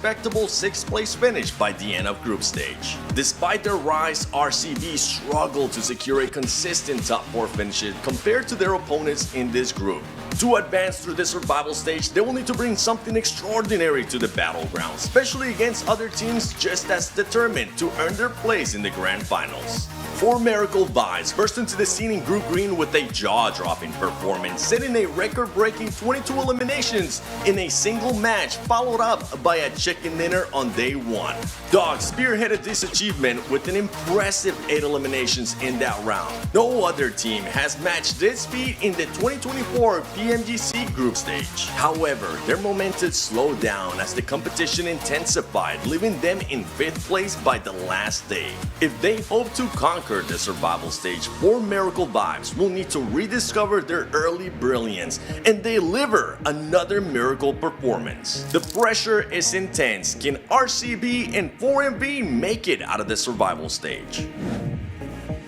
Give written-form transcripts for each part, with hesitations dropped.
respectable 6th place finish by the end of group stage. Despite their rise, RCB struggled to secure a consistent top 4 finish compared to their opponents in this group. To advance through the survival stage, they will need to bring something extraordinary to the battleground, especially against other teams just as determined to earn their place in the grand finals. 4 Miracle Vibes burst into the scene in Group Green with a jaw-dropping performance, setting a record-breaking 22 eliminations in a single match, followed up by a chicken dinner on day 1. Dogs spearheaded this achievement with an impressive 8 eliminations in that round. No other team has matched this feat in the 2024 PMGC group stage. However, their momentum slowed down as the competition intensified, leaving them in 5th place by the last day. If they hope to conquer the survival stage, 4 Miracle Vibes will need to rediscover their early brilliance and deliver another miracle performance. The pressure is intense. Can RCB and 4MV make it out of the survival stage?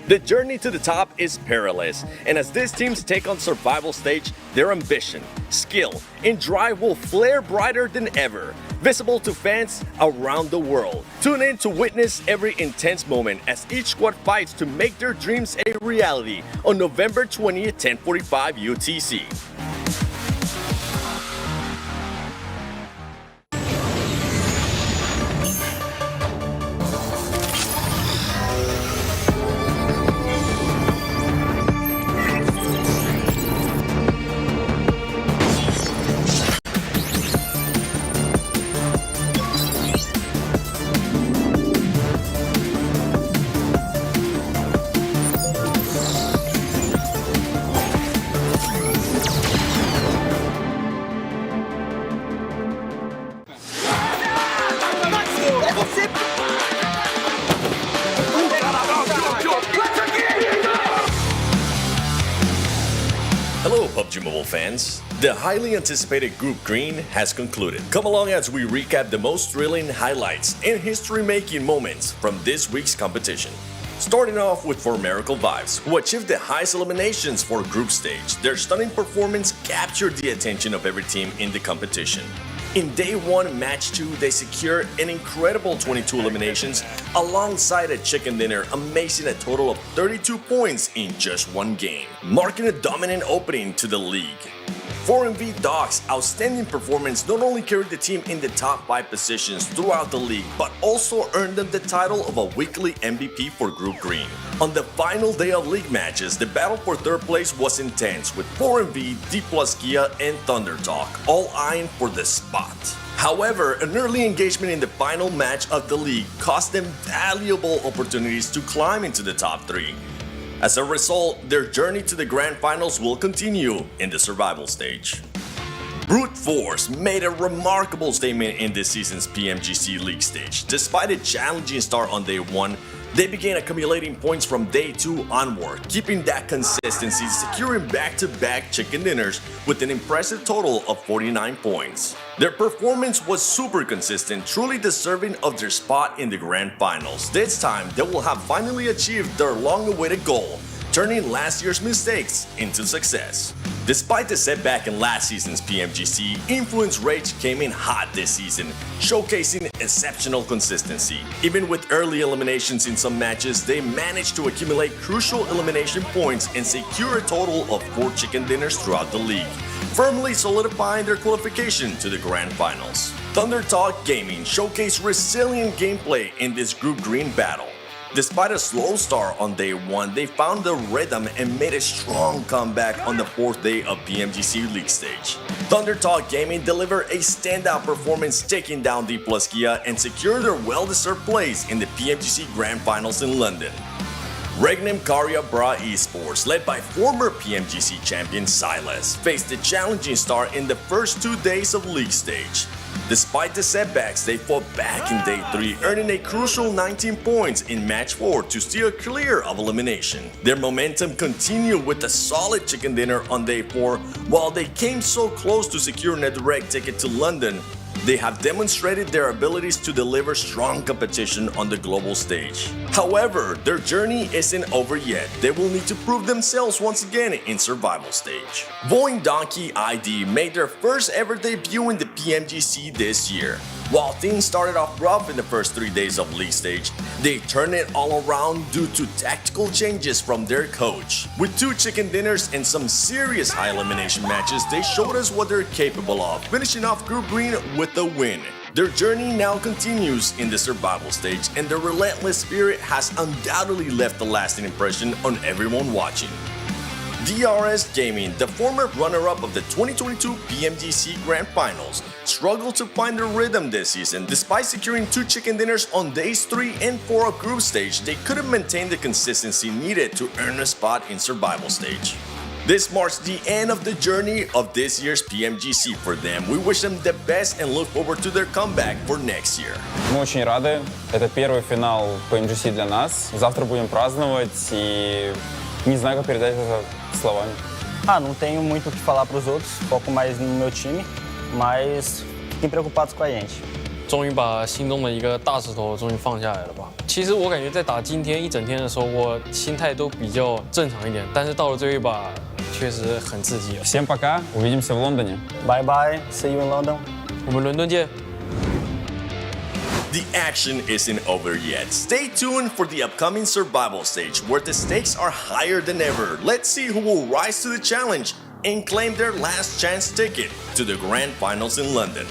The journey to the top is perilous, and as these teams take on survival stage, their ambition, skill, and drive will flare brighter than ever, visible to fans around the world. Tune in to witness every intense moment as each squad fights to make their dreams a reality on November 20th, 10:45 UTC. Hello PUBG Mobile fans, the highly anticipated Group Green has concluded. Come along as we recap the most thrilling highlights and history-making moments from this week's competition. Starting off with 4 Miracle Vibes, who achieved the highest eliminations for group stage. Their stunning performance captured the attention of every team in the competition. In Day 1, Match 2, they secured an incredible 22 eliminations alongside a chicken dinner, amazing a total of 32 points in just one game, marking a dominant opening to the league. 4MV Dogs' outstanding performance not only carried the team in the top 5 positions throughout the league, but also earned them the title of a weekly MVP for Group Green. On the final day of league matches, the battle for 3rd place was intense, with 4MV, Dplus KIA, and ThunderTalk all eyeing for the spot. However, an early engagement in the final match of the league cost them valuable opportunities to climb into the top 3. As a result, their journey to the grand finals will continue in the survival stage. Brute Force made a remarkable statement in this season's PMGC League stage. Despite a challenging start on Day 1, they began accumulating points from Day 2 onward, keeping that consistency, securing back-to-back chicken dinners with an impressive total of 49 points. Their performance was super consistent, truly deserving of their spot in the grand finals. This time, they will have finally achieved their long-awaited goal, turning last year's mistakes into success. Despite the setback in last season's PMGC, Influence Rage came in hot this season, showcasing exceptional consistency. Even with early eliminations in some matches, they managed to accumulate crucial elimination points and secure a total of 4 chicken dinners throughout the league, firmly solidifying their qualification to the grand finals. ThunderTalk Gaming showcased resilient gameplay in this Group Green battle. Despite a slow start on Day 1, they found the rhythm and made a strong comeback on the 4th day of PMGC League stage. ThunderTalk Gaming delivered a standout performance, taking down Dplus KIA and secured their well-deserved place in the PMGC Grand Finals in London. REGNUM CARYA ESPORTS, led by former PMGC champion Silas, faced a challenging start in the first 2 days of League stage. Despite the setbacks, they fought back in Day 3, earning a crucial 19 points in Match 4 to steer clear of elimination. Their momentum continued with a solid chicken dinner on Day 4. While they came so close to securing a direct ticket to London, they have demonstrated their abilities to deliver strong competition on the global stage. However, their journey isn't over yet. They will need to prove themselves once again in survival stage. VOIN Donkey ID made their first ever debut in the PMGC this year. While things started off rough in the first 3 days of league stage, they turned it all around due to tactical changes from their coach. With 2 chicken dinners and some serious high elimination matches, they showed us what they're capable of, finishing off Group Green with a win. Their journey now continues in the survival stage, and their relentless spirit has undoubtedly left a lasting impression on everyone watching. DRS Gaming, the former runner-up of the 2022 PMGC Grand Finals, struggled to find their rhythm this season. Despite securing 2 chicken dinners on days 3 and 4 of group stage, they couldn't maintain the consistency needed to earn a spot in survival stage. This marks the end of the journey of this year's PMGC for them. We wish them the best and look forward to their comeback for next year. Мы очень рады. Это первый финал PMGC для нас. Завтра будем праздновать и не знаю, как передать это словами. Não tenho muito o que falar para os outros, foco mais no meu time, mas fiquem preocupados com a gente. 终于把心中的一个大石头终于放下来了吧。其实我感觉在打今天一整天的时候，我心态都比较正常一点，但是到了最后一把，确实很刺激。Всем пока, увидимся в Лондоне. Bye bye, see you in London. 我们伦敦见。The action isn't over yet. Stay tuned for the upcoming survival stage where the stakes are higher than ever. Let's see who will rise to the challenge and claim their last chance ticket to the Grand Finals in London.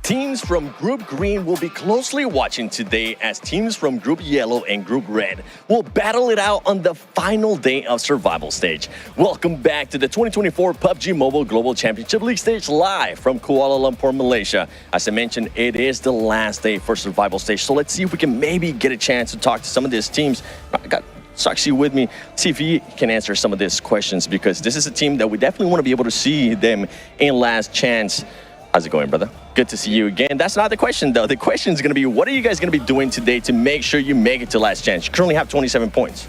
Teams from Group Green will be closely watching today as teams from Group Yellow and Group Red will battle it out on the final day of survival stage. Welcome back to the 2024 PUBG Mobile Global Championship League stage live from Kuala Lumpur, Malaysia. As I mentioned, it is the last day for survival stage, so let's see if we can maybe get a chance to talk to some of these teams. I got Sakshi with me, see if he can answer some of these questions, because this is a team that we definitely want to be able to see them in last chance. How's it going, brother? Good to see you again. That's not the question, though. The question is going to be, what are you guys going to be doing today to make sure you make it to last chance? You currently have 27 points.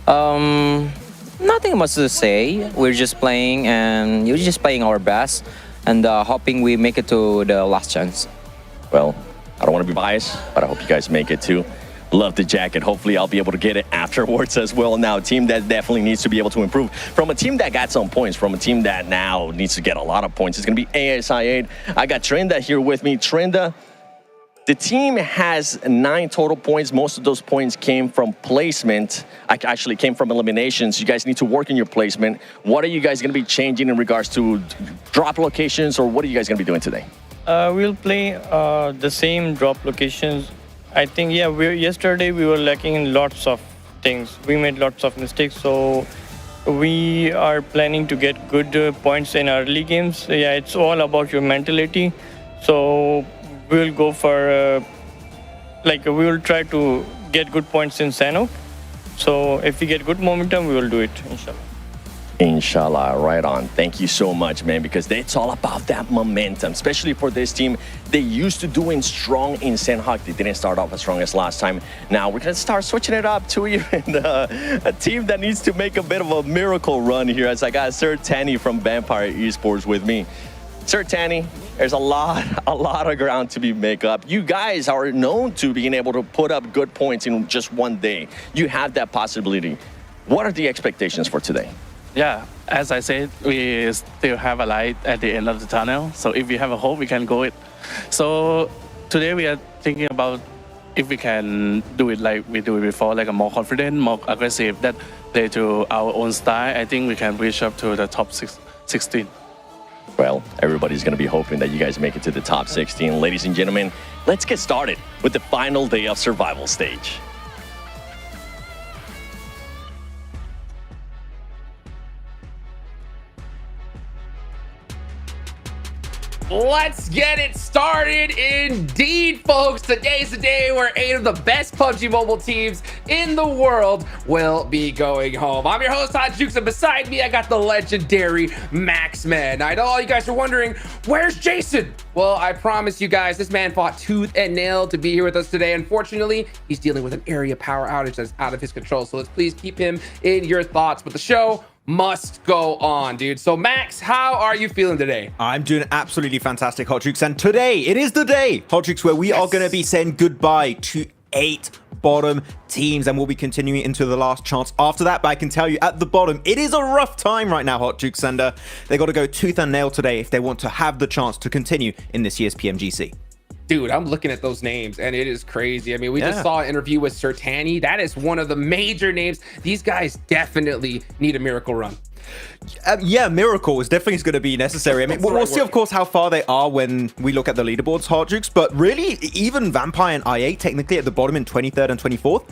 Nothing much to say. We're just playing, and you're just playing our best, and hoping we make it to the last chance. Well, I don't want to be biased, but I hope you guys make it too. Love the jacket. Hopefully I'll be able to get it afterwards as well. Now, a team that definitely needs to be able to improve from a team that got some points, from a team that now needs to get a lot of points. It's going to be ASI8. I got Trenda here with me. Trenda, the team has 9 total points. Most of those points came from placement. Actually came from eliminations. You guys need to work in your placement. What are you guys going to be changing in regards to drop locations, or what are you guys going to be doing today? We'll play the same drop locations. I think, yeah, yesterday we were lacking in lots of things. We made lots of mistakes, so we are planning to get good points in early games. Yeah, it's all about your mentality. So we'll go for like we will try to get good points in Sanok. So if we get good momentum, we will do it, inshallah. Inshallah, right on. Thank you so much, man, because it's all about that momentum, especially for this team. They used to doing strong in Sanhok. They didn't start off as strong as last time. Now we're going to start switching it up to even a team that needs to make a bit of a miracle run here, as I got Sir Tanny from Vampire Esports with me. Sir Tanny, there's a lot of ground to be make up. You guys are known to being able to put up good points in just one day. You have that possibility. What are the expectations for today? Yeah, as I said, we still have a light at the end of the tunnel. So if we have a hope, we can go it. So today we are thinking about if we can do it like we do it before, like a more confident, more aggressive, that play to our own style. I think we can reach up to the top 16. Well, everybody's going to be hoping that you guys make it to the top 16. Ladies and gentlemen, let's get started with the final day of survival stage. Let's get it started indeed, folks. Today's the day where 8 of the best PUBG Mobile teams in the world will be going home. I'm your host, Hot Jukes, and beside me, I got the legendary Max Man. I know all you guys are wondering, where's Jason? Well, I promise you guys, this man fought tooth and nail to be here with us today. Unfortunately, he's dealing with an area power outage that's out of his control, so let's please keep him in your thoughts. But the show must go on, dude. So Max, how are you feeling today? I'm doing absolutely fantastic, Hot Jukes, and today it is the day, Hot Jukes, where we are going to be saying goodbye to 8 bottom teams, and we'll be continuing into the last chance after that. But I can tell you, at the bottom, it is a rough time right now, Hot Jukes, and they got to go tooth and nail today if they want to have the chance to continue in this year's PMGC. Dude, I'm looking at those names and it is crazy. I mean, we just saw an interview with Sir Tanny. That is one of the major names. These guys definitely need a miracle run. Yeah, miracle is definitely going to be necessary. I mean, we'll see, of course, how far they are when we look at the leaderboards, Hot Jukes. But really, even Vampire and IA technically at the bottom in 23rd and 24th,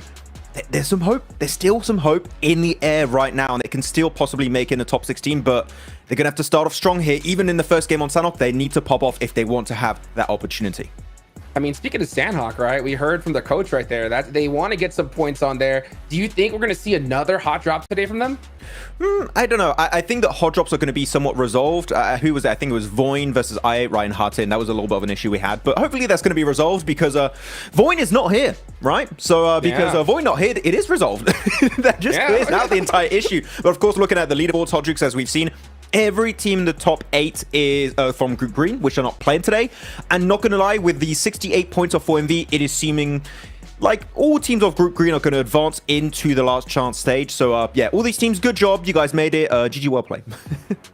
there's some hope. There's still some hope in the air right now, and they can still possibly make in the top 16. But they're going to have to start off strong here. Even in the first game on Sanhok, they need to pop off if they want to have that opportunity. I mean, speaking of Sanhok, right? We heard from the coach right there that they want to get some points on there. Do you think we're going to see another hot drop today from them? I don't know. I think that hot drops are going to be somewhat resolved. Who was it? I think it was VOIN versus I8 Ryan Hartin. That was a little bit of an issue we had. But hopefully that's going to be resolved because VOIN is not here, right? So because VOIN not here, it is resolved. That just clears out the entire issue. But of course, looking at the leaderboards, Hot Jukes, as we've seen, every team in the top 8 is from Group Green, which are not playing today. And not going to lie, with the 68 points of 4MV, it is seeming like all teams of Group Green are going to advance into the last chance stage. So yeah, all these teams, good job. You guys made it. GG, well played.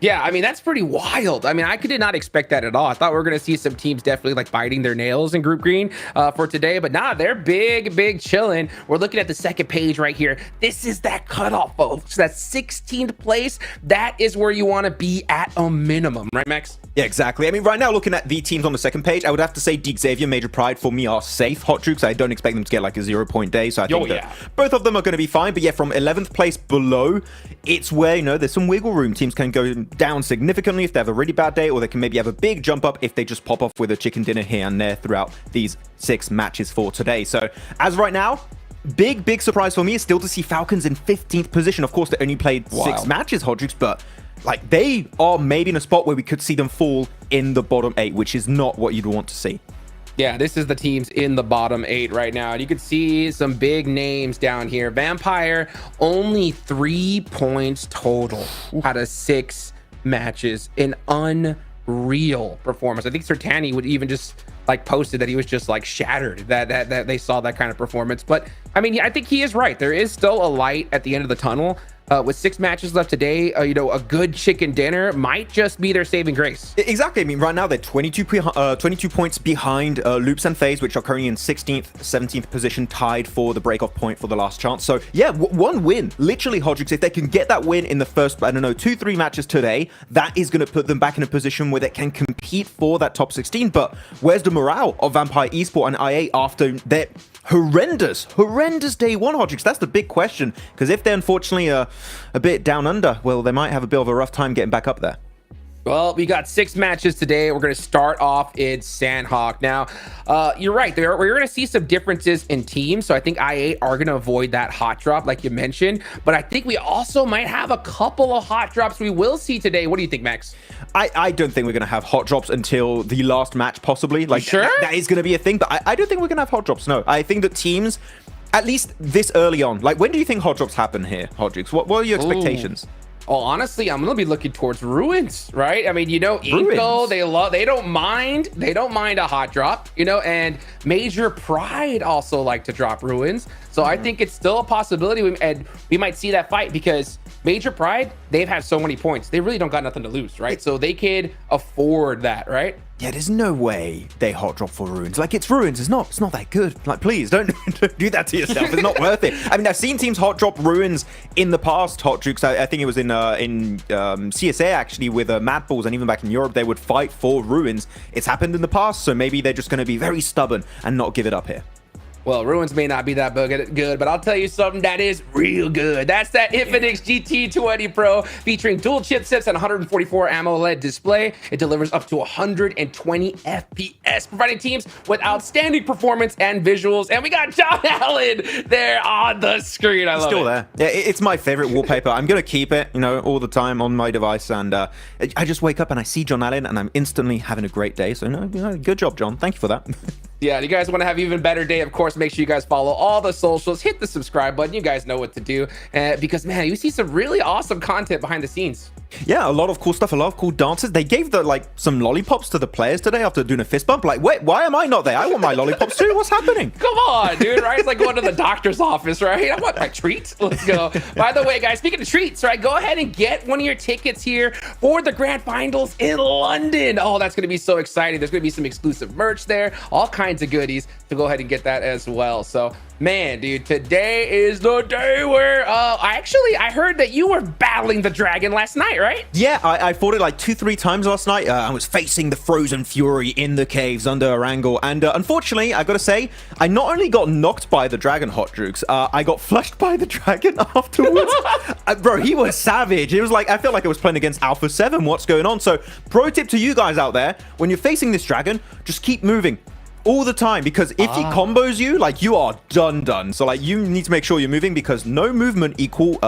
Yeah, I mean, that's pretty wild. I mean, I did not expect that at all. I thought we were going to see some teams definitely like biting their nails in Group Green for today. But nah, they're big chilling. We're looking at the second page right here. This is that cutoff, folks. That 16th place. That is where you want to be at a minimum, right, Max? Yeah, exactly. I mean, right now, looking at the teams on the second page, I would have to say Deke Xavier, Major Pride for me are safe, Hot Jukes. I don't expect them to get like a 0-point day. So I think that both of them are going to be fine. But yeah, from 11th place below, it's where, you know, there's some wiggle room. Teams can go down significantly if they have a really bad day, or they can maybe have a big jump up if they just pop off with a chicken dinner here and there throughout these 6 matches for today. So as right now, big surprise for me is still to see Falcons in 15th position. Of course, they only played 6 matches, Hot Jukes, but like they are maybe in a spot where we could see them fall in the bottom 8, which is not what you'd want to see. Yeah, this is the teams in the bottom 8 right now. And you can see some big names down here. Vampire, only 3 points total out of 6 matches. An unreal performance. I think Sir Tanny would even just like posted that he was just like shattered that they saw that kind of performance. But I mean, I think he is right. There is still a light at the end of the tunnel. With 6 matches left today, you know, a good chicken dinner might just be their saving grace. Exactly. I mean, right now they're 22 points behind Loops and FaZe, which are currently in 16th, 17th position, tied for the break-off point for the last chance. So yeah, one win, literally, Hot Jukes, if they can get that win in the first, I don't know, 2-3 matches today, that is going to put them back in a position where they can compete for that top 16. But where's the morale of Vampire Esports and IA after their horrendous day one, Hot Jukes? That's the big question, because if they're unfortunately a bit down under, well, they might have a bit of a rough time getting back up there. Well, we got 6 matches today. We're going to start off in Sandhawk. Now, you're right. We're going to see some differences in teams. So I think IA are going to avoid that hot drop like you mentioned. But I think we also might have a couple of hot drops we will see today. What do you think, Max? I don't think we're going to have hot drops until the last match, possibly. Like, sure? that is going to be a thing. But I don't think we're going to have hot drops, no. I think that teams, at least this early on, like, when do you think hot drops happen here, Hodrix? What are your expectations? Oh, honestly, I'm gonna be looking towards Ruins, right? I mean, you know, Inco, they don't mind a hot drop, you know, and Major Pride also like to drop Ruins. So I think it's still a possibility, and we might see that fight because Major Pride, they've had so many points. They really don't got nothing to lose, right? So they could afford that, right? Yeah, there's no way they hot drop for Ruins. Like, it's Ruins. It's not that good. Like, please don't do that to yourself. It's not worth it. I mean, I've seen teams hot drop Ruins in the past. Hot Jukes. I think it was in CSA actually with Mad Balls, and even back in Europe, they would fight for Ruins. It's happened in the past, so maybe they're just going to be very stubborn and not give it up here. Well, Ruins may not be that good, but I'll tell you something that is real good. That's that Infinix GT20 Pro featuring dual chipsets and 144 AMOLED display. It delivers up to 120 FPS, providing teams with outstanding performance and visuals. And we got John Allen there on the screen. I love it. Still there. Yeah, it's my favorite wallpaper. I'm going to keep it, you know, all the time on my device. And I just wake up and I see John Allen and I'm instantly having a great day. So, no, good job, John. Thank you for that. Yeah, you guys want to have even better day, of course, make sure you guys follow all the socials, hit the subscribe button. You guys know what to do because, man, you see some really awesome content behind the scenes. Yeah, a lot of cool stuff, a lot of cool dances. They gave some lollipops to the players today after doing a fist bump. Like, wait, why am I not there? I want my lollipops too. What's happening? Come on, dude, right? It's like going to the doctor's office, right? I want my treat. Let's go. By the way, guys, speaking of treats, right, go ahead and get one of your tickets here for the grand finals in London. Oh, that's going to be so exciting. There's going to be some exclusive merch there, all kinds of goodies. So go ahead and get that as well. So, man, dude, today is the day where I heard that you were battling the dragon last night, right? Yeah, I fought it like 2-3 times last night. I was facing the Frozen Fury in the caves under Erangel, and unfortunately, I gotta say, I not only got knocked by the dragon, Hot Jukes, I got flushed by the dragon afterwards. Bro, he was savage. It was like, I felt like I was playing against Alpha 7. What's going on? So, pro tip to you guys out there, when you're facing this dragon, just keep moving all the time, because if he combos you, like, you are done. So, like, you need to make sure you're moving, because no movement equal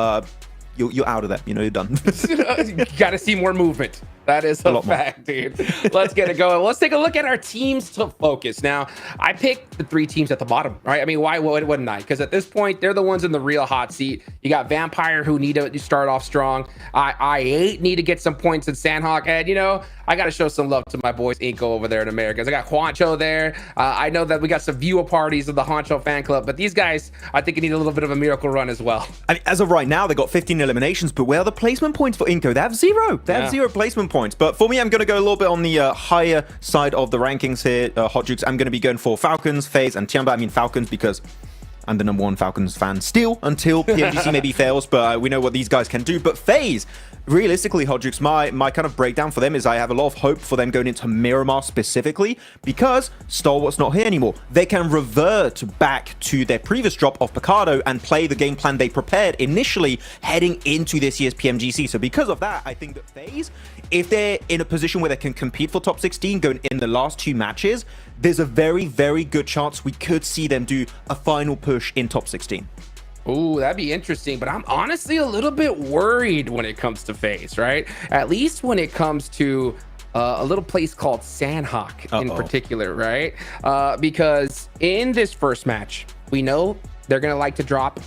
you're out of that. You know, you're done. You gotta see more movement. That is a fact, dude. Let's get it going. Let's take a look at our teams to focus. Now, I picked the 3 teams at the bottom, right? I mean, why wouldn't I? Because at this point, they're the ones in the real hot seat. You got Vampire, who need to start off strong. I8 need to get some points in Sandhawk. And, you know, I got to show some love to my boys Inco over there in Americas. I got Juancho there. I know that we got some viewer parties of the Juancho fan club, but these guys, I think, need a little bit of a miracle run as well. I mean, as of right now, they got 15 eliminations, but where are the placement points for Inco? They have 0. They have 0 placement points. But for me, I'm going to go a little bit on the higher side of the rankings here, Hot Jukes. I'm going to be going for Falcons, FaZe, and Tiamba. I mean Falcons because I'm the #1 Falcons fan still until PMGC maybe fails, but we know what these guys can do. But FaZe, realistically, Hot Jukes, my kind of breakdown for them is I have a lot of hope for them going into Miramar specifically because STALWART's not here anymore. They can revert back to their previous drop of Picardo and play the game plan they prepared initially heading into this year's PMGC. So because of that, I think that FaZe, if they're in a position where they can compete for top 16 going in the last 2 matches, there's a very, very good chance we could see them do a final push in top 16. Ooh, that'd be interesting, but I'm honestly a little bit worried when it comes to FaZe, right? At least when it comes to a little place called Sandhawk in particular, right? Because in this first match, we know they're gonna like to drop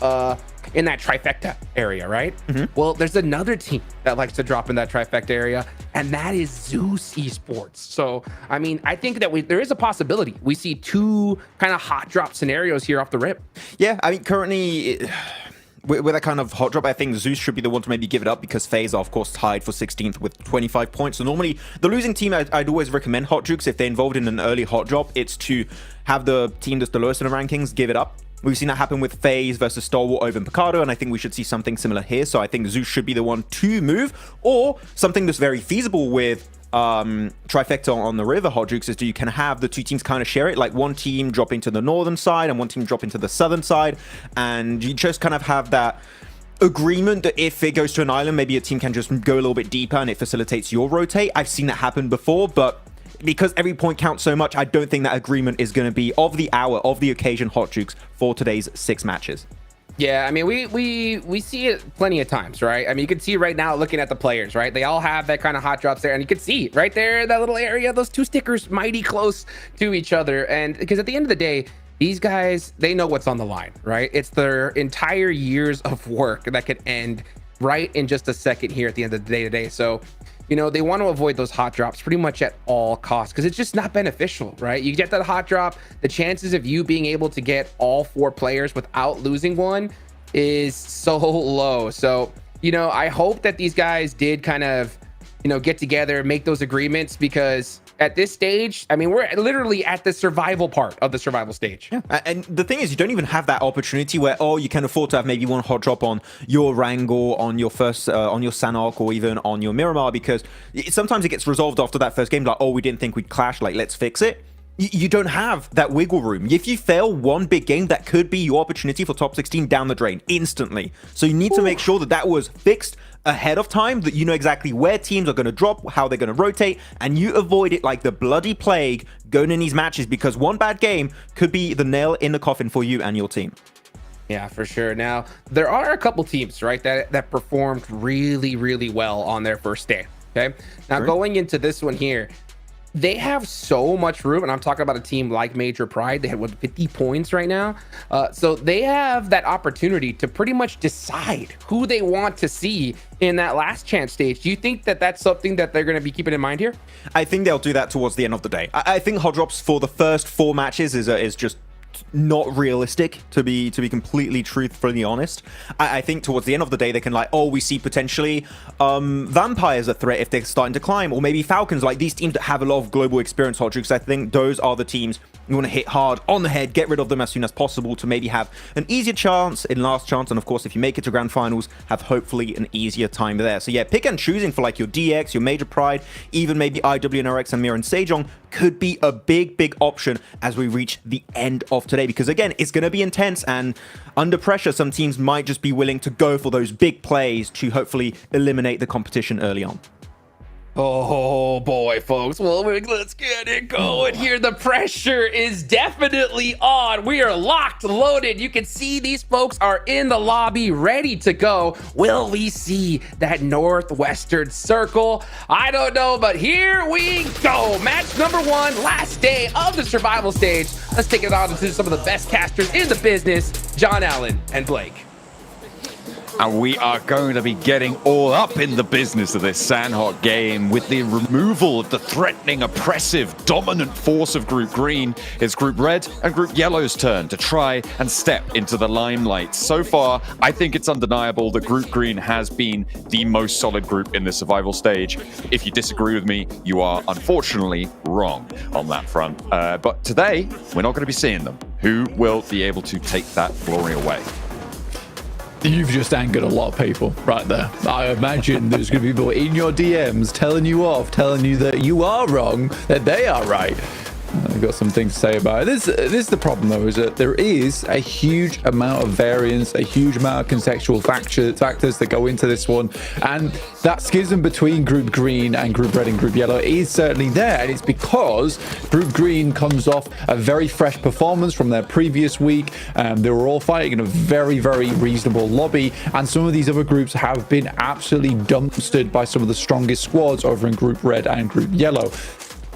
in that trifecta area, right? Well, there's another team that likes to drop in that trifecta area, and that is Zeus Esports. So, I mean, I think that there is a possibility we see 2 kind of hot drop scenarios here off the rip. Yeah, I mean, currently, with that kind of hot drop, I think Zeus should be the one to maybe give it up because FaZe are, of course, tied for 16th with 25 points. So normally, the losing team, I'd always recommend Hot Jukes. If they're involved in an early hot drop, it's to have the team that's the lowest in the rankings give it up. We've seen that happen with FaZe versus STALWART over Picardo, and I think we should see something similar here. So I think Zeus should be the one to move, or something that's very feasible with trifecta on the river, Hot Jukes, is you can have the 2 teams kind of share it, like one team drop into the northern side and one team drop into the southern side, and you just kind of have that agreement that if it goes to an island, maybe a team can just go a little bit deeper and it facilitates your rotate. I've seen that happen before, but because every point counts so much, I don't think that agreement is going to be of the hour, of the occasion, Hot Jukes, for today's 6 matches. Yeah, I mean, we see it plenty of times, right? I mean, you can see right now looking at the players, right? They all have that kind of hot drops there, and you can see right there, that little area, those 2 stickers mighty close to each other. And because at the end of the day, these guys, they know what's on the line, right? It's their entire years of work that could end right in just a second here at the end of the day today. So, you know, they want to avoid those hot drops pretty much at all costs because it's just not beneficial, right? You get that hot drop, the chances of you being able to get all 4 players without losing one is so low. So, you know, I hope that these guys did kind of, you know, get together, make those agreements, because at this stage, I mean, we're literally at the survival part of the survival stage. Yeah. And the thing is, you don't even have that opportunity where, oh, you can afford to have maybe one hot drop on your Wrangle, on your first, on your Sanark, or even on your Miramar, because sometimes it gets resolved after that first game, like, oh, we didn't think we'd clash, like, let's fix it. You don't have that wiggle room. If you fail one big game, that could be your opportunity for top 16 down the drain instantly. So you need to make sure that that was fixed ahead of time, that you know exactly where teams are going to drop, how they're going to rotate, and you avoid it like the bloody plague going in these matches, because one bad game could be the nail in the coffin for you and your team. Yeah, for sure. Now, there are a couple teams, right, that performed really, really well on their first day. Okay. Now, going into this one here, they have so much room, and I'm talking about a team like Major Pride. They have, what, 50 points right now? So they have that opportunity to pretty much decide who they want to see in that last chance stage. Do you think that that's something that they're going to be keeping in mind here? I think they'll do that towards the end of the day. I think hot drops for the first 4 matches is just not realistic, to be completely truthfully honest. I think towards the end of the day they can, like, oh, we see potentially Vampires a threat if they're starting to climb, or maybe Falcons, like these teams that have a lot of global experience, Hot Jukes. I think those are the teams you want to hit hard on the head, get rid of them as soon as possible to maybe have an easier chance in last chance, and of course if you make it to grand finals, have hopefully an easier time there. So yeah, pick and choosing for like your DX, your Major Pride, even maybe IWNRX and MIRAEN SEJONG could be a big option as we reach the end of today, because again, it's going to be intense, and under pressure some teams might just be willing to go for those big plays to hopefully eliminate the competition early on. Oh boy, folks. Well, let's get it going here. The pressure is definitely on. We are locked, loaded. You can see these folks are in the lobby, ready to go. Will we see that northwestern circle? I don't know, but here we go. Match number 1, last day of the survival stage. Let's take it on to some of the best casters in the business, John Allen and Blake. And we are going to be getting all up in the business of this Sandhawk game with the removal of the threatening, oppressive, dominant force of Group Green. It's Group Red and Group Yellow's turn to try and step into the limelight. So far, I think it's undeniable that Group Green has been the most solid group in the survival stage. If you disagree with me, you are unfortunately wrong on that front. But today, we're not going to be seeing them. Who will be able to take that glory away? You've just angered a lot of people right there. I imagine there's going to be people in your DMs telling you off, telling you that you are wrong, that they are right. I've got some things to say about it. This is the problem, though, is that there is a huge amount of variance, a huge amount of contextual factors that go into this one, and that schism between Group Green and Group Red and Group Yellow is certainly there, and it's because Group Green comes off a very fresh performance from their previous week. They were all fighting in a very reasonable lobby, and some of these other groups have been absolutely dumpstered by some of the strongest squads over in Group Red and Group Yellow.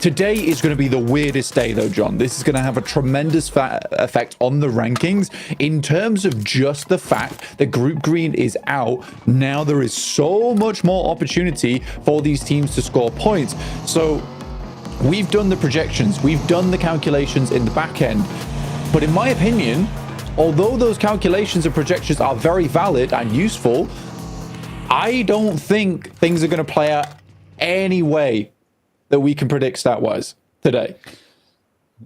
Today is going to be the weirdest day, though, John. This is going to have a tremendous effect on the rankings in terms of just the fact that Group Green is out. Now there is so much more opportunity for these teams to score points. So we've done the projections, we've done the calculations in the back end. But in my opinion, although those calculations and projections are very valid and useful, I don't think things are going to play out any way that we can predict stat-wise today.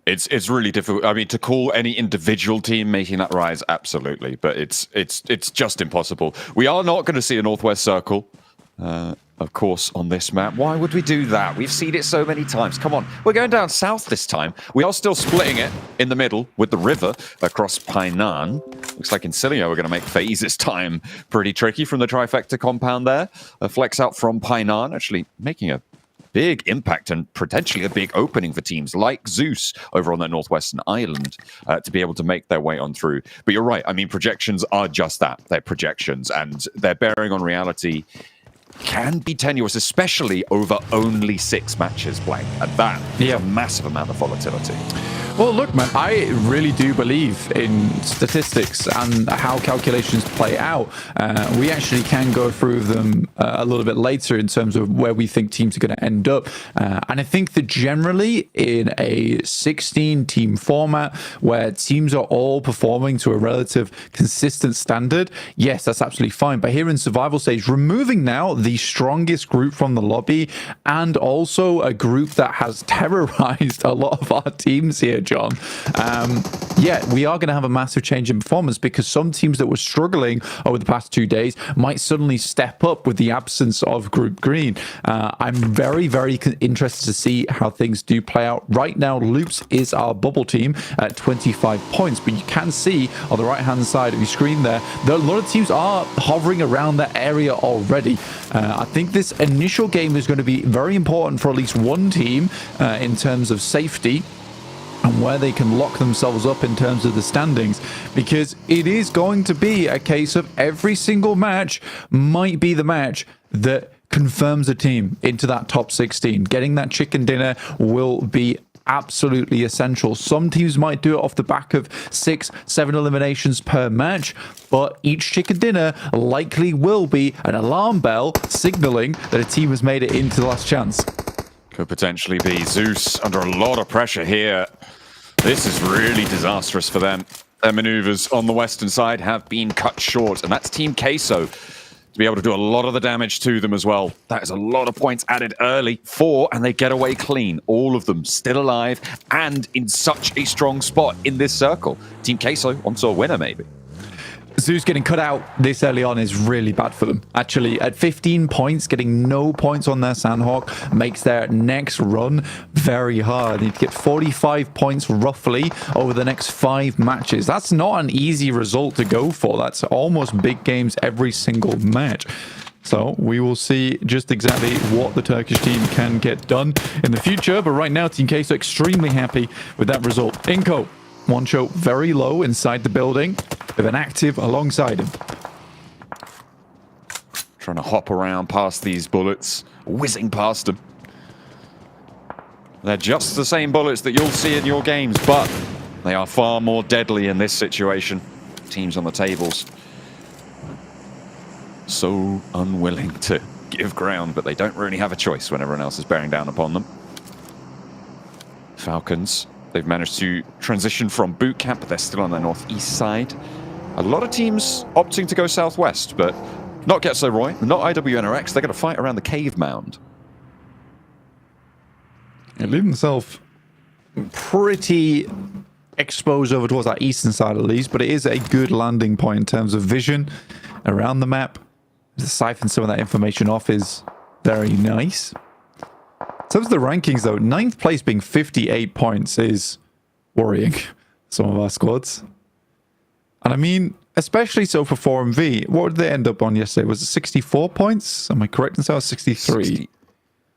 It's really difficult. I mean, to call any individual team making that rise, absolutely, but it's just impossible. We are not going to see a Northwest Circle. of course, on this map. Why would we do that? We've seen it so many times. Come on, we're going down south this time. We are still splitting it in the middle with the river across Painan. Looks like INSILIO are going to make FaZe this time pretty tricky from the trifecta compound there. A flex out from Painan, actually making a big impact and potentially a big opening for teams like Zeus over on that northwestern island to be able to make their way on through. But you're right, I mean, projections are just that. They're projections, and their bearing on reality can be tenuous, especially over only 6 matches played. And that is a massive amount of volatility. Well, look, man, I really do believe in statistics and how calculations play out. We actually can go through them a little bit later in terms of where we think teams are going to end up. And I think that generally in a 16-team format where teams are all performing to a relative consistent standard, yes, that's absolutely fine. But here in survival stage, removing now the strongest group from the lobby and also a group that has terrorized a lot of our teams here, John. Yeah, we are going to have a massive change in performance because some teams that were struggling over the past 2 days might suddenly step up with the absence of Group Green. I'm very, very interested to see how things do play out. Right now, Loops is our bubble team at 25 points, but you can see on the right-hand side of your screen there that a lot of teams are hovering around that area already. I think this initial game is going to be very important for at least one team in terms of safety and where they can lock themselves up in terms of the standings, because it is going to be a case of every single match might be the match that confirms a team into that top 16. Getting that chicken dinner will be absolutely essential. Some teams might do it off the back of 6-7 eliminations per match, but each chicken dinner likely will be an alarm bell signaling that a team has made it into the last chance. Could potentially be Zeus under a lot of pressure here. This is really disastrous for them. Their maneuvers on the western side have been cut short, and that's Team Queso to be able to do a lot of the damage to them as well. That is a lot of points added early. 4, and they get away clean. All of them still alive and in such a strong spot in this circle. Team Queso onto a winner, maybe. Zeus getting cut out this early on is really bad for them. Actually, at 15 points, getting no points on their Sandhawk makes their next run very hard. They need to get 45 points roughly over the next 5 matches. That's not an easy result to go for. That's almost big games every single match. So we will see just exactly what the Turkish team can get done in the future. But right now, Team Queso extremely happy with that result. Inko, one show very low inside the building with an active alongside him. Trying to hop around past these bullets, whizzing past them. They're just the same bullets that you'll see in your games, but they are far more deadly in this situation. Teams on the tables so unwilling to give ground, but they don't really have a choice when everyone else is bearing down upon them. Falcons, they've managed to transition from boot camp, but they're still on the northeast side. A lot of teams opting to go southwest, but not Getso Roy, not IWNRX. They're going to fight around the cave mound. They leave themselves pretty exposed over towards that eastern side at least, but it is a good landing point in terms of vision around the map. To siphon some of that information off is very nice. In terms of the rankings, though, 9th place being 58 points is worrying. Some of our squads. And I mean, especially so for 4MV. What did they end up on yesterday? Was it 64 points? Am I correct in saying 63?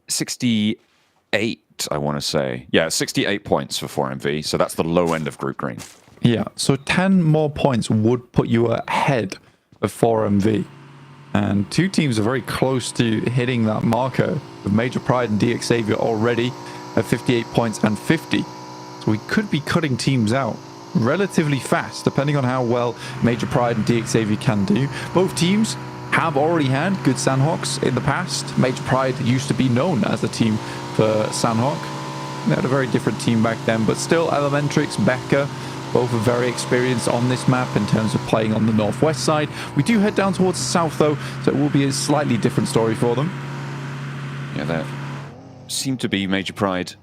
68, I want to say. Yeah, 68 points for 4MV. So that's the low end of Group Green. Yeah, so 10 more points would put you ahead of 4MV. And 2 teams are very close to hitting that marker, with Major Pride and DX Xavier already at 58 points and 50. So we could be cutting teams out relatively fast, depending on how well Major Pride and DX Xavier can do. Both teams have already had good Sandhawks in the past. Major Pride used to be known as the team for Sandhawk. They had a very different team back then, but still Elementrix, Becca, both are very experienced on this map in terms of playing on the northwest side. We do head down towards the south, though, so it will be a slightly different story for them. Yeah, there seem to be Major Pride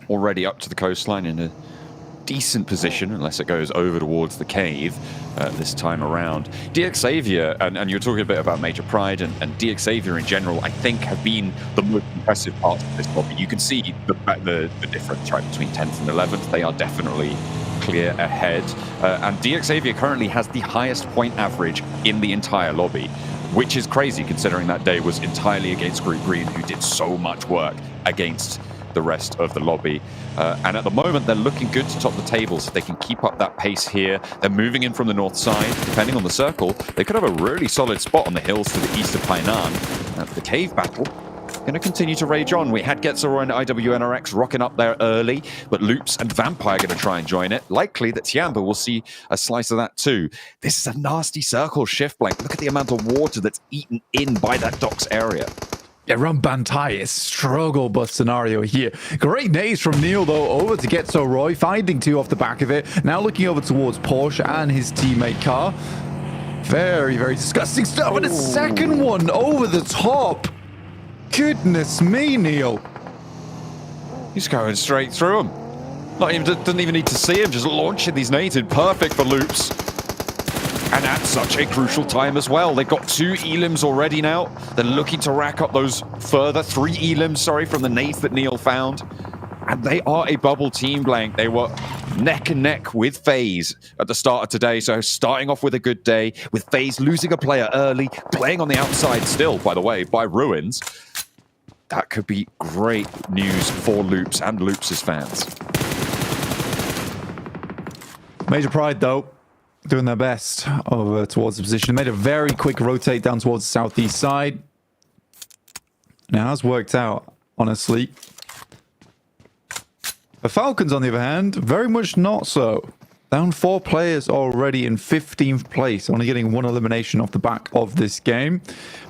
already up to the coastline in a decent position, unless it goes over towards the cave. this time around. DXavier, and you're talking a bit about Major Pride, and DXavier in general, I think have been the most impressive part of this lobby. You can see the difference, right, between 10th and 11th. They are definitely clear ahead. And DXavier currently has the highest point average in the entire lobby, which is crazy considering that day was entirely against Group Green, who did so much work against the rest of the lobby. And at the moment, they're looking good to top the tables. If they can keep up that pace here, they're moving in from the north side. Depending on the circle, they could have a really solid spot on the hills to the east of Hainan. The cave battle going to continue to rage on. We had Getzero and IWNRX rocking up there early, but Loops and Vampire going to try and join it. Likely that Tiamba will see a slice of that too. This is a nasty circle shift, Blank. Look at the amount of water that's eaten in by that docks area. Yeah, run Bantai, a struggle bus scenario here. Great nades from Neil, though, over to Getso Roy, finding two off the back of it. Now looking over towards Porsche and his teammate Car. Very, very disgusting stuff. And a second one over the top. Goodness me, Neil. He's going straight through him. Doesn't even need to see him, just launching these nades in. Perfect for Loops. And at such a crucial time as well. They've got 2 elims already now. They're looking to rack up those further 3 elims, sorry, from the nades that Neil found. And they are a bubble team, Blank. They were neck and neck with FaZe at the start of today. So starting off with a good day, with FaZe losing a player early, playing on the outside still, by the way, by Ruins. That could be great news for Loops and Loops' fans. Major Pride, though, doing their best over towards the position. Made a very quick rotate down towards the southeast side. Now, it has worked out, honestly. The Falcons, on the other hand, very much not so. Down 4 players already in 15th place, only getting 1 elimination off the back of this game.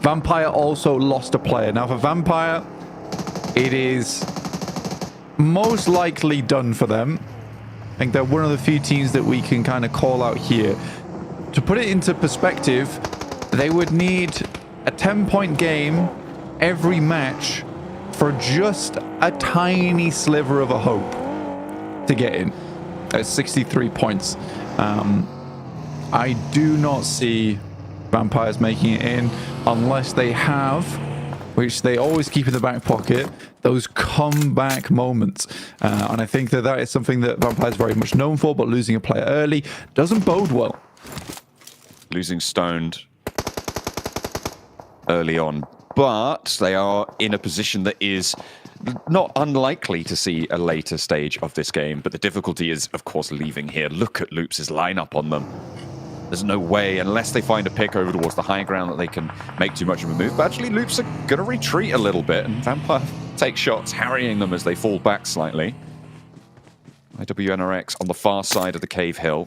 Vampire also lost a player. Now, for Vampire, it is most likely done for them. I think they're one of the few teams that we can kind of call out here. To put it into perspective, they would need a 10-point game every match for just a tiny sliver of a hope to get in. At 63 points. I do not see Vampires making it in unless they have, which they always keep in the back pocket, those comeback moments. And I think that is something that Vampires very much known for, but losing a player early doesn't bode well. Losing Stoned early on, but they are in a position that is not unlikely to see a later stage of this game, but the difficulty is, of course, leaving here. Look at Loops' lineup on them. There's no way, unless they find a pick over towards the high ground, that they can make too much of a move. But actually, Loops are going to retreat a little bit, and Vampire take shots, harrying them as they fall back slightly. IWNRX on the far side of the cave hill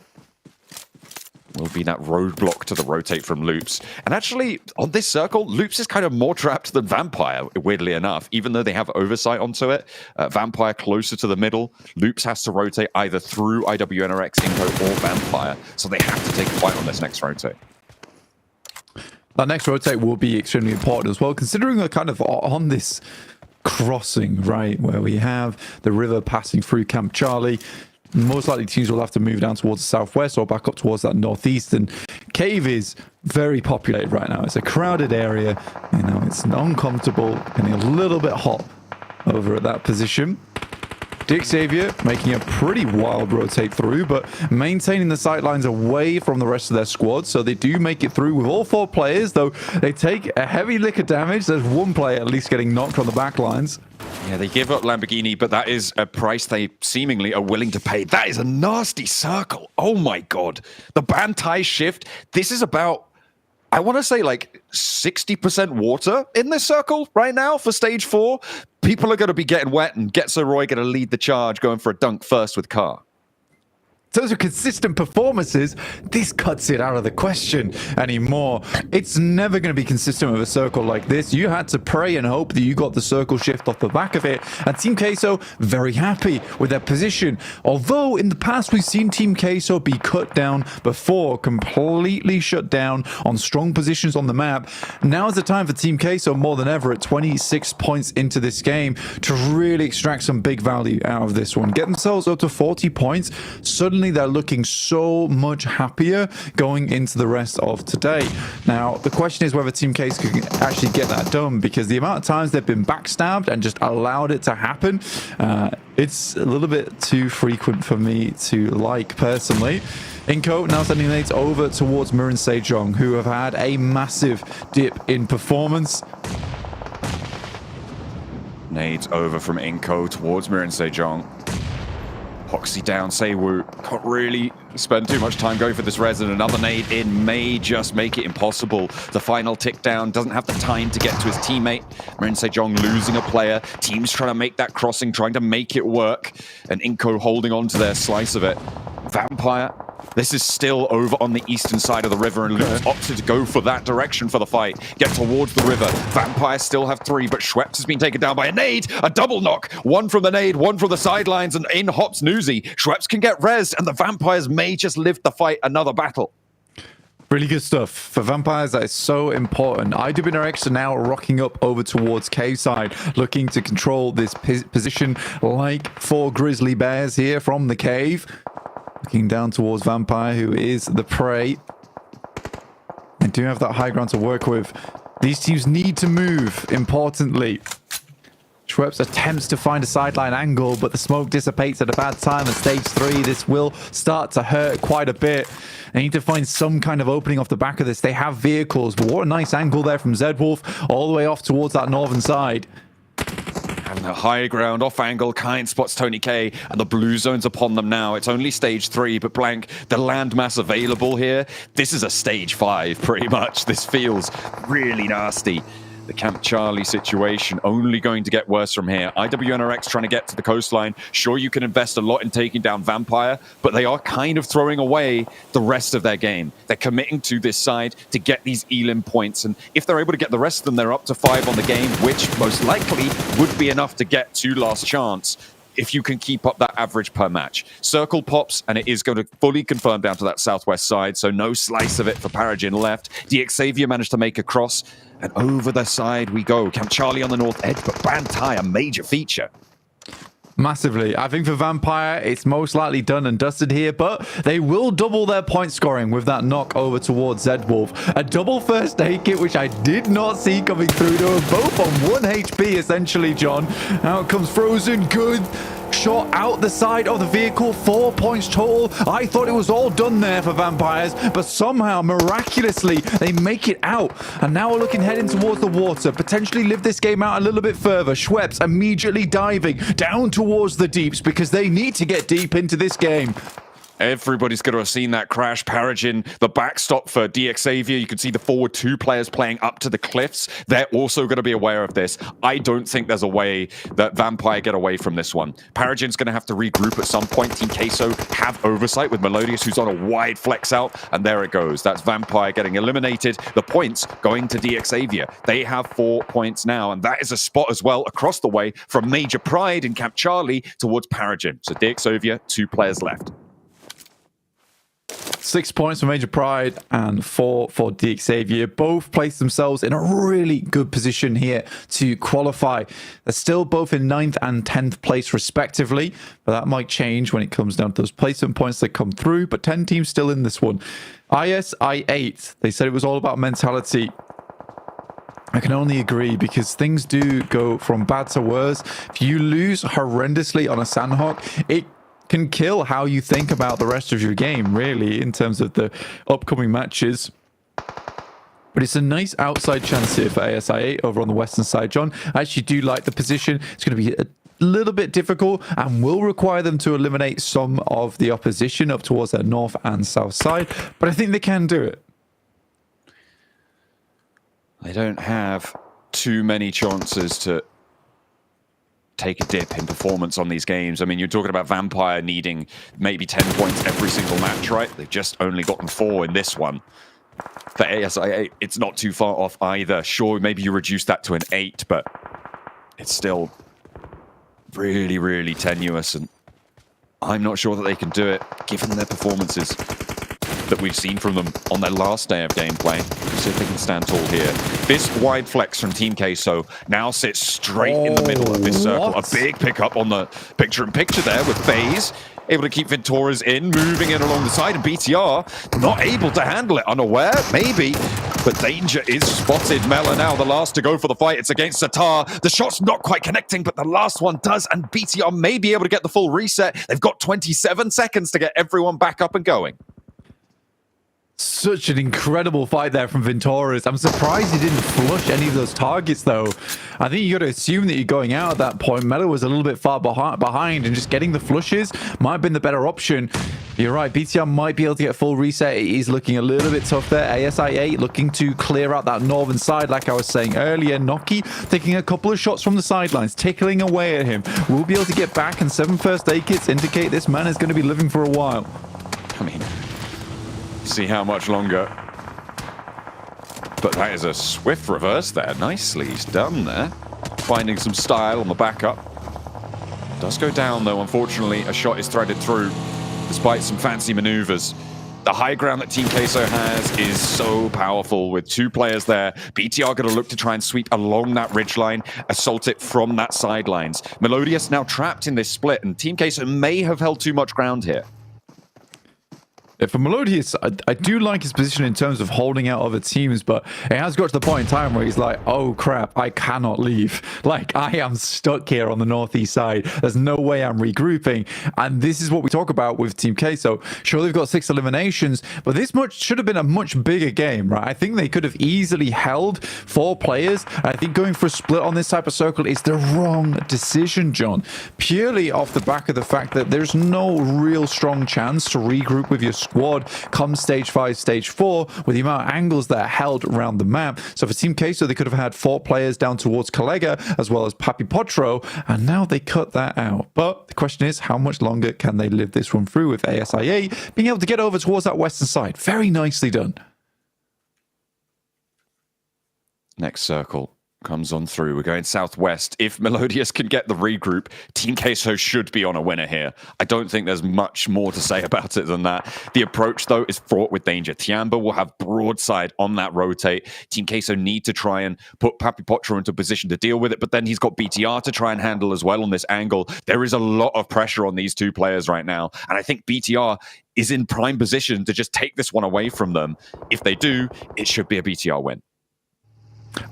will be that roadblock to the rotate from Loops. And actually, on this circle, Loops is kind of more trapped than Vampire, weirdly enough, even though they have oversight onto it. Vampire closer to the middle. Loops has to rotate either through IWNRX, Inco, or Vampire. So they have to take a fight on this next rotate. That next rotate will be extremely important as well, considering we're kind of on this crossing, right, where we have the river passing through Camp Charlie. Most likely teams will have to move down towards the southwest or back up towards that northeast. And Cave is very populated right now. It's a crowded area. You know, it's uncomfortable, getting a little bit hot over at that position. DXavier making a pretty wild rotate through, but maintaining the sightlines away from the rest of their squad. So they do make it through with all 4 players, though they take a heavy lick of damage. There's 1 player at least getting knocked on the back lines. Yeah, they give up Lamborghini, but that is a price they seemingly are willing to pay. That is a nasty circle. Oh my god. The Bantai shift. This is about, I want to say, like 60% water in this circle right now for stage 4. People are going to be getting wet, and Getso Roy going to lead the charge, going for a dunk first with Car. In terms of consistent performances, this cuts it out of the question anymore. It's never going to be consistent with a circle like this. You had to pray and hope that you got the circle shift off the back of it. And Team Queso, very happy with their position. Although in the past, we've seen Team Queso be cut down before, completely shut down on strong positions on the map. Now is the time for Team Queso more than ever at 26 points into this game to really extract some big value out of this one. Get themselves up to 40 points. Suddenly suddenly they're looking so much happier going into the rest of today. Now, the question is whether Team Case can actually get that done, because the amount of times they've been backstabbed and just allowed it to happen, it's a little bit too frequent for me to like personally. Inco now sending nades over towards MIRAEN and SEJONG, who have had a massive dip in performance. Nades over from Inco towards MIRAEN and SEJONG. Hoxie down, Seiwu can't really spend too much time going for this res, and another nade in may just make it impossible. The final tick down, doesn't have the time to get to his teammate. MIRAEN and SEJONG losing a player. Teams trying to make that crossing, trying to make it work, and Inco holding on to their slice of it. Vampire, this is still over on the eastern side of the river, and Luke's opted to go for that direction for the fight. Get towards the river. Vampire still have 3, but Schweppes has been taken down by a nade. A double knock. One from the nade, one from the sidelines, and in hops Newsy. Schweppes can get rezzed, and the Vampires may just live the fight another battle. Really good stuff. For Vampires, that is so important. IWNRX are now rocking up over towards cave side, looking to control this position like 4 grizzly bears here from the cave. Looking down towards Vampire, who is the prey. They do have that high ground to work with. These teams need to move, importantly. Schweppes attempts to find a sideline angle, but the smoke dissipates at a bad time. At stage 3, this will start to hurt quite a bit. They need to find some kind of opening off the back of this. They have vehicles, but what a nice angle there from Zedwolf, all the way off towards that northern side. And the high ground off angle, Kind spots Tony K, and the blue zone's upon them now. It's only stage 3, but blank, the landmass available here, this is a stage 5 pretty much. This feels really nasty. The Camp Charlie situation only going to get worse from here. IWNRX trying to get to the coastline. Sure, you can invest a lot in taking down Vampire, but they are kind of throwing away the rest of their game. They're committing to this side to get these Elim points, and if they're able to get the rest of them, they're up to 5 on the game, which most likely would be enough to get to last chance if you can keep up that average per match. Circle pops, and it is going to fully confirm down to that southwest side, so no slice of it for Paragin left. DXavier managed to make a cross, and over the side we go. Camp Charlie on the north edge, but Bantai, a major feature. Massively. I think for Vampire, it's most likely done and dusted here, but they will double their point scoring with that knock over towards Zedwolf. A double first aid kit, which I did not see coming through. They were both on 1 HP, essentially, John. Out comes Frozen. Good shot out the side of the vehicle. 4 points total. I thought it was all done there for Vampires, but somehow, miraculously, they make it out. And now we're looking heading towards the water. Potentially live this game out a little bit further. Schweppes immediately diving down towards the deeps because they need to get deep into this game. Everybody's going to have seen that crash. Paragin, the backstop for DXavier. You can see the forward 2 players playing up to the cliffs. They're also going to be aware of this. I don't think there's a way that Vampire get away from this one. Paragin's going to have to regroup at some point. Team Queso have oversight with Melodious, who's on a wide flex out, and there it goes. That's Vampire getting eliminated. The points going to DXavier. They have 4 points now, and that is a spot as well across the way from Major Pride in Camp Charlie towards Paragin. So DXavier, 2 players left. 6 points for Major Pride and 4 for DXavier. Both place themselves in a really good position here to qualify. They're still both in 9th and 10th place respectively, but that might change when it comes down to those placement points that come through. But 10 teams still in this one. IS-I-8, they said it was all about mentality. I can only agree, because things do go from bad to worse. If you lose horrendously on a Sandhawk, it can kill how you think about the rest of your game, really, in terms of the upcoming matches. But it's a nice outside chance here for ASI8 over on the western side, John. I actually do like the position. It's going to be a little bit difficult and will require them to eliminate some of the opposition up towards their north and south side, but I think they can do it. They don't have too many chances to take a dip in performance on these games. I mean, you're talking about Vampire needing maybe 10 points every single match, right? They've just only gotten 4 in this one. For ASI8, it's not too far off either. Sure, maybe you reduce that to an 8, but it's still really, really tenuous, and I'm not sure that they can do it, given their performances. that we've seen from them on their last day of gameplay. Let's see if they can stand tall here. This wide flex from Team Queso now sits straight in the middle of this circle. What? A big pickup on the picture-in-picture there with FaZe. Able to keep Venturas in, moving in along the side, and BTR not able to handle it. Unaware, maybe, but danger is spotted. Mela now the last to go for the fight. It's against Satar. The shot's not quite connecting, but the last one does, and BTR may be able to get the full reset. They've got 27 seconds to get everyone back up and going. Such an incredible fight there from Venturas. I'm surprised he didn't flush any of those targets, though. I think you got to assume that you're going out at that point. Melo was a little bit far behind, and just getting the flushes might have been the better option. You're right, BTR might be able to get full reset. He's looking a little bit tough there. ASIA looking to clear out that northern side, like I was saying earlier. Noki taking a couple of shots from the sidelines, tickling away at him. We'll be able to get back, and 7 first aid kits indicate this man is going to be living for a while. I mean, see how much longer. But that is a swift reverse there. Nicely done there. Finding some style on the backup. Does go down though, unfortunately. A shot is threaded through, despite some fancy maneuvers. The high ground that Team Queso has is so powerful with 2 players there. BTR going to look to try and sweep along that ridgeline, assault it from that sidelines. Melodious now trapped in this split, and Team Queso may have held too much ground here. For Melodious, I do like his position in terms of holding out other teams, but it has got to the point in time where he's like, oh crap, I cannot leave. Like, I am stuck here on the northeast side. There's no way I'm regrouping. And this is what we talk about with Team Queso. Sure, they've got 6 eliminations, but this should have been a much bigger game, right? I think they could have easily held 4 players. I think going for a split on this type of circle is the wrong decision, John. Purely off the back of the fact that there's no real strong chance to regroup with your squad come stage 5, stage 4, with the amount of angles that are held around the map. So for Team Queso, they could have had 4 players down towards Collega, as well as Papi Potro, and now they cut that out. But the question is, how much longer can they live this one through with ASIA being able to get over towards that western side? Very nicely done. Next circle comes on through. We're going southwest. If Melodious can get the regroup, Team Queso should be on a winner here. I don't think there's much more to say about it than that. The approach, though, is fraught with danger. Tiamba will have broadside on that rotate. Team Queso need to try and put Papi Potro into a position to deal with it, but then he's got BTR to try and handle as well on this angle. There is a lot of pressure on these 2 players right now, and I think BTR is in prime position to just take this one away from them. If they do, it should be a BTR win.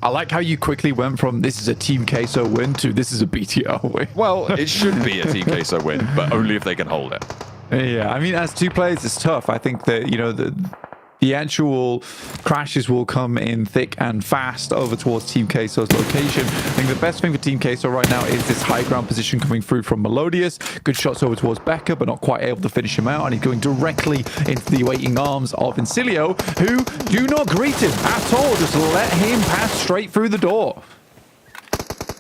I like how you quickly went from this is a Team Queso win to this is a BTR win. Well, it should be a Team Queso win, but only if they can hold it. Yeah, I mean, as 2 players, it's tough. I think that, you know, the actual crashes will come in thick and fast over towards Team Queso's location. I think the best thing for Team Queso right now is this high ground position coming through from Melodious. Good shots over towards Becca, but not quite able to finish him out. And he's going directly into the waiting arms of INSILIO, who do not greet him at all. Just let him pass straight through the door.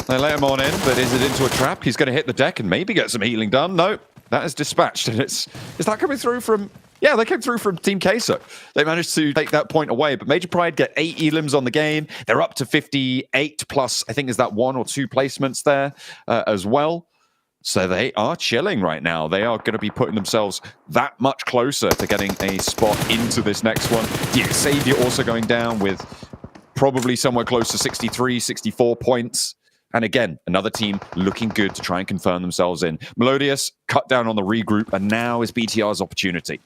They let him on in, but is it into a trap? He's going to hit the deck and maybe get some healing done. No, that is dispatched. And is that coming through from... Yeah, they came through from Team Queso. They managed to take that point away, but Major Pride get 8 elims on the game. They're up to 58 plus, I think, is that 1 or 2 placements there as well. So they are chilling right now. They are going to be putting themselves that much closer to getting a spot into this next one. Yeah, Xavier also going down with probably somewhere close to 63, 64 points. And again, another team looking good to try and confirm themselves in. Melodious cut down on the regroup, and now is BTR's opportunity.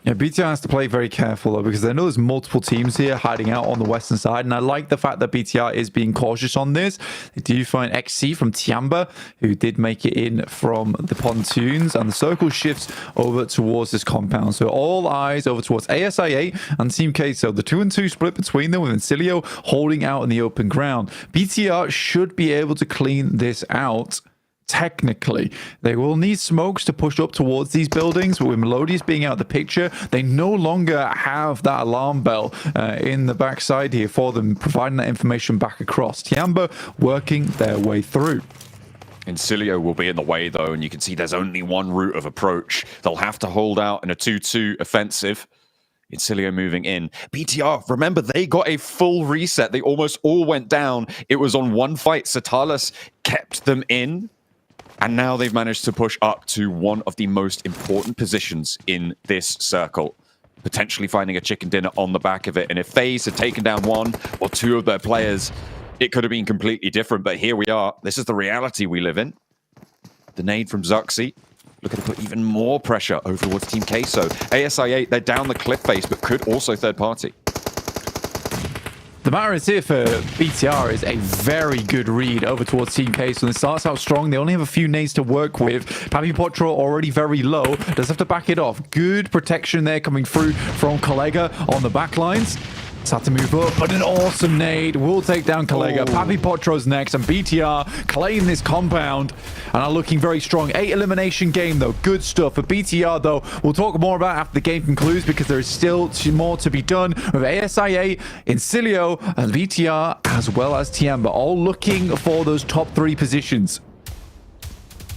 Yeah, BTR has to play very careful, though, because I know there's multiple teams here hiding out on the western side, and I like the fact that BTR is being cautious on this. They do find XC from Tiamba, who did make it in from the pontoons, and the circle shifts over towards this compound. So all eyes over towards ASIA and Team Queso. The 2-2 split between them with INSILIO holding out in the open ground. BTR should be able to clean this out. Technically, they will need smokes to push up towards these buildings, but with Melodious being out of the picture, they no longer have that alarm bell in the backside here for them, providing that information back across. Tiamba working their way through. INSILIO will be in the way, though, and you can see there's only one route of approach. They'll have to hold out in a 2-2 offensive. INSILIO moving in. BTR, remember, they got a full reset. They almost all went down. It was on one fight. Satalas kept them in. And now they've managed to push up to one of the most important positions in this circle, potentially finding a chicken dinner on the back of it. And if FaZe had taken down one or two of their players, it could have been completely different. But here we are. This is the reality we live in. The nade from Zuxi. Looking to put even more pressure over towards Team Queso. ASI8, they're down the cliff face, but could also third party. The matter is here for BTR is a very good read over towards Team Queso. And it starts out strong. They only have a few nades to work with. Papi Potro already very low. Does have to back it off. Good protection there coming through from Collega on the back lines. Had to move up, but an awesome nade will take down Collega. Papi Potro's next, and BTR claim this compound and are looking very strong. 8 elimination game though, good stuff for BTR though. We'll talk more about after the game concludes because there is still more to be done with ASIA, INSILIO, and BTR as well as Tiamba, all looking for those top 3 positions.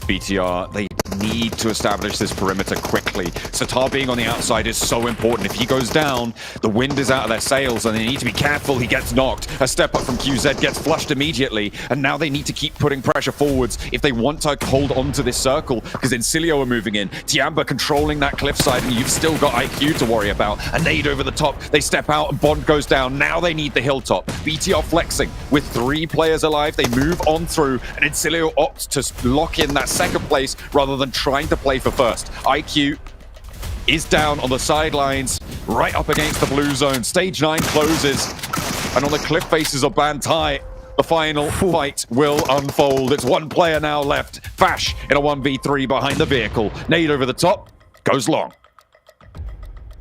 BTR, they need to establish this perimeter quickly. Satar being on the outside is so important. If he goes down, the wind is out of their sails and they need to be careful. He gets knocked. A step up from QZ gets flushed immediately. And now they need to keep putting pressure forwards if they want to hold on to this circle because INSILIO are moving in. Tiamba controlling that cliffside and you've still got IQ to worry about. A nade over the top. They step out and Bond goes down. Now they need the hilltop. BTR flexing with 3 players alive. They move on through and INSILIO opts to lock in that second place rather than trying to play for first. IQ is down on the sidelines, right up against the blue zone. Stage 9 closes, and on the cliff faces of Bantai, the final fight will unfold. It's 1 player now left. Fash in a 1v3 behind the vehicle. Nade over the top, goes long.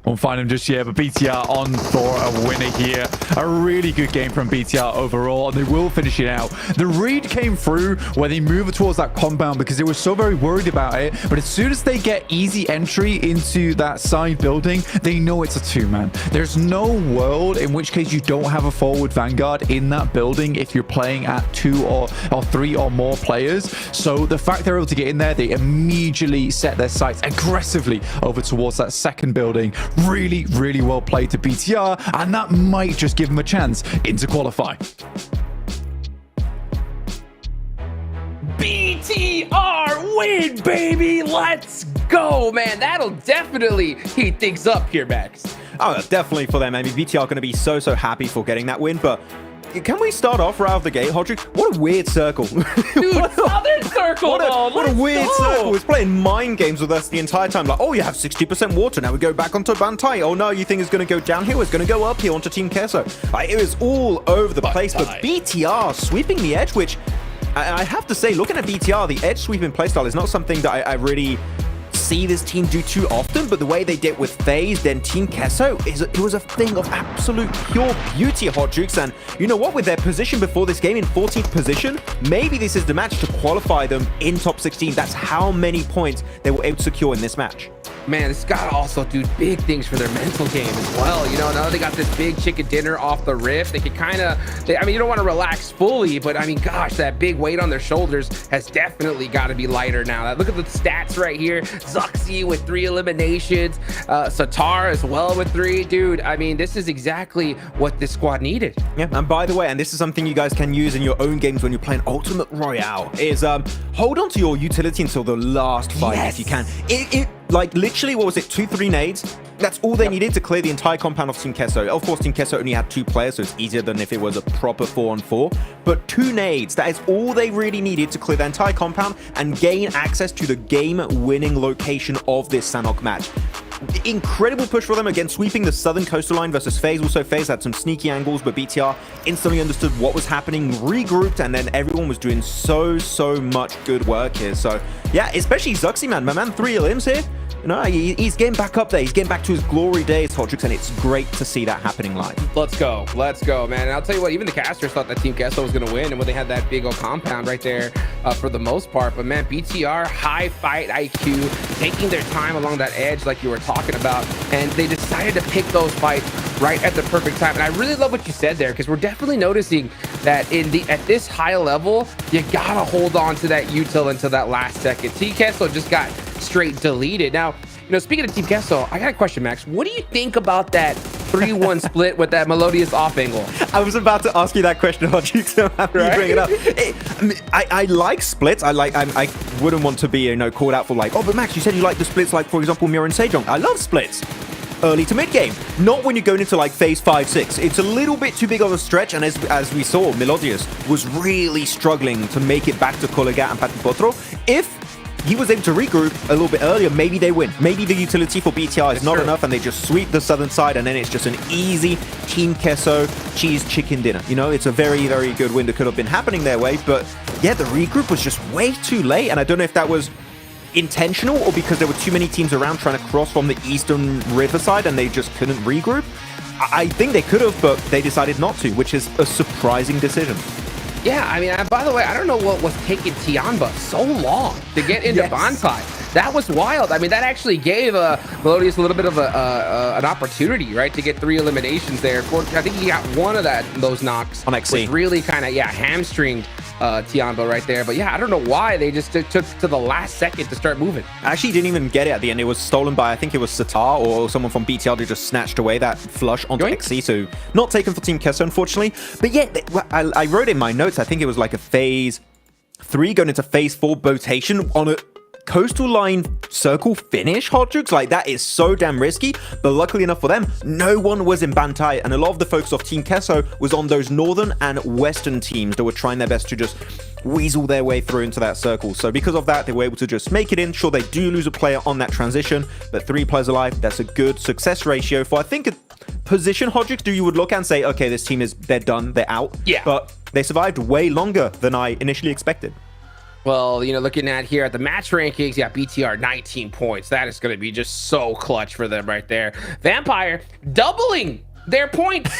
Won't find him just yet, but BTR on for a winner here. A really good game from BTR overall, and they will finish it out. The read came through when they moved towards that compound because they were so very worried about it, but as soon as they get easy entry into that side building, they know it's a 2-man. There's no world in which case you don't have a forward vanguard in that building if you're playing at 2 or 3 or more players. So the fact they're able to get in there, they immediately set their sights aggressively over towards that second building. Really, really well played to BTR, and that might just give them a chance into qualify. BTR win, baby! Let's go, man. That'll definitely heat things up here, Max. Oh, definitely for them. I mean, BTR are going to be so happy for getting that win, but can we start off right out of the gate, Hodrick? What a weird circle. Dude, Southern Circle, what a weird circle. It's playing mind games with us the entire time. Like, oh, you have 60% water. Now we go back onto Bantai. Oh, no, you think it's going to go downhill. It's going to go up here onto Team Queso. It was all over the place, but BTR sweeping the edge, which I have to say, looking at BTR, the edge sweeping playstyle is not something that I really see this team do too often, but the way they did with FaZe, then Team Queso, it was a thing of absolute pure beauty, Hot Jukes. And you know what, with their position before this game in 14th position, maybe this is the match to qualify them in top 16. That's how many points they were able to secure in this match. Man, this gotta also do big things for their mental game as well. You know, now they got this big chicken dinner off the rip. They can kind of, I mean, you don't want to relax fully, but I mean, gosh, that big weight on their shoulders has definitely got to be lighter now. Look at the stats right here. Zuxi with 3 eliminations, Satar as well with 3. Dude, I mean, this is exactly what this squad needed. Yeah, and by the way, and this is something you guys can use in your own games when you're playing Ultimate Royale, is hold on to your utility until the last fight if you can. Like, literally, what was it, 2-3 nades? That's all they needed to clear the entire compound of Team Queso. Of course, Team Queso only had 2 players, so it's easier than if it was a proper 4-on-4. But 2 nades, that is all they really needed to clear the entire compound and gain access to the game-winning location of this Sanhok match. Incredible push for them, again, sweeping the southern coastal line versus FaZe. Also, FaZe had some sneaky angles, but BTR instantly understood what was happening, regrouped, and then everyone was doing so much good work here. So, yeah, especially Zuxi, man. My man, 3 limbs here. You know, he's getting back up there. He's getting back to his glory days, Hodrix, and it's great to see that happening live. Let's go, man. And I'll tell you what, even the casters thought that Team Queso was going to win, and when they had that big old compound right there for the most part. But man, BTR, high fight IQ, taking their time along that edge like you were talking about, and they decided to pick those fights right at the perfect time. And I really love what you said there, because we're definitely noticing that at this high level, you gotta hold on to that util until that last second. Team Queso just got straight deleted. Now, you know, speaking of Team Queso, I got a question, Max. What do you think about that 3-1 split with that melodious off angle. I was about to ask you that question, Hodge, so I'm happy you bring it up. I like splits. I wouldn't want to be called out for like, oh, but Max, you said you like the splits, like for example, MIRAEN SEJONG. I love splits. Early to mid game, not when you're going into like phase 5, 6. It's a little bit too big of a stretch, and as we saw, Melodious was really struggling to make it back to Colegat and Patipotro. If he was able to regroup a little bit earlier, maybe they win. Maybe the utility for BTR is not enough and they just sweep the southern side, and then it's just an easy Team Kesso cheese chicken dinner. It's a very, very good win that could have been happening their way, but yeah, the regroup was just way too late, and I don't know if that was intentional or because there were too many teams around trying to cross from the eastern riverside and they just couldn't regroup. I think they could have, but they decided not to, which is a surprising decision. Yeah, I mean, by the way, I don't know what was taking Tianba so long to get into Bantai. That was wild. I mean, that actually gave Melodious a little bit of an opportunity, right, to get 3 eliminations there. I think he got one of those knocks on XC. Which really kind of, hamstringed Tianba right there. But yeah, I don't know why they just took to the last second to start moving. I actually didn't even get it at the end. It was stolen by, I think it was Satar or someone from BTL who just snatched away that flush onto XC. So not taken for Team Kesso, unfortunately. But yeah, I wrote in my notes, I think it was like a phase 3 going into phase 4 rotation on a coastal line circle finish, Hot Jukes. Like, that is so damn risky, but luckily enough for them, no one was in Bantai, and a lot of the focus of Team Kesso was on those northern and western teams that were trying their best to just weasel their way through into that circle. So because of that, they were able to just make it in. Sure, they do lose a player on that transition, but 3 players alive, that's a good success ratio for, I think, a position, Hot Jukes, you would look and say, okay, this team they're done, they're out. Yeah. But they survived way longer than I initially expected. Well, looking at here at the match rankings, BTR 19 points. That is going to be just so clutch for them right there. Vampire doubling their points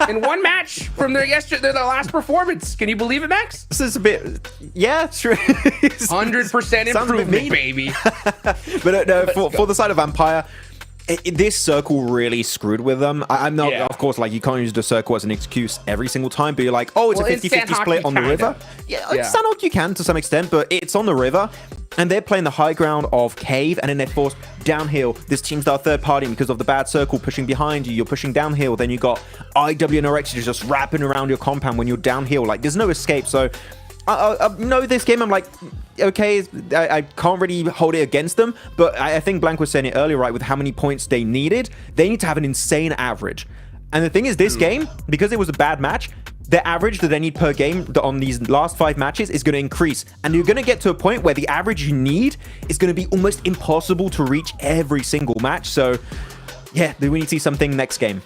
in one match from their last performance. Can you believe it, Max? This is a bit, yeah, true. 100% improvement, baby. But no, for the side of Vampire, this circle really screwed with them. I'm not, of course, like, you can't use the circle as an excuse every single time, but you're like, oh, it's a 50-50 split on the river. Yeah, Sanhok you can to some extent, but it's on the river, and they're playing the high ground of Cave, and then they're forced downhill. This team's our third party because of the bad circle pushing behind you. You're pushing downhill, then you got IW and RX just wrapping around your compound when you're downhill. Like, there's no escape, so I know this game, I'm like, okay, I can't really hold it against them, but I think Blank was saying it earlier, right, with how many points they need to have an insane average. And the thing is, this game, because it was a bad match, the average that they need per game on these last 5 matches is going to increase. And you're going to get to a point where the average you need is going to be almost impossible to reach every single match. So, yeah, we need to see something next game.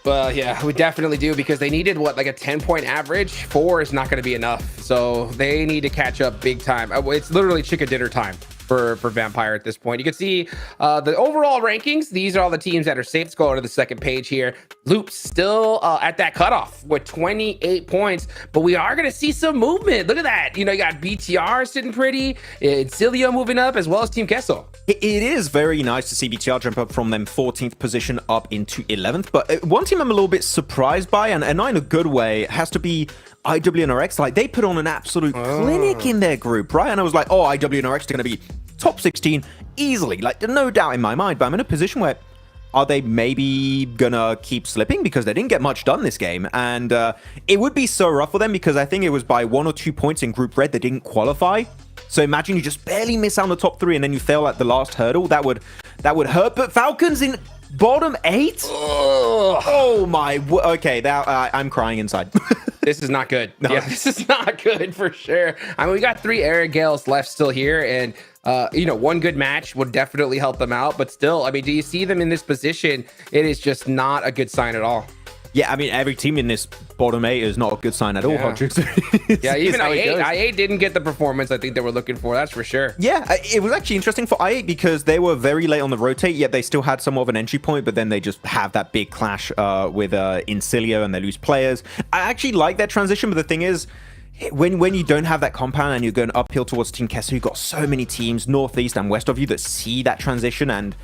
Well, yeah, we definitely do, because they needed, like a 10-point average. 4 is not going to be enough. So they need to catch up big time. It's literally chicken dinner time for Vampire at this point. You can see the overall rankings. These are all the teams that are safe. Let's go over to the second page here. Loop's still at that cutoff with 28 points, but we are going to see some movement. Look at that. You got BTR sitting pretty, INSILIO moving up, as well as Team Kesso. It is very nice to see BTR jump up from them 14th position up into 11th, but one team I'm a little bit surprised by, and not in a good way, has to be IW and RX. Like, they put on an absolute clinic in their group, right? And I was like, oh, IW and RX are going to be top 16 easily, like, no doubt in my mind. But I'm in a position where, are they maybe gonna keep slipping because they didn't get much done this game? And it would be so rough for them, because I think it was by 1 or 2 points in Group Red they didn't qualify. So imagine you just barely miss out on the top 3 and then you fail at the last hurdle. That would hurt. But Falcons in bottom 8? Oh my, okay, I'm crying inside. This is not good. No. Yeah, this is not good for sure. I mean, we got 3 Air Gales left still here, and one good match would definitely help them out. But still, I mean, do you see them in this position? It is just not a good sign at all. Yeah, I mean, every team in this bottom 8 is not a good sign at all, Hodges. Yeah, even I8 didn't get the performance I think they were looking for, that's for sure. Yeah, it was actually interesting for I8 because they were very late on the rotate, yet they still had somewhat of an entry point, but then they just have that big clash with INSILIO and they lose players. I actually like that transition, but the thing is, when you don't have that compound and you're going uphill towards Team Kesso, you've got so many teams northeast and west of you that see that transition, and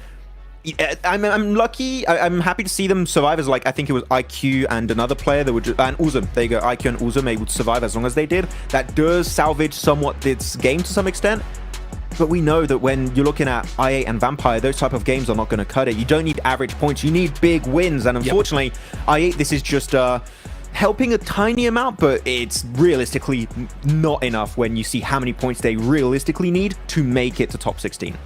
I'm lucky. I'm happy to see them survive, as, like, I think it was IQ and another player that would and Uzum. There you go, IQ and Uzum able to survive as long as they did. That does salvage somewhat this game to some extent. But we know that when you're looking at I8 and Vampire, those type of games are not going to cut it. You don't need average points. You need big wins. And unfortunately, I8, this is just helping a tiny amount, but it's realistically not enough when you see how many points they realistically need to make it to top 16.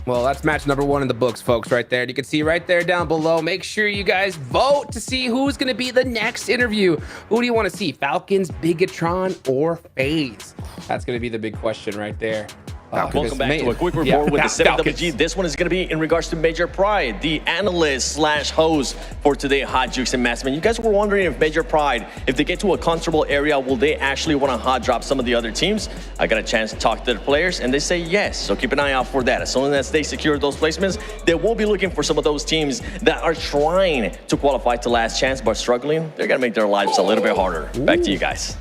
Well, that's match number 1 in the books, folks, right there. And you can see right there down below. Make sure you guys vote to see who's going to be the next interview. Who do you want to see? Falcons, BIGETRON, or FaZe? That's going to be the big question right there. Welcome back to a quick report with the 7WG. This one is going to be in regards to Major Pride, the analyst / host for today, Hot Jukes and Massman. You guys were wondering if Major Pride, if they get to a comfortable area, will they actually want to hot drop some of the other teams? I got a chance to talk to the players, and they say yes. So keep an eye out for that. As soon as they secure those placements, they will be looking for some of those teams that are trying to qualify to last chance but struggling. They're going to make their lives a little bit harder. Back to you guys.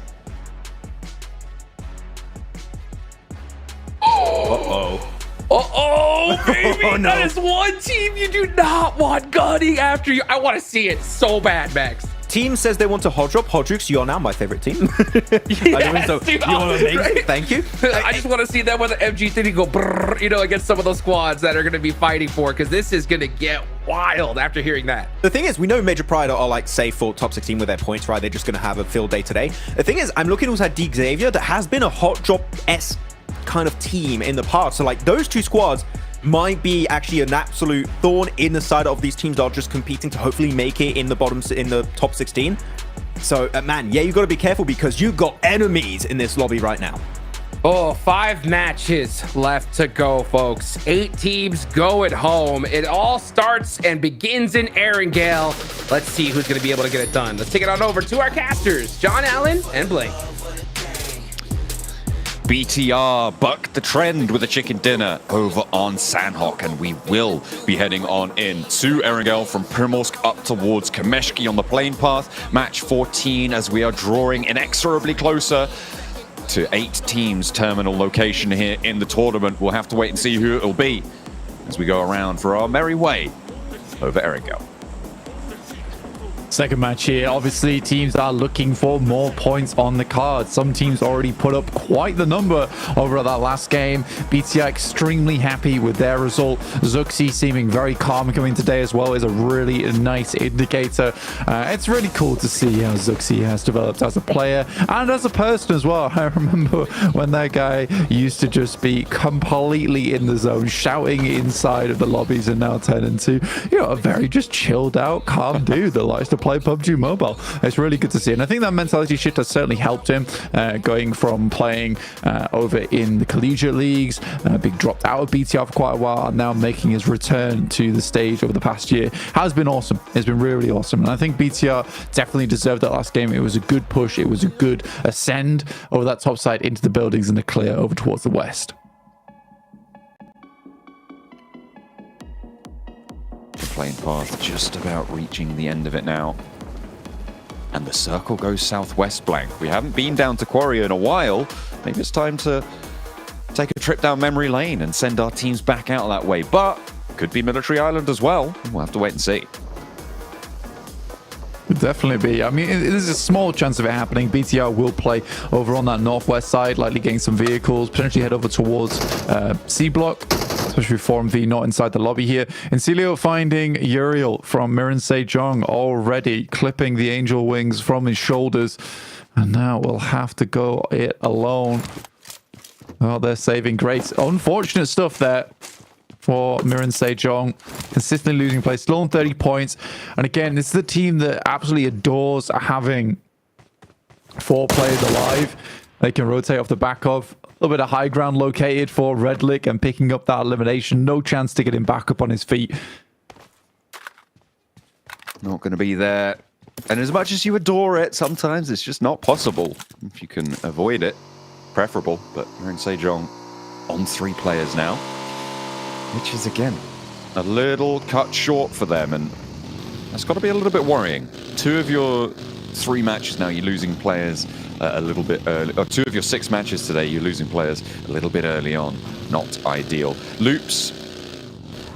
Baby, no. That is one team you do not want gunning after you. I want to see it so bad, Max. Team says they want to hot drop. Hodrux, you are now my favorite team. Yes, dude, you are amazing. Right? Thank you. I just want to see them with the MG3 go brrr, you know, against some of those squads that are going to be fighting for, because this is going to get wild after hearing that. The thing is, we know Major Pride are like safe for top 16 with their points, right? They're just going to have a field day today. The thing is, I'm looking also at Xavier that has been a hot drop-esque kind of team in the past. So like those two squads might be actually an absolute thorn in the side of these teams that are just competing to hopefully make it in the top 16. So man, yeah, you got to be careful because you got enemies in this lobby right now. Oh, 5 matches left to go, folks. 8 teams go at home. It all starts and begins in Erangel. Let's see who's going to be able to get it done. Let's take it on over to our casters, John Allen and Blake. BTR bucked the trend with a chicken dinner over on Sandhawk, and we will be heading on in to Erangel from Primorsk up towards Kameshki on the plane path. Match 14 as we are drawing inexorably closer to 8 teams' terminal location here in the tournament. We'll have to wait and see who it'll be as we go around for our merry way over Erangel. Second match here. Obviously, teams are looking for more points on the card. Some teams already put up quite the number over that last game. BTR extremely happy with their result. Zuxi seeming very calm coming today as well is a really nice indicator. It's really cool to see how Zuxi has developed as a player and as a person as well. I remember when that guy used to just be completely in the zone, shouting inside of the lobbies, and now turn into, you know, a very just chilled out, calm dude that likes to play PUBG Mobile. It's really good to see, and I think that mentality shift has certainly helped him, going from playing over in the collegiate leagues, being dropped out of BTR for quite a while, and now making his return to the stage over the past year has been awesome. It's been really awesome, and I think BTR definitely deserved that last game. It was a good push. It was a good ascend over that top side into the buildings and the clear over towards the west. The plane path just about reaching the end of it now. And the circle goes southwest, Blank. We haven't been down to CARYA in a while. Maybe it's time to take a trip down memory lane and send our teams back out that way. But could be Military Island as well. We'll have to wait and see. Would definitely be. I mean, there's a small chance of it happening. BTR will play over on that northwest side, likely getting some vehicles, potentially head over towards C block, especially 4MV not inside the lobby here. INSILIO finding Uriel from MIRAEN SEJONG already, clipping the angel wings from his shoulders, and now we'll have to go it alone. Oh, they're saving grace. Unfortunate stuff there for MIRAEN SEJONG, consistently losing play, still on 30 points. And again, this is a team that absolutely adores having 4 players alive they can rotate off the back of. A little bit of high ground located for Redlick and picking up that elimination. No chance to get him back up on his feet. Not going to be there. And as much as you adore it, sometimes it's just not possible. If you can avoid it, preferable. But MIRAEN SEJONG on 3 players now, which is, again, a little cut short for them, and that's got to be a little bit worrying. 2 of your 3 matches now, you're losing players a little bit early, or 2 of your 6 matches today, you're losing players a little bit early on. Not ideal. Loops,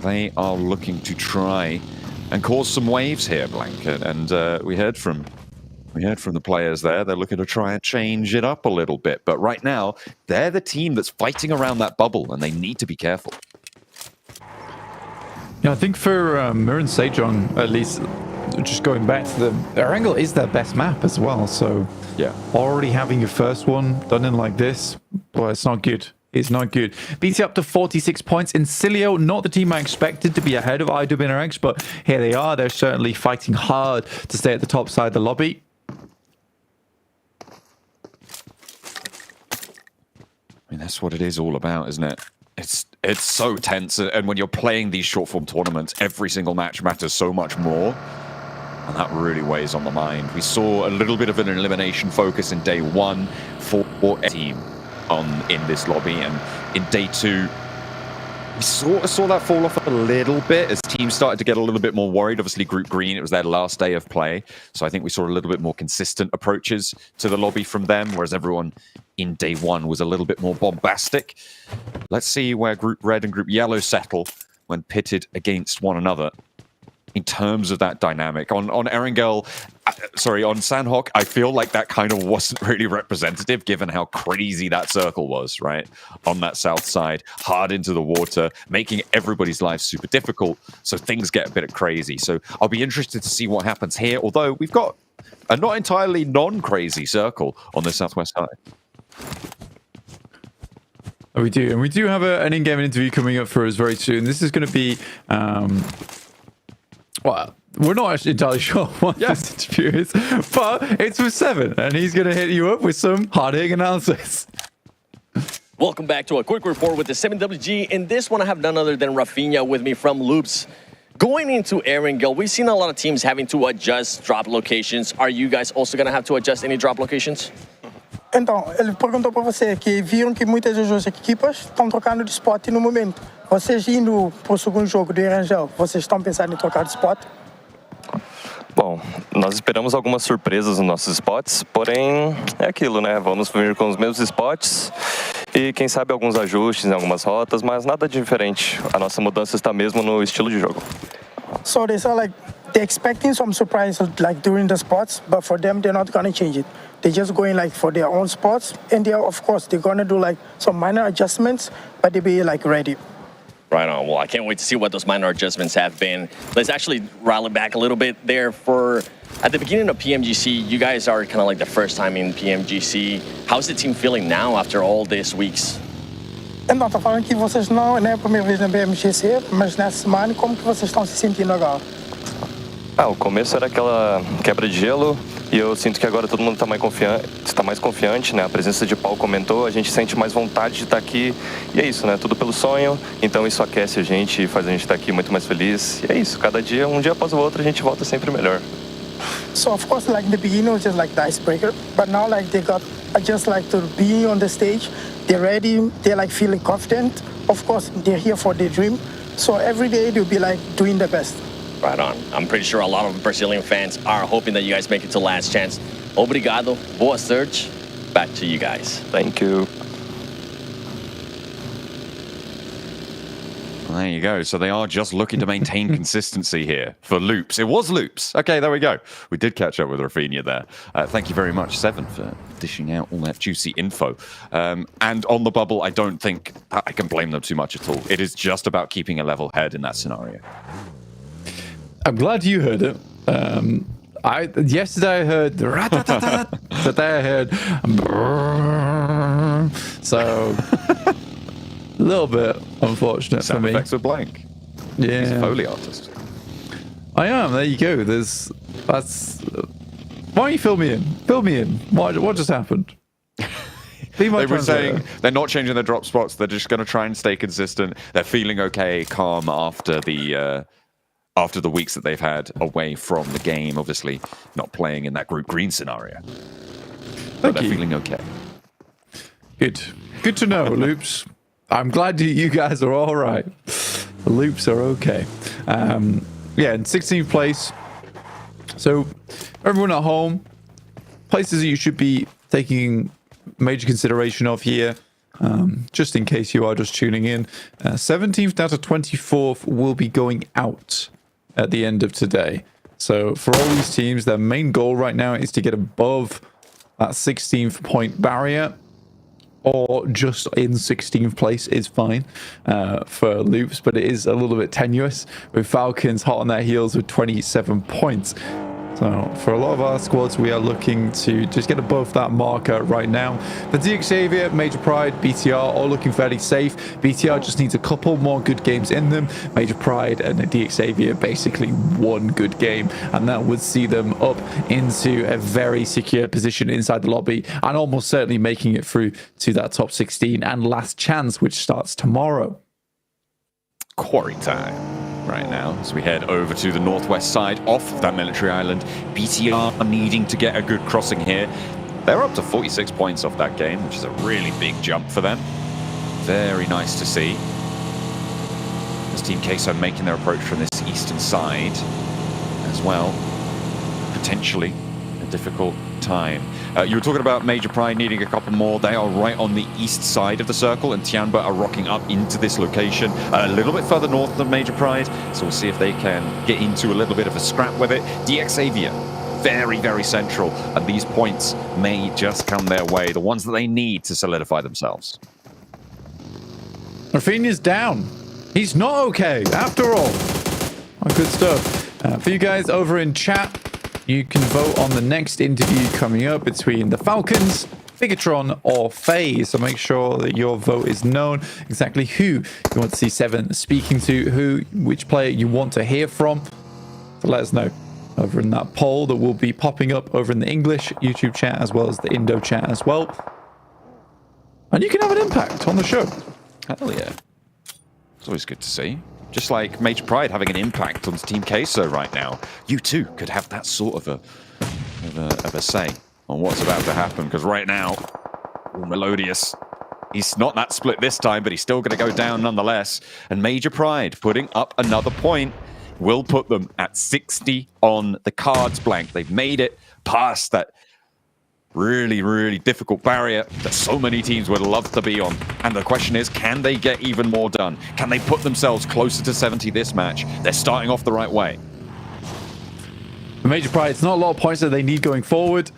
they are looking to try and cause some waves here, Blank, and we heard from We heard from the players there. They're looking to try and change it up a little bit. But right now, they're the team that's fighting around that bubble, and they need to be careful. Yeah, I think for MIRAEN SEJONG, at least, just going back to their angle is their best map as well. So yeah, already having your first one done in like this, well, it's not good. It's not good. BT up to 46 points. INSILIO, not the team I expected to be ahead of INSILIO, but here they are. They're certainly fighting hard to stay at the top side of the lobby. I mean, that's what it is all about, isn't it? It's so tense, and when you're playing these short-form tournaments, every single match matters so much more, and that really weighs on the mind. We saw a little bit of an elimination focus in day one for a team in this lobby, and in day two, we sort of saw that fall off a little bit as teams started to get a little bit more worried. Obviously, Group Green, it was their last day of play, so I think we saw a little bit more consistent approaches to the lobby from them, whereas everyone in day one was a little bit more bombastic. Let's see where Group Red and Group Yellow settle when pitted against one another in terms of that dynamic. On Erangel, sorry, on Sanhok, I feel like that kind of wasn't really representative given how crazy that circle was, right? On that south side, hard into the water, making everybody's life super difficult, so things get a bit crazy. So I'll be interested to see what happens here, although we've got a not entirely non-crazy circle on the southwest side. We do, and we do have an in-game interview coming up for us very soon. This is going to be, well, we're not actually entirely sure what this interview is, but it's with Seven, and he's going to hit you up with some hard-hitting analysis. Welcome back to a quick report with the 7WG. In this one, I have none other than Rafinha with me from Loops. Going into Erangel, we've seen a lot of teams having to adjust drop locations. Are you guys also going to have to adjust any drop locations? Então, ele perguntou para você que viram que muitas das equipas estão trocando de spot no momento. Vocês indo para o segundo jogo do Erangel, vocês estão pensando em trocar de spot? Bom, nós esperamos algumas surpresas nos nossos spots, porém é aquilo, né? Vamos vir com os mesmos spots e quem sabe alguns ajustes em algumas rotas, mas nada de diferente. A nossa mudança está mesmo no estilo de jogo. So they say like they're expecting some surprise like during the spots, but for them they're not gonna change it. They're just going like for their own spots, and they are, of course, they're gonna do like some minor adjustments, but they'll be like ready. Right on. Well, I can't wait to see what those minor adjustments have been. Let's actually rally back a little bit there. At the beginning of PMGC, you guys are kind of like the first time in PMGC. How's the team feeling now after all these weeks? Então, tô falando que vocês não é a primeira vez na BMGC, mas nessa semana, como que vocês estão se sentindo agora? O começo era aquela quebra de gelo e eu sinto que agora todo mundo está mais confiante, né? A presença de Paulo comentou, a gente sente mais vontade de estar aqui e é isso, né? Tudo pelo sonho, então isso aquece a gente e faz a gente estar aqui muito mais feliz. E é isso, cada dia, um dia após o outro, a gente volta sempre melhor. So of course, like in the beginning, it was just like the icebreaker, but now like they got just like to be on the stage, they're ready, they're like feeling confident. Of course, they're here for their dream, so every day they'll be like doing the best. Right on. I'm pretty sure a lot of Brazilian fans are hoping that you guys make it to last chance. Obrigado. Boa sorte. Back to you guys. Thank you. Well, there you go. So they are just looking to maintain consistency here for Loops. It was Loops. Okay, there we go. We did catch up with Rafinha there. Thank you very much, Seven, for dishing out all that juicy info. And on the bubble, I don't think I can blame them too much at all. It is just about keeping a level head in that scenario. I'm glad you heard it. Yesterday I heard the rat-tat-tat, today I heard brrr, so a little bit unfortunate for me. Sound effects with Blank. Yeah, he's a Foley artist. I am. There you go. Why don't you fill me in? Fill me in. What just happened? They were saying they're not changing their drop spots. They're just going to try and stay consistent. They're feeling okay, calm after the weeks that they've had away from the game, obviously not playing in that Group Green scenario. But they're feeling okay. Good to know, Loops. I'm glad you guys are all right. The Loops are okay. Yeah, in 16th place. So everyone at home, places that you should be taking major consideration of here, just in case you are just tuning in. 17th down to 24th will be going out at the end of today. So for all these teams, their main goal right now is to get above that 16th point barrier, or just in 16th place is fine for Loops, but it is a little bit tenuous with Falcons hot on their heels with 27 points. So for a lot of our squads, we are looking to just get above that marker right now. The DXavier, Major Pride, BTR all looking fairly safe. BTR just needs a couple more good games in them. Major Pride and the DXavier basically one good game, and that would see them up into a very secure position inside the lobby and almost certainly making it through to that top 16 and last chance, which starts tomorrow. Quarry time right now as we head over to the northwest side off that military island. BTR are needing to get a good crossing here. They're up to 46 points off that game, which is a really big jump for them. Very nice to see. As Team Queso making their approach from this eastern side as well. Potentially a difficult time. You were talking about Major Pride needing a couple more. They are right on the east side of the circle, and Tianba are rocking up into this location a little bit further north than Major Pride. So we'll see if they can get into a little bit of a scrap with it. DXavier, very, very central, and these points may just come their way, the ones that they need to solidify themselves. Rafinha's down. He's not okay, after all. Oh, good stuff. For you guys over in chat, you can vote on the next interview coming up between the Falcons, BIGETRON, or FaZe. So make sure that your vote is known, exactly who you want to see Seven speaking to, which player you want to hear from. So let us know over in that poll that will be popping up over in the English YouTube chat as well as the Indo chat as well. And you can have an impact on the show. Hell yeah. It's always good to see. Just like Major Pride having an impact on Team Queso right now, you too could have that sort of a say on what's about to happen. Because right now, Melodious, he's not that split this time, but he's still going to go down nonetheless. And Major Pride putting up another point will put them at 60 on the cards blank. They've made it past that really, really difficult barrier that so many teams would love to be on. And the question is, can they get even more done? Can they put themselves closer to 70 this match? They're starting off the right way. For Major Pride, it's not a lot of points that they need going forward.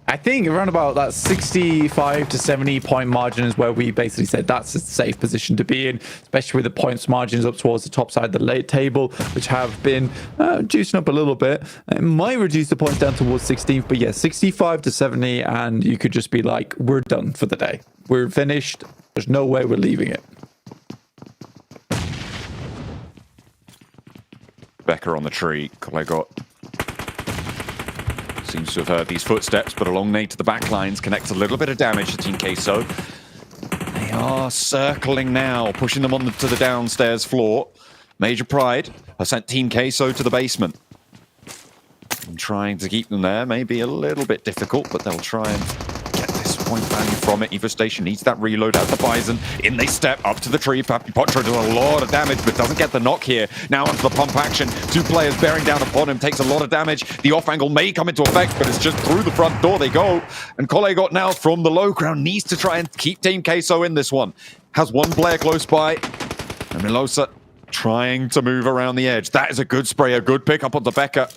I think around about that 65 to 70 point margin is where we basically said that's a safe position to be in, especially with the points margins up towards the top side of the late table, which have been juicing up a little bit. It might reduce the points down towards 16th, but yeah, 65 to 70, and you could just be like, we're done for the day. We're finished. There's no way we're leaving it. Becker on the tree. Colego seems to have heard these footsteps, but a long nade to the back lines connects a little bit of damage to Team Queso. They are circling now, pushing them on to the downstairs floor. Major Pride has sent Team Queso to the basement. And trying to keep them there may be a little bit difficult, but they'll try and get this point value from it. Evo Station needs that reload out the Bison. In they step up to the tree. Papi Potro does a lot of damage, but doesn't get the knock here. Now onto the pump action. Two players bearing down upon him. Takes a lot of damage. The off angle may come into effect, but it's just through the front door they go. And Colego now from the low ground needs to try and keep Team Queso in this one. Has one player close by. And Milosa trying to move around the edge. That is a good spray, a good pick up on the Becker.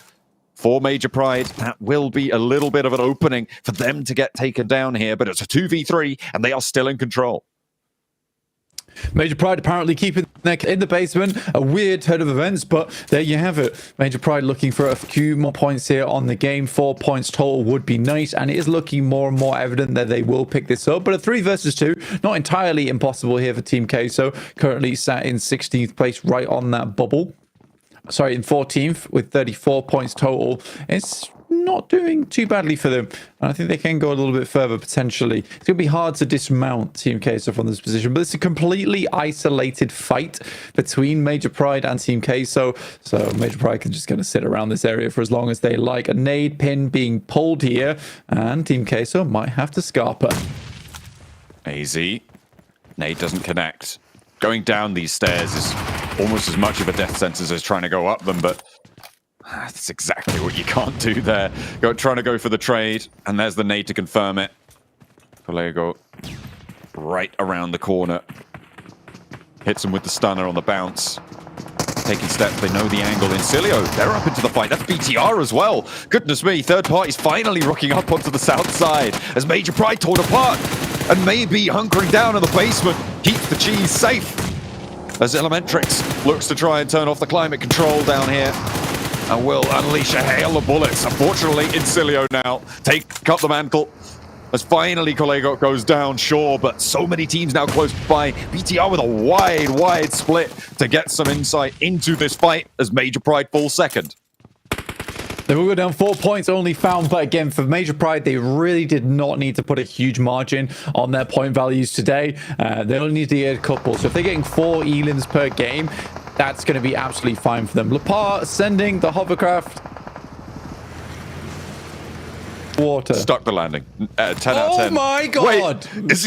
For Major Pride, that will be a little bit of an opening for them to get taken down here, but it's a 2v3 and they are still in control. Major Pride apparently keeping neck in the basement. A weird turn of events, but there you have it. Major Pride looking for a few more points here on the game. 4 points total would be nice, and it is looking more and more evident that they will pick this up. But a 3 versus 2, not entirely impossible here for Team Queso. Currently sat in 16th place, right on that bubble. Sorry, in 14th with 34 points total. It's not doing too badly for them. And I think they can go a little bit further potentially. It's going to be hard to dismount Team Queso from this position, but it's a completely isolated fight between Major Pride and Team Queso. So Major Pride can just kind of sit around this area for as long as they like. A nade pin being pulled here, and Team Queso might have to Scarpa. AZ. Nade doesn't connect. Going down these stairs is almost as much of a death sentence as trying to go up them, but that's exactly what you can't do there. Trying to go for the trade, and there's the nade to confirm it. Colego right around the corner. Hits him with the stunner on the bounce. taking steps. They know the angle. INSILIO, they're up into the fight. That's BTR as well. Goodness me, third party's finally rocking up onto the south side as Major Pride torn apart and maybe hunkering down in the basement keeps the cheese safe as Elementrix looks to try and turn off the climate control down here and will unleash a hail of bullets. Unfortunately, INSILIO now take up the mantle as finally Kolego goes down, sure, but so many teams now close by. BTR with a wide split to get some insight into this fight as Major Pride falls second. They will go down 4 points only found, but again, for Major Pride, they really did not need to put a huge margin on their point values today. They only need to get a couple. So if they're getting 4 elims per game, that's going to be absolutely fine for them. Lepar sending the hovercraft. Water. Stuck the landing. 10 out of 10. Oh my god! Wait,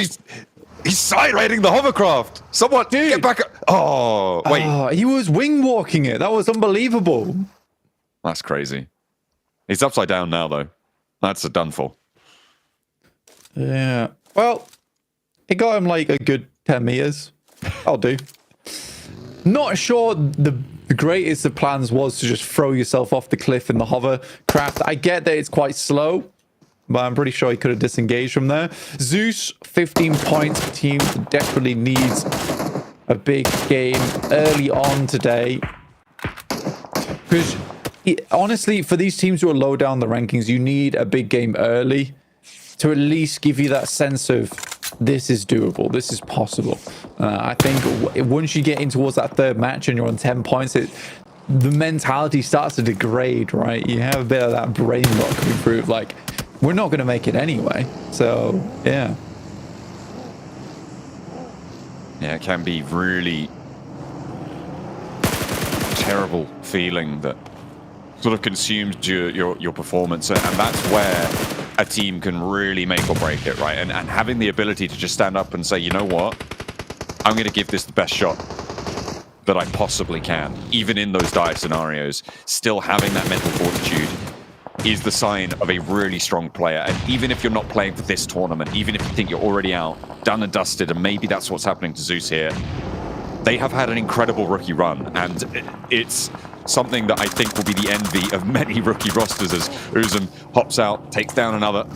he's side-raiding the hovercraft. Someone, dude, get back. Oh, wait. Oh, he was wing walking it. That was unbelievable. That's crazy. He's upside down now, though. That's a done for. Yeah. Well, it got him like a good 10 meters. I'll do. Not sure the greatest of plans was to just throw yourself off the cliff in the hovercraft. I get that it's quite slow, but I'm pretty sure he could have disengaged from there. Zeus, 15 points. The team desperately needs a big game early on today. Because honestly, for these teams who are low down the rankings, you need a big game early to at least give you that sense of this is doable, this is possible. I think once you get in towards that third match and you're on 10 points, the mentality starts to degrade, right? You have a bit of that brain rot coming through, like, we're not going to make it anyway. So, yeah. Yeah, it can be really terrible feeling that sort of consumes your performance, and that's where a team can really make or break it, right? And having the ability to just stand up and say, you know what, I'm going to give this the best shot that I possibly can, even in those dire scenarios. Still having that mental fortitude is the sign of a really strong player. And even if you're not playing for this tournament, even if you think you're already out, done and dusted, and maybe that's what's happening to Zeus here, they have had an incredible rookie run, and it's something that I think will be the envy of many rookie rosters as Uzum hops out, takes down another,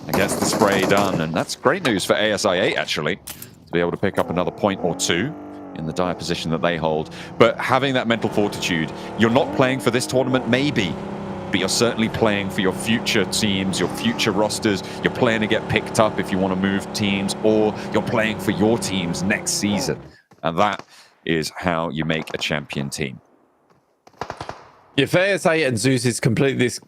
and gets the spray done. And that's great news for ASI8, actually, to be able to pick up another point or two in the dire position that they hold. But having that mental fortitude, you're not playing for this tournament, maybe, but you're certainly playing for your future teams, your future rosters. You're playing to get picked up if you want to move teams, or you're playing for your teams next season. And that is how you make a champion team. Yeah, for ASI and Zeus is completely this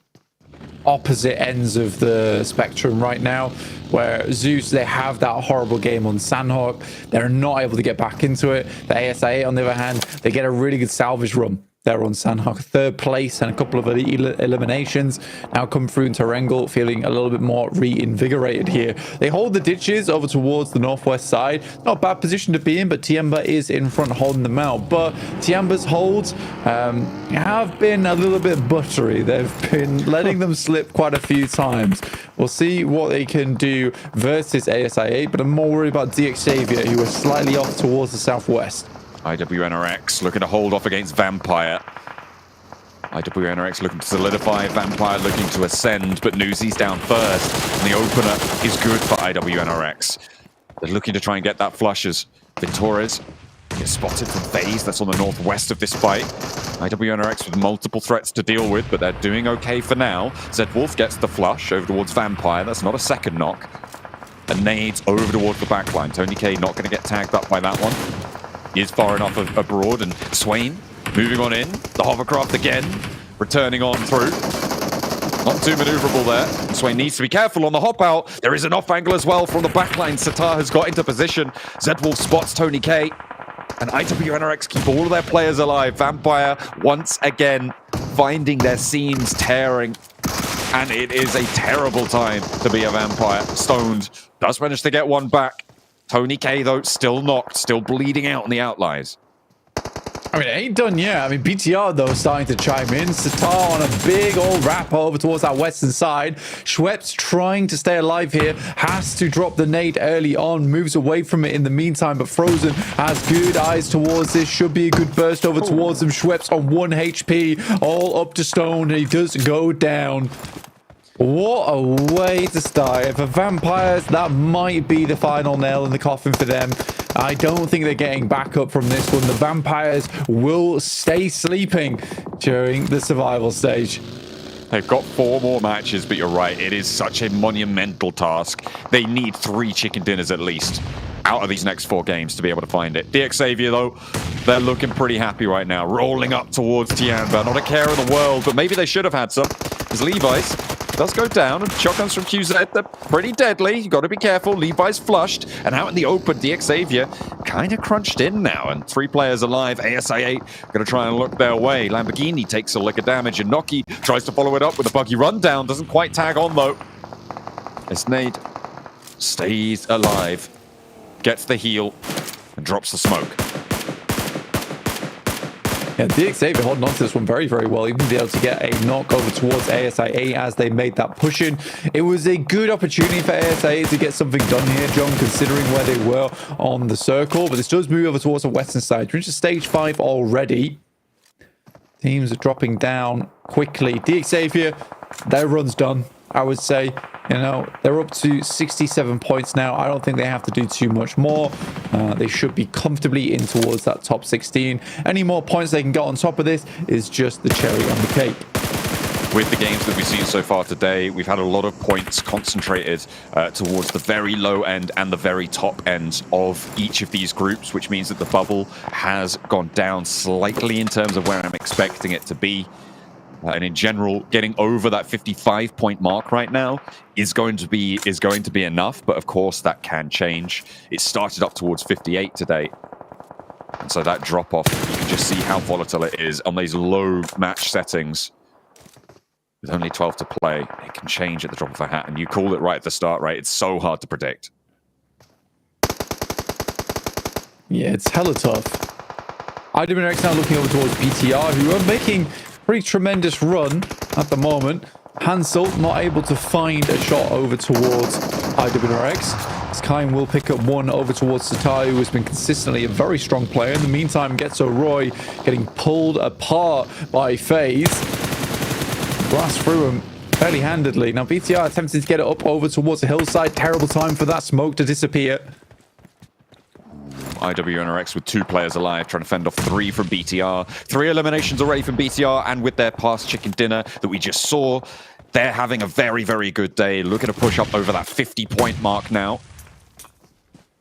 opposite ends of the spectrum right now, where Zeus, they have that horrible game on Sandhawk. They're not able to get back into it. The ASI, on the other hand, they get a really good salvage run there on Sandhawk. Third place and a couple of eliminations. Now come through into Erangel, feeling a little bit more reinvigorated here. They hold the ditches over towards the northwest side. Not a bad position to be in, but Tiamba is in front holding them out. But Tiamba's holds have been a little bit buttery. They've been letting them slip quite a few times. We'll see what they can do versus ASI8, but I'm more worried about DX Xavier, who is slightly off towards the southwest. IWNRX looking to hold off against Vampire. IWNRX looking to solidify, Vampire looking to ascend, but Newsy's down first, and the opener is good for IWNRX. They're looking to try and get that flush as Ventores gets spotted from FaZe, that's on the northwest of this fight. IWNRX with multiple threats to deal with, but they're doing okay for now. Zedwolf gets the flush over towards Vampire, that's not a second knock. And nades over towards the backline. Tony K not going to get tagged up by that one. He is far enough abroad, and Swain moving on in. The hovercraft again, returning on through. Not too maneuverable there. Swain needs to be careful on the hop out. There is an off angle as well from the backline. Satar has got into position. Zedwolf spots Tony K. And IWNRX keep all of their players alive. Vampire once again finding their seams tearing. And it is a terrible time to be a Vampire. Stoned does manage to get one back. Tony K, though, still knocked, still bleeding out on the outliers. I mean, it ain't done yet. I mean, BTR, though, starting to chime in. Satar on a big old wrap over towards that western side. Schweppes trying to stay alive here. Has to drop the nade early on. Moves away from it in the meantime, but Frozen has good eyes towards this. Should be a good burst over towards him. Schweppes on 1 HP. All up to stone. He does go down. What a way to start. For Vampires, that might be the final nail in the coffin for them. I don't think they're getting back up from this one. The Vampires will stay sleeping during the survival stage. They've got 4 more matches, but you're right. It is such a monumental task. They need 3 chicken dinners at least out of these next 4 games to be able to find it. Xavier, though, they're looking pretty happy right now. Rolling up towards Tianba. Not a care in the world, but maybe they should have had some. As Levi's does go down, and shotguns from QZ, they're pretty deadly. You got to be careful. Levi's flushed, and out in the open, Xavier kind of crunched in now, and 3 players alive. ASI8 going to try and look their way. Lamborghini takes a lick of damage, and Noki tries to follow it up with a buggy rundown. Doesn't quite tag on, though. As Nate stays alive, gets the heal, and drops the smoke. Yeah, Xavier holding on to this one very, very well. Even be able to get a knock over towards ASIA as they made that push in. It was a good opportunity for ASIA to get something done here, John, considering where they were on the circle. But this does move over towards the western side. We're into stage 5 already. Teams are dropping down quickly. Xavier, their run's done, I would say. You know, they're up to 67 points now. I don't think they have to do too much more. They should be comfortably in towards that top 16. Any more points they can get on top of this is just the cherry on the cake. With the games that we've seen so far today, we've had a lot of points concentrated towards the very low end and the very top end of each of these groups, which means that the bubble has gone down slightly in terms of where I'm expecting it to be. And in general, getting over that 55-point mark right now is going to be enough. But of course, that can change. It started up towards 58 today. And so that drop-off, you can just see how volatile it is on these low match settings. With only 12 to play, it can change at the drop of a hat. And you called it right at the start, right? It's so hard to predict. Yeah, it's hella tough. IWNRX now looking over towards BTR, who are making pretty tremendous run at the moment. Hansel not able to find a shot over towards IWNRX. Skyen will pick up one over towards Satai, who has been consistently a very strong player. In the meantime, Getso Roy getting pulled apart by FaZe. Blast through him fairly handedly. Now BTR attempting to get it up over towards the hillside. Terrible time for that smoke to disappear. IWNRX with 2 players alive, trying to fend off 3 from BTR. 3 eliminations already from BTR, and with their past chicken dinner that we just saw, they're having a very, very good day. Looking to push up over that 50-point mark now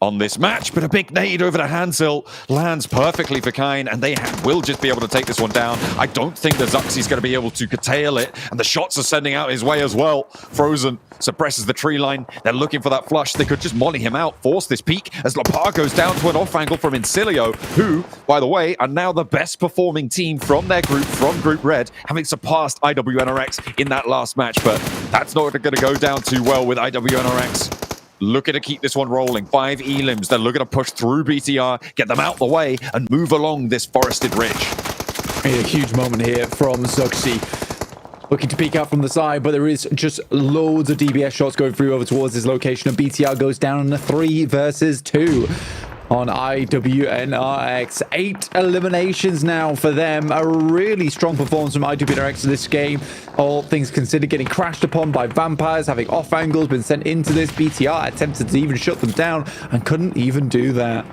on this match, but a big nade over to Hansel lands perfectly for Kine, and they will just be able to take this one down. I don't think the Zuxi's going to be able to curtail it, and the shots are sending out his way as well. Frozen suppresses the tree line. They're looking for that flush. They could just molly him out, force this peak as Lapar goes down to an off angle from INSILIO, who, by the way, are now the best performing team from their group, from Group Red, having surpassed IWNRX in that last match, but that's not going to go down too well with IWNRX. Looking to keep this one rolling. 5 elims. They're looking to push through BTR, get them out the way, and move along this forested ridge. A huge moment here from Zuxi. Looking to peek out from the side, but there is just loads of DBS shots going through over towards his location, and BTR goes down in a 3 versus 2. On IWNRX. 8 eliminations now for them. A really strong performance from IWNRX in this game. All things considered, getting crashed upon by Vampires, having off angles, been sent into this. BTR attempted to even shut them down and couldn't even do that.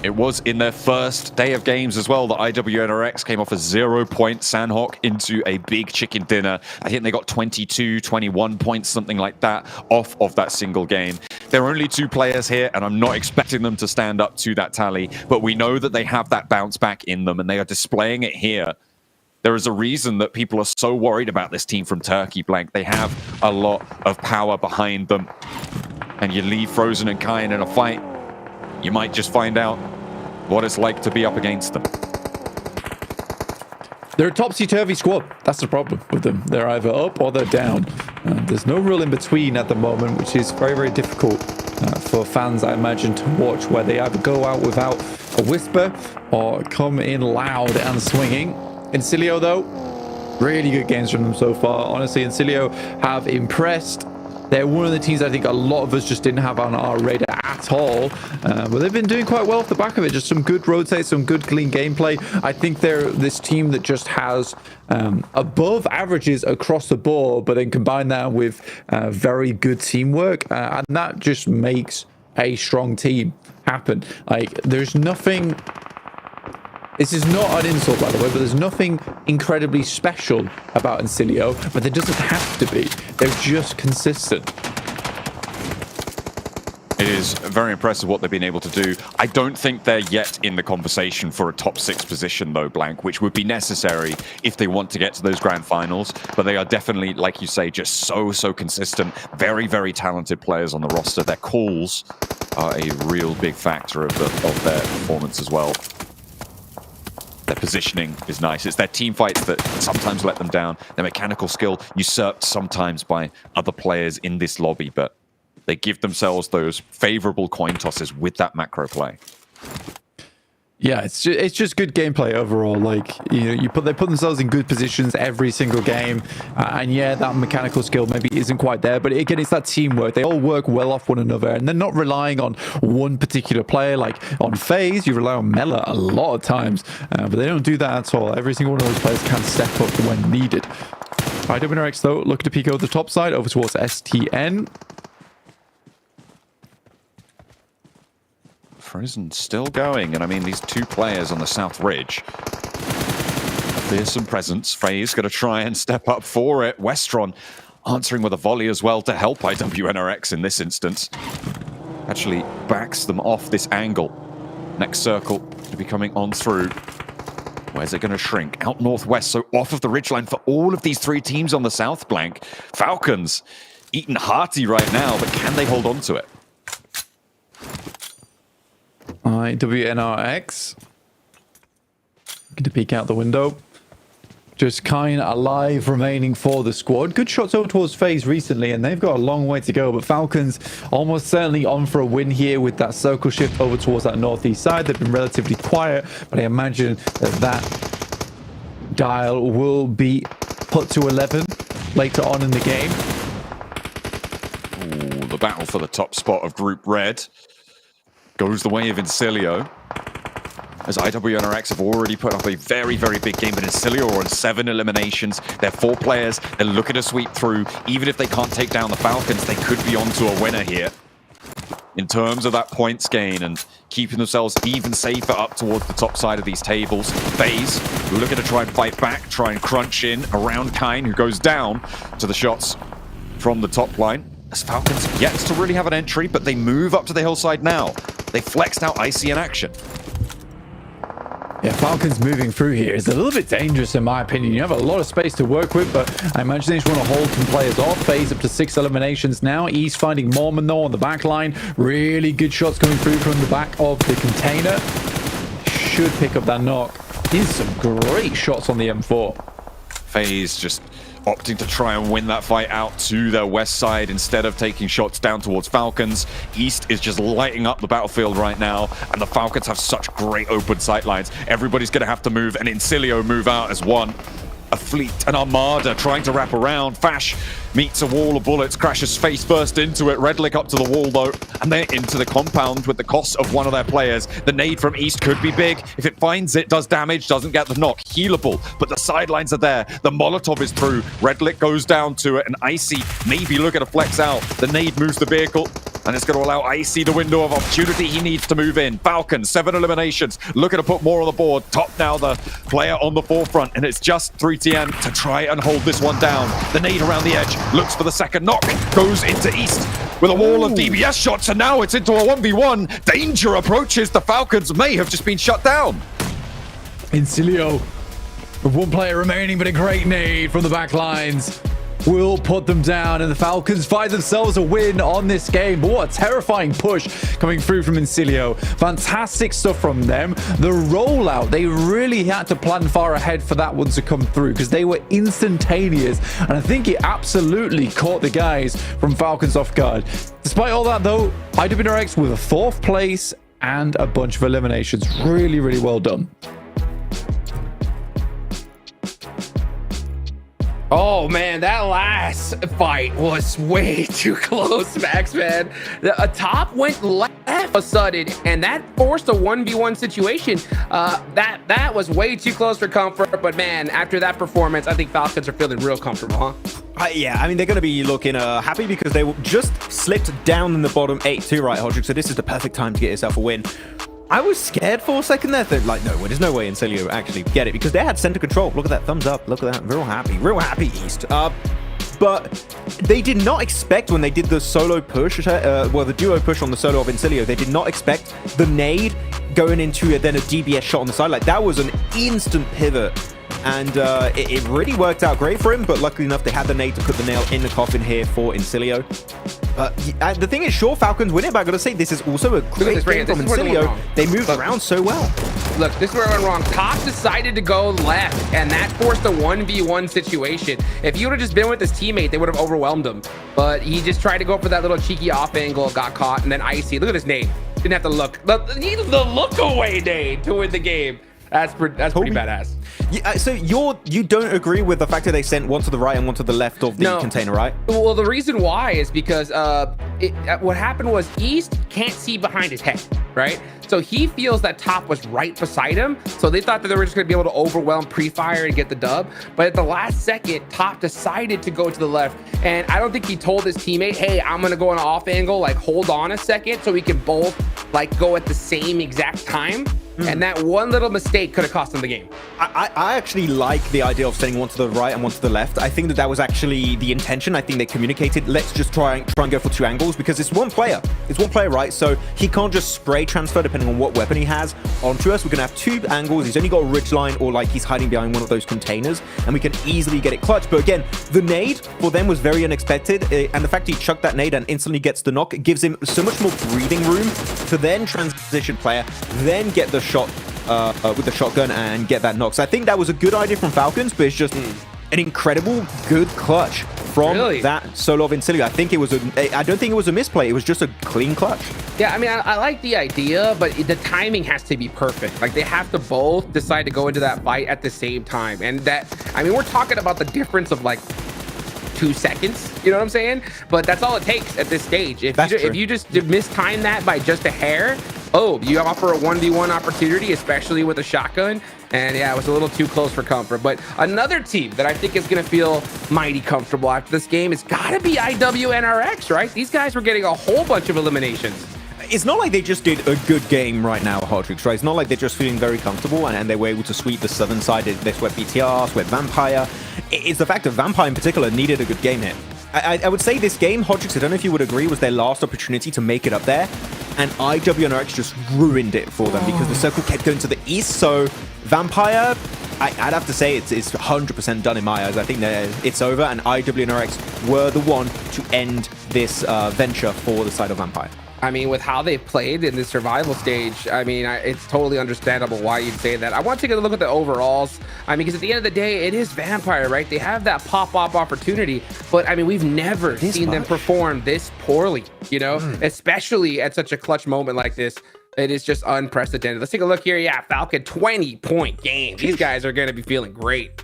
It was in their first day of games as well that IWNRX came off a 0-point Sandhawk into a big chicken dinner. I think they got 22, 21 points, something like that, off of that single game. There are only 2 players here, and I'm not expecting them to stand up to that tally, but we know that they have that bounce back in them, and they are displaying it here. There is a reason that people are so worried about this team from Turkey, Blank. They have a lot of power behind them, and you leave Frozen and Kyan in a fight, you might just find out what it's like to be up against them. They're a topsy-turvy squad. That's the problem with them. They're either up or they're down. There's no real in-between at the moment, which is very, very difficult for fans, I imagine, to watch, where they either go out without a whisper or come in loud and swinging. INSILIO, though, really good games from them so far. Honestly, INSILIO have impressed. They're one of the teams I think a lot of us just didn't have on our radar at all. But they've been doing quite well off the back of it. Just some good rotates, some good clean gameplay. I think they're this team that just has above averages across the board, but then combine that with very good teamwork. And that just makes a strong team happen. Like, there's nothing... This is not an insult, by the way, but there's nothing incredibly special about INSILIO, but there doesn't have to be. They're just consistent. It is very impressive what they've been able to do. I don't think they're yet in the conversation for a top 6 position, though, Blank, which would be necessary if they want to get to those grand finals. But they are definitely, like you say, just so consistent. Very, very talented players on the roster. Their calls are a real big factor of their performance as well. Their positioning is nice. It's their team fights that sometimes let them down. Their mechanical skill usurped sometimes by other players in this lobby, but they give themselves those favorable coin tosses with that macro play. Yeah, it's just good gameplay overall. Like, you know, they put themselves in good positions every single game, and yeah, that mechanical skill maybe isn't quite there, but again, it's that teamwork. They all work well off one another, and they're not relying on one particular player. Like on FaZe, you rely on Mela a lot of times, but they don't do that at all. Every single one of those players can step up when needed. Right, WNRX though, looking to peek over the top side over towards STN. Frozen still going, and I mean, these two players on the South Ridge, a fearsome presence. FaZe going to try and step up for it. Westron answering with a volley as well to help IWNRX in this instance. Actually backs them off this angle. Next circle to be coming on through. Where's it going to shrink? Out northwest, so off of the ridgeline for all of these 3 teams on the South Blank. Falcons eating hearty right now, but can they hold on to it? WNRX. Going to peek out the window. Just kind of alive remaining for the squad. Good shots over towards FaZe recently, and they've got a long way to go. But Falcons almost certainly on for a win here with that circle shift over towards that northeast side. They've been relatively quiet, but I imagine that dial will be put to 11 later on in the game. Ooh, the battle for the top spot of Group Red goes the way of INSILIO, as IWNRX have already put up a very, very big game, but INSILIO are on 7 eliminations. They're 4 players. They're looking to sweep through. Even if they can't take down the Falcons, they could be onto a winner here. In terms of that points gain and keeping themselves even safer up towards the top side of these tables. FaZe looking to try and fight back, try and crunch in around Kine, who goes down to the shots from the top line. As Falcons yet to really have an entry, but they move up to the hillside now. They flexed out Icy in action. Yeah, Falcons moving through here is a little bit dangerous in my opinion. You have a lot of space to work with, but I imagine they just want to hold some players off. FaZe up to 6 eliminations now. East finding Mormon though on the back line. Really good shots coming through from the back of the container. Should pick up that knock. These are some great shots on the M4. FaZe just opting to try and win that fight out to their west side instead of taking shots down towards Falcons. East is just lighting up the battlefield right now, and the Falcons have such great open sightlines. Everybody's going to have to move, and INSILIO move out as one. A fleet, an armada trying to wrap around. Fash meets a wall of bullets, crashes face first into it. Redlick up to the wall though, and they're into the compound with the cost of one of their players. The nade from East could be big. If it finds it, does damage, doesn't get the knock. Healable, but the sidelines are there. The Molotov is through. Redlick goes down to it, and Icy maybe looking to flex out. The nade moves the vehicle, and it's going to allow Icy the window of opportunity he needs to move in. Falcons, 7 eliminations, looking to put more on the board. Top now the player on the forefront, and it's just 3TN to try and hold this one down. The nade around the edge, looks for the second knock, goes into East with a wall of DBS shots, and now it's into a 1v1. Danger approaches. The Falcons may have just been shut down. INSILIO with 1 player remaining, but a great nade from the back lines will put them down, and the Falcons find themselves a win on this game. But what a terrifying push coming through from INSILIO. Fantastic stuff from them. The rollout, they really had to plan far ahead for that one to come through, because they were instantaneous, and I think it absolutely caught the guys from Falcons off guard. Despite all that though, IWNRX with a 4th place and a bunch of eliminations. Really, really well done. Oh man, that last fight was way too close, Max, man. A top went left all of a sudden, and that forced a 1v1 situation. That was way too close for comfort, but man, after that performance, I think Falcons are feeling real comfortable, huh? Yeah, I mean, they're going to be looking happy because they just slipped down in the bottom 8 too, right, Hodrick? So this is the perfect time to get yourself a win. I was scared for a second there. Like, no, there's no way INSILIO actually get it because they had center control. Look at that thumbs up. Look at that. Real happy East. But they did not expect when they did the solo push, well, the duo push on the solo of INSILIO, they did not expect the nade going into then a DBS shot on the side. Like, that was an instant pivot. And it really worked out great for him, but luckily enough, they had the nade to put the nail in the coffin here for INSILIO. The thing is, sure, Falcons win it, but I gotta say, this is also a great game from INSILIO. They moved around so well. Look, this is where I went wrong. Top decided to go left, and that forced a 1v1 situation. If he would have just been with his teammate, they would have overwhelmed him. But he just tried to go for that little cheeky off angle, got caught, and then Icy. Look at his nade. Didn't have to look. The look away nade to win the game. That's pretty badass. Yeah, so you don't agree with the fact that they sent one to the right and one to the left of the container, right? Well, the reason why is because what happened was East can't see behind his head, right? So he feels that top was right beside him. So they thought that they were just going to be able to overwhelm pre-fire and get the dub. But at the last second, top decided to go to the left. And I don't think he told his teammate, hey, I'm going to go on an off angle, like hold on a second so we can both like go at the same exact time. And that one little mistake could have cost them the game. I actually like the idea of sending one to the right and one to the left. I think that was actually the intention. I think they communicated, let's just try and go for 2 angles because it's one player. It's one player, right? So he can't just spray transfer depending on what weapon he has onto us. We're going to have 2 angles. He's only got a ridge line or like he's hiding behind one of those containers and we can easily get it clutch. But again, the nade for them was very unexpected. And the fact he chucked that nade and instantly gets the knock, it gives him so much more breathing room to then transition player, then get the shot with the shotgun and get that knock. So I think that was a good idea from Falcons, but it's just an incredible good clutch from that solo of INSILIO. I don't think it was a misplay. It was just a clean clutch. Yeah, I mean, I like the idea, but the timing has to be perfect. Like they have to both decide to go into that fight at the same time. And that, I mean, we're talking about the difference of like 2 seconds, you know what I'm saying? But that's all it takes at this stage. If you just mistime that by just a hair, you offer a 1v1 opportunity, especially with a shotgun. And yeah, it was a little too close for comfort. But another team that I think is going to feel mighty comfortable after this game is got to be IWNRX, right? These guys were getting a whole bunch of eliminations. It's not like they just did a good game right now, Hodrix, right? It's not like they're just feeling very comfortable and they were able to sweep the southern side. They swept BTR, swept Vampire. It's the fact that Vampire in particular needed a good game here. I would say this game, Hodrix, I don't know if you would agree, was their last opportunity to make it up there. And IWNRX just ruined it for them because the circle kept going to the east. So Vampire, I'd have to say it's 100% done in my eyes. I think it's over, and IWNRX were the one to end this venture for the side of Vampire. I mean, with how they played in the survival stage, I mean, it's totally understandable why you'd say that. I want to take a look at the overalls. I mean, because at the end of the day, it is Vampire, right? They have that pop-up opportunity, but I mean, we've never seen them perform this poorly, you know, especially at such a clutch moment like this. It is just unprecedented. Let's take a look here. Yeah, Falcon 20-point game. These guys are going to be feeling great.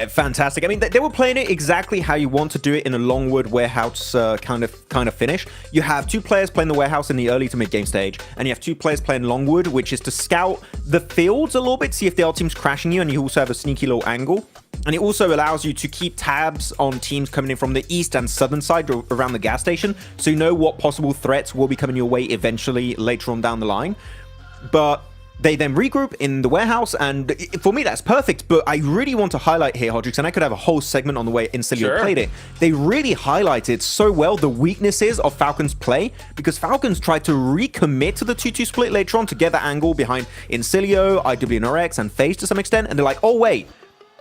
Fantastic. I mean, they were playing it exactly how you want to do it in a Longwood warehouse kind of finish. You have 2 players playing the warehouse in the early to mid game stage, and you have 2 players playing Longwood, which is to scout the fields a little bit, see if the other team's crashing you, and you also have a sneaky little angle. And it also allows you to keep tabs on teams coming in from the east and southern side around the gas station, so you know what possible threats will be coming your way eventually later on down the line. But they then regroup in the warehouse, and for me, that's perfect. But I really want to highlight here, Hodrix, and I could have a whole segment on the way INSILIO played it. They really highlighted so well the weaknesses of Falcons' play, because Falcons tried to recommit to the 2-2 split later on to get the angle behind INSILIO, IWNRX, and FaZe to some extent, and they're like, oh wait,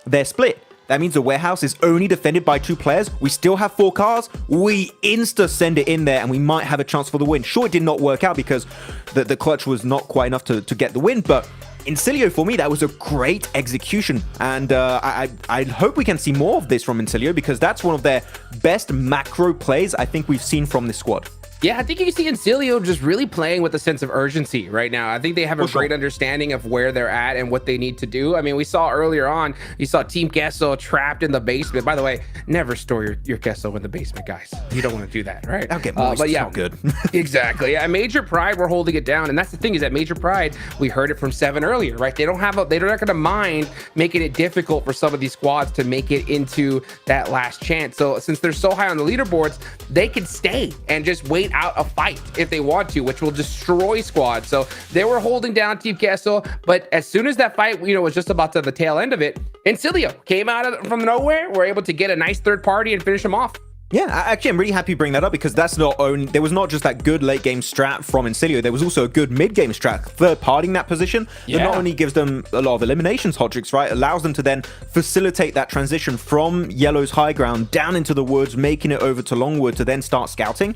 they're split. That means the warehouse is only defended by 2 players. We still have 4 cars. We insta send it in there and we might have a chance for the win. Sure, it did not work out because the clutch was not quite enough to get the win, but INSILIO, for me, that was a great execution. And I hope we can see more of this from INSILIO because that's one of their best macro plays I think we've seen from this squad. Yeah, I think you can see INSILIO just really playing with a sense of urgency right now. I think they have a great understanding of where they're at and what they need to do. I mean, we saw earlier on, you saw Team Queso trapped in the basement. By the way, never store your Queso in the basement, guys. You don't want to do that, right? I'll get moist. But yeah, Not good. Exactly. Yeah, Major Pride, we're holding it down. And that's the thing is that Major Pride, we heard it from Seven earlier, right? They're not going to mind making it difficult for some of these squads to make it into that last chance. So since they're so high on the leaderboards, they can stay and just wait out a fight if they want to, which will destroy squads. So they were holding down Team Queso, but as soon as that fight, was just about to the tail end of it, INSILIO came out from nowhere, were able to get a nice third party and finish them off. Yeah, actually, I'm really happy you bring that up because that's there was not just that good late game strat from INSILIO, there was also a good mid game strat, third partying that position that not only gives them a lot of eliminations, Hotrix, right, allows them to then facilitate that transition from Yellow's high ground down into the woods, making it over to Longwood to then start scouting.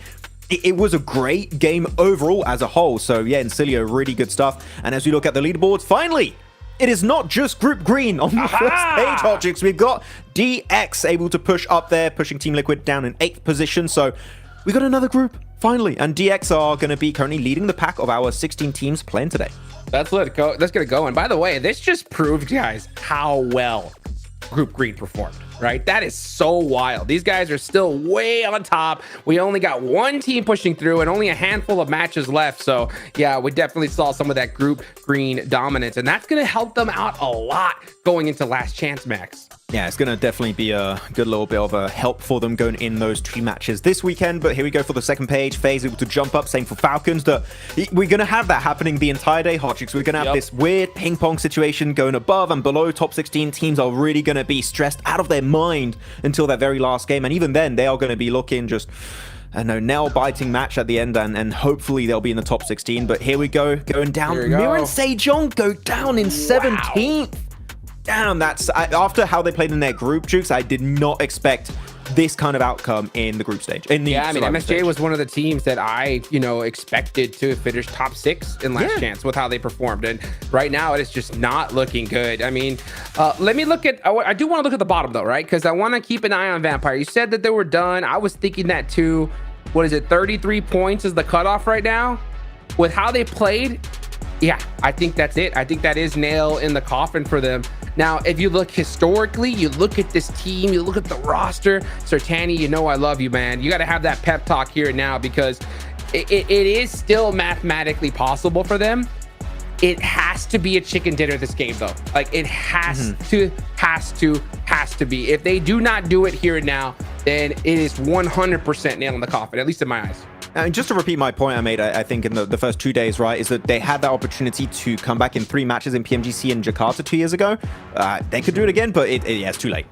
It was a great game overall as a whole. So yeah, INSILIO, really good stuff. And as we look at the leaderboards, finally, it is not just Group Green on the first page, Hotrix. We've got DX able to push up there, pushing Team Liquid down in 8th position. So we got another group, finally. And DX are going to be currently leading the pack of our 16 teams playing today. Let's get it going. By the way, this just proved, guys, how well Group Green performed, right? That is so wild. These guys are still way on top. We only got one team pushing through and only a handful of matches left. So yeah, we definitely saw some of that Group Green dominance, and that's going to help them out a lot going into Last Chance, Max. Yeah, it's going to definitely be a good little bit of a help for them going in those 2 matches this weekend. But here we go for the second page. FaZe able to jump up. Same for Falcons. We're going to have that happening the entire day, Hotrix. We're going to have this weird ping pong situation going above and below. Top 16 teams are really going to be stressed out of their mind until that very last game. And even then, they are going to be looking just nail-biting match at the end, and hopefully they'll be in the top 16. But here we go, going down. MIRAEN SEJONG go down in 17th. Damn, that's after how they played in their group, Jukes. I did not expect this kind of outcome in the group stage. Yeah, I mean, MSJ was one of the teams that I, expected to finish top 6 in Last Chance with how they performed. And right now, it is just not looking good. I mean, let me look at, I do want to look at the bottom though, right? Because I want to keep an eye on Vampire. You said that they were done. I was thinking that too. What is it? 33 points is the cutoff right now. With how they played, yeah, I think that's it. I think that is nail in the coffin for them. Now, if you look historically, you look at this team, you look at the roster, Sertani, I love you, man. You got to have that pep talk here and now because it is still mathematically possible for them. It has to be a chicken dinner this game, though. Like, it has to be. If they do not do it here and now, then it is 100% nail in the coffin, at least in my eyes. And just to repeat my point I made, I think in the first 2 days, right, is that they had that opportunity to come back in 3 matches in PMGC in Jakarta 2 years ago. They could do it again, but it's too late.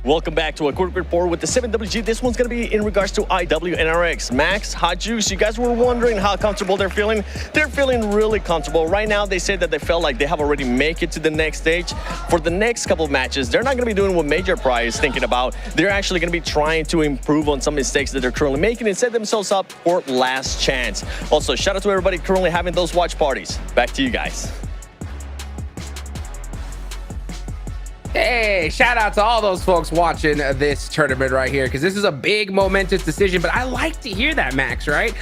Welcome back to a quick report with the 7WG. This one's going to be in regards to IWNRX. Max, Hot Juice, you guys were wondering how comfortable they're feeling. They're feeling really comfortable. Right now, they said that they felt like they have already made it to the next stage. For the next couple of matches, they're not going to be doing what Major Pride is thinking about. They're actually going to be trying to improve on some mistakes that they're currently making and set themselves up for Last Chance. Also, shout out to everybody currently having those watch parties. Back to you guys. Hey, shout out to all those folks watching this tournament right here, because this is a big momentous decision. But I like to hear that, Max, right?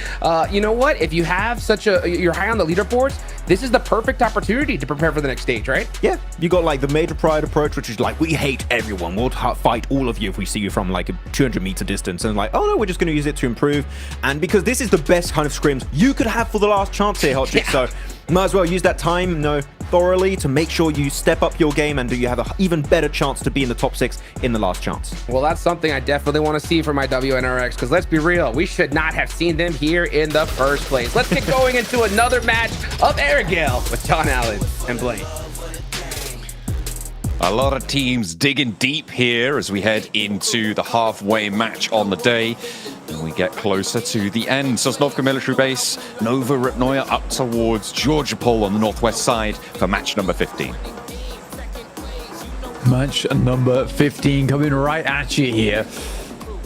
You know what? If you have you're high on the leaderboards, this is the perfect opportunity to prepare for the next stage, right? Yeah, you got like the Major Pride approach, which is like, we hate everyone. We'll fight all of you if we see you from like a 200-meter distance. And like, oh no, we're just going to use it to improve. And because this is the best kind of scrims you could have for the last chance here, Hot Chick. So might as well use that time, thoroughly to make sure you step up your game and you have an even better chance to be in the top 6 in the last chance. Well, that's something I definitely want to see from my WNRX, because let's be real, we should not have seen them here in the first place. Let's get going into another match of Arigale with John Allen and Blaine. A lot of teams digging deep here as we head into the halfway match on the day. And we get closer to the end. Sosnovka Military Base, Nova Ripnoya up towards Georgiapol on the northwest side for match number 15. Match number 15 coming right at you here.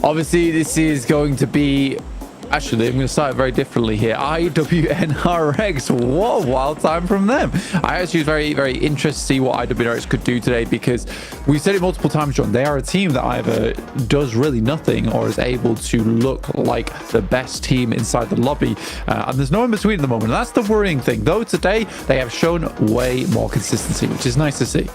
Obviously, this is going to be Actually, I'm going to start it very differently here. IWNRX, what a wild time from them. I actually was very, very interested to see what IWNRX could do today, because we've said it multiple times, John. They are a team that either does really nothing or is able to look like the best team inside the lobby. And there's no in between at the moment. And that's the worrying thing. Though today, they have shown way more consistency, which is nice to see.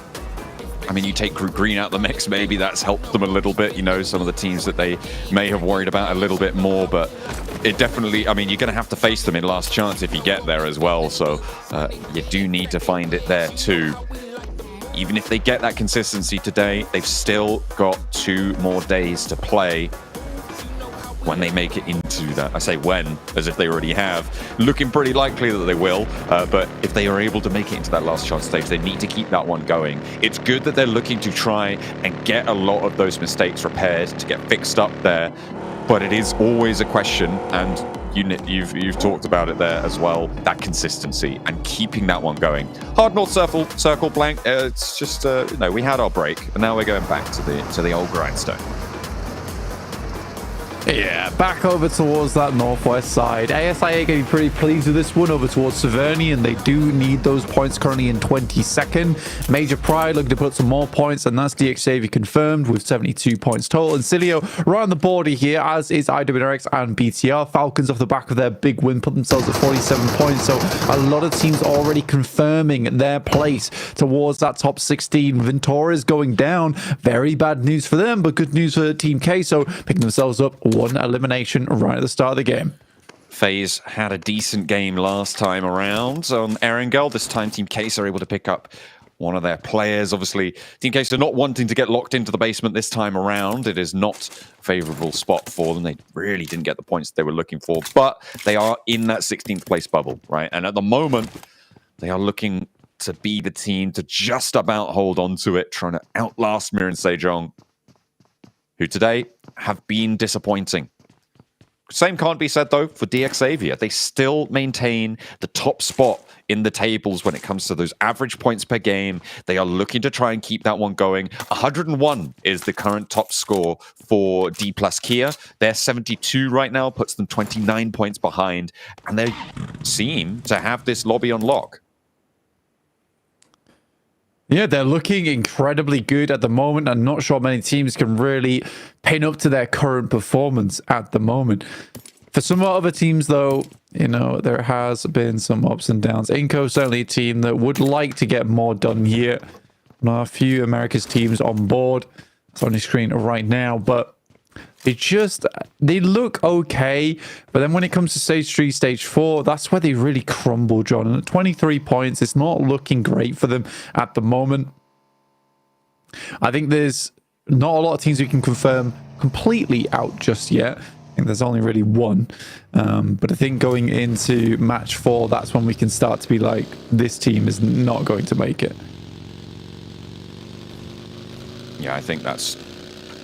I mean, you take Group Green out of the mix, maybe that's helped them a little bit, you know, some of the teams that they may have worried about a little bit more, but it definitely, I mean, you're going to have to face them in last chance if you get there as well, so you do need to find it there too. Even if they get that consistency today, they've still got 2 more days to play when they make it into that. I say when, as if they already have. Looking pretty likely that they will, but if they are able to make it into that last chance stage, they need to keep that one going. It's good that they're looking to try and get a lot of those mistakes repaired, to get fixed up there, but it is always a question, and you've talked about it there as well, that consistency and keeping that one going. Hard North circle blank, it's just, you know, we had our break, and now we're going back to the old grindstone. Yeah, back over towards that northwest side. ASIA can be pretty pleased with this one over towards Severny, and they do need those points currently in 22nd. Major Pride looking to put some more points, and that's DXAV confirmed with 72 points total. INSILIO right on the border here, as is IWNRX and BTR. Falcons off the back of their big win put themselves at 47 points, so a lot of teams already confirming their place towards that top 16. Ventura's going down. Very bad news for them, but good news for Team K, so picking themselves up 1 elimination right at the start of the game. FaZe had a decent game last time around on Erangel. This time Team Case are able to pick up one of their players. Obviously, Team Case are not wanting to get locked into the basement this time around. It is not a favorable spot for them. They really didn't get the points they were looking for, but they are in that 16th place bubble, right? And at the moment, they are looking to be the team to just about hold on to it, trying to outlast MIRAEN SEJONG, who today have been disappointing. Same can't be said, though, for DXAV. They still maintain the top spot in the tables when it comes to those average points per game. They are looking to try and keep that one going. 101 is the current top score for Dplus KIA. They're 72 right now, puts them 29 points behind, and they seem to have this lobby on lock. Yeah, they're looking incredibly good at the moment. I'm not sure many teams can really pin up to their current performance at the moment. For some other teams, though, you know, there has been some ups and downs. Inco certainly a team that would like to get more done here. Now, a few America's teams on board. It's on your screen right now, but they look okay, but then when it comes to stage 3, stage 4, that's where they really crumble, John. And at 23 points, it's not looking great for them at the moment. I think there's not a lot of teams we can confirm completely out just yet. I think there's only really one. But I think going into match 4, that's when we can start to be like, this team is not going to make it. Yeah, I think that's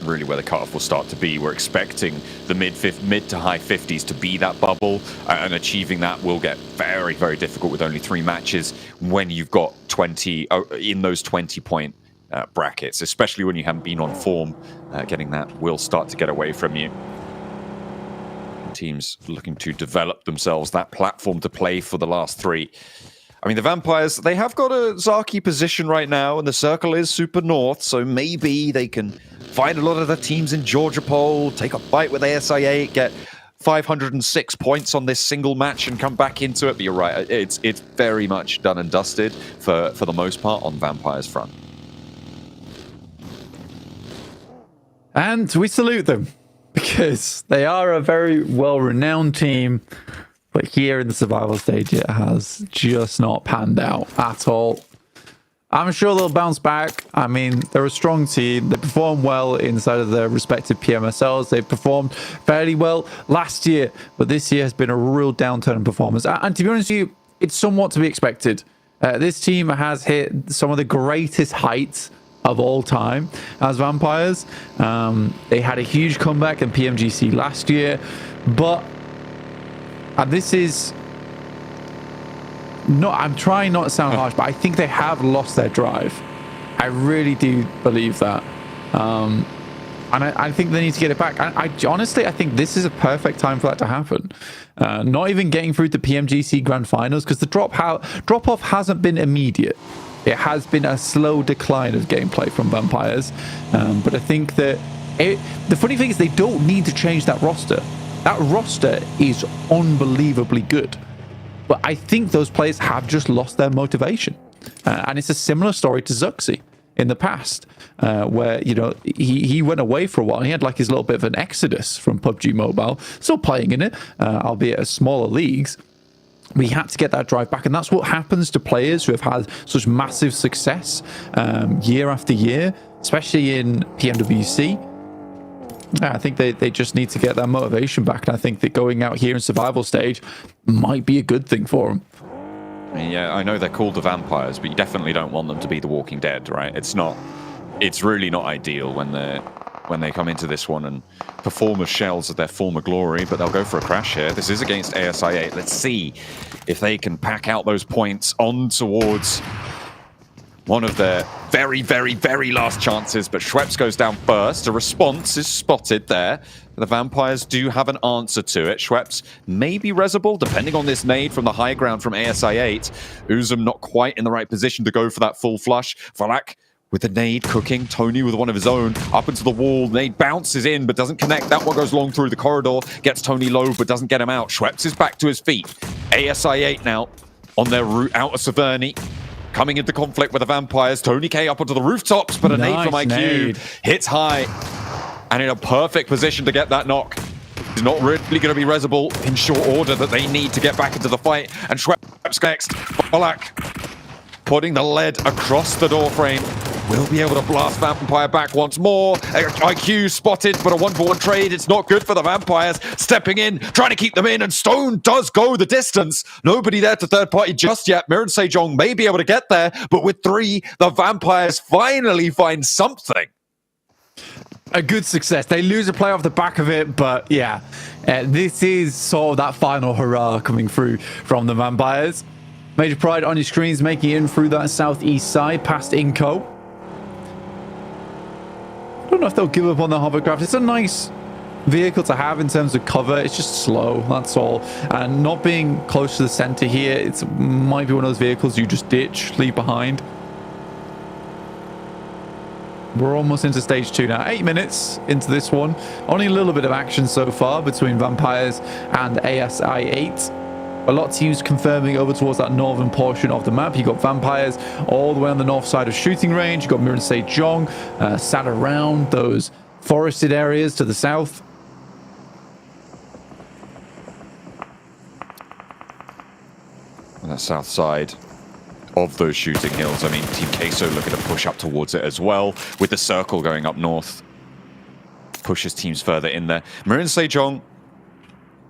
really where the cutoff will start to be. We're expecting the mid to high 50s to be that bubble, and achieving that will get very, very difficult with only 3 matches when you've got 20 in those 20-point brackets, especially when you haven't been on form. Getting that will start to get away from you. Teams looking to develop themselves that platform to play for the last 3. I mean, the Vampires, they have got a Zaki position right now, and the circle is super north, so maybe they can find a lot of the teams in Georgia Pole, take a fight with ASIA, get 506 points on this single match and come back into it. But you're right, it's very much done and dusted for the most part on Vampires front. And we salute them, because they are a very well-renowned team. But here in the survival stage, it has just not panned out at all. I'm sure they'll bounce back. I mean, they're a strong team. They perform well inside of their respective PMSLs. They performed fairly well last year, but this year has been a real downturn in performance. And to be honest with you, it's somewhat to be expected. This team has hit some of the greatest heights of all time as Vampires. They had a huge comeback in PMGC last year, but and this is not, I'm trying not to sound harsh, but I think they have lost their drive. I really do believe that. I And I think they need to get it back. I honestly, I think this is a perfect time for that to happen. Not even getting through the PMGC Grand Finals, because the drop-off hasn't been immediate. It has been a slow decline of gameplay from Vampires. But I think that the funny thing is they don't need to change that roster. That roster is unbelievably good. But I think those players have just lost their motivation. And it's a similar story to Zuxi in the past, where, you know, he went away for a while. He had like his little bit of an exodus from PUBG Mobile, still playing in it, albeit at smaller leagues. We had to get that drive back, and that's what happens to players who have had such massive success year after year, especially in PMWC. I think they just need to get that motivation back, and I think that going out here in survival stage might be a good thing for them. Yeah, I know they're called the Vampires, but you definitely don't want them to be the Walking Dead, right? It's really not ideal when they come into this one and perform as shells of their former glory, but they'll go for a crash here. This is against ASI8. Let's see if they can pack out those points on towards one of their very, very, very last chances, but Schweppes goes down first. A response is spotted there. The Vampires do have an answer to it. Schweppes may be resable, depending on this nade from the high ground from ASI8. Uzum not quite in the right position to go for that full flush. Valak with the nade cooking. Tony with one of his own up into the wall. Nade bounces in, but doesn't connect. That one goes long through the corridor. Gets Tony low, but doesn't get him out. Schweppes is back to his feet. ASI8 now on their route out of Severny. Coming into conflict with the Vampires. Tony K up onto the rooftops, but a nade from IQ nade. hits high. And in a perfect position to get that knock. He's not really going to be resable in short order that they need to get back into the fight. And Schweppes next. Bolak putting the lead across the door frame. Will be able to blast Vampire back once more. IQ spotted, but a one-for-one trade. It's not good for the Vampires. Stepping in, trying to keep them in, and Stone does go the distance. Nobody there to third party just yet. MIRAEN SEJONG may be able to get there, but with 3, the Vampires finally find something. A good success. They lose a play off the back of it, but yeah, this is sort of that final hurrah coming through from the Vampires. Major Pride on your screens, making it in through that southeast side, past Inco. I don't know if they'll give up on the hovercraft. It's a nice vehicle to have in terms of cover. It's just slow, that's all. And not being close to the center here, it might be one of those vehicles you just ditch, leave behind. We're almost into stage 2 now. 8 minutes into this one. Only a little bit of action so far between Vampires and ASI8. A lot of teams confirming over towards that northern portion of the map. You got Vampires all the way on the north side of shooting range. You got MIRAEN SEJONG sat around those forested areas to the south. On the south side of those shooting hills. I mean, Team Queso looking to push up towards it as well, with the circle going up north. Pushes teams further in there. MIRAEN SEJONG,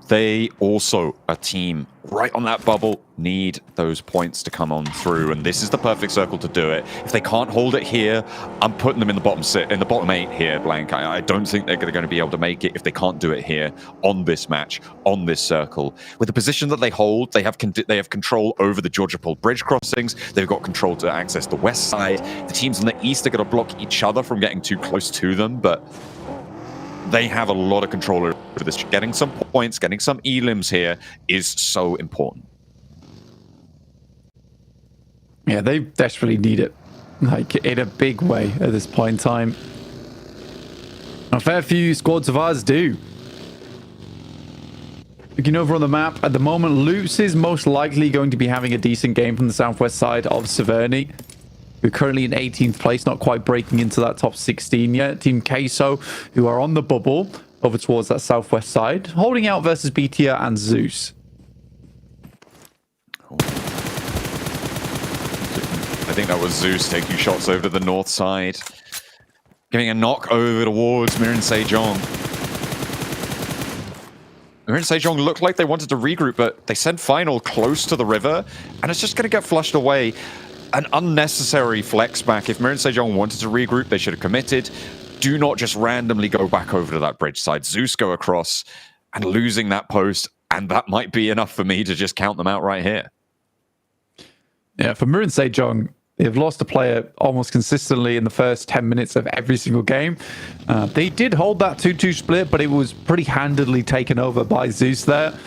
they also, a team right on that bubble, need those points to come on through, and this is the perfect circle to do it. If they can't hold it here, I'm putting them in the bottom 8 here, Blank. I don't think they're going to be able to make it if they can't do it here on this match, on this circle. With the position that they hold, they have control over the Georgia Pole bridge crossings. They've got control to access the west side. The teams on the east are going to block each other from getting too close to them, but they have a lot of control over this. Getting some points, getting some elims here is so important. Yeah, they desperately need it, like in a big way at this point in time. A fair few squads of ours do. Looking over on the map, at the moment, Loops is most likely going to be having a decent game from the southwest side of Severny. We're currently in 18th place, not quite breaking into that top 16 yet. Team Queso, who are on the bubble over towards that southwest side, holding out versus BTR and Zeus. I think that was Zeus taking shots over the north side. Giving a knock over towards MIRAEN SEJONG. MIRAEN SEJONG looked like they wanted to regroup, but they sent Final close to the river, and it's just going to get flushed away. An unnecessary flex back. If MIRAEN SEJONG wanted to regroup, they should have committed. Do not just randomly go back over to that bridge side. Zeus go across and losing that post, and that might be enough for me to just count them out right here. Yeah, for MIRAEN SEJONG, They've lost a player almost consistently in the first 10 minutes of every single game. They did hold that 2-2 split, but it was pretty handedly taken over by Zeus there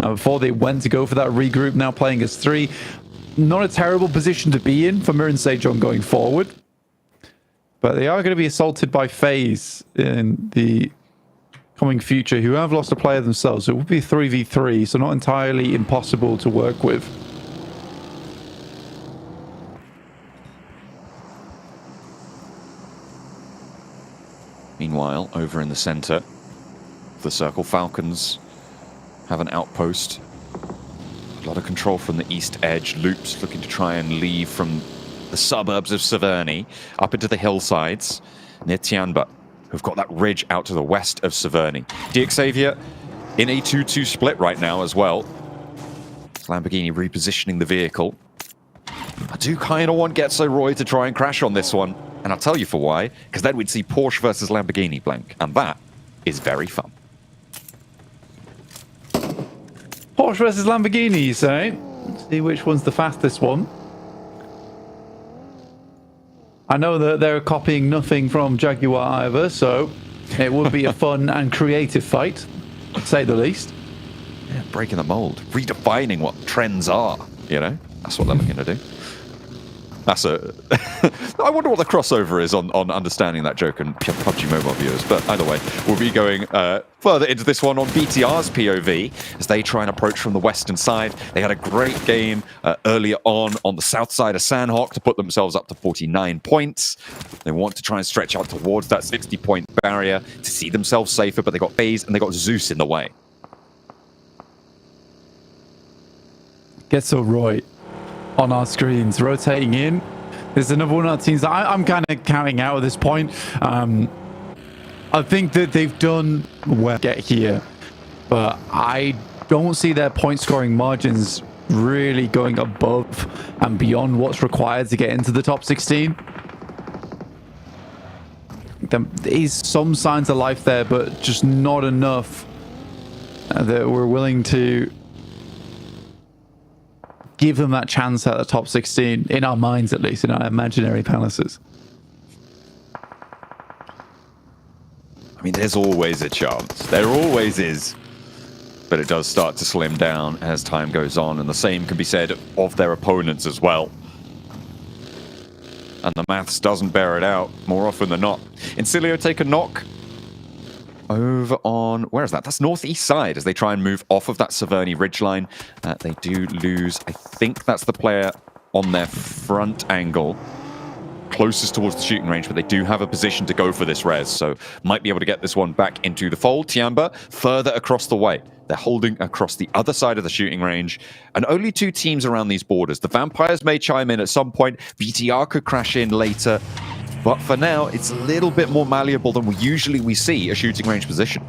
before they went to go for that regroup, now playing as 3. Not a terrible position to be in for MIRAEN SEJONG going forward. But they are going to be assaulted by FaZe in the coming future, who have lost a player themselves. It will be 3v3, so not entirely impossible to work with. Meanwhile, over in the center of the circle, Falcons have an outpost. A lot of control from the east edge. Loops looking to try and leave from the suburbs of Severny up into the hillsides near Tianba, who've got that ridge out to the west of Severny. Xavier in a 2-2 split right now as well. Lamborghini repositioning the vehicle. I do kind of want GetSoRoy to try and crash on this one. And I'll tell you for why, because then we'd see Porsche versus Lamborghini blank. And that is very fun. Porsche versus Lamborghini, you say? Let's see which one's the fastest one. I know that they're copying nothing from Jaguar either, so it would be a fun and creative fight, to say the least. Yeah, breaking the mold, redefining what trends are, you know? That's what they're looking to do. That's a... I wonder what the crossover is on understanding that joke and PUBG Mobile viewers. But either way, we'll be going further into this one on BTR's POV as they try and approach from the western side. They had a great game earlier on the south side of Sandhawk to put themselves up to 49 points. They want to try and stretch out towards that 60-point barrier to see themselves safer, but they got FaZe and they got Zeus in the way. GetSoRoy on our screens, rotating in. There's another one of our teams that I'm kind of counting out at this point. I think that they've done well to get here, but I don't see their point scoring margins really going above and beyond what's required to get into the top 16. There is some signs of life there, but just not enough that we're willing to give them that chance at the top 16, in our minds at least, in our imaginary palaces. I mean, there's always a chance. There always is. But it does start to slim down as time goes on, and the same can be said of their opponents as well. And the maths doesn't bear it out more often than not. INSILIO take a knock over on, where is that? That's northeast side as they try and move off of that Severny ridgeline. They do lose, I think that's the player on their front angle, closest towards the shooting range, but they do have a position to go for this res, so might be able to get this one back into the fold. Tianba further across the way. They're holding across the other side of the shooting range, and only 2 teams around these borders. The Vampires may chime in at some point. BTR could crash in later. But for now, it's a little bit more malleable than we see a shooting range position.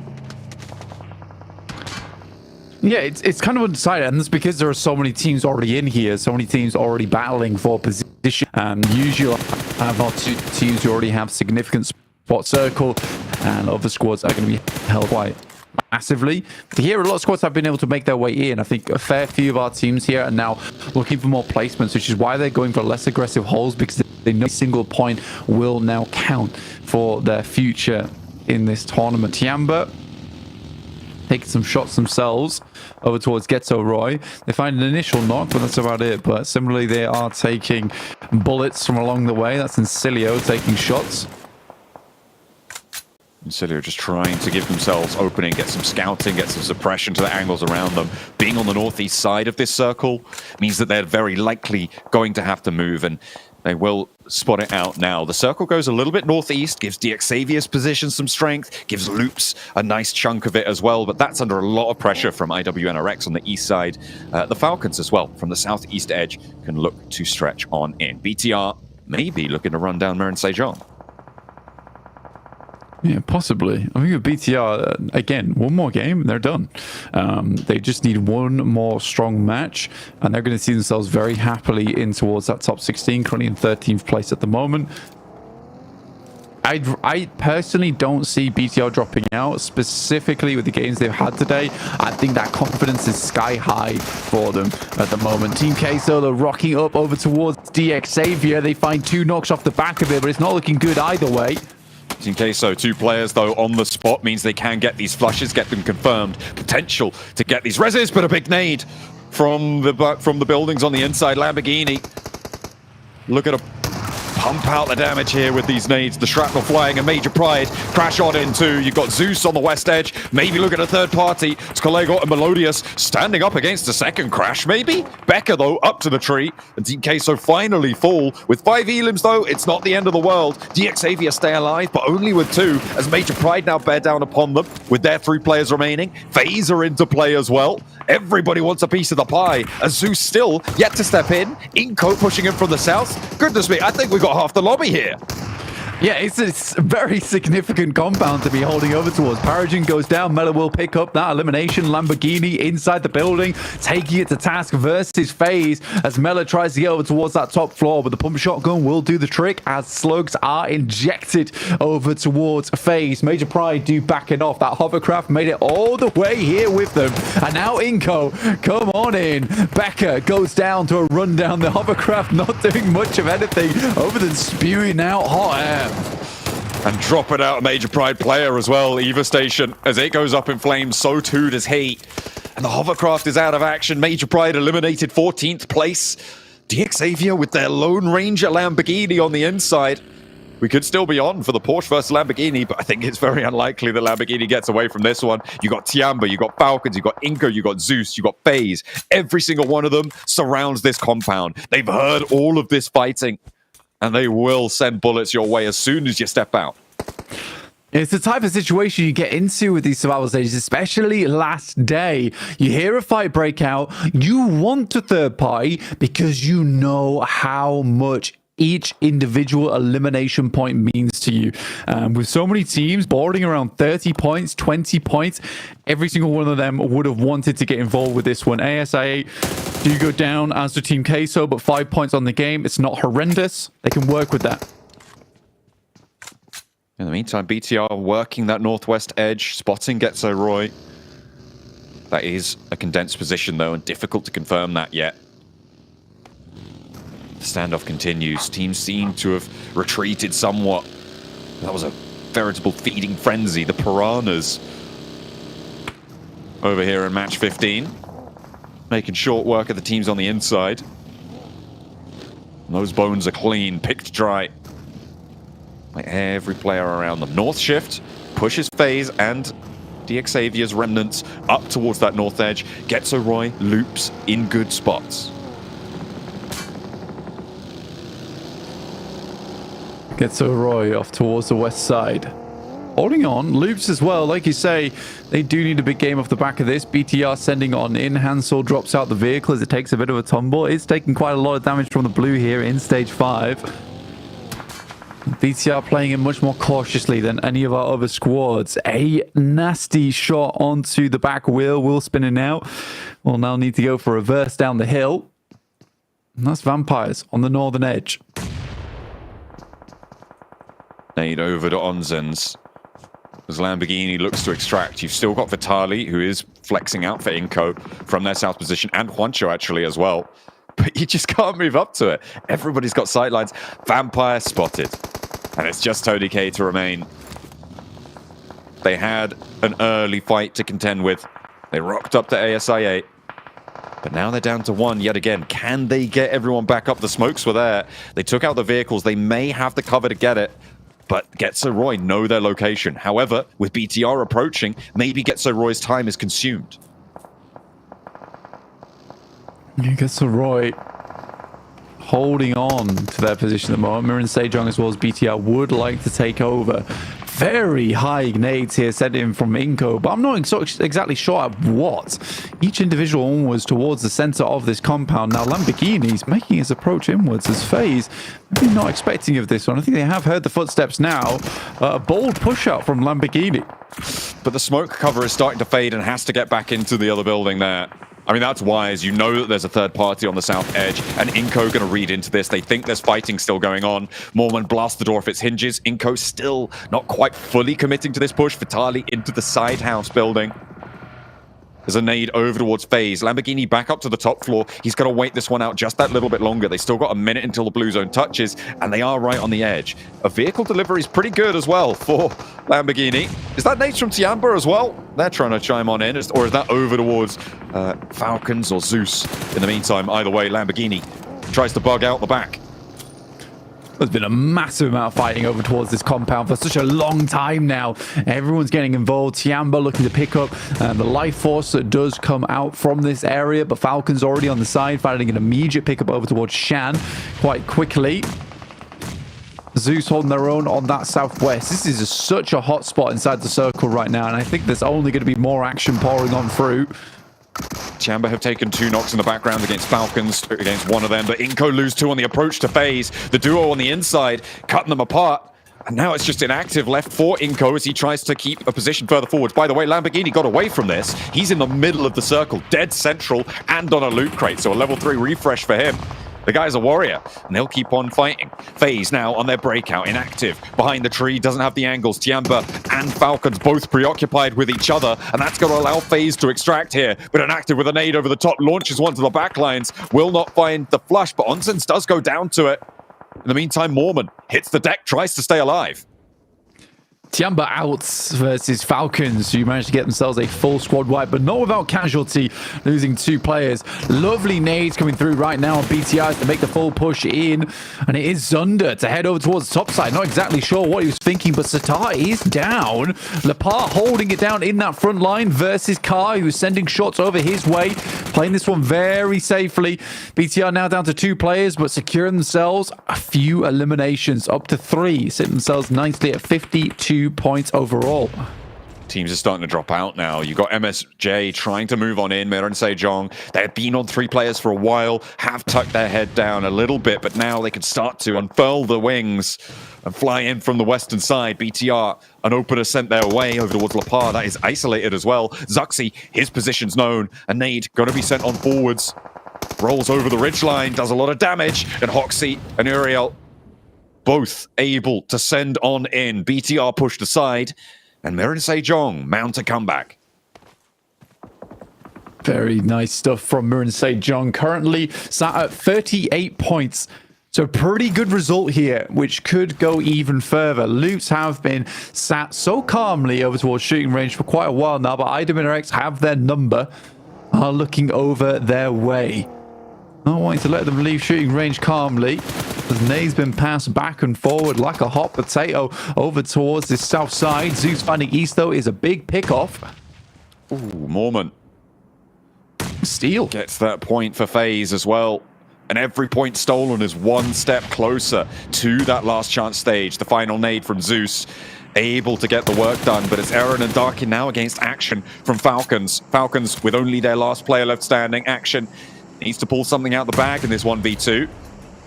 Yeah, it's kind of undecided, and that's because there are so many teams already in here, so many teams already battling for position. Usually have our 2 teams who already have significant spot circle, and other squads are going to be held quite massively. Here, a lot of squads have been able to make their way in. I think a fair few of our teams here are now looking for more placements, which is why they're going for less aggressive holes, because they know a single point will now count for their future in this tournament. Tianba taking some shots themselves over towards GetSoRoy. They find an initial knock, but that's about it. But similarly, they are taking bullets from along the way. That's INSILIO taking shots. INSILIO just trying to give themselves opening, get some scouting, get some suppression to the angles around them. Being on the northeast side of this circle means that they're very likely going to have to move, and they will spot it out now. The circle goes a little bit northeast, gives Xavier's position some strength, gives Loops a nice chunk of it as well, but that's under a lot of pressure from IWNRX on the east side. The Falcons as well, from the southeast edge, can look to stretch on in. BTR maybe looking to run down MIRAEN SEJONG. Yeah, possibly. I think with BTR, again, one more game and they're done. They just need one more strong match, and they're going to see themselves very happily in towards that top 16, currently in 13th place at the moment. I personally don't see BTR dropping out, specifically with the games they've had today. I think that confidence is sky high for them at the moment. Team K Solo rocking up over towards DX Xavier. They find 2 knocks off the back of it, but it's not looking good either way. In case so, 2 players though on the spot means they can get these flushes, get them confirmed. Potential to get these reses, but a big nade from the buildings on the inside. Lamborghini, look at a pump out the damage here with these nades. The shrapnel flying, a major pride. Crash on into. You've got Zeus on the west edge. Maybe look at a third party. It's Collego and Melodious standing up against a second crash, maybe? Becca, though, up to the tree. And Team Queso finally fall. With 5 elims, though, it's not the end of the world. DX Xavier stay alive, but only with 2, as Major Pride now bear down upon them with their 3 players remaining. FaZe are into play as well. Everybody wants a piece of the pie, as Zeus still yet to step in. Inco pushing in from the south. Goodness me, I think we got half the lobby here. Yeah, it's a very significant compound to be holding over towards. Paragen goes down. Mela will pick up that elimination. Lamborghini inside the building, taking it to task versus FaZe as Mela tries to get over towards that top floor, but the pump shotgun will do the trick as slugs are injected over towards FaZe. Major Pride do back it off. That hovercraft made it all the way here with them. And now Inco, come on in. Becca goes down to a run down. The hovercraft not doing much of anything other than spewing out hot air. And drop it out a Major Pride player as well. Eva Station, as it goes up in flames, so too does he. And the hovercraft is out of action. Major Pride eliminated 14th place. DX Xavier with their Lone Ranger Lamborghini on the inside. We could still be on for the Porsche versus Lamborghini, but I think it's very unlikely that Lamborghini gets away from this one. You got Tiamba, you got Falcons, you got Inco, you got Zeus, you got FaZe. Every single one of them surrounds this compound. They've heard all of this fighting, and they will send bullets your way as soon as you step out. It's the type of situation you get into with these survival stages, especially last day. You hear a fight break out, you want to third party because you know how much each individual elimination point means to you. With so many teams boarding around 30 points, 20 points, every single one of them would have wanted to get involved with this one. ASIA do go down as to Team Queso, but 5 points on the game. It's not horrendous. They can work with that. In the meantime, BTR working that northwest edge, spotting Getso Roy. That is a condensed position, though, and difficult to confirm that yet. The standoff continues. Teams seem to have retreated somewhat. That was a veritable feeding frenzy. The Piranhas over here in match 15. Making short work of the teams on the inside. And those bones are clean, picked dry by every player around them. North shift pushes FaZe and DX Xavier's remnants up towards that north edge. Getso Roy loops in good spots. Getso Roy off towards the west side. Holding on, loops as well. Like you say, they do need a big game off the back of this. BTR sending on in. Hansel drops out the vehicle as it takes a bit of a tumble. It's taking quite a lot of damage from the blue here in stage 5. BTR playing it much more cautiously than any of our other squads. A nasty shot onto the back wheel spinning out. We'll now need to go for a reverse down the hill. And that's Vampires on the northern edge. Nade over to Onzens. As Lamborghini looks to extract, you've still got Vitali, who is flexing out for Inco from their south position, and Juancho actually as well. But you just can't move up to it. Everybody's got sightlines. Vampire spotted. And it's just Tony K to remain. They had an early fight to contend with. They rocked up to ASIA. But now they're down to 1 yet again. Can they get everyone back up? The smokes were there. They took out the vehicles. They may have the cover to get it. But Getso Roy know their location. However, with BTR approaching, maybe Getso Roy's time is consumed. Getso Roy holding on to their position at the moment. MIRAEN SEJONG as well as BTR would like to take over. Very high nades here sent in from Inco, but I'm not exactly sure at what. Each individual one was towards the center of this compound. Now Lamborghini's making his approach inwards as FaZe. Maybe not expecting of this one. I think they have heard the footsteps now. A bold push out from Lamborghini. But the smoke cover is starting to fade and has to get back into the other building there. I mean, that's wise. You know that there's a third party on the south edge, and Inco going to read into this. They think there's fighting still going on. Mormon blasts the door off its hinges. Inco still not quite fully committing to this push. Vitali into the side house building. There's a nade over towards FaZe. Lamborghini back up to the top floor. He's got to wait this one out just that little bit longer. They still got a minute until the blue zone touches, and they are right on the edge. A vehicle delivery is pretty good as well for Lamborghini. Is that nades from Tiamba as well? They're trying to chime on in, or is that over towards Falcons or Zeus? In the meantime, either way, Lamborghini tries to bug out the back. There's been a massive amount of fighting over towards this compound for such a long time now. Everyone's getting involved. Tiamba looking to pick up the life force that does come out from this area, but Falcons already on the side, finding an immediate pickup over towards Shan quite quickly. Zeus holding their own on that southwest. This is such a hot spot inside the circle right now, and I think there's only going to be more action pouring on through. Tiamba have taken 2 knocks in the background against Falcons, against one of them, but Inco lose 2 on the approach to FaZe. The duo on the inside, cutting them apart. And now it's just inactive left for Inco as he tries to keep a position further forward. By the way, Lamborghini got away from this. He's in the middle of the circle, dead central, and on a loot crate. So a level 3 refresh for him. The guy's a warrior, and they'll keep on fighting. FaZe now on their breakout, inactive. Behind the tree, doesn't have the angles. Tiamba and Falcons both preoccupied with each other, and that's going to allow FaZe to extract here. But inactive with a nade over the top, launches one to the backlines. Will not find the flush, but Onsens does go down to it. In the meantime, Mormon hits the deck, tries to stay alive. Tiamba outs versus Falcons, who managed to get themselves a full squad wipe, but not without casualty, losing 2 players. Lovely nades coming through right now on BTIs to make the full push in, and it is Zunder to head over towards the top side. Not exactly sure what he was thinking, but Satar is down. Lepar holding it down in that front line versus Kai, who's sending shots over his way, playing this one very safely. BTR now down to 2 players, but securing themselves a few eliminations, up to 3, sitting themselves nicely at 52 points overall. Teams are starting to drop out now. You've got MSJ trying to move on in, MIRAEN and SEJONG. They've been on 3 players for a while, have tucked their head down a little bit, but now they can start to unfurl the wings and fly in from the western side. BTR, an opener sent their way over towards Lepar. That is isolated as well. Zuxi, his position's known. A nade going to be sent on forwards. Rolls over the ridgeline, does a lot of damage. And Hoxie and Uriel both able to send on in. BTR pushed aside, and MIRAEN and SEJONG mount a comeback. Very nice stuff from MIRAEN and SEJONG. Currently sat at 38 points. So pretty good result here, which could go even further. Loots have been sat so calmly over towards shooting range for quite a while now, but IWX have their number, are looking over their way. Not wanting to let them leave shooting range calmly. As Nay's been passed back and forward like a hot potato over towards this south side. Zeus finding east, though, is a big pick-off. Ooh, Mormon. Steal. Gets that point for FaZe as well. And every point stolen is one step closer to that last chance stage. The final nade from Zeus. Able to get the work done, but it's Eren and Darkin now against Action from Falcons. Falcons with only their last player left standing. Action needs to pull something out the bag in this 1v2.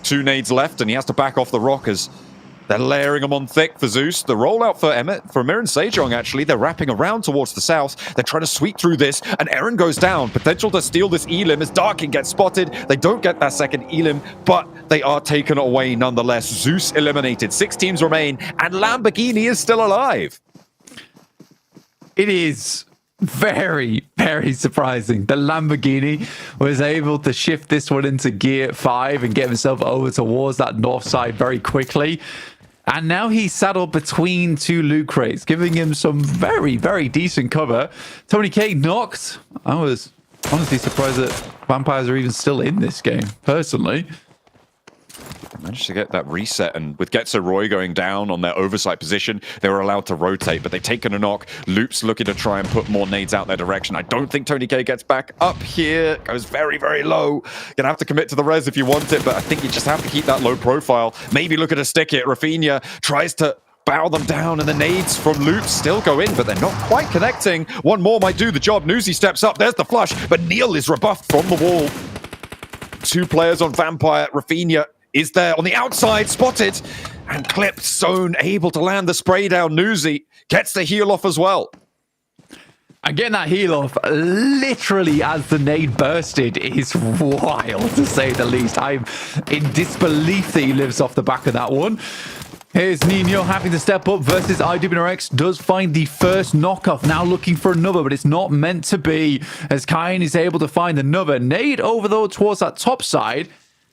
2 nades left, and he has to back off the rockers. They're layering them on thick for Zeus. The rollout for MIRAEN and SEJONG, actually, they're wrapping around towards the south. They're trying to sweep through this, and Eren goes down. Potential to steal this Elim as Darkin gets spotted. They don't get that second Elim, but they are taken away nonetheless. Zeus eliminated. 6 teams remain, and Lamborghini is still alive. It is very, very surprising that Lamborghini was able to shift this one into gear 5 and get himself over towards that north side very quickly. And now he's saddled between 2 loot crates, giving him some very, very decent cover. Tony K knocked. I was honestly surprised that vampires are even still in this game, personally. Managed to get that reset, and with Getzo Roy going down on their oversight position, they were allowed to rotate, but they've taken a knock. Loop's looking to try and put more nades out their direction. I don't think Tony K gets back up here. Goes very, very low. Gonna have to commit to the res if you want it, but I think you just have to keep that low profile. Maybe look at a stick it. Rafinha tries to bow them down, and the nades from Loop still go in, but they're not quite connecting. One more might do the job. Newsy steps up. There's the flush, but Neil is rebuffed from the wall. 2 players on Vampire. Rafinha is there on the outside, spotted and clipped. Zone able to land the spray down. Newsy gets the heal off as well. And getting that heal off literally as the nade bursted is wild, to say the least. I'm in disbelief that he lives off the back of that one. Here's Nino having to step up versus IWNRX. Does find the first knockoff. Now looking for another, but it's not meant to be. As Kyan is able to find another. Nade over, though, towards that top side.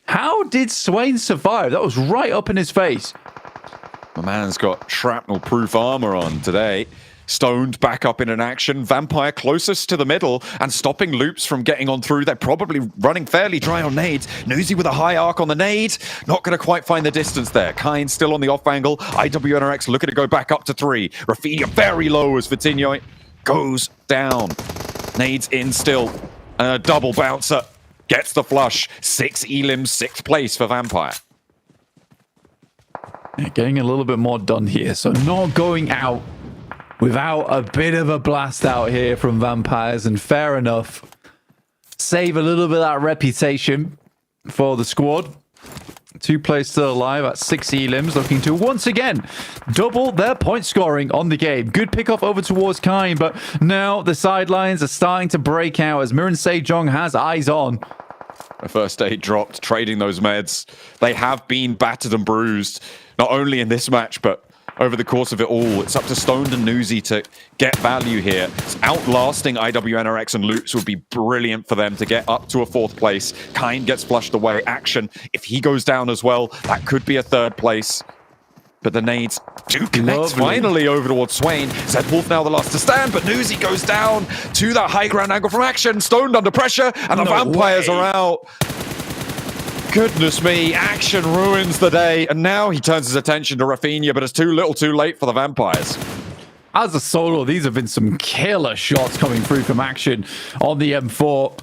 How did Swain survive? That was right up in his face. My man's got shrapnel-proof armor on today. Stoned back up in an action. Vampire closest to the middle and stopping Loops from getting on through. They're probably running fairly dry on nades. Newsy with a high arc on the nade. Not going to quite find the distance there. Kine still on the off angle. IWNRX looking to go back up to 3. Rafinha very low as Vitinho goes down. Nades in still. And a double bouncer. Gets the flush. 6 elims, 6th place for Vampire. Getting a little bit more done here. So not going out without a bit of a blast out here from Vampires, and fair enough. Save a little bit of that reputation for the squad. 2 players still alive at 6 elims, looking to once again double their point scoring on the game. Good pickoff over towards Kine, but now the sidelines are starting to break out as MIRAEN SEJONG has eyes on. A first aid dropped, trading those meds. They have been battered and bruised, not only in this match, but over the course of it all. It's up to Stoned and Newsy to get value here. Outlasting IWNRX and Loops would be brilliant for them to get up to a 4th place. Kine gets flushed away. Action, if he goes down as well, that could be a 3rd place. But the nades do connect finally over towards Swain. Zed Wolf now the last to stand, but Newsy goes down to that high ground angle from Action. Stoned under pressure, and the Vampires are out. Goodness me, Action ruins the day, and now he turns his attention to Rafinha, but it's too little too late for the Vampires. As a solo, these have been some killer shots coming through from Action on the M4.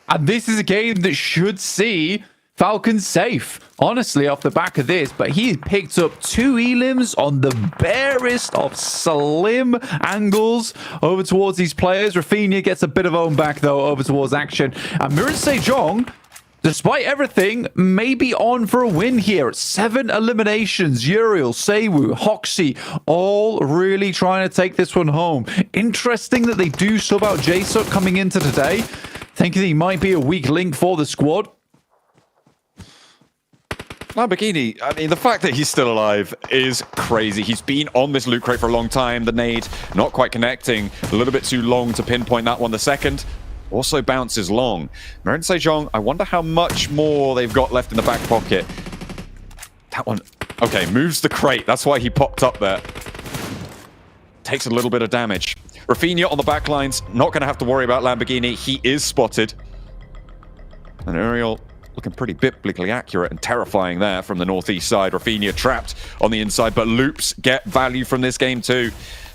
And this is a game that should see Falcons safe, honestly, off the back of this. But he picked up 2 elims on the barest of slim angles over towards these players. Rafinha gets a bit of own back, though, over towards Action. And MIRAEN SEJONG, despite everything, may be on for a win here. 7 eliminations. Uriel, Seiwu, Hoxie, all really trying to take this one home. Interesting that they do sub out Jason coming into today, thinking he might be a weak link for the squad. Lamborghini, I mean, the fact that he's still alive is crazy. He's been on this loot crate for a long time. The nade not quite connecting. A little bit too long to pinpoint that one. The second also bounces long. MIRAEN SEJONG, I wonder how much more they've got left in the back pocket. That one, okay, moves the crate. That's why he popped up there. Takes a little bit of damage. Rafinha on the back lines, not going to have to worry about Lamborghini. He is spotted. And Uriel looking pretty biblically accurate and terrifying there from the northeast side. Rafinha trapped on the inside, but Loops get value from this game too.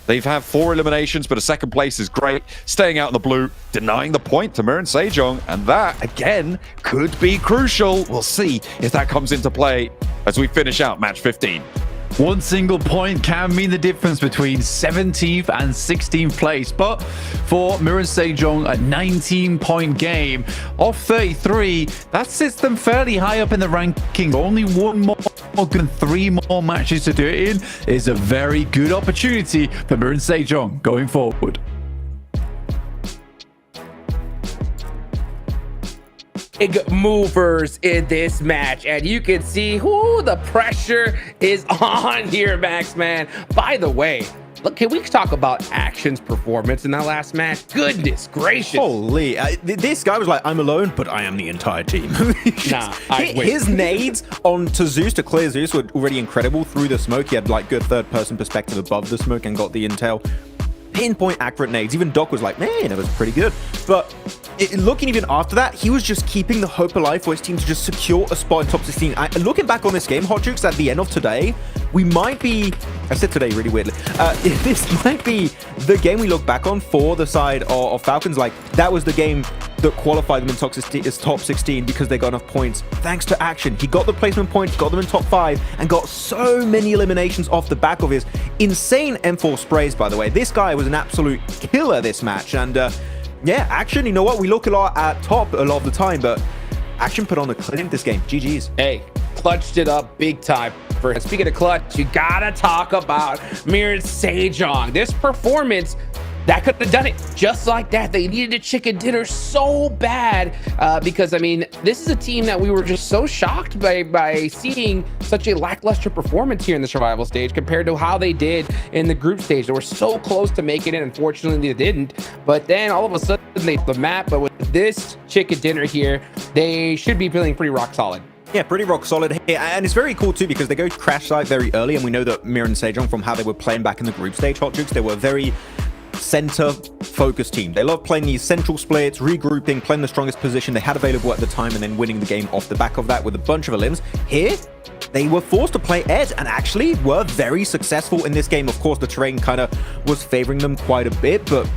They've had 4 eliminations, but a 2nd place is great. Staying out in the blue, denying the point to MIRAEN SEJONG, and that, again, could be crucial. We'll see if that comes into play as we finish out match 15. One single point can mean the difference between 17th and 16th place. But for MIRAEN SEJONG, a 19-point game off 33, that sits them fairly high up in the ranking. Only 1 more and 3 more matches to do it in is a very good opportunity for MIRAEN SEJONG going forward. Big movers in this match, and you can see who the pressure is on here, Max, man. By the way, look, can we talk about Action's performance in that last match? Goodness gracious. Holy, this guy was like, I'm alone, but I am the entire team. His nades on to Zeus, to clear Zeus, were already incredible through the smoke. He had like good 3rd-person perspective above the smoke and got the intel. Pinpoint accurate nades. Even Doc was like, man, it was pretty good. But looking even after that, he was just keeping the hope alive for his team to just secure a spot in top 16. Looking back on this game, Hot Jukes, at the end of today, we might be, I said today really weirdly, this might be the game we look back on for the side of Falcons. Like, that was the game that qualified them in top 16 because they got enough points thanks to Action. He got the placement points, got them in top 5, and got so many eliminations off the back of his insane M4 sprays, by the way. This guy was an absolute killer this match, and yeah, Action, you know what? We look a lot at top a lot of the time, but Action put on a clinic this game. GG's. Hey, clutched it up big time. Speaking of clutch, you gotta talk about MIRAEN SEJONG. This performance that could have done it just like that. They needed a chicken dinner so bad because, I mean, this is a team that we were just so shocked by seeing such a lackluster performance here in the survival stage compared to how they did in the group stage. They were so close to making it. Unfortunately, they didn't. But then all of a sudden, they the map. But with this chicken dinner here, they should be feeling pretty rock solid. Yeah, pretty rock solid here. And it's very cool too because they go crash site very early, and we know that MIRAEN and SEJONG, from how they were playing back in the group stage, Hot Jukes, they were a very center focused team. They love playing these central splits, regrouping, playing the strongest position they had available at the time, and then winning the game off the back of that with a bunch of elims. Here, they were forced to play edge and actually were very successful in this game. Of course, the terrain kind of was favoring them quite a bit, but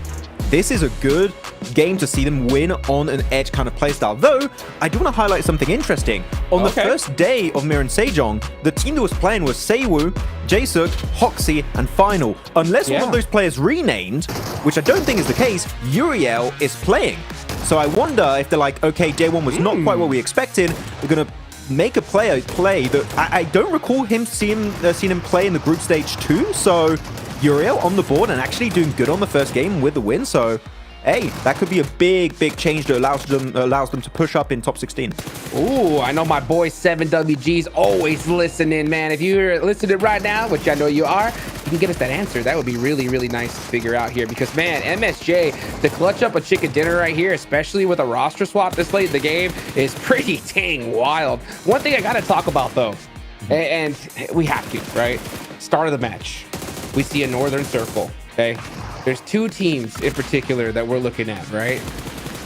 this is a good game to see them win on an edge kind of playstyle. Though, I do want to highlight something interesting. On the first day of MIRAEN SEJONG, the team that was playing was Seiwoo, Jaesuk, Hoxie, and Final. Unless one of those players renamed, which I don't think is the case, Uriel is playing. So I wonder if they're like, okay, day one was not quite what we expected. We're going to make a player play that I don't recall him seeing him play in the group stage 2. So Uriel on the board and actually doing good on the first game with the win. So hey, that could be a big change that allows them to push up in top 16. Ooh, I know my boy 7WG's always listening, man. If you're listening right now, which I know you are, you can get us that answer. That would be really nice to figure out here because, man, MSJ, to clutch up a chicken dinner right here, especially with a roster swap this late in the game, is pretty dang wild. One thing I got to talk about, though, and we have to, right? Start of the match, we see a Northern Circle, okay? There's two teams in particular that we're looking at, right?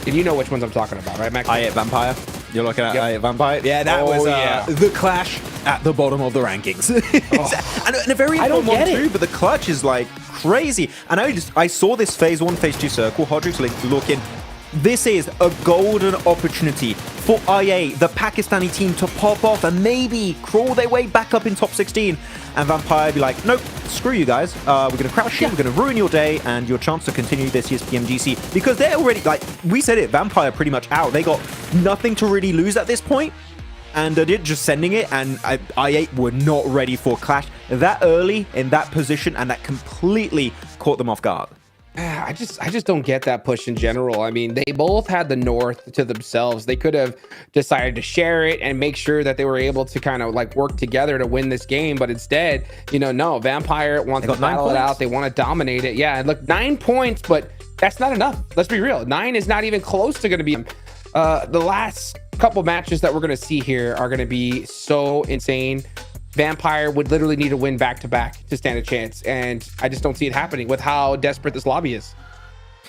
And you know which ones I'm talking about, right, Max? I8 Vampire. You're looking at I8 Vampire? Yeah, that was the clash at the bottom of the rankings. And a very important one too, but the clutch is like crazy. And I saw this phase 1, phase 2 circle, Hodrix looking. This is a golden opportunity for IA, the Pakistani team, to pop off and maybe crawl their way back up in top 16. And Vampire be like, nope, screw you guys. We're going to crouch you, we're going to ruin your day and your chance to continue this year's PMGC. Because they're already, like, we said it, Vampire pretty much out. They got nothing to really lose at this point. And they're just sending it, and IA were not ready for clash that early in that position, and that completely caught them off guard. I just don't get that push in general. I mean, they both had the North to themselves. They could have decided to share it and make sure that they were able to kind of like work together to win this game. But instead, you know, no, Vampire wants to battle it out. They want to dominate it. Yeah, and look, 9 points, but that's not enough. Let's be real. 9 is not even close to going to be. The last couple matches that we're going to see here are going to be so insane. Vampire would literally need to win back-to-back to stand a chance, and I just don't see it happening with how desperate this lobby is.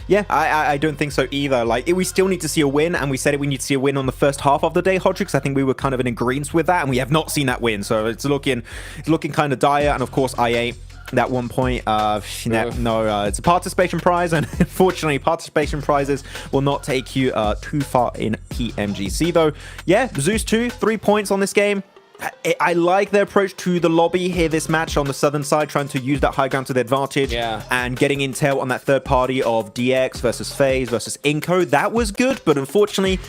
Yeah, I don't think so either. Like, we still need to see a win, and we said it, we need to see a win on the first half of the day, Hodrix. I think we were kind of in agreement with that, and we have not seen that win, so it's looking kind of dire. And of course, IA, that 1 point, it's a participation prize, and unfortunately, participation prizes will not take you too far in PMGC, though. Yeah, Zeus 2, 3 points on this game. I like their approach to the lobby here this match on the southern side, trying to use that high ground to their advantage and getting intel on that third party of DX versus FaZe versus Inco. That was good, but unfortunately,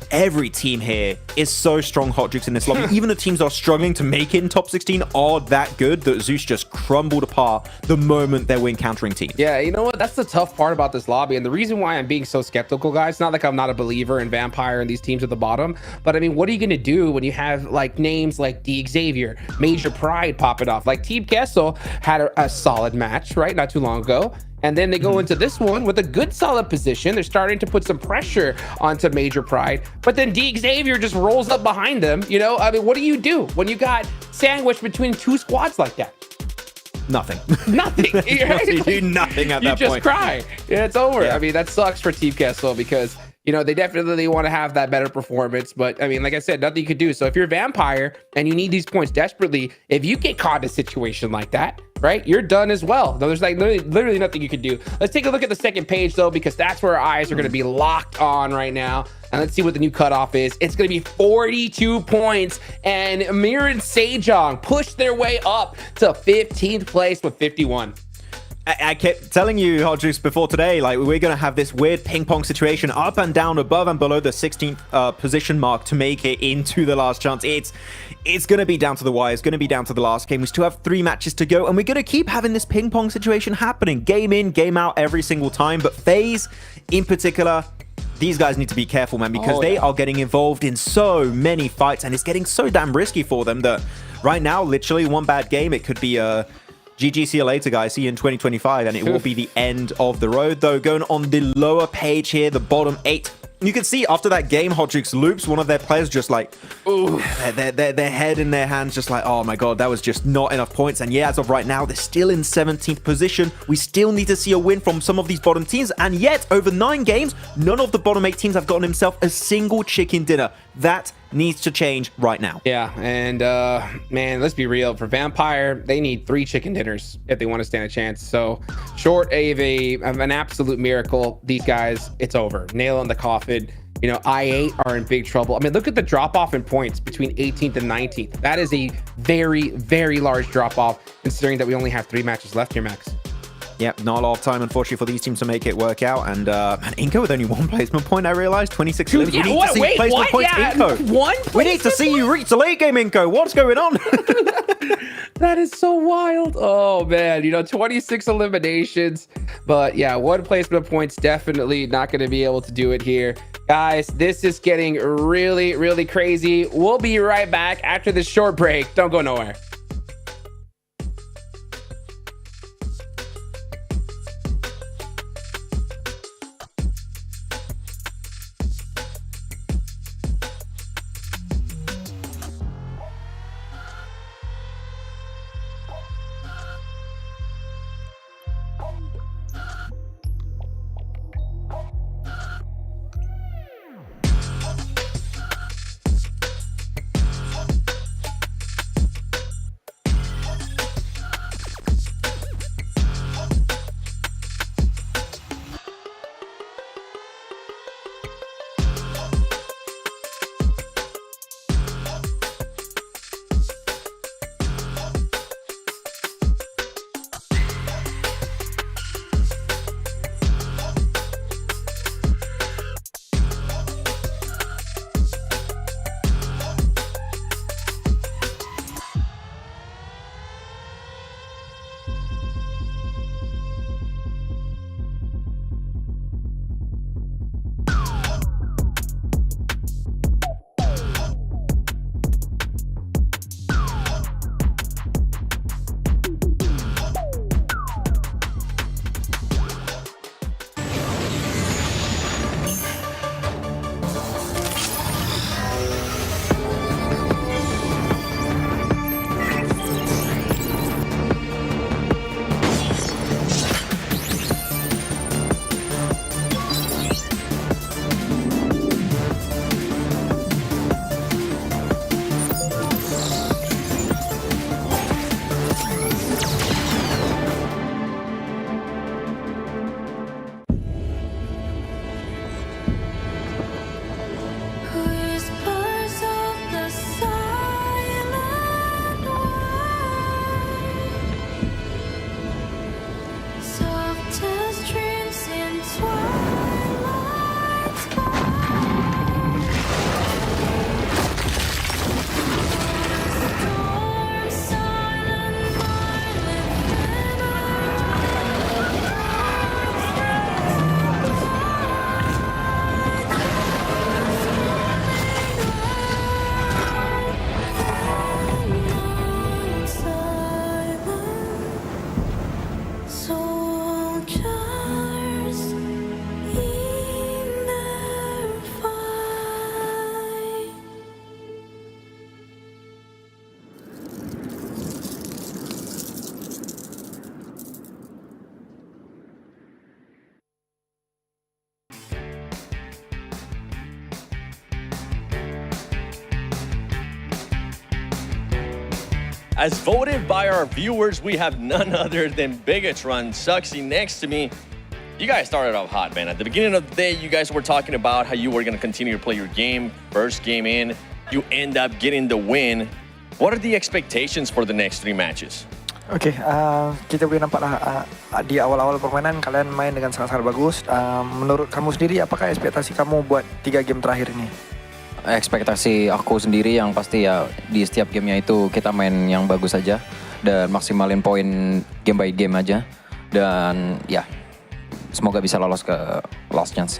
every team here is so strong, Hot Jukes, in this lobby. Even the teams that are struggling to make it in top 16 are that good that Zeus just crumbled apart the moment they were encountering teams. Yeah, you know what? That's the tough part about this lobby. And the reason why I'm being so skeptical, guys, not like I'm not a believer in Vampire and these teams at the bottom, but I mean, what are you going to do when you have like names like D Xavier, Major Pride popping off? Like Team Kessel had a solid match, right? Not too long ago. And then they go into this one with a good solid position. They're starting to put some pressure onto Major Pride, but then D Xavier just rolls up behind them. You know, I mean, what do you do when you got sandwiched between two squads like that? Nothing. Nothing. You do nothing at that point. You just cry. Yeah, it's over. I mean, that sucks for Team Kessel because, you know, they definitely want to have that better performance. But I mean, like I said, nothing you could do. So if you're Vampire and you need these points desperately, if you get caught in a situation like that, right, you're done as well. There's like literally nothing you can do. Let's take a look at the second page, though, because that's where our eyes are going to be locked on right now. And let's see what the new cutoff is. It's going to be 42 points. And MIRAEN SEJONG pushed their way up to 15th place with 51. I kept telling you, Hot Juice, before today, like, we're going to have this weird ping pong situation up and down, above and below the 16th position mark to make it into the last chance. It's going to be down to the wire. It's going to be down to the last game. We still have 3 matches to go, and we're going to keep having this ping pong situation happening. Game in, game out every single time. But FaZe, in particular, these guys need to be careful, man, because they are getting involved in so many fights, and it's getting so damn risky for them that right now, literally, one bad game, it could be a GG, see you later, guys. See you in 2025, and it will be the end of the road. Though, going on the lower page here, the bottom 8, you can see after that game, Hodrix loops, one of their players just like, ooh, their head in their hands, just like, oh my god, that was just not enough points. And yeah, as of right now, they're still in 17th position. We still need to see a win from some of these bottom teams, and yet, over 9 games, none of the bottom 8 teams have gotten himself a single chicken dinner. That needs to change right now. Yeah, and man, let's be real. For Vampire, they need 3 chicken dinners if they want to stand a chance. So short of an absolute miracle, these guys, it's over. Nail in the coffin. You know, I8 are in big trouble. I mean, look at the drop off in points between 18th and 19th. That is a very, very large drop off, considering that we only have 3 matches left here, Max. Yep, not a lot of time, unfortunately, for these teams to make it work out. And man, Inko with only 1 placement point, I realized. 26 Dude, we need to see placement points, Inko. We need to see you reach the late game, Inko. What's going on? That is so wild. Oh, man. You know, 26 eliminations. But yeah, 1 placement points, definitely not going to be able to do it here. Guys, this is getting really, really crazy. We'll be right back after this short break. Don't go nowhere. As voted by our viewers, we have none other than BIGETRON. Suxy next to me. You guys started off hot, man. At the beginning of the day, you guys were talking about how you were going to continue to play your game. First game in, you end up getting the win. What are the expectations for the next 3 matches? Oke, kita boleh nampak lah di awal-awal permainan kalian main dengan sangat-sangat bagus. Menurut kamu sendiri, apakah ekspektasi kamu buat 3 game terakhir ini? Ekspektasi aku sendiri yang pasti ya di setiap gamenya itu kita main yang bagus saja dan maksimalin poin game by game aja, dan ya semoga bisa lolos ke last chance.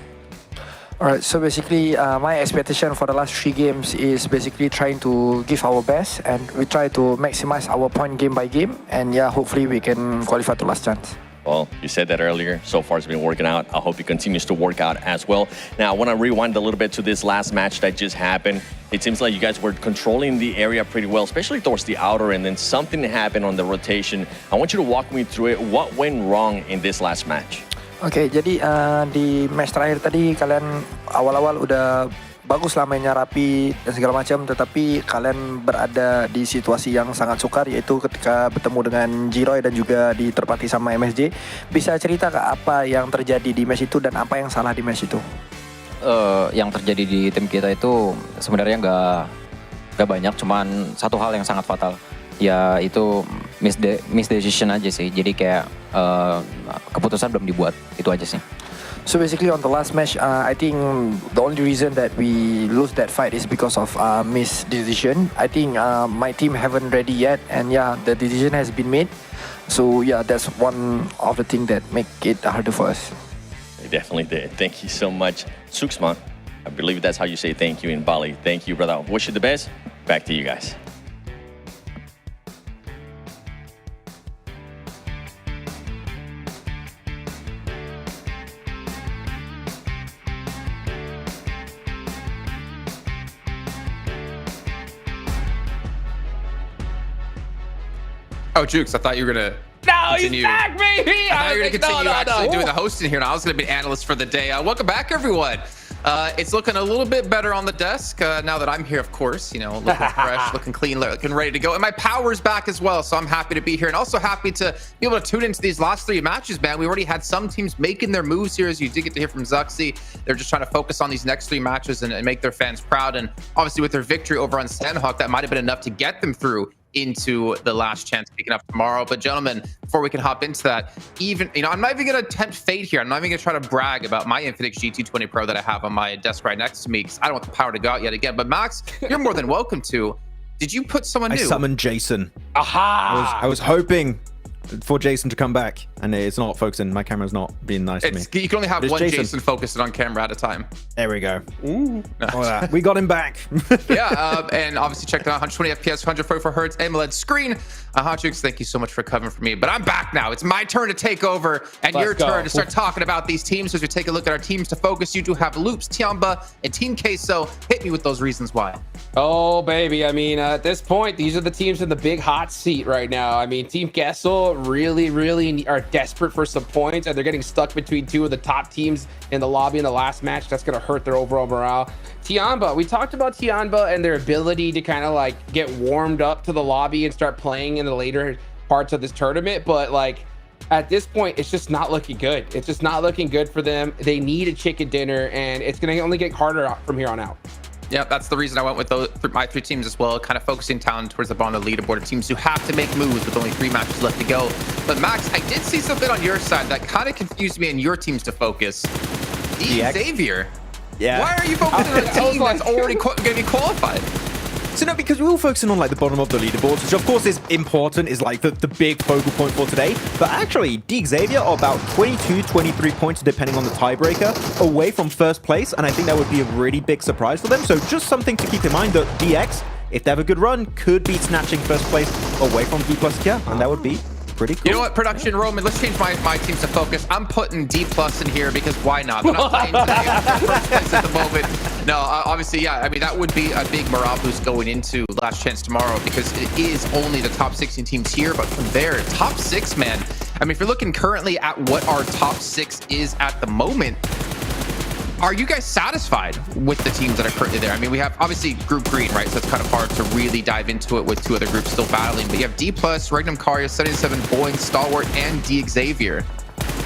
Alright, so basically my expectation for the last 3 games is basically trying to give our best, and we try to maximize our point game by game, and yeah, hopefully we can qualify to last chance. Well, you said that earlier. So far, it's been working out. I hope it continues to work out as well. Now, I want to rewind a little bit to this last match that just happened. It seems like you guys were controlling the area pretty well, especially towards the outer, and then something happened on the rotation. I want you to walk me through it. What went wrong in this last match? Oke, jadi di match terakhir tadi kalian awal-awal udah bagus lah mainnya rapi dan segala macam, tetapi kalian berada di situasi yang sangat sukar, yaitu ketika bertemu dengan Jiroy dan juga diterpati sama MSJ. Bisa cerita ke apa yang terjadi di match itu dan apa yang salah di match itu? Yang terjadi di tim kita itu sebenarnya nggak banyak, cuman satu hal yang sangat fatal, ya itu misdecision aja sih. Jadi kayak keputusan belum dibuat, itu aja sih. So basically on the last match, I think the only reason that we lose that fight is because of misdecision. I think my team haven't ready yet, and yeah, the decision has been made. So yeah, that's one of the things that make it harder for us. They definitely did. Thank you so much, Suksman. I believe that's how you say thank you in Bali. Thank you, brother. Wish you the best. Back to you guys. Oh, Jukes, I thought you were going to continue. He's back, baby! I thought you were going to continue doing the hosting here, and I was going to be an analyst for the day. Welcome back, everyone. It's looking a little bit better on the desk now that I'm here, of course. You know, looking fresh, looking clean, looking ready to go. And my power's back as well, so I'm happy to be here. And also happy to be able to tune into these last 3 matches, man. We already had some teams making their moves here, as you did get to hear from Zuxi. They're just trying to focus on these next 3 matches and make their fans proud. And obviously with their victory over on Sandhawk, that might have been enough to get them through into the last chance picking up tomorrow. But gentlemen, before we can hop into that, I'm not even gonna tempt fate here. I'm not even gonna try to brag about my Infinix GT20 Pro that I have on my desk right next to me, because I don't want the power to go out yet again. But Max, you're more than welcome to. Did you put someone new? I summoned Jason. Aha! I was hoping for Jason to come back, and it's not focusing. My camera's not being nice to me. You can only have one Jason focused on camera at a time. There we go. Ooh. Nice. We got him back. Yeah, and obviously check that out, 120 FPS, 144 hertz, AMOLED screen. Hotjukes, thank you so much for covering for me. But I'm back now. It's my turn to take over, and your turn to start talking about these teams. So as we take a look at our teams to focus, you do have Loops, Tiamba, and Team Queso. Hit me with those reasons why. Oh, baby. I mean, at this point, these are the teams in the big hot seat right now. I mean, Team Queso really are desperate for some points, and they're getting stuck between 2 of the top teams in the lobby in the last match. That's going to hurt their overall morale. Tiamba, we talked about Tiamba and their ability to kind of like get warmed up to the lobby and start playing in the later parts of this tournament, but like at this point, it's just not looking good. It's just not looking good for them. They need a chicken dinner, and it's going to only get harder from here on out. Yeah, that's the reason I went with my 3 teams as well, kind of focusing down towards the bottom of the leaderboard. Teams who have to make moves with only 3 matches left to go. But Max, I did see something on your side that kind of confused me in your teams to focus. Xavier. Yeah. Why are you focusing on a team that's already going to be qualified? So no, because we're all focusing on like the bottom of the leaderboards, which of course is important, is like the big focal point for today. But actually, Xavier are about 22, 23 points, depending on the tiebreaker, away from first place. And I think that would be a really big surprise for them. So just something to keep in mind that DX, if they have a good run, could be snatching first place away from Dplus KIA. And that would be pretty cool. You know what, production, Roman, let's change my teams to focus. I'm putting Dplus in here because why not? They're not playing today. First place at the moment. No, obviously, yeah. I mean, that would be a big morale boost going into Last Chance tomorrow, because it is only the top 16 teams here. But from there, top 6, man. I mean, if you're looking currently at what our top 6 is at the moment, are you guys satisfied with the teams that are currently there? I mean, we have obviously Group Green, right? So it's kind of hard to really dive into it with 2 other groups still battling. But you have Dplus, REGNUM, CARYA, 77, VOIN, STALWART, and Xavier.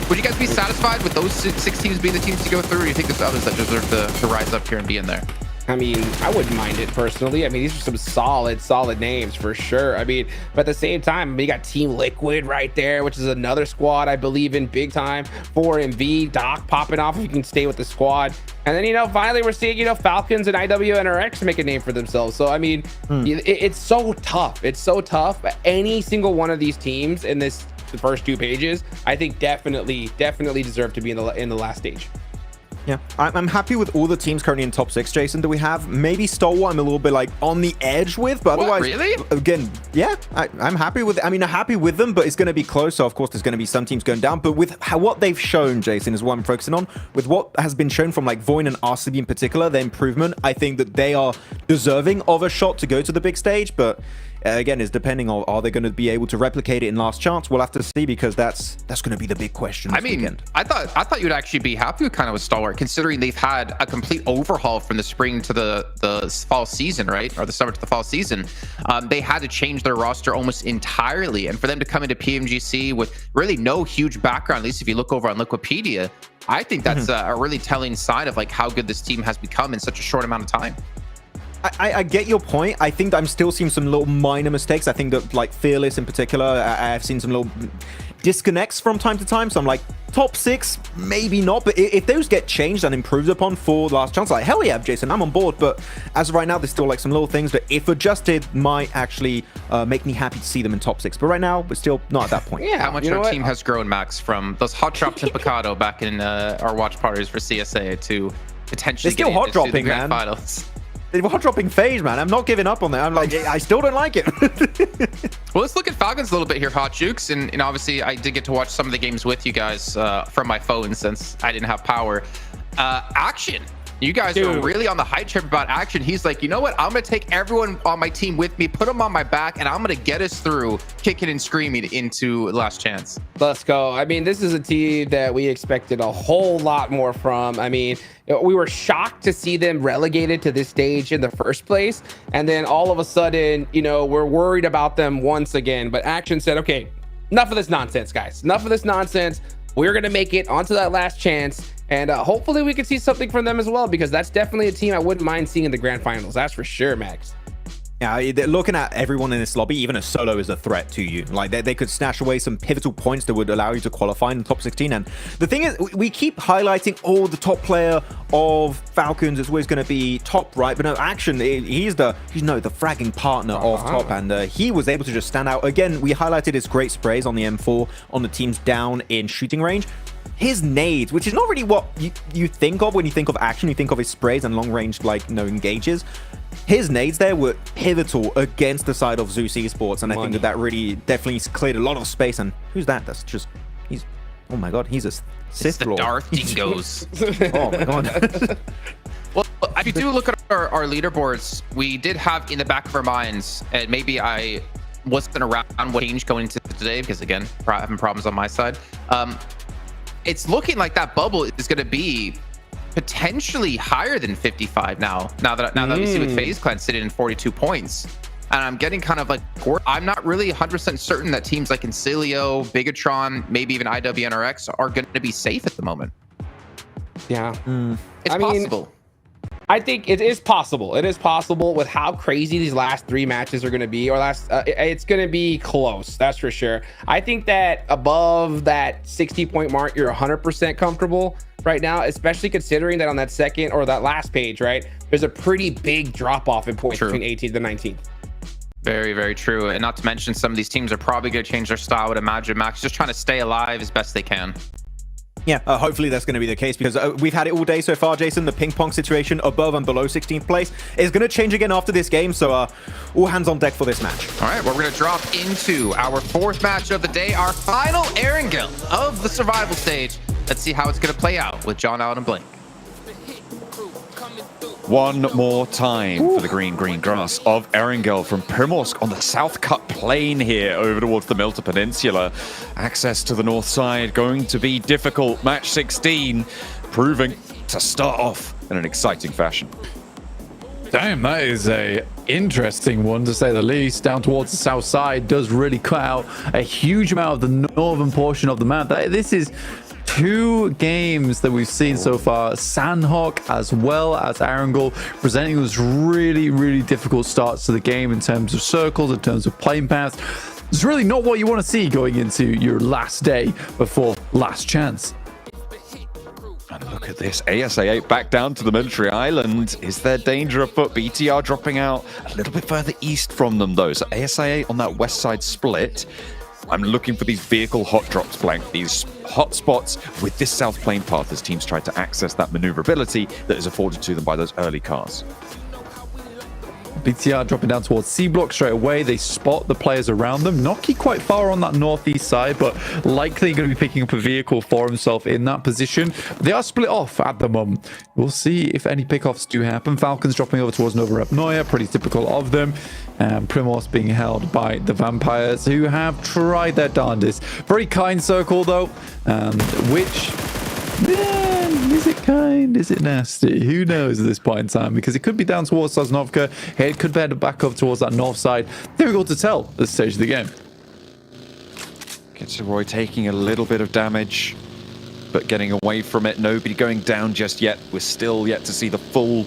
Would you guys be satisfied with those 6 teams being the teams to go through, or do you think there's others that deserve to rise up here and be in there? I mean, I wouldn't mind it personally. I mean, these are some solid names for sure. I mean, but at the same time, you got Team Liquid right there, which is another squad I believe in big time. 4MV, Doc popping off if you can stay with the squad. And then, you know, finally we're seeing, you know, Falcons and IWNRX make a name for themselves. So, I mean, it's so tough. It's so tough. Any single one of these teams in the first 2 pages, I think definitely deserve to be in the last stage. Yeah, I'm happy with all the teams currently in top 6, Jason, that we have. Maybe STALWART I'm a little bit like on the edge with, but otherwise, really? Again, yeah, I'm happy with it. I mean, I'm happy with them, but it's going to be close. So of course, there's going to be some teams going down. But with what they've shown, Jason, is what I'm focusing on. With what has been shown from like VOIN and RCB in particular, their improvement, I think that they are deserving of a shot to go to the big stage. But again, is depending on, are they going to be able to replicate it in last chance? We'll have to see, because that's going to be the big question this weekend. I thought you'd actually be happy with STALWART, considering they've had a complete overhaul from the spring to the fall season, right? Or the summer to the fall season. They had to change their roster almost entirely, and for them to come into PMGC with really no huge background, at least if you look over on Wikipedia, I think that's a really telling sign of like how good this team has become in such a short amount of time. I get your point. I think that I'm still seeing some little minor mistakes. I think that like Fearless in particular, I've seen some little disconnects from time to time. So I'm like, top 6, maybe not. But if those get changed and improved upon for last chance, like hell yeah, Jason, I'm on board. But as of right now, there's still like some little things that if adjusted might actually make me happy to see them in top 6. But right now, we're still not at that point. Yeah, how much our team has grown, Max, from those hot drops in Picado back in our watch parties for CSA to potentially still hot dropping, the grand man. finals. The hot dropping phase, man. I'm not giving up on that. I'm like, I still don't like it. Well, let's look at Falcons a little bit here, Hot Jukes. And obviously, I did get to watch some of the games with you guys from my phone since I didn't have power. Action. You guys are really on the hype trip about Action. He's like, you know what? I'm going to take everyone on my team with me, put them on my back, and I'm going to get us through kicking and screaming into Last Chance. Let's go. I mean, this is a team that we expected a whole lot more from. I mean, we were shocked to see them relegated to this stage in the first place. And then all of a sudden, you know, we're worried about them once again. But Action said, okay, enough of this nonsense, guys. Enough of this nonsense. We're going to make it onto that Last Chance. And hopefully we can see something from them as well, because that's definitely a team I wouldn't mind seeing in the grand finals. That's for sure, Max. Yeah, looking at everyone in this lobby, even a solo is a threat to you. Like they could snatch away some pivotal points that would allow you to qualify in the top 16. And the thing is, we keep highlighting, oh, the top player of Falcons is always going to be top, right? But no, Action, he's the fragging partner of top, and he was able to just stand out. Again, we highlighted his great sprays on the M4 on the teams down in shooting range. His nades, which is not really what you think of when you think of Action. You think of his sprays and long range, like, engages. His nades there were pivotal against the side of Zeus Esports, and I think that really definitely cleared a lot of space. And who's that? That's just, oh my god, he's a Sith Lord. Darth Dingos. Oh my god. Well, if you do look at our leaderboards, we did have in the back of our minds, and maybe I wasn't around what changed going into today, because again, having problems on my side. It's looking like that bubble is going to be potentially higher than 55 now that we see with FaZe Clan sitting in 42 points. And I'm getting kind of like, I'm not really 100% certain that teams like INSILIO, BIGETRON, maybe even IWNRX are going to be safe at the moment. Yeah. It's possible. I think it is possible. It is possible with how crazy these last 3 matches are going to be, or it's going to be close. That's for sure. I think that above that 60-point mark, you're 100% comfortable right now, especially considering that on that second or that last page, right, there's a pretty big drop off in points between 18th and 19th. Very, very true. And not to mention, some of these teams are probably going to change their style. I would imagine Max just trying to stay alive as best they can. Yeah, hopefully that's going to be the case, because we've had it all day so far, Jason. The ping pong situation above and below 16th place is going to change again after this game. So all hands on deck for this match. All right, well, we're going to drop into our 4th match of the day, our final Erangel of the survival stage. Let's see how it's going to play out with John Allen and Blink. One more time for the green grass of Erangel from Primorsk on the South Cut Plain here over towards the Milta Peninsula. Access to the north side going to be difficult. Match 16 proving to start off in an exciting fashion. Damn, that is a interesting one to say the least. Down towards the south side does really cut out a huge amount of the northern portion of the map. This is two games that we've seen so far, Sandhawk as well as Arangel, presenting those really, really difficult starts to the game in terms of circles, in terms of playing paths. It's really not what you want to see going into your last day before last chance. And look at this, ASA8 back down to the military island. Is there danger afoot? BTR dropping out a little bit further east from them though. So ASA8 on that west side split. I'm looking for these vehicle hot drops, Blank, these hot spots with this south plane path as teams try to access that maneuverability that is afforded to them by those early cars. BTR dropping down towards C block straight away. They spot the players around them. Noki quite far on that northeast side, but likely going to be picking up a vehicle for himself in that position. They are split off at the moment. We'll see if any pickoffs do happen. Falcons dropping over towards Nova Repnoya, pretty typical of them. Primos being held by the Vampires, who have tried their darndest. Very kind circle though, which... Man, is it kind? Is it nasty? Who knows at this point in time? Because it could be down towards Sosnovka. It could head back up towards that north side. Difficult to tell at this stage of the game. Roy taking a little bit of damage, but getting away from it. Nobody going down just yet. We're still yet to see the full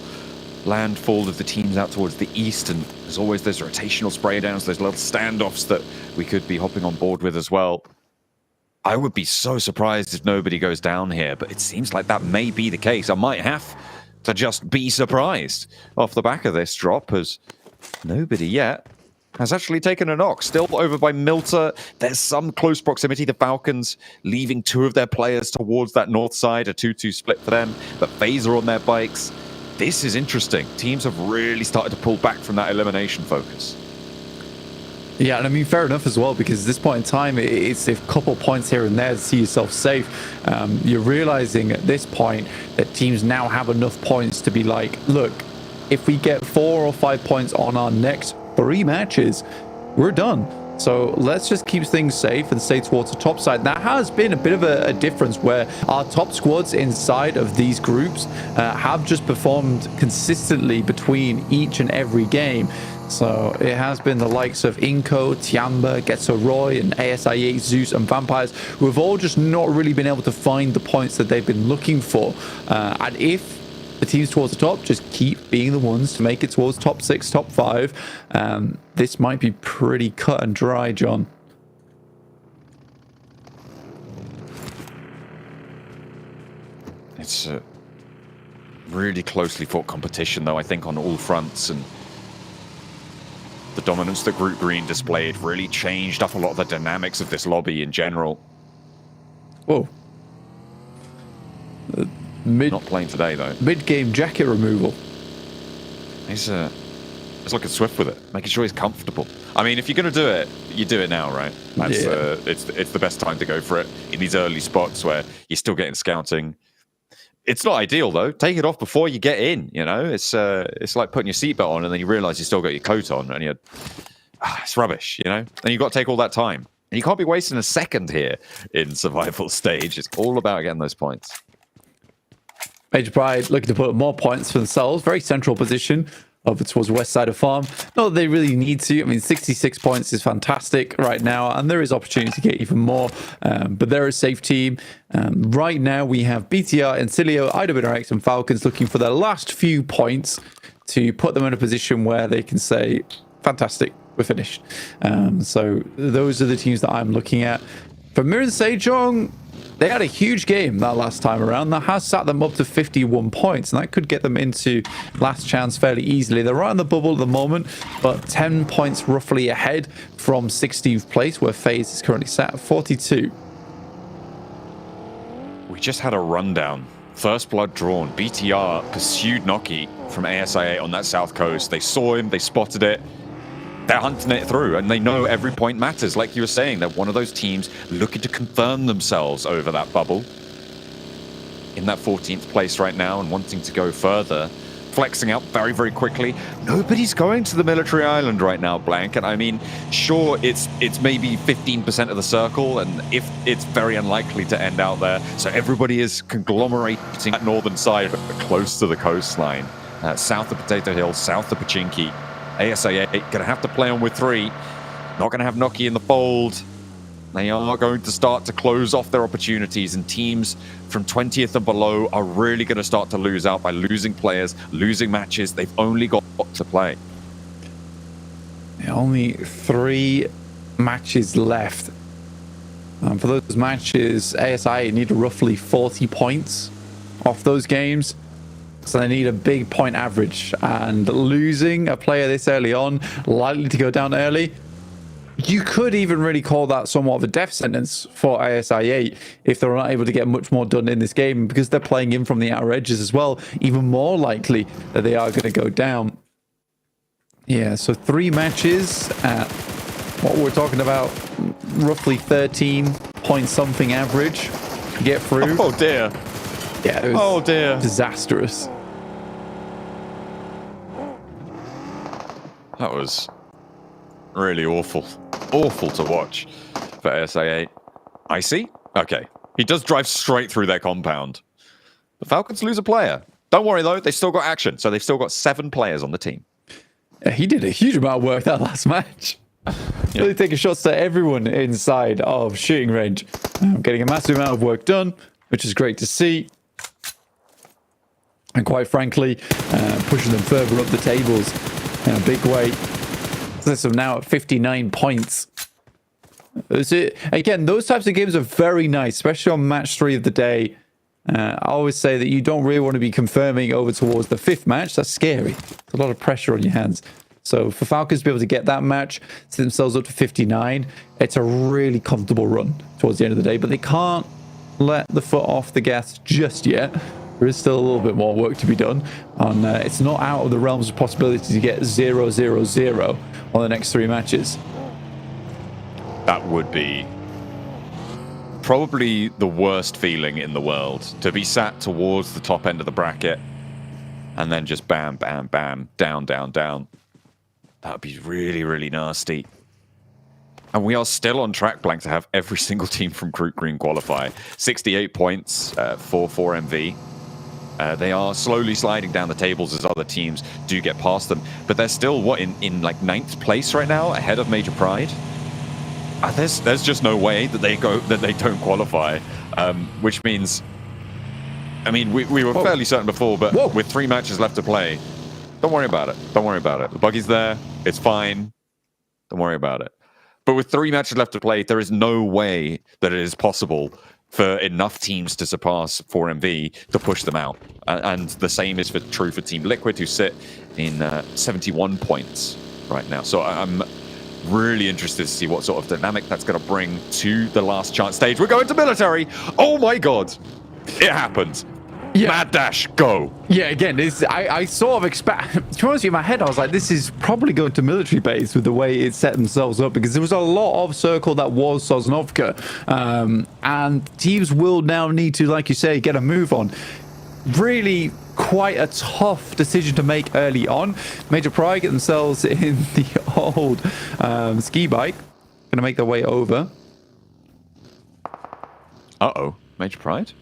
landfall of the teams out towards the east. And there's always those rotational spray downs, those little standoffs that we could be hopping on board with as well. I would be so surprised if nobody goes down here, but it seems like that may be the case. I might have to just be surprised off the back of this drop, as nobody yet has actually taken a knock. Still over by Milter. There's some close proximity. The Falcons leaving two of their players towards that north side, a 2-2 split for them, but Phaser on their bikes. This is interesting. Teams have really started to pull back from that elimination focus. Yeah, and I mean, fair enough as well, because at this point in time, it's a couple points here and there to see yourself safe. You're realizing at this point that teams now have enough points to be like, look, if we get 4 or 5 points on our next 3 matches, we're done. So let's just keep things safe and stay towards the top side. That has been a bit of a difference where our top squads inside of these groups have just performed consistently between each and every game. So it has been the likes of Inko, Tiamba, Getso-Roy, and ASIA, Zeus, and Vampires, who have all just not really been able to find the points that they've been looking for. And if the teams towards the top just keep being the ones to make it towards top 6, top 5, this might be pretty cut and dry, John. It's a really closely fought competition, though, I think, on all fronts. And the dominance that Group Green displayed really changed up a lot of the dynamics of this lobby in general. Whoa. Not playing today, though. Mid-game jacket removal. He's looking swift with it, making sure he's comfortable. I mean, if you're going to do it, you do it now, right? That's, yeah. It's the best time to go for it in these early spots where you're still getting scouting. It's not ideal, though. Take it off before you get in, you know? It's like putting your seatbelt on and then you realize you still got your coat on and it's rubbish, you know? And you've got to take all that time. And you can't be wasting a second here in survival stage. It's all about getting those points. Major Pride looking to put more points for themselves. Very central position over towards the west side of farm. Not that they really need to. I mean, 66 points is fantastic right now, and there is opportunity to get even more. But they're a safe team. Right now, we have BTR, INSILIO, IWRX, and Falcons looking for their last few points to put them in a position where they can say, fantastic, we're finished. So those are the teams that I'm looking at. For MIRAEN SEJONG, they had a huge game that last time around. That has sat them up to 51 points, and that could get them into last chance fairly easily. They're right on the bubble at the moment, but 10 points roughly ahead from 16th place, where FaZe is currently sat at 42. We just had a rundown. First blood drawn. BTR pursued Noki from ASIA on that south coast. They saw him, they spotted it. They're hunting it through, and they know every point matters. Like you were saying, they're one of those teams looking to confirm themselves over that bubble. In that 14th place right now and wanting to go further. Flexing out very, very quickly. Nobody's going to the military island right now, Blank. And I mean, sure, it's maybe 15% of the circle, and if it's very unlikely to end out there. So everybody is conglomerating that northern side, but close to the coastline. South of Potato Hill, south of Pachinki. ASIA going to have to play on with 3. Not going to have Noki in the fold. They are going to start to close off their opportunities, and teams from 20th and below are really going to start to lose out by losing players, losing matches. They've only got to play. Only 3 matches left. For those matches, ASI need roughly 40 points off those games. So they need a big point average. And losing a player this early on, likely to go down early, you could even really call that somewhat of a death sentence for ASI8 if they're not able to get much more done in this game, because they're playing in from the outer edges as well. Even more likely that they are going to go down. Yeah, so 3 matches at what we're talking about, roughly 13 point something average to get through. Oh dear. Yeah, it was oh dear. Disastrous. That was really awful. Awful to watch for ASI8. Icy? Okay. He does drive straight through their compound. The Falcons lose a player. Don't worry though, they still got action. So they've still got 7 players on the team. Yeah, he did a huge amount of work that last match. Really taking shots to everyone inside of shooting range. Getting a massive amount of work done, which is great to see. And quite frankly, pushing them further up the tables in a big way. So now at 59 points. Again, those types of games are very nice, especially on match 3 of the day. I always say that you don't really want to be confirming over towards the 5th match. That's scary. It's a lot of pressure on your hands. So for Falcons to be able to get that match, set themselves up to 59, it's a really comfortable run towards the end of the day. But they can't let the foot off the gas just yet. There is still a little bit more work to be done. And it's not out of the realms of possibility to get 0-0-0 on the next 3 matches. That would be probably the worst feeling in the world, to be sat towards the top end of the bracket and then just bam, bam, bam, down, down, down. That would be really, really nasty. And we are still on track, Blank, to have every single team from Group Green qualify. 68 points for 4MV. They are slowly sliding down the tables as other teams do get past them. But they're still, what, in like 9th place right now, ahead of Major Pride? There's just no way that they don't qualify, which means, I mean, we were fairly certain before, but with 3 matches left to play, don't worry about it. Don't worry about it. The buggy's there. It's fine. Don't worry about it. But with 3 matches left to play, there is no way that it is possible for enough teams to surpass 4MV to push them out. And the same is true for Team Liquid, who sit in 71 points right now. So I'm really interested to see what sort of dynamic that's going to bring to the last chance stage. We're going to military. Oh my god. It happened. Yeah. Mad dash, go. Yeah, again, I sort of expect, to be honest with you, in my head, I was like, this is probably going to military base with the way it set themselves up, because there was a lot of circle that was Sosnovka. And teams will now need to, like you say, get a move on. Really quite a tough decision to make early on. Major Pride get themselves in the old ski bike. Going to make their way over. Uh-oh, Major Pride?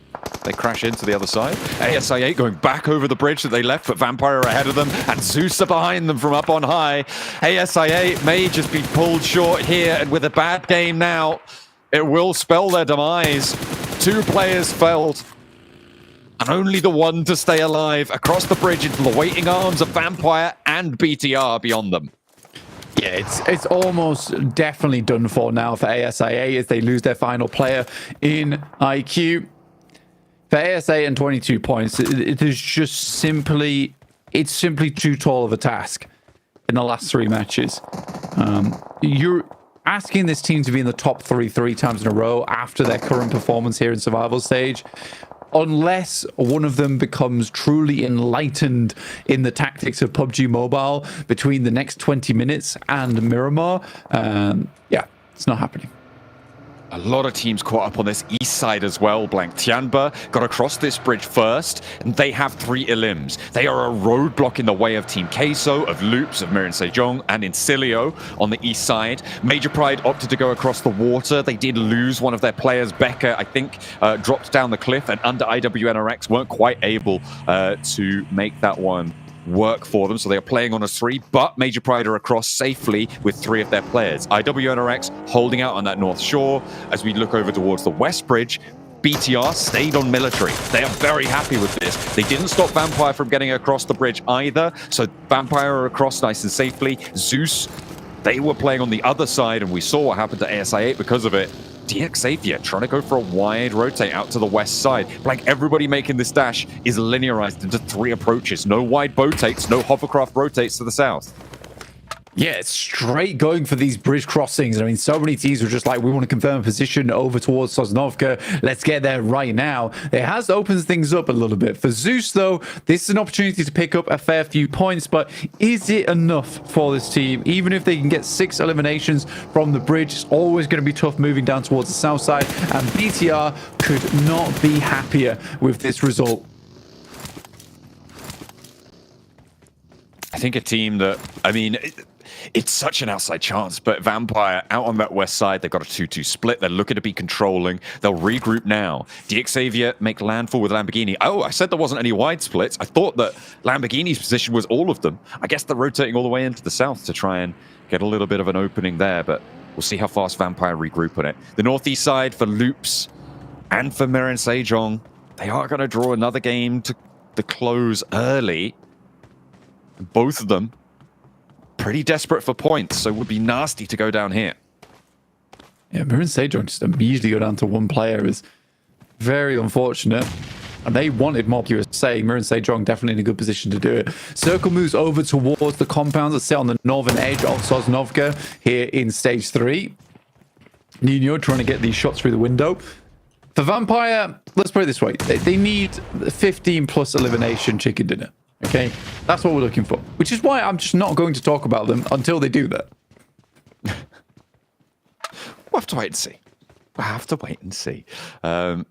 They crash into the other side. ASI8 going back over the bridge that they left, but Vampire are ahead of them, and Zeus are behind them from up on high. ASI8 may just be pulled short here, and with a bad game now, it will spell their demise. 2 players felled, and only the one to stay alive across the bridge into the waiting arms of Vampire and BTR beyond them. Yeah, it's almost definitely done for now for ASI8 as they lose their final player in IQ. For ASA and 22 points, it is just simply too tall of a task in the last 3 matches. You're asking this team to be in the top 3 times in a row after their current performance here in survival stage, unless one of them becomes truly enlightened in the tactics of PUBG Mobile between the next 20 minutes and Miramar. Yeah, it's not happening. A lot of teams caught up on this east side as well, Blank. Tianba got across this bridge first, and they have 3 Elims. They are a roadblock in the way of Team Queso, of Loops, of MIRAEN SEJONG, and INSILIO on the east side. Major Pride opted to go across the water. They did lose one of their players. Becca, I think, dropped down the cliff, and under IWNRX weren't quite able to make that one work for them. So they are playing on a 3, but Major Pride are across safely with 3 of their players. IWNRX holding out on that north shore. As we look over towards the west bridge, BTR stayed on military. They are very happy with this. They didn't stop Vampire from getting across the bridge either. So Vampire are across nice and safely. Zeus, they were playing on the other side, and we saw what happened to ASI8 because of it. Xavier trying to go for a wide rotate out to the west side. Like, everybody making this dash is linearized into 3 approaches. No wide rotates, no hovercraft rotates to the south. Yeah, it's straight going for these bridge crossings. I mean, so many teams were just like, we want to confirm a position over towards Sosnovka. Let's get there right now. It has opened things up a little bit. For Zeus, though, this is an opportunity to pick up a fair few points, but is it enough for this team? Even if they can get 6 eliminations from the bridge, it's always going to be tough moving down towards the south side, and BTR could not be happier with this result. I think a team that, I mean, it's such an outside chance, but Vampire out on that west side, they've got a 2-2 split. They're looking to be controlling. They'll regroup now. Xavier make landfall with Lamborghini. Oh, I said there wasn't any wide splits. I thought that Lamborghini's position was all of them. I guess they're rotating all the way into the south to try and get a little bit of an opening there, but we'll see how fast Vampire regroup on it. The northeast side for Loops and for MIRAEN SEJONG, they are going to draw another game to the close early. Both of them pretty desperate for points, so it would be nasty to go down here. Yeah, MIRAEN SEJONG just immediately go down to 1 player is very unfortunate. And they wanted mob USA. MIRAEN SEJONG definitely in a good position to do it. Circle moves over towards the compounds that sit on the northern edge of Sosnovka here in stage 3. Nino trying to get these shots through the window. For Vampire, let's put it this way. They need 15 plus elimination chicken dinner. Okay, that's what we're looking for, which is why I'm just not going to talk about them until they do that. We'll have to wait and see. We'll have to wait and see.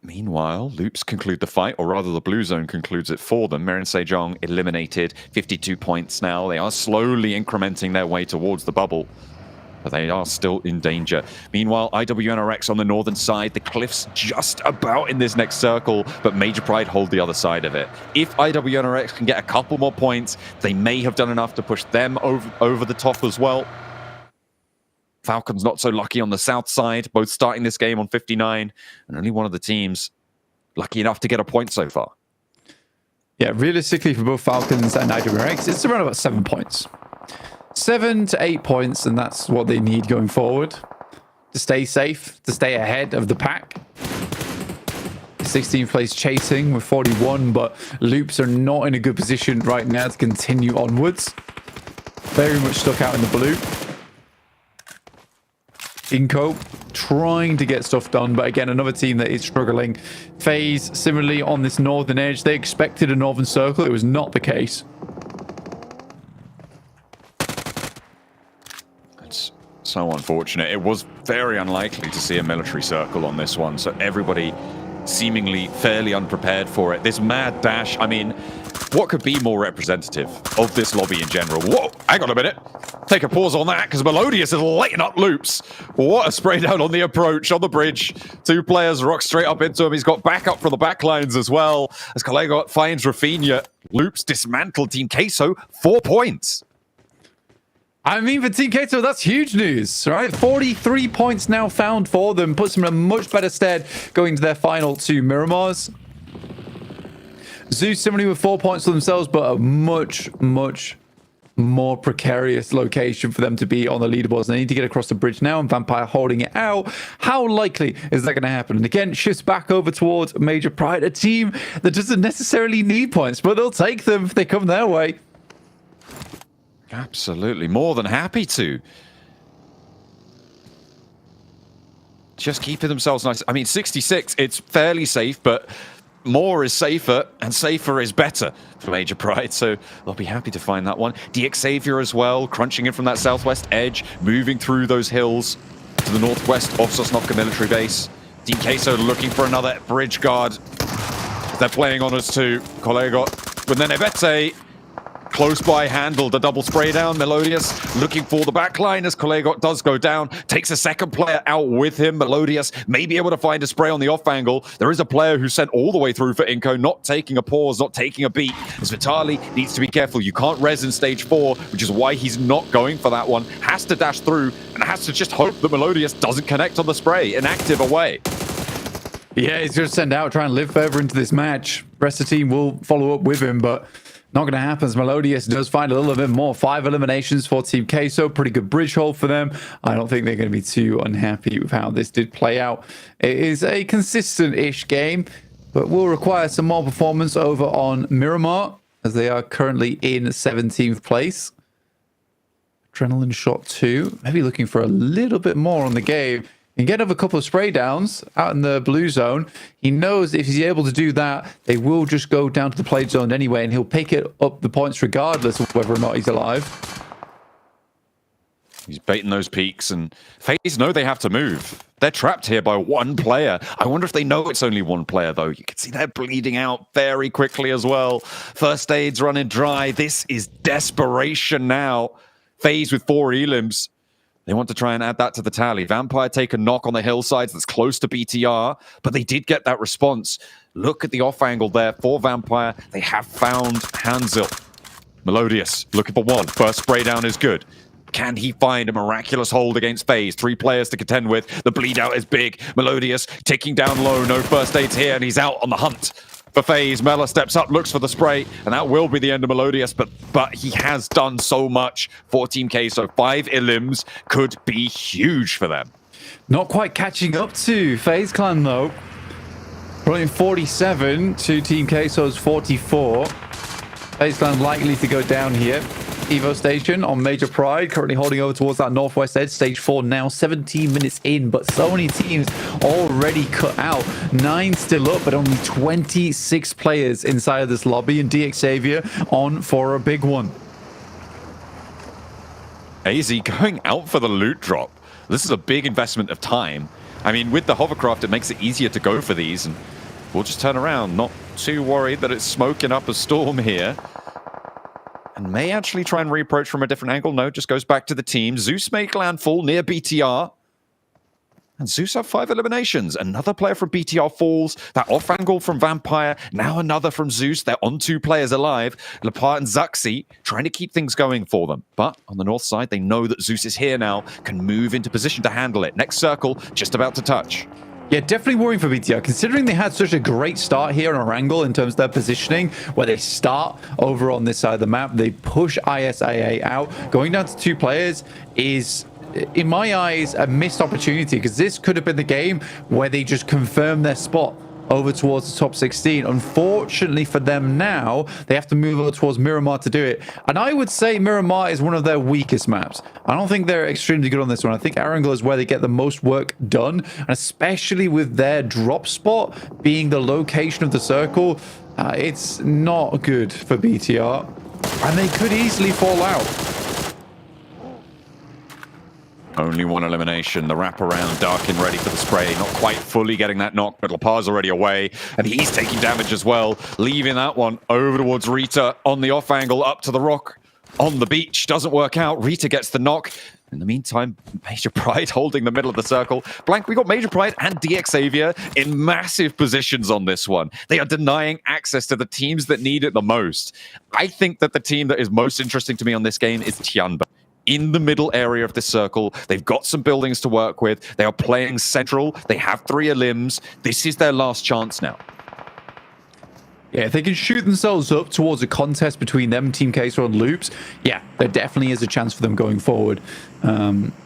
Meanwhile, Loops conclude the fight, or rather the blue zone concludes it for them. MIRAEN SEJONG eliminated, 52 points now. They are slowly incrementing their way towards the bubble, but they are still in danger. Meanwhile, IWNRX on the northern side, the cliffs just about in this next circle, but Major Pride hold the other side of it. If IWNRX can get a couple more points, they may have done enough to push them over the top as well. Falcons not so lucky on the south side, both starting this game on 59, and only one of the teams lucky enough to get a point so far. Yeah, realistically for both Falcons and IWNRX, it's around about 7 points. 7 to 8 points, and that's what they need going forward to stay safe, to stay ahead of the pack. 16th place chasing with 41, but Loops are not in a good position right now to continue onwards. Very much stuck out in the blue. Inco trying to get stuff done, but again, another team that is struggling. FaZe, similarly on this northern edge, they expected a northern circle. It was not the case. It's so unfortunate. It was very unlikely to see a military circle on this one, so everybody seemingly fairly unprepared for it. This mad dash, I mean, what could be more representative of this lobby in general? Whoa, hang on a minute. Take a pause on that, because Melodious is lighting up Loops. What a spray down on the approach, on the bridge. 2 players rock straight up into him. He's got backup from the backlines as well. As Kalego finds Rafinha. Loops dismantled Team Queso, 4 points. I mean, for Team Kato, that's huge news, right? 43 points now found for them. Puts them in a much better stead going to their final 2 Miramars. Zeus similarly with 4 points for themselves, but a much, much more precarious location for them to be on the leaderboards. They need to get across the bridge now, and Vampire holding it out. How likely is that going to happen? And again, shifts back over towards Major Pride, a team that doesn't necessarily need points, but they'll take them if they come their way. Absolutely, more than happy to. Just keeping themselves nice. I mean, 66, it's fairly safe, but more is safer, and safer is better for Major Pride, so they'll be happy to find that one. Xavier as well, crunching in from that southwest edge, moving through those hills to the northwest of Sosnovka military base. Team Queso looking for another bridge guard. They're playing on us too. Kolego with Nenebete. close by, handled a double spray down. Melodious looking for the backline as Kolego does go down. Takes a second player out with him. Melodious may be able to find a spray on the off angle. There is a player who sent all the way through for Inko, not taking a pause, not taking a beat. As Vitali needs to be careful. You can't res in stage 4, which is why he's not going for that one. Has to dash through and has to just hope that Melodious doesn't connect on the spray. Inactive away. Yeah, he's going to send out, try and live further into this match. Rest of the team will follow up with him, but not going to happen as Melodious does find a little bit more. 5 eliminations for Team Queso. Pretty good bridge hold for them. I don't think they're going to be too unhappy with how this did play out. It is a consistent-ish game, but will require some more performance over on Miramar, as they are currently in 17th place. Adrenaline shot 2. Maybe looking for a little bit more on the game. He can get over a couple of spray downs out in the blue zone. He knows if he's able to do that, they will just go down to the play zone anyway, and he'll pick it up the points regardless of whether or not he's alive. He's baiting those peaks, and FaZe know they have to move. They're trapped here by one player. I wonder if they know it's only one player, though. You can see they're bleeding out very quickly as well. First aid's running dry. This is desperation now. FaZe with 4 elims. They want to try and add that to the tally. Vampire take a knock on the hillsides that's close to BTR, but they did get that response. Look at the off angle there for Vampire. They have found Hansil. Melodious looking for one. First spray down is good. Can he find a miraculous hold against FaZe? 3 players to contend with. The bleed out is big. Melodious ticking down low. No first aids here, and he's out on the hunt for FaZe. Mela steps up, looks for the spray, and that will be the end of Melodious, but he has done so much for Team K, so 5 elims could be huge for them. Not quite catching up to FaZe Clan, though. Running 47 to Team Queso's 44. FaZe Clan likely to go down here. Evo Station on Major Pride, currently holding over towards that northwest edge. Stage 4 now, 17 minutes in, but so many teams already cut out. 9 still up, but only 26 players inside of this lobby, and DXavier on for a big one. AZ going out for the loot drop. This is a big investment of time. I mean, with the hovercraft, it makes it easier to go for these, and we'll just turn around. Not too worried that it's smoking up a storm here. And may actually try and reapproach from a different angle. No, just goes back to the team. Zeus make landfall near BTR. And Zeus have 5 eliminations. Another player from BTR falls. That off angle from Vampire. Now another from Zeus. They're on 2 players alive. Lepar and Zaxi trying to keep things going for them. But on the north side, they know that Zeus is here now. Can move into position to handle it. Next circle, just about to touch. Yeah, definitely worrying for BTR, considering they had such a great start here on Orangle in terms of their positioning, where they start over on this side of the map, they push ISIA out. Going down to 2 players is, in my eyes, a missed opportunity, because this could have been the game where they just confirm their spot over towards the top 16. Unfortunately for them now, they have to move over towards Miramar to do it. And I would say Miramar is one of their weakest maps. I don't think they're extremely good on this one. I think Orangle is where they get the most work done, and especially with their drop spot being the location of the circle, it's not good for BTR. And they could easily fall out. Only 1 elimination. The wraparound, Darkin ready for the spray. Not quite fully getting that knock, but Lepar's already away. And he's taking damage as well. Leaving that one over towards Rita on the off angle, up to the rock on the beach. Doesn't work out. Rita gets the knock. In the meantime, Major Pride holding the middle of the circle. Blank, we got Major Pride and DXavier in massive positions on this one. They are denying access to the teams that need it the most. I think that the team that is most interesting to me on this game is Tianba. In the middle area of this circle. They've got some buildings to work with. They are playing central. They have 3 elims. This is their last chance now. Yeah, if they can shoot themselves up towards a contest between them and Team Queso and Loops, yeah, there definitely is a chance for them going forward.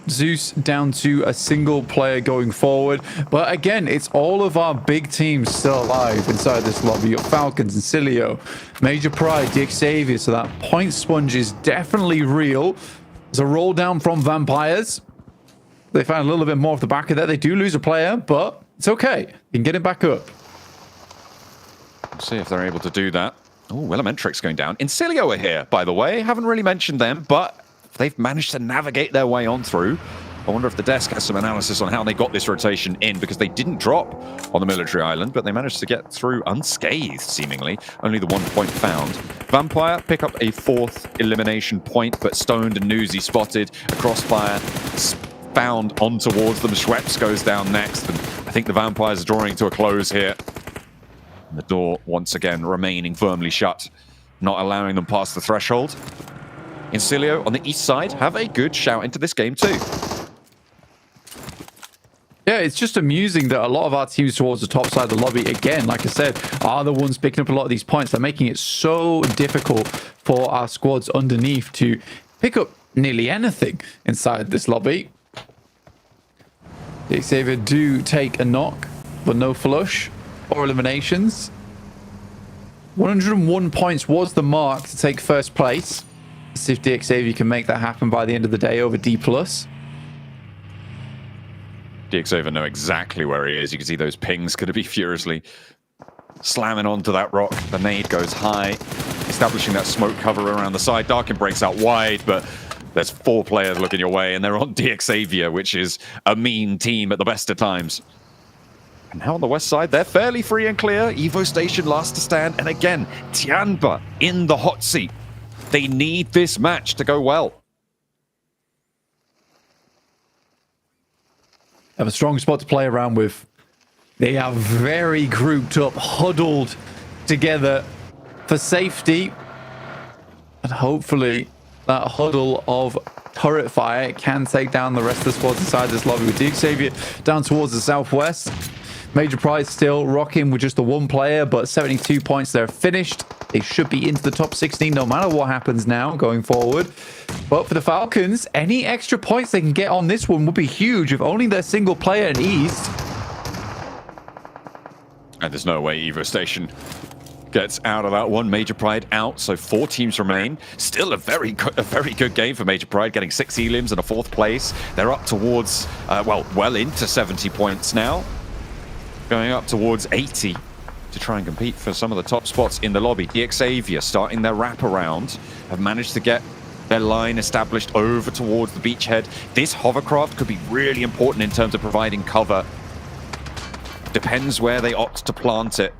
Zeus down to a single player going forward. But again, it's all of our big teams still alive inside this lobby. You've got Falcons, INSILIO, Major Pride, DXavier. So that point sponge is definitely real. There's a roll down from Vampires. They found a little bit more off the back of that. They do lose a player, but it's okay. You can get it back up. Let's see if they're able to do that. Oh, Elementrix going down. INSILIO are here, by the way. Haven't really mentioned them, but they've managed to navigate their way on through. I wonder if the desk has some analysis on how they got this rotation in, because they didn't drop on the military island, but they managed to get through unscathed, seemingly. Only the 1 point found. Vampire pick up a 4th elimination point, but Stoned and Newsy spotted. A crossfire found on towards them. Schweppes goes down next, and I think the Vampires are drawing to a close here. And the door, once again, remaining firmly shut, not allowing them past the threshold. INSILIO on the east side have a good shout into this game too. Yeah, it's just amusing that a lot of our teams towards the top side of the lobby, again, like I said, are the ones picking up a lot of these points. They're making it so difficult for our squads underneath to pick up nearly anything inside this lobby. The Xavier do take a knock, but no flush or eliminations. 101 points was the mark to take first place. Let's see if DXavier can make that happen by the end of the day over Dplus. DXavier know exactly where he is. You can see those pings going to be furiously slamming onto that rock. The nade goes high, establishing that smoke cover around the side. Darkin breaks out wide, but there's 4 players looking your way, and they're on DXavier, which is a mean team at the best of times. And now on the west side, they're fairly free and clear. Evo Station last to stand, and again, Tianba in the hot seat. They need this match to go well. Have a strong spot to play around with. They are very grouped up, huddled together for safety. And hopefully that huddle of turret fire can take down the rest of the squads inside this lobby, with DXavier down towards the southwest. Major Pride still rocking with just the 1 player, but 72 points. They're finished. They should be into the top 16 no matter what happens now going forward. But for the Falcons, any extra points they can get on this one would be huge, if only their single player in East. And there's no way Evo Station gets out of that one. Major Pride out, so 4 teams remain. Still a very good game for Major Pride, getting 6 elims and a 4th place. They're up towards, well into 70 points now. Going up towards 80 to try and compete for some of the top spots in the lobby. DXavier starting their wraparound, have managed to get their line established over towards the beachhead. This hovercraft could be really important in terms of providing cover. Depends where they opt to plant it.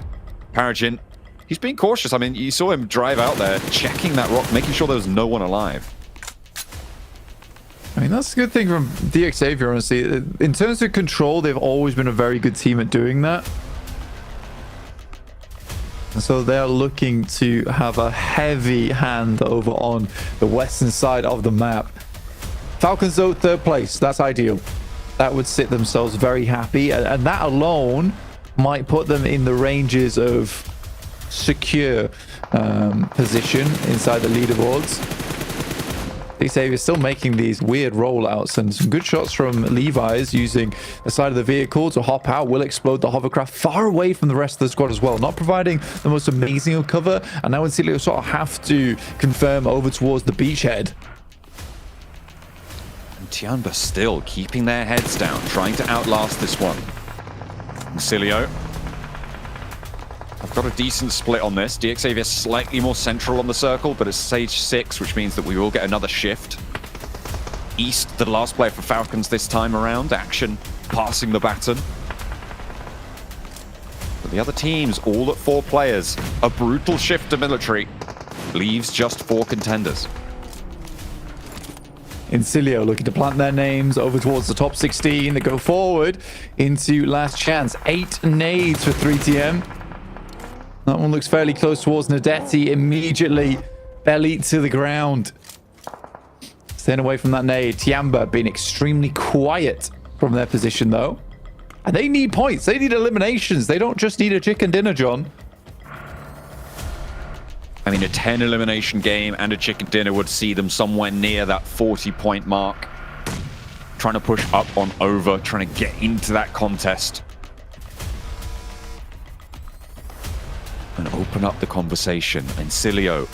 Paragin, he's being cautious. I mean, you saw him drive out there, checking that rock, making sure there was no one alive. I mean, that's a good thing from DXavier, honestly. In terms of control, they've always been a very good team at doing that. And so they're looking to have a heavy hand over on the western side of the map. Falcons, though, 3rd place. That's ideal. That would sit themselves very happy. And that alone might put them in the ranges of secure position inside the leaderboards. Xavier still making these weird rollouts, and some good shots from Levi's using the side of the vehicle to hop out. Will explode the hovercraft far away from the rest of the squad as well, not providing the most amazing of cover. And now INSILIO sort of have to confirm over towards the beachhead. And Tianba still keeping their heads down, trying to outlast this one. INSILIO, I've got a decent split on this. DXavier slightly more central on the circle, but it's stage 6, which means that we will get another shift. East, the last player for Falcons this time around. Action passing the baton. But the other teams, all at 4 players. A brutal shift to military. Leaves just 4 contenders. INSILIO looking to plant their names over towards the top 16. They go forward into last chance. 8 nades for 3TM. That one looks fairly close towards Nadetti. Immediately belly to the ground. Staying away from that nade. Tianba being extremely quiet from their position, though. And they need points. They need eliminations. They don't just need a chicken dinner, John. I mean, a 10 elimination game and a chicken dinner would see them somewhere near that 40-point mark. Trying to push up on over, trying to get into that contest. And open up the conversation. INSILIO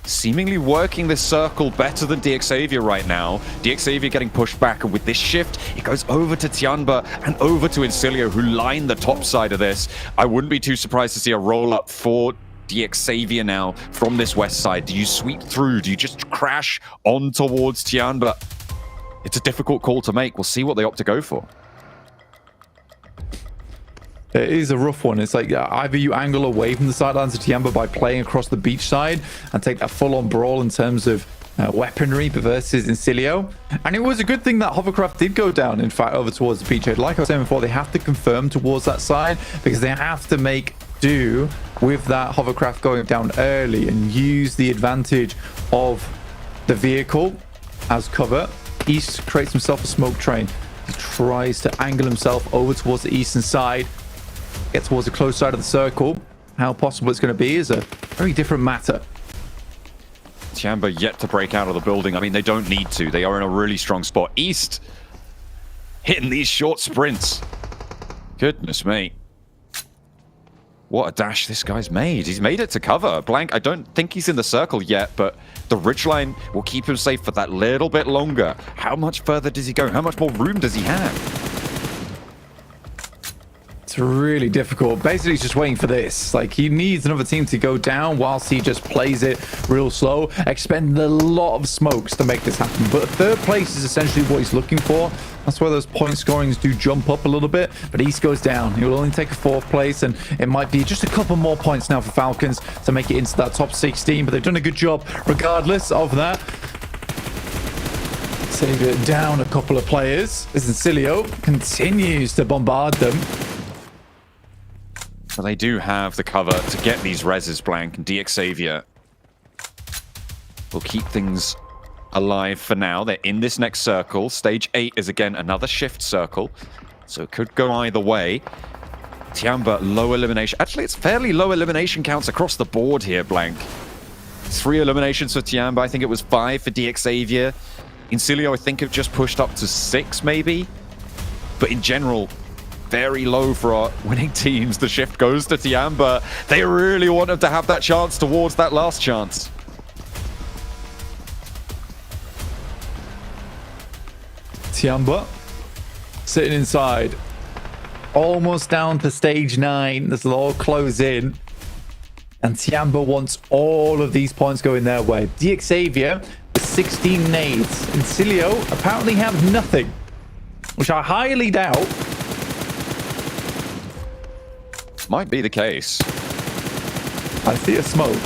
seemingly working this circle better than DXavier right now. DXavier getting pushed back, and with this shift, it goes over to Tianba and over to INSILIO, who line the top side of this. I wouldn't be too surprised to see a roll-up for DXavier now from this west side. Do you sweep through? Do you just crash on towards Tianba? it's a difficult call to make. We'll see what they opt to go for. It is a rough one. It's like either you angle away from the sidelines of Tiamba by playing across the beach side and take that full-on brawl in terms of weaponry versus INSILIO. And it was a good thing that hovercraft did go down, in fact, over towards the beach. Like I was saying before, they have to confirm towards that side because they have to make do with that hovercraft going down early and use the advantage of the vehicle as cover. East creates himself a smoke train. He tries to angle himself over towards the eastern side, get towards the close side of the circle. How possible it's going to be is a very different matter. Tiamba yet to break out of the building. I mean, they don't need to. They are in a really strong spot. East hitting these short sprints. Goodness me. What a dash this guy's made. He's made it to cover. Blank, I don't think he's in the circle yet, but the ridgeline will keep him safe for that little bit longer. How much further does he go? How much more room does he have? It's really difficult. Basically, he's just waiting for this. Like, he needs another team to go down whilst he just plays it real slow, expending a lot of smokes to make this happen. But third place is essentially what he's looking for. That's why those point scorings do jump up a little bit. But East goes down. He will only take a fourth place, and it might be just a couple more points now for Falcons to make it into that top 16. But they've done a good job regardless of that. Save it down a couple of players as INSILIO continues to bombard them. But they do have the cover to get these reses, Blank, and DXavier will keep things alive for now. They're in this next circle. Stage 8 is again another shift circle, so it could go either way. Tiamba, low elimination. Actually, it's fairly low elimination counts across the board here, Blank. 3 eliminations for Tiamba. I think it was 5 for DXavier. INSILIO, I think, have just pushed up to 6, maybe. But in general, very low for our winning teams. The shift goes to Tiamba. They really want him to have that chance towards that last chance. Tiamba sitting inside, almost down to stage 9. This will all close in, and Tiamba wants all of these points going their way. DXavier with 16 nades. INSILIO apparently have nothing, which I highly doubt. Might be the case. I see a smoke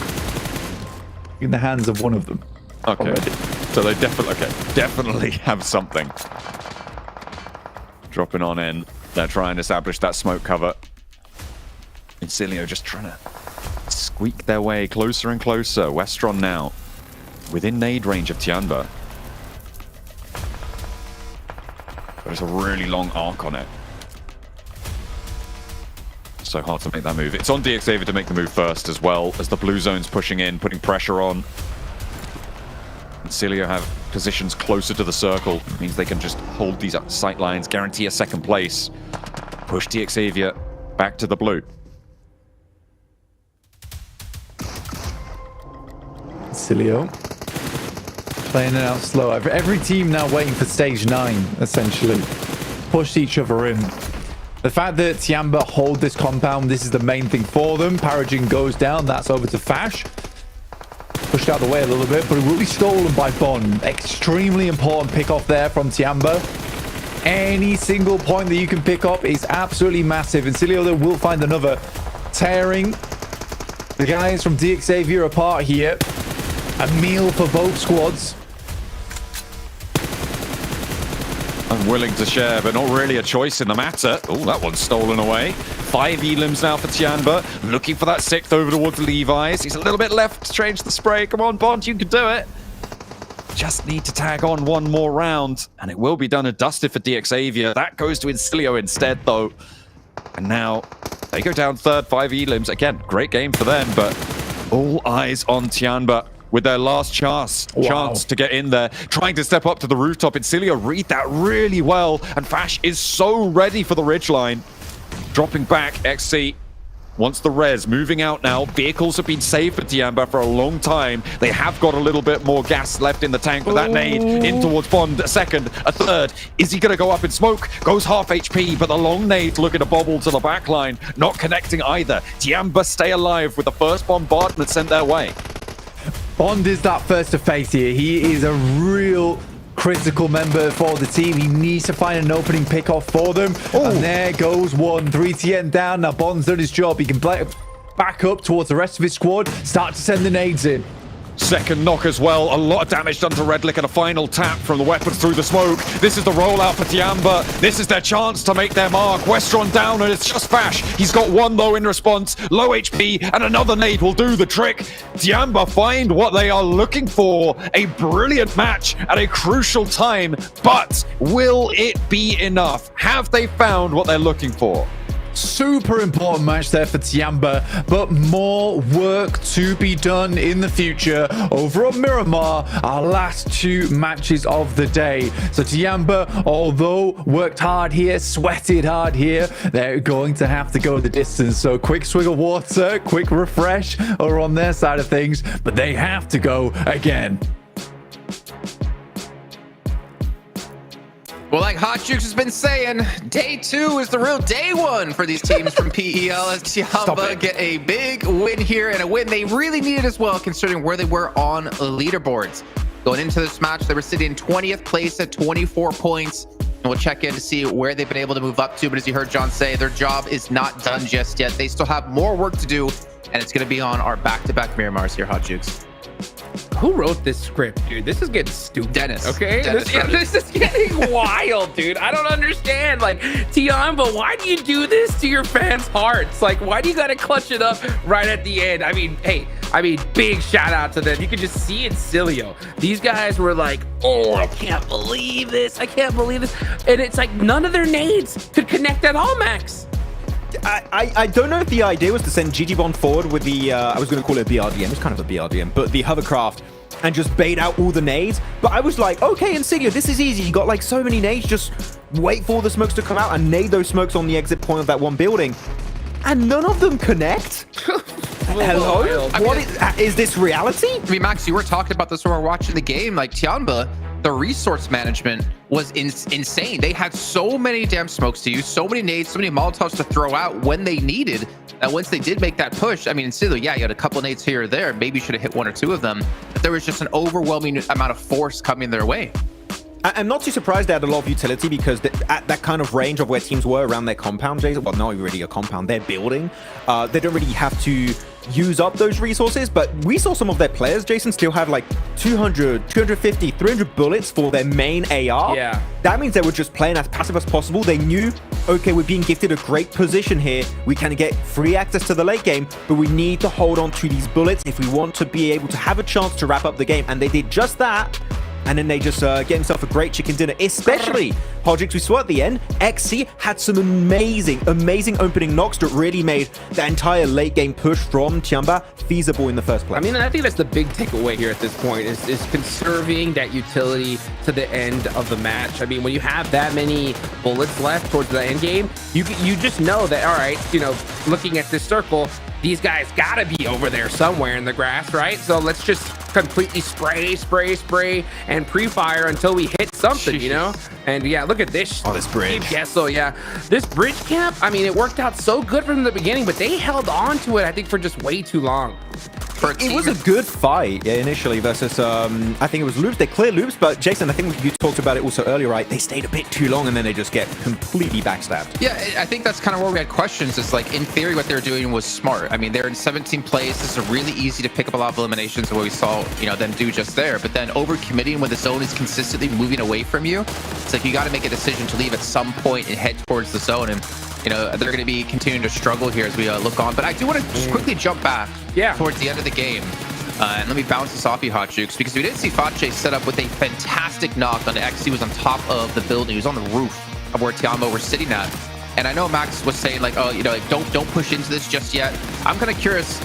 in the hands of one of them. Okay. Already. So they definitely have something. Dropping on in. They're trying to establish that smoke cover. INSILIO just trying to squeak their way closer and closer. Westron now within nade range of Tiamba. There's a really long arc on it. So hard to make that move. It's on DXavier to make the move first, as well as the blue zone's pushing in, putting pressure on. INSILIO have positions closer to the circle. It means they can just hold these sight lines, guarantee a second place. Push DXavier back to the blue. INSILIO playing it out slow. Every team now waiting for stage 9, essentially. Push each other in. The fact that Tiamba hold this compound, this is the main thing for them. Paragin goes down, that's over to Fash. Pushed out of the way a little bit, but it will be stolen by Bond. Extremely important pick off there from Tiamba. Any single point that you can pick up is absolutely massive. INSILIO though will find another, tearing the guys from DXavier apart here. A meal for both squads. Unwilling to share, but not really a choice in the matter. Oh, that one's stolen away. 5 elims now for Tiamba. Looking for that 6th over towards Levi's. He's a little bit left to change the spray. Come on, Bond, you can do it. Just need to tag on one more round, and it will be done and dusted for DXavier. That goes to INSILIO instead, though. And now they go down 3rd, 5 elims. Again, great game for them, but all eyes on Tiamba with their last chance to get in there, trying to step up to the rooftop. INSILIO read that really well, and Fash is so ready for the ridgeline. Dropping back, XC wants the res, moving out now. Vehicles have been saved for Tiamba for a long time. They have got a little bit more gas left in the tank with that nade in towards Bond. A 2nd, a 3rd. Is he going to go up in smoke? Goes half HP, but the long nade looking to bobble to the back line. Not connecting either. Tiamba stay alive with the first bombardment sent their way. Bond is that first to face here. He is a real critical member for the team. He needs to find an opening pick-off for them. And there goes one. 3TN down. Now Bond's done his job. He can back up towards the rest of his squad, start to send the nades in. Second knock as well. A lot of damage done to Redlick and a final tap from the weapons through the smoke. This is the rollout for Tiamba. This is their chance to make their mark. Westron down, and it's just Fash. He's got one low in response, low HP, and another nade will do the trick. Tiamba find what they are looking for. A brilliant match at a crucial time, but will it be enough? Have they found what they're looking for? Super important match there for Tiamba, but more work to be done in the future over on Miramar, our last 2 matches of the day. So Tiamba, although worked hard here, sweated hard here, they're going to have to go the distance. So quick swig of water, quick refresh are on their side of things, but they have to go again. Well, like Hot Jukes has been saying, day 2 is the real day 1 for these teams from PEL as Tiamba get a big win here, and a win they really needed as well, considering where they were on the leaderboards. Going into this match, they were sitting in 20th place at 24 points. And we'll check in to see where they've been able to move up to. But as you heard John say, their job is not done just yet. They still have more work to do, and it's going to be on our back-to-back Miramars here, Hot Jukes. Who wrote this script, dude? This is getting stupid. Dennis. Okay? This is getting wild, dude. I don't understand. Like, Tiamba, why do you do this to your fans' hearts? Like, why do you gotta clutch it up right at the end? I mean, hey, big shout out to them. You could just see INSILIO. These guys were like, oh, I can't believe this. I can't believe this. And it's like none of their nades could connect at all, Max. I don't know if the idea was to send GGBond forward with the, I was going to call it a BRDM, it's kind of a BRDM, but the hovercraft, and just bait out all the nades. But I was like, okay, INSILIO, this is easy. You got like so many nades, just wait for all the smokes to come out and nade those smokes on the exit point of that one building. And none of them connect? Hello? Is this reality? I mean, Max, you were talking about this when we were watching the game. Like, Tiamba, the resource management was insane. They had so many damn smokes to use, so many nades, so many Molotovs to throw out when they needed. And once they did make that push, I mean, INSILIO, yeah, you had a couple nades here or there. Maybe you should have hit 1 or 2 of them. But there was just an overwhelming amount of force coming their way. I'm not too surprised they had a lot of utility, because at that kind of range of where teams were around their compound, Jason, well, not really a compound, their building, they don't really have to use up those resources. But we saw some of their players, Jason, still had like 200, 250, 300 bullets for their main AR. Yeah. That means they were just playing as passive as possible. They knew, okay, we're being gifted a great position here. We can get free access to the late game, but we need to hold on to these bullets if we want to be able to have a chance to wrap up the game. And they did just that. And then they just get himself a great chicken dinner, especially Hodgix. We saw at the end, XC had some amazing opening knocks that really made the entire late game push from Tiamba feasible in the first place. I mean, I think that's the big takeaway here at this point is conserving that utility to the end of the match. I mean, when you have that many bullets left towards the end game, you just know that, all right, you know, looking at this circle, these guys gotta be over there somewhere in the grass, right? So let's just completely spray and pre-fire until we hit something, you know? And yeah, look at this. Oh, this bridge. Yeah, so yeah, this bridge camp, I mean, it worked out so good from the beginning, but they held on to it, I think, for just way too long. It was a good fight initially versus, I think it was loops. They cleared loops, but Jason, I think you talked about it also earlier, right? They stayed a bit too long and then they just get completely backstabbed. Yeah, I think that's kind of where we had questions. It's like, in theory, what they're doing was smart. I mean, they're in 17th place. This is really easy to pick up a lot of eliminations, what we saw, you know, them do just there. But then over-committing when the zone is consistently moving away from you, it's like you got to make a decision to leave at some point and head towards the zone. And you know, they're going to be continuing to struggle here as we look on. But I do want to just quickly jump back towards the end of the game. And let me bounce this off you, Hot Jukes, because we did see Fache set up with a fantastic knock on the X. He was on top of the building. He was on the roof of where Tiamba were sitting at. And I know Max was saying, like, oh, you know, like, don't push into this just yet. I'm kind of curious.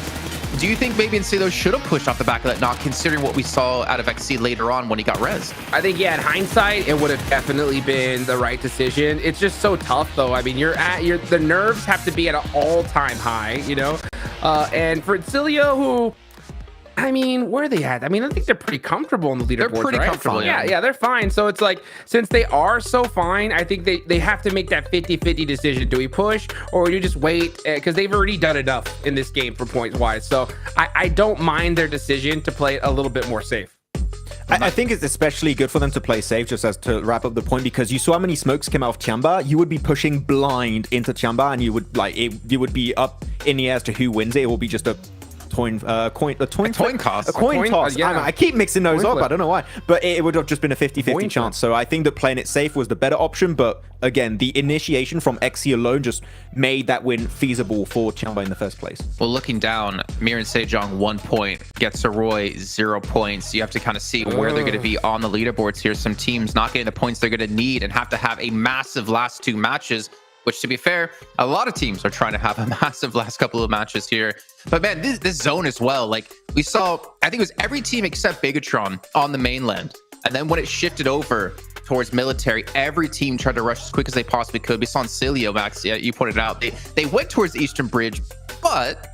Do you think maybe INSILIO should have pushed off the back of that knock, considering what we saw out of XC later on when he got res? I think, yeah, in hindsight, it would have definitely been the right decision. It's just so tough, though. I mean, the nerves have to be at an all-time high, you know? And for INSILIO, who, I mean, where are they at? I mean, I think they're pretty comfortable on the leaderboard. They're pretty comfortable, yeah, they're fine. So it's like, since they are so fine, I think they have to make that 50-50 decision. Do we push or do you just wait? Because they've already done enough in this game for points wise. So I don't mind their decision to play it a little bit more safe. I think it's especially good for them to play safe, just as to wrap up the point, because you saw how many smokes came out of Chamba. You would be pushing blind into Chamba, and you would you would be up in the air as to who wins it. It will be just a coin toss. Yeah. I keep mixing those up. I don't know why, but it would have just been a 50-50 chance. So I think that playing it safe was the better option. But again, the initiation from XC alone just made that win feasible for Chamba in the first place. Well, looking down, MIRAEN SEJONG 1 point, gets Roy 0 points. You have to kind of see where they're going to be on the leaderboards here. Some teams not getting the points they're going to need and have to have a massive last 2 matches, which, to be fair, a lot of teams are trying to have a massive last couple of matches here. But man, this zone as well, like we saw, I think it was every team except BIGETRON on the mainland. And then when it shifted over towards military, every team tried to rush as quick as they possibly could. We saw INSILIO, Max, yeah, you pointed out, they went towards the Eastern Bridge, but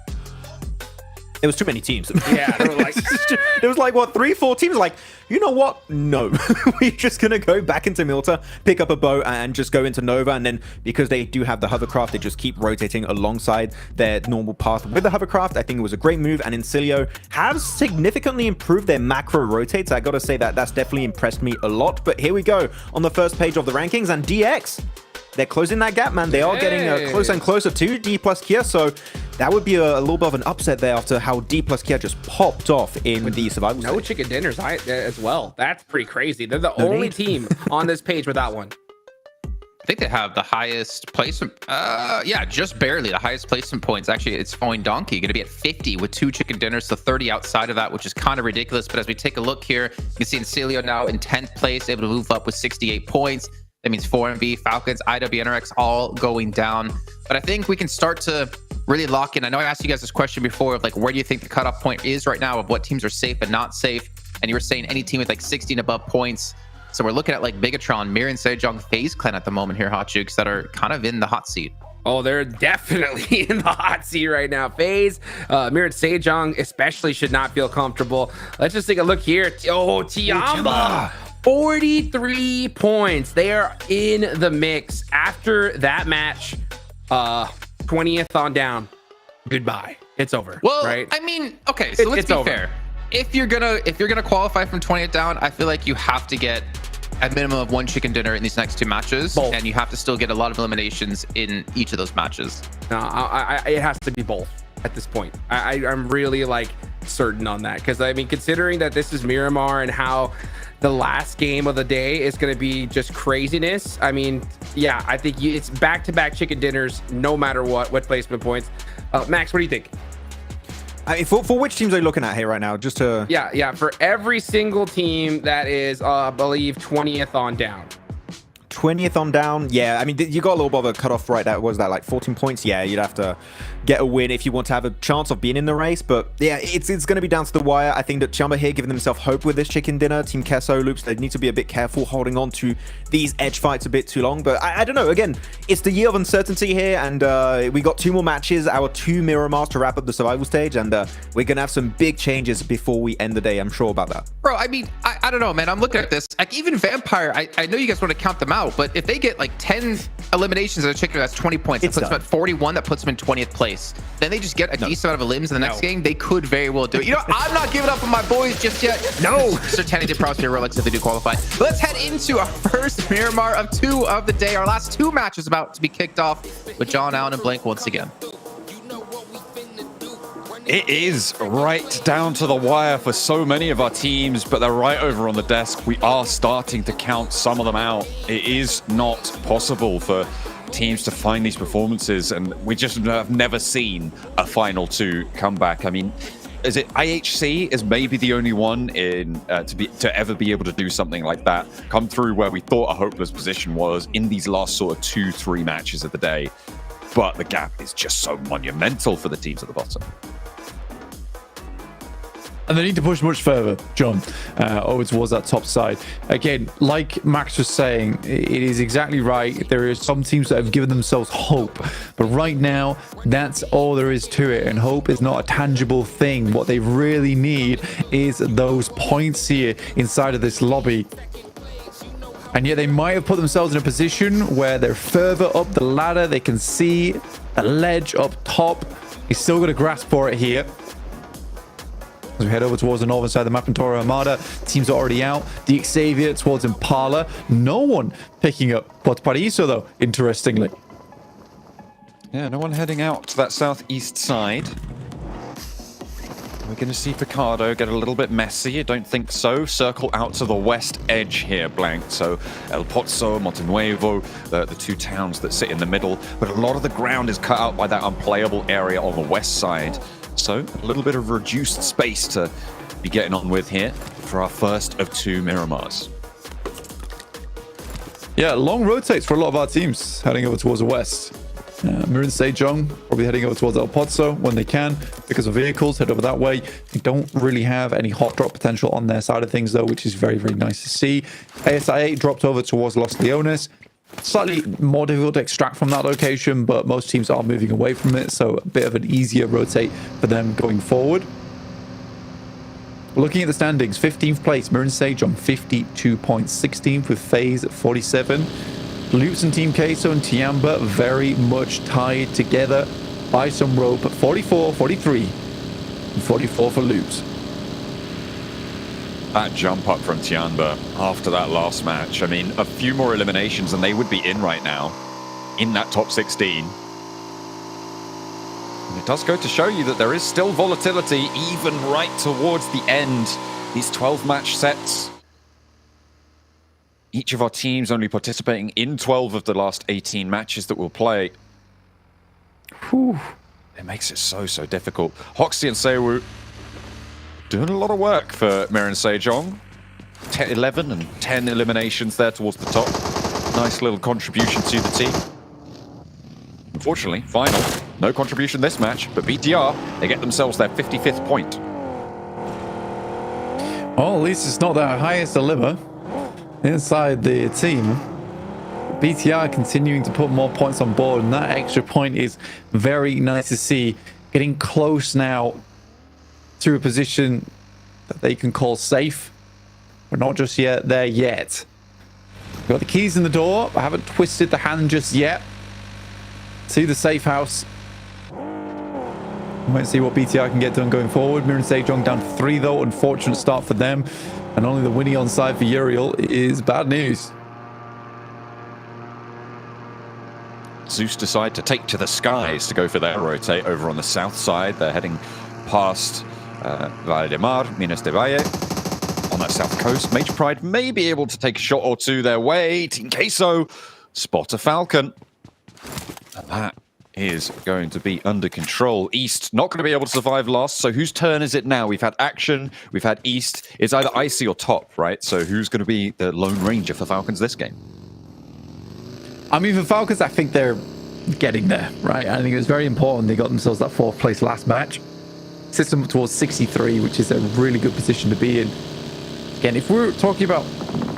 it was too many teams. Yeah, there was like what, 3-4 teams? Like, you know what? No, we're just gonna go back into Milta, pick up a boat, and just go into Nova. And then because they do have the hovercraft, they just keep rotating alongside their normal path with the hovercraft. I think it was a great move, and INSILIO has significantly improved their macro rotates. I gotta say that's definitely impressed me a lot. But here we go on the first page of the rankings, and DX, they're closing that gap, man. They are getting closer and closer to Dplus KIA, so that would be a little bit of an upset there after how Dplus KIA just popped off in the survival stage. chicken dinners as well. That's pretty crazy. They're the only team on this page with that one. I think they have the highest placement. Yeah, just barely the highest placement points. Actually, it's VOIN Donkey going to be at 50 with 2 chicken dinners, so 30 outside of that, which is kind of ridiculous. But as we take a look here, you can see INSILIO now in 10th place, able to move up with 68 points. That means 4MB, Falcons, IWNRX all going down. But I think we can start to really lock in. I know I asked you guys this question before of like, where do you think the cutoff point is right now of what teams are safe and not safe? And you were saying any team with like 16 above points. So we're looking at like BIGETRON, MIRAEN SEJONG, FaZe Clan at the moment here, Hot Jukes, that are kind of in the hot seat. Oh, they're definitely in the hot seat right now. FaZe, MIRAEN SEJONG especially should not feel comfortable. Let's just take a look here. Oh, Tiamba. 43 points. They are in the mix after that match. 20th on down. Goodbye. It's over. Well, right? I mean, okay, so let's be over. fair. If you're gonna qualify from 20th down, I feel like you have to get a minimum of 1 chicken dinner in these next 2 matches, and you have to still get a lot of eliminations in each of those matches. No, it has to be both at this point. I'm really like certain on that, because I mean, considering that this is Miramar and how the last game of the day is going to be just craziness. I mean, yeah, I think it's back-to-back chicken dinners, no matter what placement points. Max, what do you think? For which teams are you looking at here right now? Just to yeah, for every single team that is, I believe, 20th on down. 20th on down. Yeah, I mean, you got a little bit of a cutoff right. That was that like 14 points. Yeah, you'd have to get a win if you want to have a chance of being in the race. But yeah, it's going to be down to the wire. I think that Chamba here giving themselves hope with this chicken dinner. Team Kesso Loops, they need to be a bit careful holding on to these edge fights a bit too long. But I don't know. Again, it's the year of uncertainty here, and we got 2 more matches, our 2 Miramars to wrap up the survival stage, and we're going to have some big changes before we end the day. I'm sure about that. Bro, I mean, I don't know, man. I'm looking at this. Like, even Vampire, I know you guys want to count them out, but if they get like 10 eliminations of a chicken, that's 20 points. That puts them at 41. That puts them in 20th place. Then they just get a decent amount of limbs in the next game. They could very well do it. You know, I'm not giving up on my boys just yet. No. Sir Tanny did props to your Rolex if they do qualify. Let's head into our first Miramar of 2 of the day. Our last 2 matches about to be kicked off with John Allen and Blank once again. It is right down to the wire for so many of our teams, but they're right over on the desk. We are starting to count some of them out. It is not possible for teams to find these performances, and we just have never seen a Final 2 comeback. I mean, is it IHC is maybe the only one in to ever be able to do something like that, come through where we thought a hopeless position was in these last sort of 2-3 matches of the day. But the gap is just so monumental for the teams at the bottom. And they need to push much further, John, over towards that top side. Again, like Max was saying, it is exactly right. There are some teams that have given themselves hope. But right now, that's all there is to it. And hope is not a tangible thing. What they really need is those points here inside of this lobby. And yet they might have put themselves in a position where they're further up the ladder. They can see a ledge up top. He's still got a grasp for it here. As we head over towards the northern side of the map in Toro Armada, teams are already out. The Xavier towards Impala. No one picking up Puerto Paraíso, though, interestingly. Yeah, no one heading out to that southeast side. We're going to see Picardo get a little bit messy. I don't think so. Circle out to the west edge here, Blank. So El Pozo, Montenuevo, the two towns that sit in the middle. But a lot of the ground is cut out by that unplayable area on the west side. So a little bit of reduced space to be getting on with here for our first of 2 Miramars. Yeah, long rotates for a lot of our teams heading over towards the west. MIRAEN SEJONG probably heading over towards El Pozo when they can because of vehicles. Head over that way. They don't really have any hot drop potential on their side of things, though, which is very, very nice to see. ASIA dropped over towards Los Leones. Slightly more difficult to extract from that location, but most teams are moving away from it, so a bit of an easier rotate for them going forward. Looking at the standings, 15th place, MIRAEN SEJONG, 52 points. 16th with FaZe at 47. Loops and Team Queso and Tiamba very much tied together by some rope at 44, 43, and 44 for Loops. That jump up from Tiamba after that last match. I mean, a few more eliminations and they would be in right now, in that top 16. And it does go to show you that there is still volatility even right towards the end. These 12-match sets. Each of our teams only participating in 12 of the last 18 matches that we'll play. Whew. It makes it so difficult. Hoxie and Sewu doing a lot of work for MIRAEN SEJONG. 11 and 10 eliminations there towards the top. Nice little contribution to the team. Unfortunately, final. No contribution this match, but BTR, they get themselves their 55th point. Well, at least it's not their highest deliver inside the team. BTR continuing to put more points on board, and that extra point is very nice to see. Getting close now to a position that they can call safe, but not just yet there yet. Got the keys in the door. I haven't twisted the hand just yet. See the safe house. We might see what BTR can get done going forward. MIRAEN SEJONG down 3 though. Unfortunate start for them. And only the Winnie on side for Uriel is bad news. Zeus decide to take to the skies to go for their rotate over on the south side. They're heading past Valle de Mar, Minas de Valle. On that south coast, Major Pride may be able to take a shot or two their way. Team Queso spot a Falcon. And that is going to be under control. East not going to be able to survive last, so whose turn is it now? We've had Action, we've had East. It's either Icy or Top, right? So who's going to be the Lone Ranger for Falcons this game? I mean, for Falcons, I think they're getting there, right? I think it was very important they got themselves that 4th place last match. System towards 63, which is a really good position to be in. Again, if we're talking about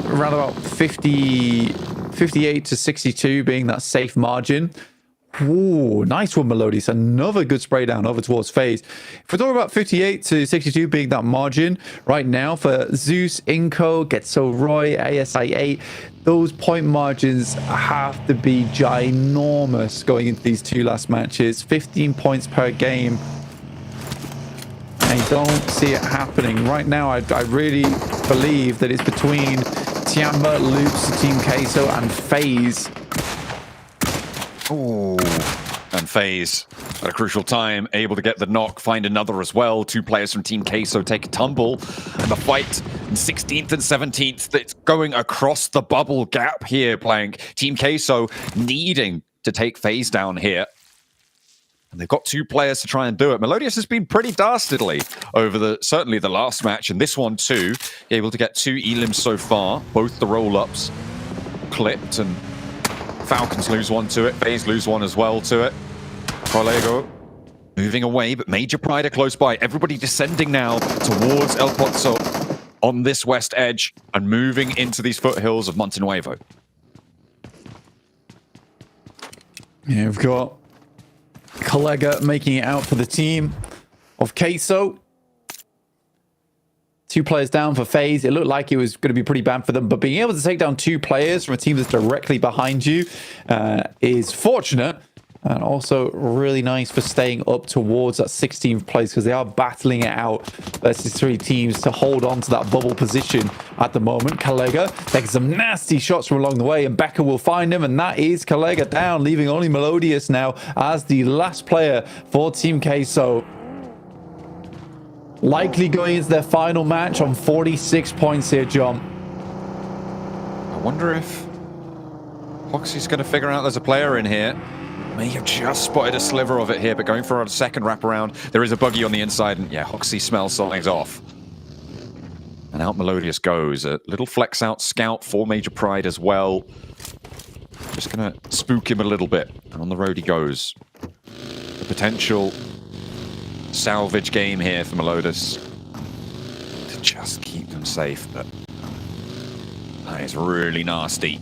around about 58 to 62 being that safe margin. Ooh, nice one, Melodious. Another good spray down over towards FaZe. If we're talking about 58 to 62 being that margin right now for Zeus, Inco, Getso Roy, ASI8, those point margins have to be ginormous going into these 2 last matches. 15 points per game. I don't see it happening. Right now, I really believe that it's between Tiamba, Loops, Team Queso, and FaZe. Ooh. And FaZe at a crucial time, able to get the knock, find another as well. 2 players from Team Queso take a tumble. And the fight in 16th and 17th, it's going across the bubble gap here, playing Team Queso needing to take FaZe down here. And they've got 2 players to try and do it. Melodious has been pretty dastardly over certainly the last match, and this one too. Able to get 2 elims so far, both the roll-ups clipped, and Falcons lose one to it. FaZe lose one as well to it. Prolego moving away, but Major Pride are close by. Everybody descending now towards El Pozo on this west edge and moving into these foothills of Montenuevo. Yeah, we've got Collega making it out for the team of Queso. 2 players down for FaZe. It looked like it was going to be pretty bad for them, but being able to take down 2 players from a team that's directly behind you is fortunate. And also really nice for staying up towards that 16th place because they are battling it out. Versus 3 teams to hold on to that bubble position at the moment. KARYA taking some nasty shots from along the way, and Becker will find him, and that is KARYA down, leaving only Melodious now as the last player for Team Queso. Likely going into their final match on 46 points here, John. I wonder if Hoxie's going to figure out there's a player in here. May have just spotted a sliver of it here, but going for a second wraparound. There is a buggy on the inside, and yeah, Hoxie smells something's off. And out Melodious goes. A little flex out scout for Major Pride as well. Just going to spook him a little bit. And on the road he goes. The potential salvage game here for Melodious to just keep them safe, but that is really nasty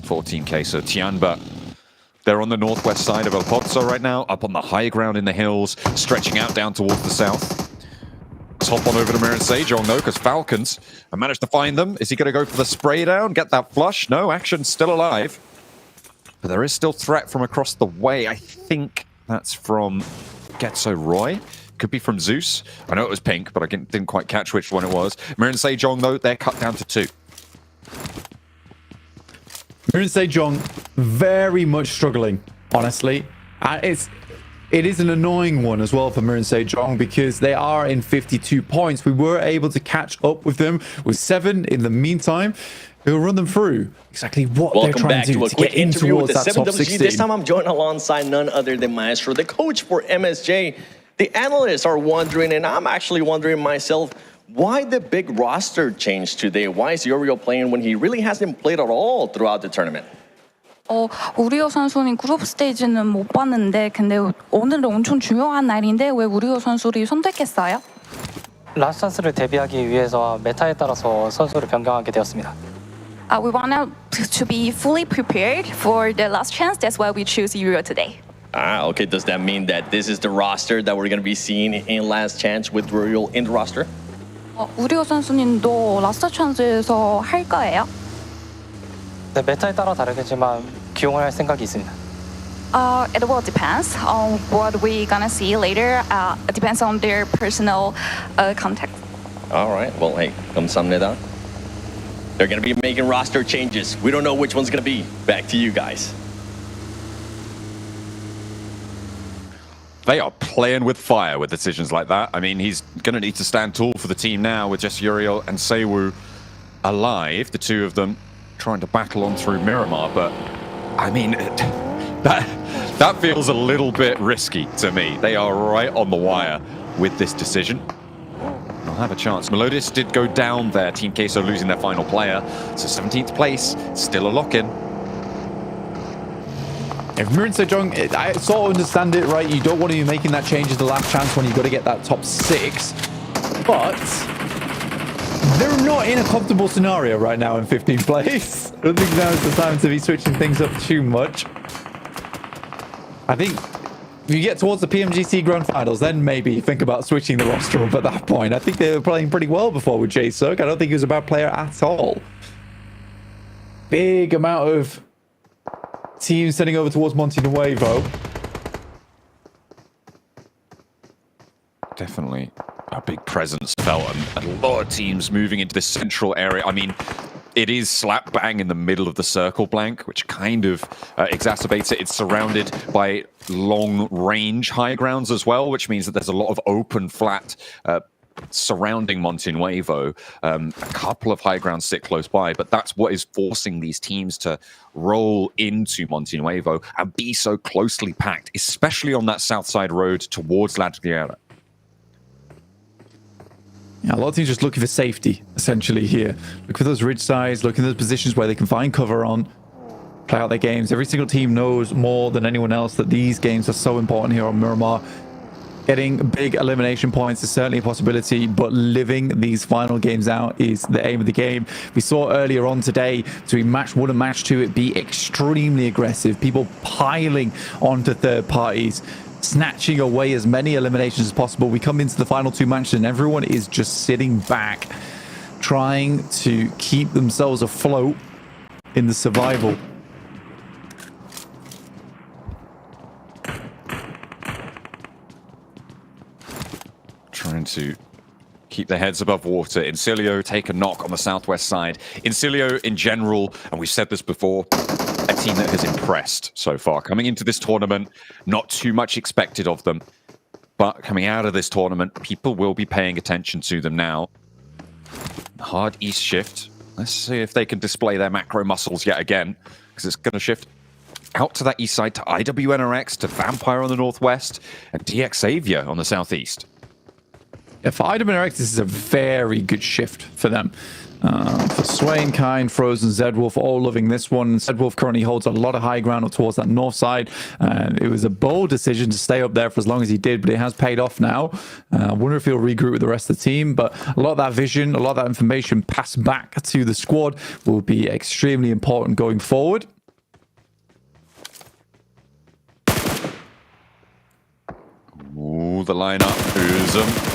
for Team Queso. Tianba, they're on the northwest side of El Pozo right now, up on the high ground in the hills, stretching out down towards the south. Let's hop on over to MIRAEN SEJONG though, because Falcons have managed to find them. Is he going to go for the spray down, get that flush? No, Action's still alive. But there is still threat from across the way. I think that's from Getso Roy. Could be from Zeus. I know it was pink, but I didn't quite catch which one it was. MIRAEN SEJONG though, they're cut down to 2. MIRAEN SEJONG very much struggling, honestly. It is an annoying one as well for MIRAEN SEJONG because they are in 52 points. We were able to catch up with them with 7 in the meantime. We'll run them through exactly what they're trying to do to get in towards that top 16. This time I'm joined alongside none other than Maestro, the coach for MSJ. The analysts are wondering, and I'm actually wondering myself, why the big roster change today? Why is Uriel playing when he really hasn't played at all throughout the tournament? 우리오 선수는 그룹 스테이지는 못 봤는데 근데 오늘은 엄청 중요한 날인데 왜 우리오 선수를 선택했어요? 라스트 찬스를 대비하기 위해서 메타에 따라서 선수를 변경하게 되었습니다. We want to be fully prepared for the last chance. That's why we choose Uriel today. Okay. Does that mean that this is the roster that we're going to be seeing in last chance with Uriel in the roster? 우리오 선수님도 라스트 찬스에서 할 거예요? 네, 메타에 따라 다르겠지만 기용을 할 생각이 있습니다. It will depends on what we gonna see later. It depends on their personal context. All right. Well, hey, 감사합니다. They're going to be making roster changes. We don't know which one's going to be. Back to you guys. They are playing with fire with decisions like that. I mean, he's going to need to stand tall for the team now with just Uriel and Sewu alive, the two of them trying to battle on through Miramar. But, I mean, that feels a little bit risky to me. They are right on the wire with this decision. They'll have a chance. Melodious did go down there. Team Queso losing their final player. So 17th place, still a lock-in. If MIRAEN SEJONG, I sort of understand it, right? You don't want to be making that change at the last chance when you've got to get that top 6. But they're not in a comfortable scenario right now in 15th place. I don't think now is the time to be switching things up too much. I think if you get towards the PMGC Grand Finals, then maybe think about switching the roster up at that point. I think they were playing pretty well before with J-Suk. I don't think he was a bad player at all. Big amount of teams sending over towards Monte Nuevo. Definitely a big presence felt, and a lot of teams moving into this central area. I mean, it is slap bang in the middle of the circle blank, which kind of exacerbates it. It's surrounded by long range high grounds as well, which means that there's a lot of open flat surrounding Monte Nuevo. A couple of high grounds sit close by, but that's what is forcing these teams to roll into Monte Nuevo and be so closely packed, especially on that south side road towards La Tierra. Yeah, a lot of teams just looking for safety, essentially, here. Look for those ridge sides, look in those positions where they can find cover on, play out their games. Every single team knows more than anyone else that these games are so important here on Miramar. Getting big elimination points is certainly a possibility, but living these final games out is the aim of the game. We saw earlier on today, between match 1 and match 2, it be extremely aggressive. People piling onto third parties, snatching away as many eliminations as possible. We come into the final 2 matches and everyone is just sitting back, trying to keep themselves afloat in the survival. trying to keep their heads above water. INSILIO take a knock on the southwest side. INSILIO in general, and we've said this before, a team that has impressed so far. Coming into this tournament, not too much expected of them. But coming out of this tournament, people will be paying attention to them now. Hard east shift. Let's see if they can display their macro muscles yet again, because it's going to shift out to that east side, to IWNRX, to Vampire on the northwest, and DX Xavier on the southeast. Yeah, for IWNRX, this is a very good shift for them. For Swain, Kind, Frozen, Zedwolf, all loving this one. Zedwolf currently holds a lot of high ground up towards that north side. It was a bold decision to stay up there for as long as he did, but it has paid off now. I wonder if he'll regroup with the rest of the team, but a lot of that vision, a lot of that information passed back to the squad will be extremely important going forward. Ooh, the lineup. Uzum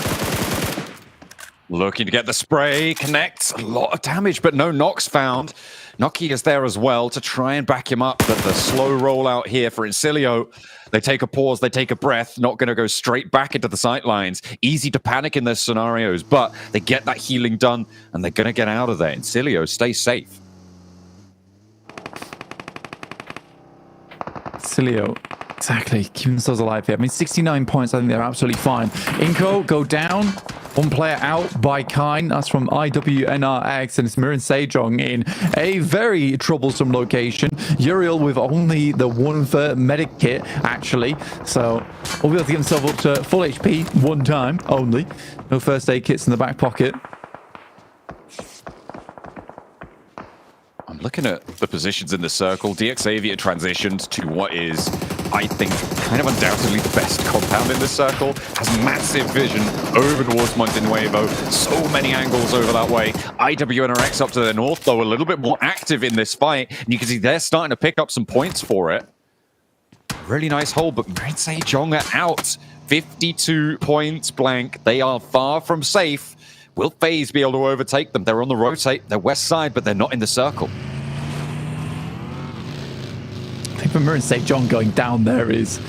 looking to get the spray. Connects. A lot of damage, but no knocks found. Noki is there as well to try and back him up. But the slow rollout here for INSILIO. They take a pause, they take a breath. Not going to go straight back into the sightlines. Easy to panic in their scenarios, but they get that healing done, and they're going to get out of there. INSILIO, stay safe. INSILIO. Exactly, keeping themselves alive here. I mean, 69 points, I think they're absolutely fine. Inko go down, one player out by Kind. That's from IWNRX, and it's MIRAEN SEJONG in a very troublesome location. Uriel with only the one medic kit, actually. So, we'll be able to get himself up to full HP one time only. No first aid kits in the back pocket. I'm looking at the positions in the circle. DX Xavier transitioned to what is, I think, kind of undoubtedly the best compound in this circle. Has massive vision over towards Montenuevo. So many angles over that way. IWNRX up to the north, though, a little bit more active in this fight. And you can see they're starting to pick up some points for it. Really nice hold, but MIRAEN SEJONG are out. 52 points blank. They are far from safe. Will FaZe be able to overtake them? They're on the rotate. They're west side, but they're not in the circle. I think for MIRAEN SEJONG going down there is...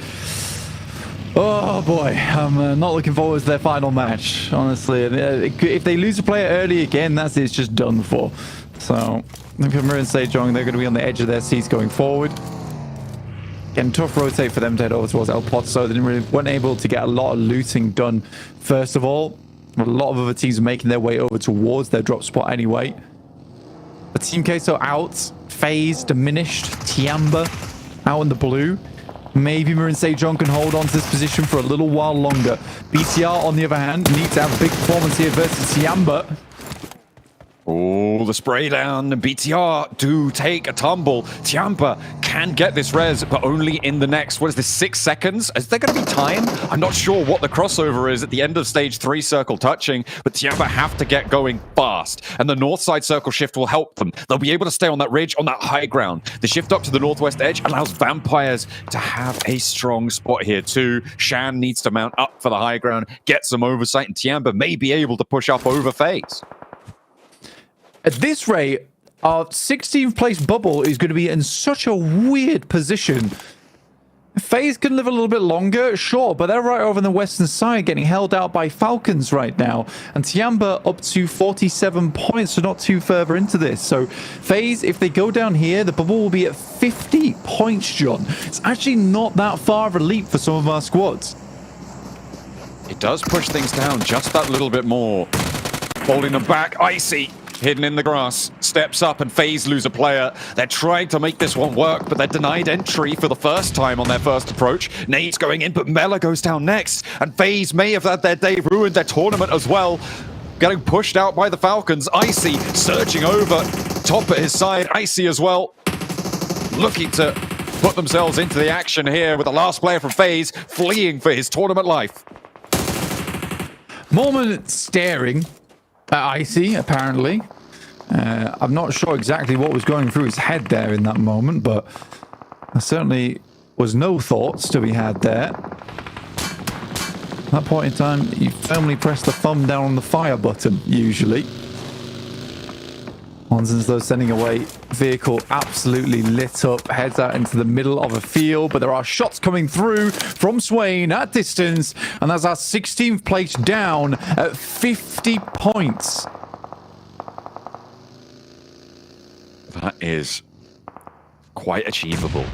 Oh boy, I'm not looking forward to their final match, honestly. If they lose a player early again, it's just done for. So, I think for MIRAEN SEJONG, they're going to be on the edge of their seats going forward. Again, tough rotate for them to head over towards El Pozo. They weren't able to get a lot of looting done, first of all. A lot of other teams are making their way over towards their drop spot anyway. But Team Queso out. FaZe diminished. Tiamba out in the blue. Maybe MIRAEN SEJONG can hold on to this position for a little while longer. BTR, on the other hand, needs to have a big performance here versus Tiamba. Oh, the spray down. BTR do take a tumble. Tiamba can get this res, but only in the next, what is this, 6 seconds? Is there going to be time? I'm not sure what the crossover is at the end of stage 3 circle touching, but Tiamba have to get going fast. And the north side circle shift will help them. They'll be able to stay on that ridge, on that high ground. The shift up to the northwest edge allows Vampires to have a strong spot here too. Shan needs to mount up for the high ground, get some oversight, and Tiamba may be able to push up over FaZe. At this rate, our 16th place bubble is going to be in such a weird position. FaZe can live a little bit longer, sure, but they're right over on the western side, getting held out by Falcons right now. And Tiamba up to 47 points, so not too further into this. So FaZe, if they go down here, the bubble will be at 50 points, John. It's actually not that far of a leap for some of our squads. It does push things down just that little bit more. Holding them back, Icy. Hidden in the grass, steps up, and FaZe lose a player. They're trying to make this one work, but they're denied entry for the first time on their first approach. Nade's going in, but Mela goes down next, and FaZe may have had their day ruined, their tournament as well. Getting pushed out by the Falcons. Icy surging over, top at his side. Icy as well, looking to put themselves into the action here with the last player from FaZe fleeing for his tournament life. Moment staring at Icy, apparently. I'm not sure exactly what was going through his head there in that moment, but there certainly was no thoughts to be had there. At that point in time, you firmly press the thumb down on the fire button, usually. Onsenslow sending away vehicle absolutely lit up, heads out into the middle of a field, but there are shots coming through from Swain at distance, and that's our 16th place down at 50 points. That is quite achievable.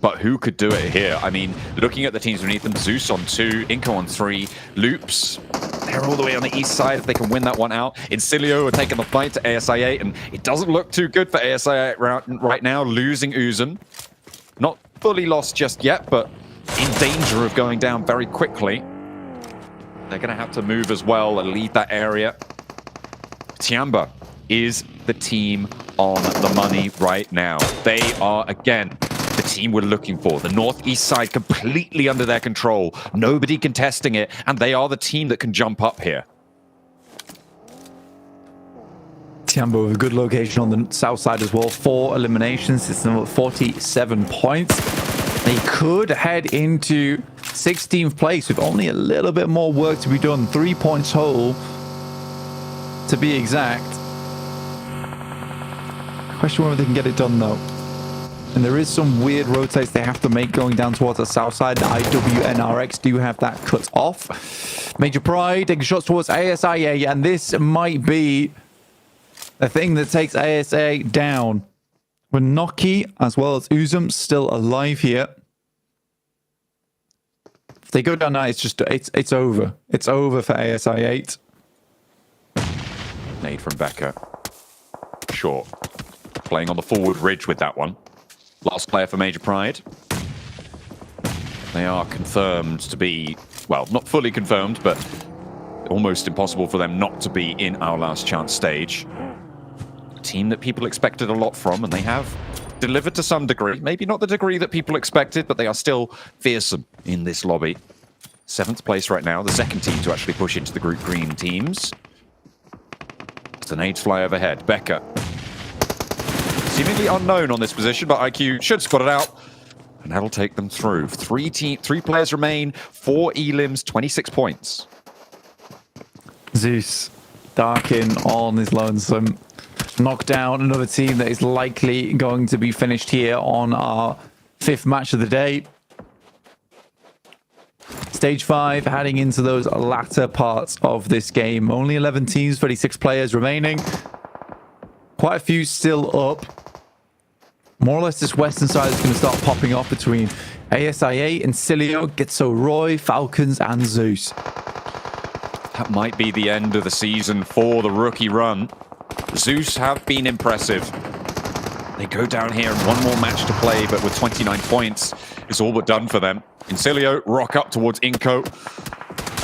But who could do it here? I mean, looking at the teams beneath them, Zeus on 2, Inco on 3, Loops, they're all the way on the east side if they can win that one out. INSILIO are taking the fight to ASI8, and it doesn't look too good for ASI8 right now, losing Uzun. Not fully lost just yet, but in danger of going down very quickly. They're going to have to move as well and leave that area. Tiamba is the team on the money right now. They are, again, the team we're looking for. The northeast side completely under their control. Nobody contesting it, and they are the team that can jump up here. Tiamba with a good location on the south side as well. 4 eliminations. It's now 47 points. They could head into 16th place with only a little bit more work to be done. 3 points whole, to be exact. Question whether they can get it done though. And there is some weird rotates they have to make going down towards the south side. The IWNRX do have that cut off. Major Pride taking shots towards ASIA, and this might be the thing that takes ASA down. With Noki as well as Uzum still alive here. If they go down now, it's over. It's over for ASI8. Nade from Becker. Short. Playing on the forward ridge with that one. Last player for Major Pride. They are confirmed to be, well, not fully confirmed, but almost impossible for them not to be in our last chance stage. A team that people expected a lot from, and they have delivered to some degree. Maybe not the degree that people expected, but they are still fearsome in this lobby. 7th place right now, the second team to actually push into the group green teams. The nades fly overhead. Becker. Seemingly unknown on this position, but IQ should spot it out. And that'll take them through. 3 players remain, 4 elims, 26 points. Zeus, Darkin on his lonesome. Knock down another team that is likely going to be finished here on our 5th match of the day. Stage 5, heading into those latter parts of this game. Only 11 teams, 36 players remaining. Quite a few still up. More or less this western side is going to start popping off between ASIA, INSILIO, Gitso Roy, Falcons and Zeus. That might be the end of the season for the rookie run. Zeus have been impressive. They go down here and one more match to play, but with 29 points, it's all but done for them. INSILIO rock up towards Inco,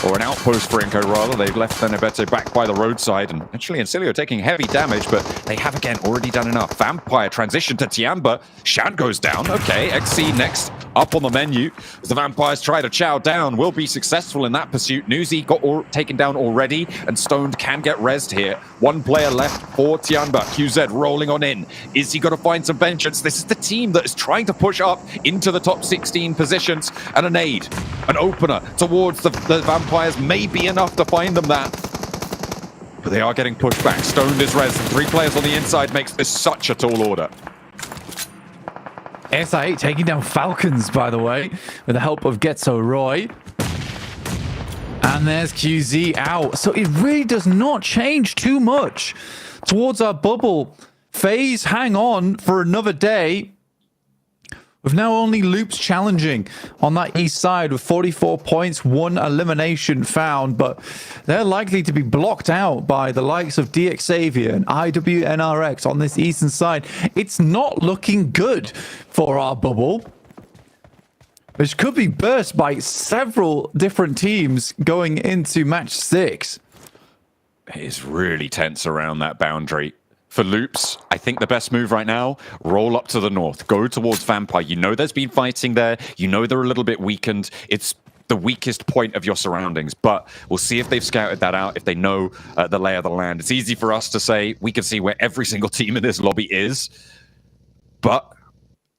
or an outpost for Inco rather. They've left Benebete back by the roadside, and actually INSILIO taking heavy damage, but they have again already done enough. Vampire transition to Tiamba. Shan goes down. Okay, XC next up on the menu as the Vampires try to chow down. Will be successful in that pursuit. Nuzi got taken down already, and Stoned can get rezzed here. 1 player left for Tiamba. QZ rolling on in. Is he going to find some vengeance? This is the team that is trying to push up into the top 16 positions, and a nade, an opener towards the Vampires may be enough to find them that. But they are getting pushed back. Stoned is res, and 3 players on the inside makes this such a tall order. ASI8 taking down Falcons, by the way, with the help of Gitso Roy. And there's QZ out. So it really does not change too much towards our bubble. FaZe hang on for another day. With now only Loops challenging on that east side with 44 points, 1 elimination found, but they're likely to be blocked out by the likes of DX Xavier and IWNRX on this eastern side. It's not looking good for our bubble, which could be burst by several different teams going into match 6. It is really tense around that boundary. For Loops, I think the best move right now, roll up to the north, go towards Vampire. You know there's been fighting there. You know they're a little bit weakened. It's the weakest point of your surroundings, but we'll see if they've scouted that out, if they know the lay of the land. It's easy for us to say we can see where every single team in this lobby is, but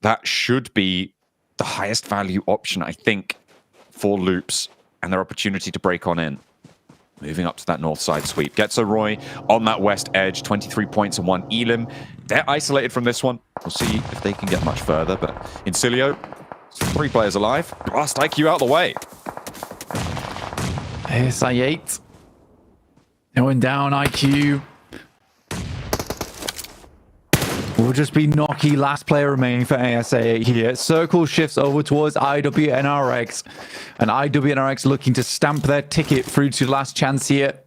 that should be the highest value option, I think, for Loops and their opportunity to break on in. moving up to that north side sweep. Getso on that west edge, 23 points and 1 elim. They're isolated from this one. We'll see if they can get much further, but INSILIO, 3 players alive. Blast IQ out of the way. ASI8 going down. IQ will just be Noki, last player remaining for ASA8 here. Circle shifts over towards IWNRX, and IWNRX looking to stamp their ticket through to last chance here.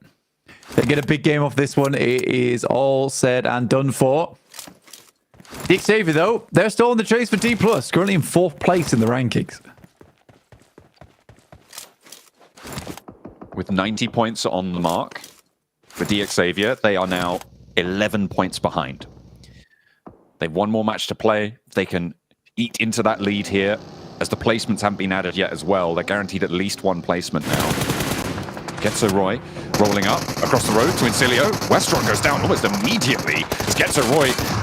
They get a big game off this one. It is all said and done for. The Xavier, though, they're still in the chase for Dplus, currently in 4th place in the rankings. With 90 points on the mark for Xavier, they are now 11 points behind. They've one more match to play. If they can eat into that lead here, as the placements haven't been added yet as well, they're guaranteed at least 1 placement now. Getso rolling up across the road to INSILIO. Westron goes down almost immediately as Getso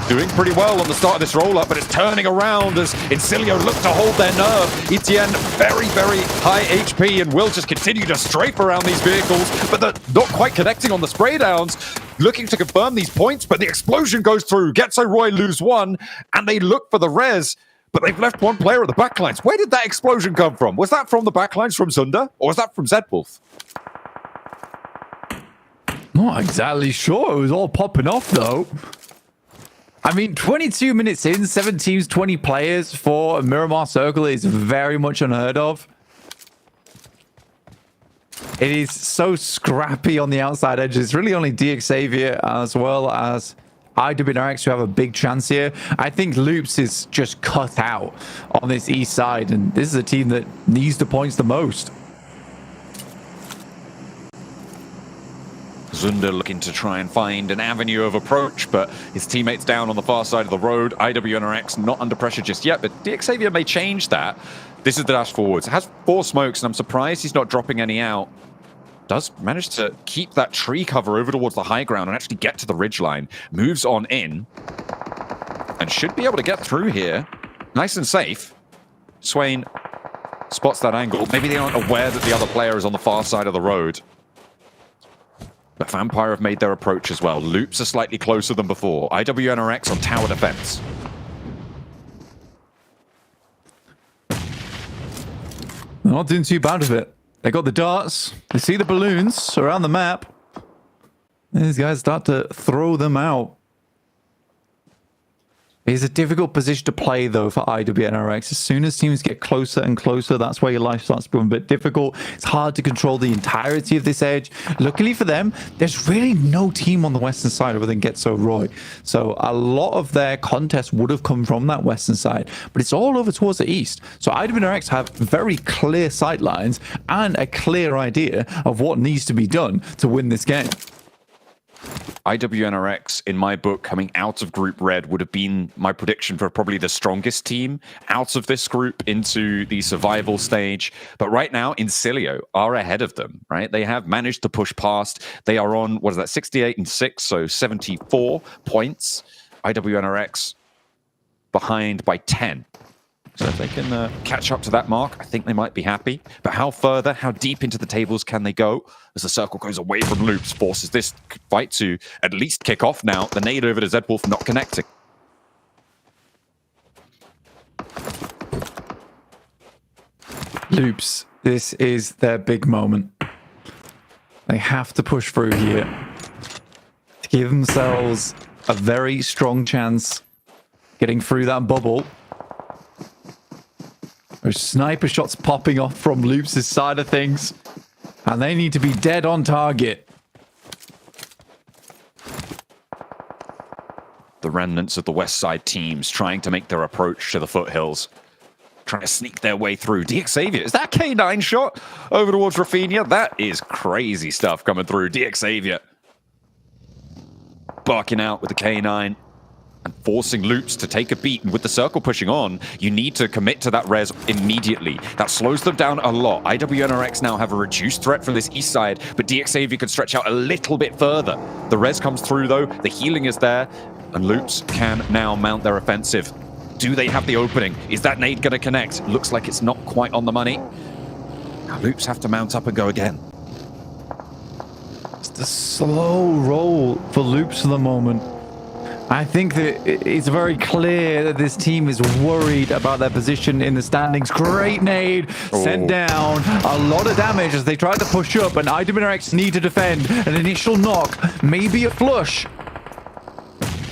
doing pretty well on the start of this roll-up, but it's turning around as INSILIO look to hold their nerve. Etienne, very, very high HP and will just continue to strafe around these vehicles, but they're not quite connecting on the spray downs. Looking to confirm these points, but the explosion goes through. Getso lose 1, and they look for the res, but they've left 1 player at the backlines. Where did that explosion come from? Was that from the backlines from Sunder, or was that from Zedwolf? Not exactly sure. It was all popping off, though. I mean, 22 minutes in, 7 teams, 20 players for Miramar Circle is very much unheard of. It is so scrappy on the outside edges. It's really only Xavier as well as IWNRX who have a big chance here. I think Loops is just cut out on this east side, and this is a team that needs the points the most. Zunder looking to try and find an avenue of approach, but his teammates down on the far side of the road. IWNRX not under pressure just yet, but Xavier may change that. This is the dash forwards. It has 4 smokes, and I'm surprised he's not dropping any out. Does manage to keep that tree cover over towards the high ground and actually get to the ridgeline. Moves on in, and should be able to get through here. Nice and safe. Swain spots that angle. Maybe they aren't aware that the other player is on the far side of the road. But Vampire have made their approach as well. Loops are slightly closer than before. IWNRX on tower defense. They're not doing too bad of it. They got the darts. They see the balloons around the map. These guys start to throw them out. It's a difficult position to play, though, for IWNRX. As soon as teams get closer and closer, that's where your life starts becoming a bit difficult. It's hard to control the entirety of this edge. Luckily for them, there's really no team on the western side other than Getso. So a lot of their contest would have come from that western side, but it's all over towards the east. So IWNRX have very clear sight lines and a clear idea of what needs to be done to win this game. IWNRX, in my book, coming out of Group Red, would have been my prediction for probably the strongest team out of this group into the survival stage. But right now, INSILIO are ahead of them, right? They have managed to push past. They are on, what is that, 68 and 6, so 74 points. IWNRX behind by 10. So if they can catch up to that mark, I think they might be happy. But how further, how deep into the tables can they go? As the circle goes away from Loops, forces this fight to at least kick off now. The nade over to Zedwolf not connecting. Loops, this is their big moment. They have to push through here to give themselves a very strong chance getting through that bubble. There's sniper shots popping off from Loops' side of things, and they need to be dead on target. The remnants of the west side teams trying to make their approach to the foothills. Trying to sneak their way through. Xavier, is that K9 shot over towards Rafinha? That is crazy stuff coming through. Xavier barking out with the K9. And forcing Loops to take a beat. And with the circle pushing on, you need to commit to that res immediately. That slows them down a lot. IWNRX now have a reduced threat from this east side, but Xavier can stretch out a little bit further. The res comes through, though. The healing is there, and Loops can now mount their offensive. Do they have the opening? Is that nade going to connect? Looks like it's not quite on the money. Now Loops have to mount up and go again. just a slow roll for Loops for the moment. I think that it's very clear that this team is worried about their position in the standings. Great nade sent down. A lot of damage as they try to push up, and IWNRX need to defend. An initial knock, maybe a flush.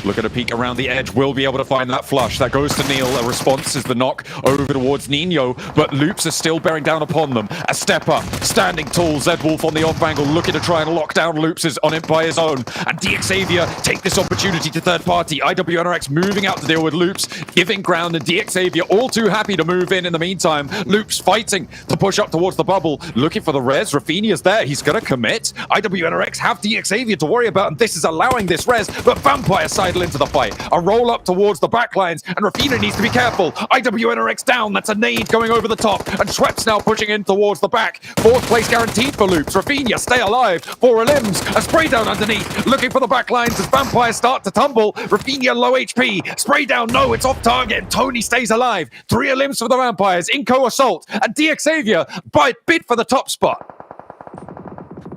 Look at a peek around the edge. Will be able to find that flush. That goes to Neil. A response is the knock over towards Nino, but Loops are still bearing down upon them. A step up, standing tall. Zedwolf on the off angle, looking to try and lock down Loops is on it by his own. And DXavier take this opportunity to third party. IWNRX moving out to deal with Loops, giving ground, and DXavier all too happy to move in the meantime. Loops fighting to push up towards the bubble, looking for the res. Rafinha's there. He's going to commit. IWNRX have DXavier to worry about, and this is allowing this res, but Vampire side into the fight. A roll up towards the backlines, and Rafinha needs to be careful. IWNRX down. That's a nade going over the top, and Schweppes now pushing in towards the back. Fourth place guaranteed for Loops. Rafinha, stay alive. 4 limbs. A spray down underneath, looking for the backlines as Vampires start to tumble. Rafinha low HP. Spray down, no, it's off target, and Tony stays alive. 3 limbs for the Vampires. Inco assault, and DXavier bid for the top spot.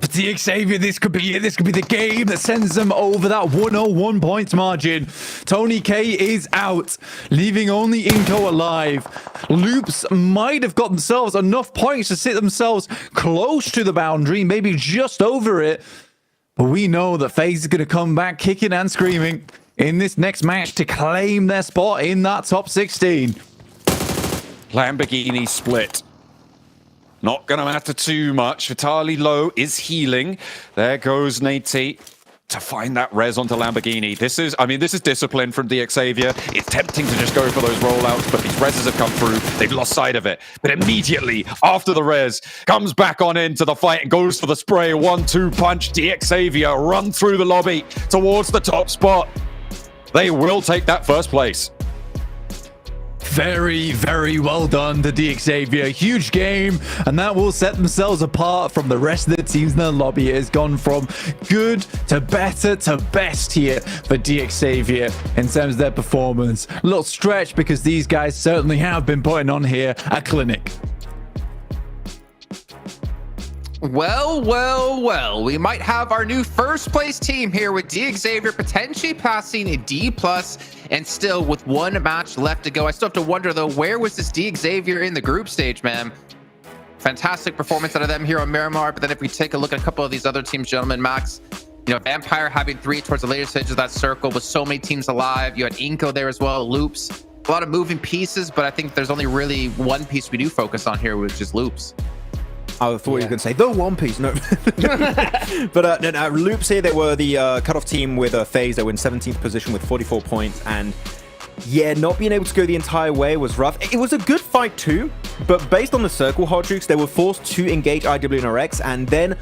For DXavier, this could be it. This could be the game that sends them over that 101 points margin. Tony K is out, leaving only Inco alive. Loops might have got themselves enough points to sit themselves close to the boundary, maybe just over it. But we know that FaZe is going to come back kicking and screaming in this next match to claim their spot in that top 16. Lamborghini split. Not going to matter too much. Vitali low is healing. There goes Nate to find that res onto Lamborghini. This is discipline from DXavier. It's tempting to just go for those rollouts, but these reses have come through. They've lost sight of it. But immediately after the res, comes back on into the fight and goes for the spray. 1-2 punch. DXavier run through the lobby towards the top spot. They will take that first place. Very, very well done to DXavier. Huge game, and that will set themselves apart from the rest of the teams in the lobby. It has gone from good to better to best here for DXavier in terms of their performance. A little stretch because these guys certainly have been putting on here a clinic. Well, we might have our new first place team here with DXavier potentially passing a Dplus and still with 1 match left to go. I still have to wonder though, where was this DXavier in the group stage, man? Fantastic performance out of them here on Miramar, but then if we take a look at a couple of these other teams, gentlemen, Max, you know, Vampire having 3 towards the later stage of that circle with so many teams alive. You had Inco there as well, Loops. A lot of moving pieces, but I think there's only really one piece we do focus on here, which is Loops. I thought you were going to say the One Piece. No. But no, Loops here, they were the cutoff team with FaZe. They were in 17th position with 44 points. And yeah, not being able to go the entire way was rough. It was a good fight too, but based on the circle hot jukes, they were forced to engage IWNRX. And then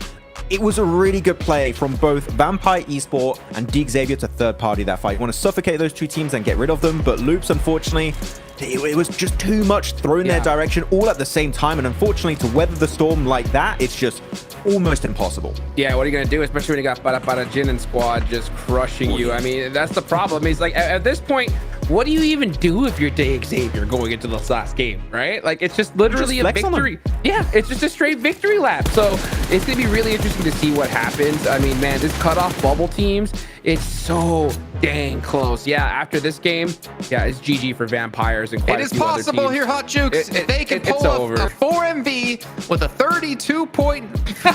it was a really good play from both Vampire Esport and DXavier to third party that fight. You want to suffocate those two teams and get rid of them. But Loops, unfortunately, it was just too much thrown their direction all at the same time, and unfortunately to weather the storm like that, it's just almost impossible. Yeah, what are you gonna do, especially when you got Para Jin and squad just crushing you? I mean, that's the problem. Is like at this point, what do you even do if you're DXavier going into this last game, right? Like it's just literally a victory. Yeah, it's just a straight victory lap. So it's gonna be really interesting to see what happens. I mean, man, this cutoff bubble teams, it's so dang close. Yeah, after this game, yeah, it's GG for Vampires and quite It a is few other possible teams. here, Hot Jukes. If they can pull a 4MV with a 32-point chicken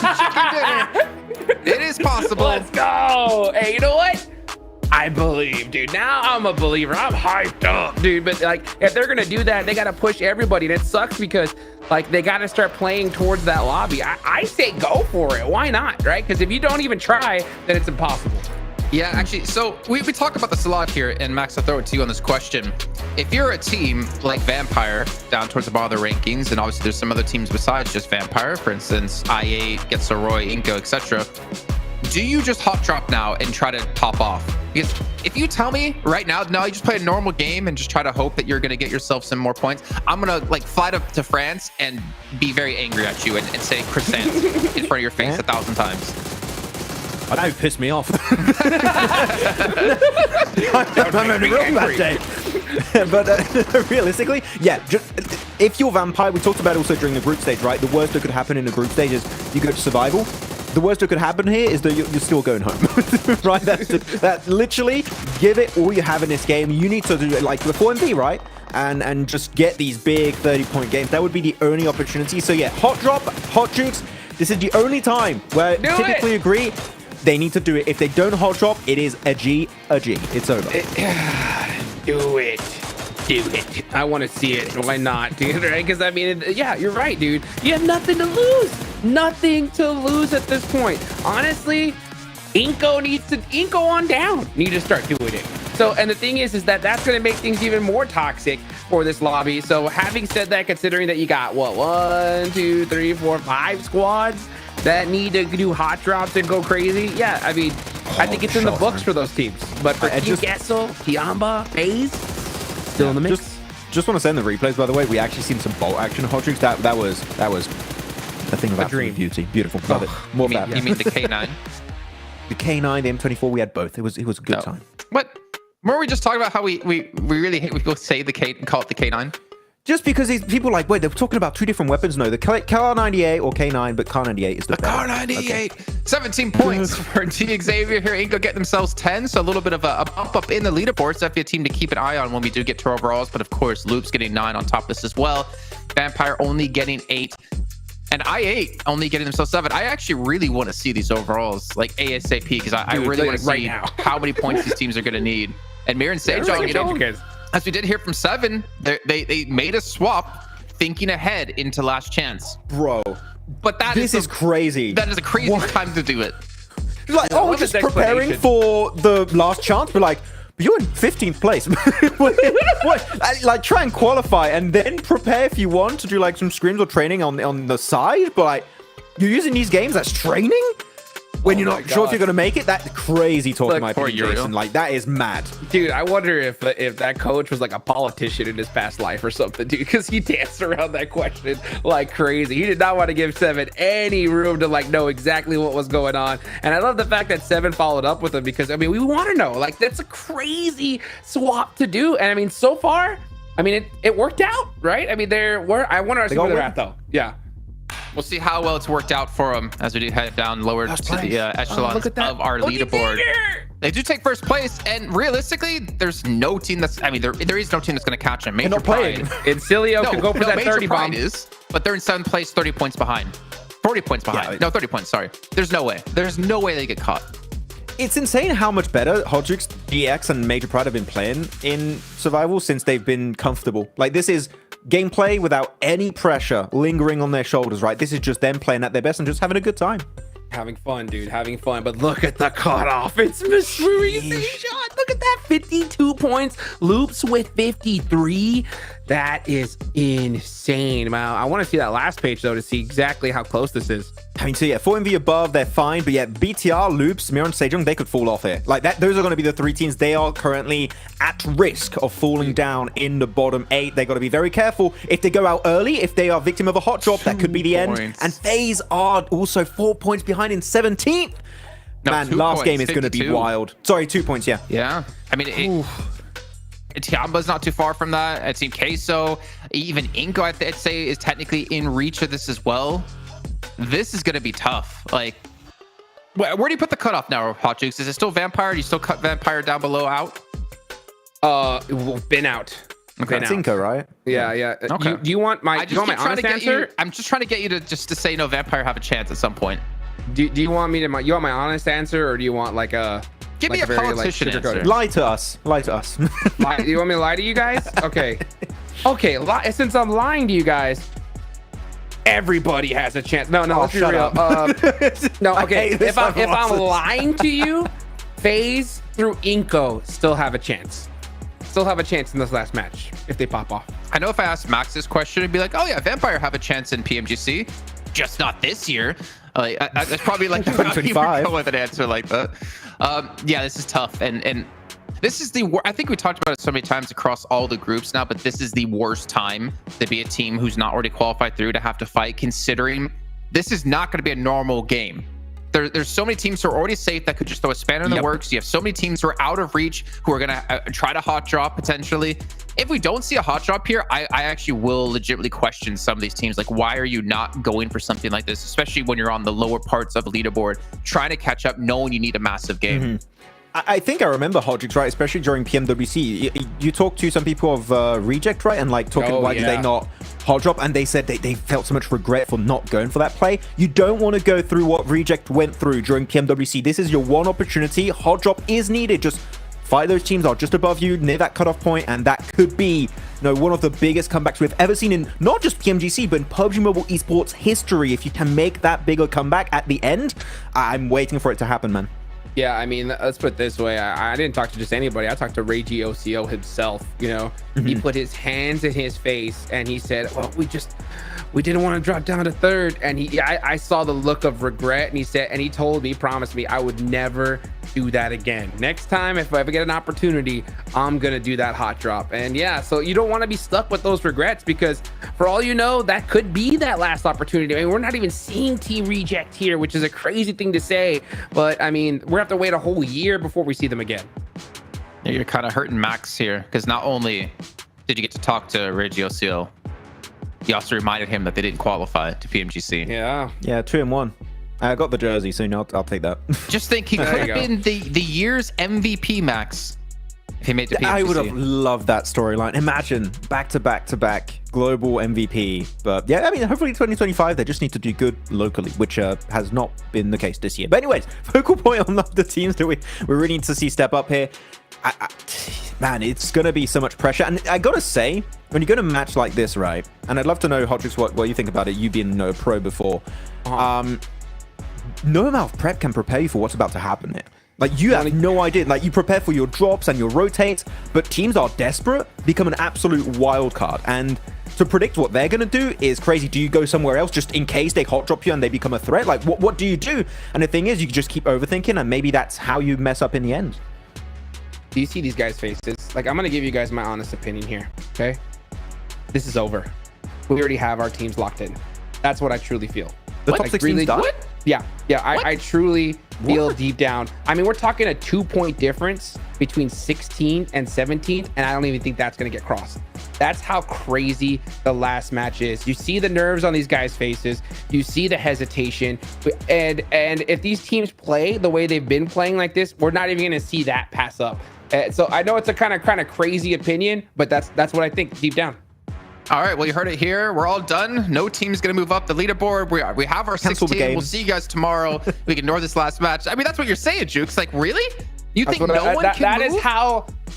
dinner, it is possible. Let's go. Hey, you know what? I believe, dude. Now I'm a believer. I'm hyped up, dude. But like, if they're gonna do that, they gotta push everybody. And it sucks because like they gotta start playing towards that lobby. I say go for it. Why not, right? Because if you don't even try, then it's impossible. Yeah, actually, so we talk about this a lot here, and Max, I'll throw it to you on this question. If you're a team like Vampire down towards the bottom of the rankings, and obviously there's some other teams besides just Vampire, for instance, IA, Getsaroy, Inco, etc., do you just hot drop now and try to top off? Because if you tell me right now, no, you just play a normal game and just try to hope that you're going to get yourself some more points, I'm going to like fly to France and be very angry at you and say croissant in front of your face 1,000 times. Oh, that pissed me off. I'm only wrong that day. But realistically, yeah, just, if you're Vampire, we talked about also during the group stage, right? The worst that could happen in a group stage is you go to survival. the worst that could happen here is that you're still going home, right? That literally, give it all you have in this game. You need to do it like the 4MV, right? And just get these big 30-point games. That would be the only opportunity. So yeah, Hot Drop, Hot Jukes, this is the only time where typically agree they need to do it. If they don't Hot Drop, it is a G. It's over. Do it. I want to see it. Why not, dude? Right? Because I mean, yeah, you're right, dude. You have nothing to lose. Nothing to lose at this point. Honestly, Inko on down. Need to start doing it. So, and the thing is that that's going to make things even more toxic for this lobby. So, having said that, considering that you got what 1, 2, 3, 4, 5 squads that need to do hot drops and go crazy, yeah, I mean, I think it's in the books for those teams. But for Team Gessel, Kiamba, FaZe, still in the mix. Just want to send the replays, by the way. We actually seen some bolt action Hot Jukes. That was a thing of absolute beauty. Beautiful. Love it. More of that. You mean the K9? The K9, the M24, we had both. It was a good time. What? Weren't we just talking about how we really hate we go say the K and call it the K9? Just because these people are like, wait, they're talking about two different weapons. No, the Kar98 or K9, but Kar98 is the better. Kar98. Okay. 17 points for Team Xavier here. Inko get themselves 10, so a little bit of a bump up in the leaderboards. Definitely a team to keep an eye on when we do get to overalls. But of course, Loop's getting 9 on top of this as well. Vampire only getting 8. And I8 only getting themselves 7. I actually really want to see these overalls like ASAP because I really want to see how many points these teams are going to need. And MIRAEN SEJONG, you know, as we did hear from 7, they made a swap thinking ahead into last chance. Bro. But this is crazy. That is a crazy time to do it. Like, oh, we're just preparing for the last chance. We're like, you're in 15th place. what? Like, try and qualify and then prepare if you want to do like some scrims or training on the side. But like, you're using these games as training when you're not sure if you're gonna make it. That's crazy talk, in my opinion, Jason. Like, that is mad, dude. I wonder if that coach was like a politician in his past life or something, dude, because he danced around that question like crazy. He did not want to give 7 any room to like know exactly what was going on. And I love the fact that 7 followed up with him because I mean, we want to know. Like, that's a crazy swap to do. And I mean, so far, I mean, it worked out, right? I mean, I wonder where they're at though. Yeah. We'll see how well it's worked out for them as we do head down lower to the echelons of our leaderboard. They do take first place, and realistically, there's no team that's. I mean, there is no team that's going to catch them. Major Pride. INSILIO could go for that 30 bomb. But they're in 7th place, 30 points behind. 40 points behind. Yeah, no, 30 points. Sorry. There's no way. There's no way they get caught. It's insane how much better Hot Jukes, GX, and Major Pride have been playing in Survival since they've been comfortable. Like, this is gameplay without any pressure lingering on their shoulders, right? This is just them playing at their best and just having a good time. Having fun, dude. Having fun. But look at the cutoff. It's Mystery shot. Look at that. 52 points. Loops with 53. That is insane. Wow. I want to see that last page, though, to see exactly how close this is. I mean, so yeah, 4MV above, they're fine. But yeah, BTR, Loops, MIRAEN, SEJONG, they could fall off here. Like, those are going to be the 3 teams. They are currently at risk of falling down in the bottom 8. They got to be very careful. If they go out early, if they are victim of a hot drop, that could be the end. And FaZe are also 4 points behind in 17th. No, man, last game is going to be wild. Sorry, 2 points, yeah. Yeah. I mean, Tiamba's not too far from that. I Team Queso, even Inko, I'd say, is technically in reach of this as well. This is going to be tough. Like, where do you put the cutoff now, Hot Jukes? Is it still Vampire? Do you still cut Vampire down below out? Been out. Okay, that's Inko, right? Yeah. Okay. Do you want my honest answer? I'm just trying to get you to say no, Vampire have a chance at some point. Do you want me to? You want my honest answer, or do you want like a? Give me a politician answer. Lie to us. You want me to lie to you guys? Okay. Okay. Since I'm lying to you guys, everybody has a chance. No, let's be real. No, okay. If I'm lying to you, FaZe through Inko still have a chance. Still have a chance in this last match if they pop off. I know if I asked Max this question, it'd be like, oh yeah, Vampire have a chance in PMGC, just not this year. That's probably like 2025 with an answer like that. Yeah, this is tough, and this is I think we talked about it so many times across all the groups now, but this is the worst time to be a team who's not already qualified through to have to fight, considering this is not going to be a normal game. there's so many teams who are already safe that could just throw a spanner in the works. You have so many teams who are out of reach who are gonna try to hot drop potentially. If we don't see a hot drop here, I actually will legitimately question some of these teams. Like, why are you not going for something like this, especially when you're on the lower parts of the leaderboard, trying to catch up, knowing you need a massive game? I think I remember Hodgix, right? Especially during PMWC. You talked to some people of Reject, right? And like talking why did they not hot drop? And they said they felt so much regret for not going for that play. You don't want to go through what Reject went through during PMWC. This is your one opportunity. Hot drop is needed. Just fight those teams are just above you near that cutoff point, and that could be one of the biggest comebacks we've ever seen in not just PMGC, but in PUBG Mobile esports history. If you can make that bigger comeback at the end, I'm waiting for it to happen, man. Yeah, I mean, let's put it this way. I didn't talk to just anybody. I talked to RegOCO himself. He put his hands in his face and he said, well, we didn't want to drop down to third. And I saw the look of regret, and he told me, promised me I would never do that again. Next time, if I ever get an opportunity, I'm gonna do that hot drop. And yeah, so you don't want to be stuck with those regrets, because for all you know, that could be that last opportunity. I mean, we're not even seeing Team Reject here, which is a crazy thing to say, but I mean, we're gonna have to wait a whole year before we see them again. Yeah, you're kind of hurting Max here, because not only did you get to talk to RegOCO, you also reminded him that they didn't qualify to PMGC. Yeah, 2-1. I got the jersey soon. I'll take that. Just think, he could have been the year's MVP, Max, if he made the PMGC. I would have loved that storyline. Imagine back to back global MVP. But yeah, I mean, hopefully 2025 they just need to do good locally, which has not been the case this year. But anyways, focal point on the teams that we really need to see step up here. Man, it's gonna be so much pressure, and I gotta say, when you're gonna match like this, right? And I'd love to know, Hodgix, what you think about it. You being a pro before. No amount of prep can prepare you for what's about to happen here. Like, you have no idea. Like, you prepare for your drops and your rotates, but teams are desperate, become an absolute wild card. And to predict what they're going to do is crazy. Do you go somewhere else just in case they hot drop you and they become a threat? Like, what do you do? And the thing is, you just keep overthinking, and maybe that's how you mess up in the end. Do you see these guys' faces? Like, I'm going to give you guys my honest opinion here, okay? This is over. We already have our teams locked in. That's what I truly feel. The top 16 done? Yeah, I truly feel deep down. I mean, we're talking a 2-point difference between 16th and 17th, and I don't even think that's going to get crossed. That's how crazy the last match is. You see the nerves on these guys' faces. You see the hesitation. And if these teams play the way they've been playing like this, we're not even going to see that pass up. So I know it's a kind of crazy opinion, but that's what I think deep down. All right, well, you heard it here. We're all done. No team's going to move up the leaderboard. We have our 16. We'll see you guys tomorrow. We can ignore this last match. I mean, that's what you're saying, Jukes. Like, really? You think no one can move?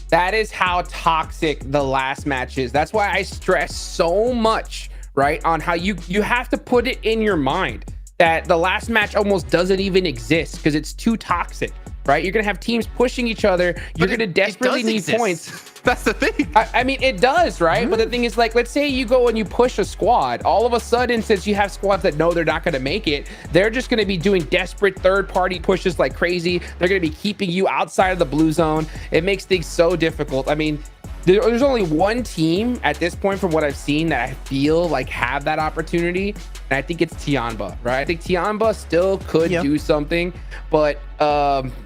That is how toxic the last match is. That's why I stress so much, right, on how you have to put it in your mind that the last match almost doesn't even exist because it's too toxic, right? You're going to have teams pushing each other. You're going to desperately need points. That's the thing. I mean, it does, right? But the thing is, like, let's say you go and you push a squad. All of a sudden, since you have squads that know they're not going to make it, they're just going to be doing desperate third-party pushes like crazy. They're going to be keeping you outside of the blue zone. It makes things so difficult. I mean, there's only one team at this point from what I've seen that I feel like have that opportunity, and I think it's Tianba, right? I think Tianba still could do something, but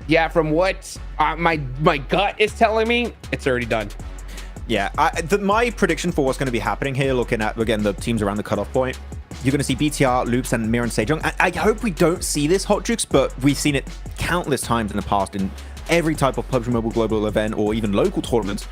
yeah, from what my gut is telling me, it's already done. Yeah, my prediction for what's going to be happening here, looking at, again, the teams around the cutoff point, you're going to see BTR, Loops, and MIRAEN SEJONG. I hope we don't see this, Hodgix, but we've seen it countless times in the past in every type of PUBG Mobile global event or even local tournaments.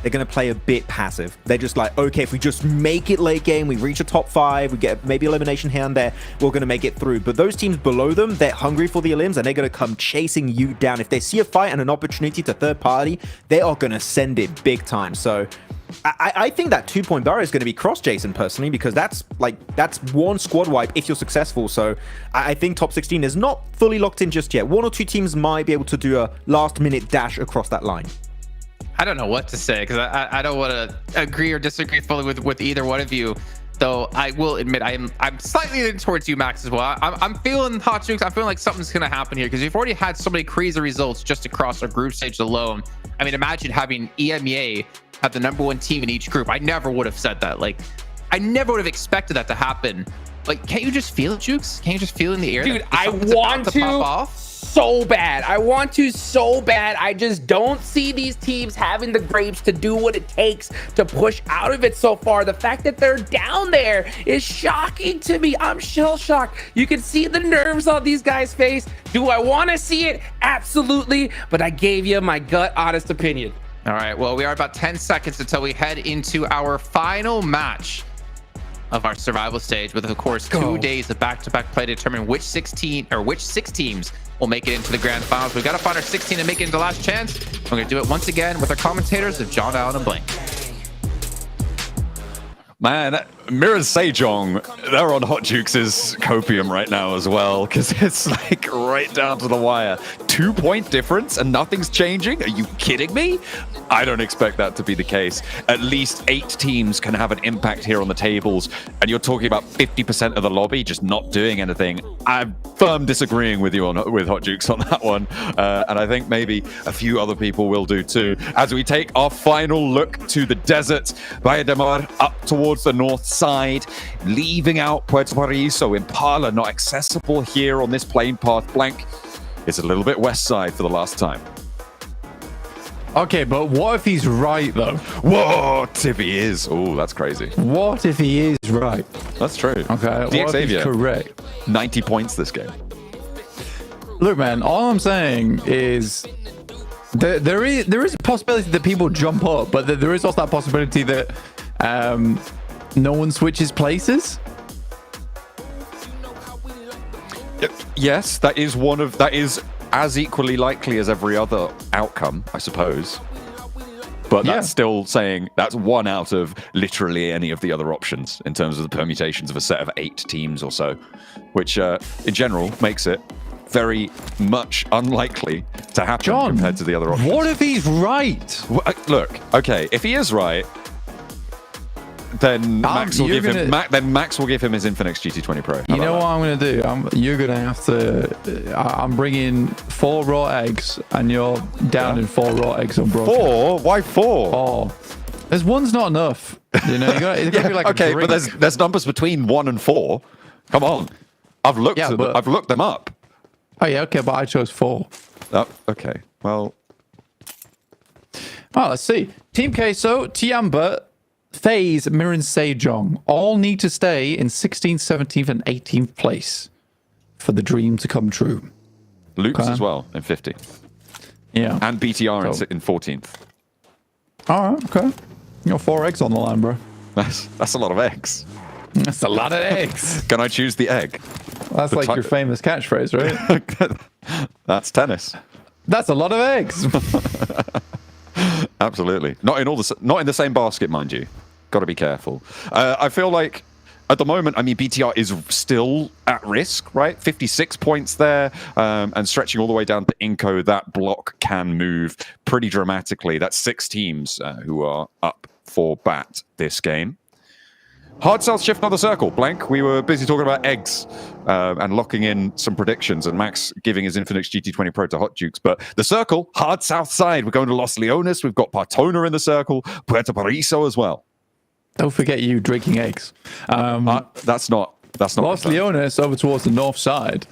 They're going to play a bit passive. They're just like, okay, if we just make it late game, we reach a top 5, we get maybe elimination here and there, we're going to make it through. But those teams below them, they're hungry for the elims, and they're going to come chasing you down. If they see a fight and an opportunity to third party, they are going to send it big time. So I think that 2-point barrier is going to be crossed, Jason, personally, because that's one squad wipe if you're successful. So I think top 16 is not fully locked in just yet. 1 or 2 teams might be able to do a last-minute dash across that line. I don't know what to say, because I don't want to agree or disagree fully with either one of you. Though I will admit I'm slightly leaning towards you, Max, as well. I'm feeling hot, Jukes. I'm feeling like something's gonna happen here, because you've already had so many crazy results just across our group stage alone. I mean, imagine having EMEA have the #1 team in each group. I never would have said that. Like, I never would have expected that to happen. Like, can't you just feel it, Jukes? Can't you just feel in the air? Dude, that I something's want about to pop off? so bad. I want to so bad. I just don't see these teams having the grapes to do what it takes to push out of it so far. The fact that they're down there is shocking to me. I'm shell shocked. You can see the nerves on these guys' face. Do I want to see it? Absolutely. But I gave you my gut honest opinion. All right, well, we are about 10 seconds until we head into our final match of our survival stage, with, of course, 2 days of back-to-back play to determine which 6 teams will make it into the grand finals. We've got to find our 16 and make it into Last Chance. We're going to do it once again with our commentators of John Allen and Blank. Man, MIRAEN SEJONG, they're on Hot Jukes' copium right now as well, because it's like right down to the wire. 2-point difference and nothing's changing? Are you kidding me? I don't expect that to be the case. At least 8 teams can have an impact here on the tables, and you're talking about 50% of the lobby just not doing anything. I'm firm disagreeing with you with Hot Jukes on that one, and I think maybe a few other people will do too. As we take our final look to the desert, Vallademar up towards the north side, leaving out Puerto Paraiso. Impala not accessible here on this plane path. Blank, it's a little bit west side for the last time. Okay, but what if he's right, though? What if he is? Oh, that's crazy. What if he is right? That's true. Okay, what if he's correct? 90 points this game. Look, man, all I'm saying is there is a possibility that people jump up, but there is also that possibility that no one switches places. Yes, that is as equally likely as every other outcome, I suppose. But that's still saying that's 1 out of literally any of the other options in terms of the permutations of a set of 8 teams or so, which in general makes it very much unlikely to happen compared to the other options. What if he's right? Look, okay, if he is right, then Max will give him. Max will give him his Infinix GT20 Pro. You know what I'm going to do? You're going to have to. I'm bringing 4 raw eggs, and you're down in 4 raw eggs on broken. 4? Why 4? Oh, there's one's not enough. You know, you got to be like okay, a drink. but there's numbers between 1 and 4. Come on, I've looked. I've looked them up. Oh yeah, okay, but I chose 4. Oh, okay. Well, let's see. Team Queso, Tiamba, FaZe, MIRAEN SEJONG all need to stay in 16th, 17th, and 18th place for the dream to come true. Luke's as well in 50th. Yeah. And BTR in 14th. All right, okay. You got 4 eggs on the line, bro. That's a lot of eggs. That's a lot of eggs. Can I choose the egg? That's like your famous catchphrase, right? That's tennis. That's a lot of eggs. Absolutely. Not in the same basket, mind you. Got to be careful. I feel like at the moment, I mean, BTR is still at risk, right? 56 points there, and stretching all the way down to Inco. That block can move pretty dramatically. That's 6 teams who are up for bat this game. Hard South shift another circle. Blank, we were busy talking about eggs and locking in some predictions, and Max giving his Infinix GT20 Pro to Hot Jukes. But the circle, hard south side. We're going to Los Leones. We've got Partona in the circle, Puerto Paraiso as well. Don't forget you drinking eggs. That's not Los Leones over towards the north side.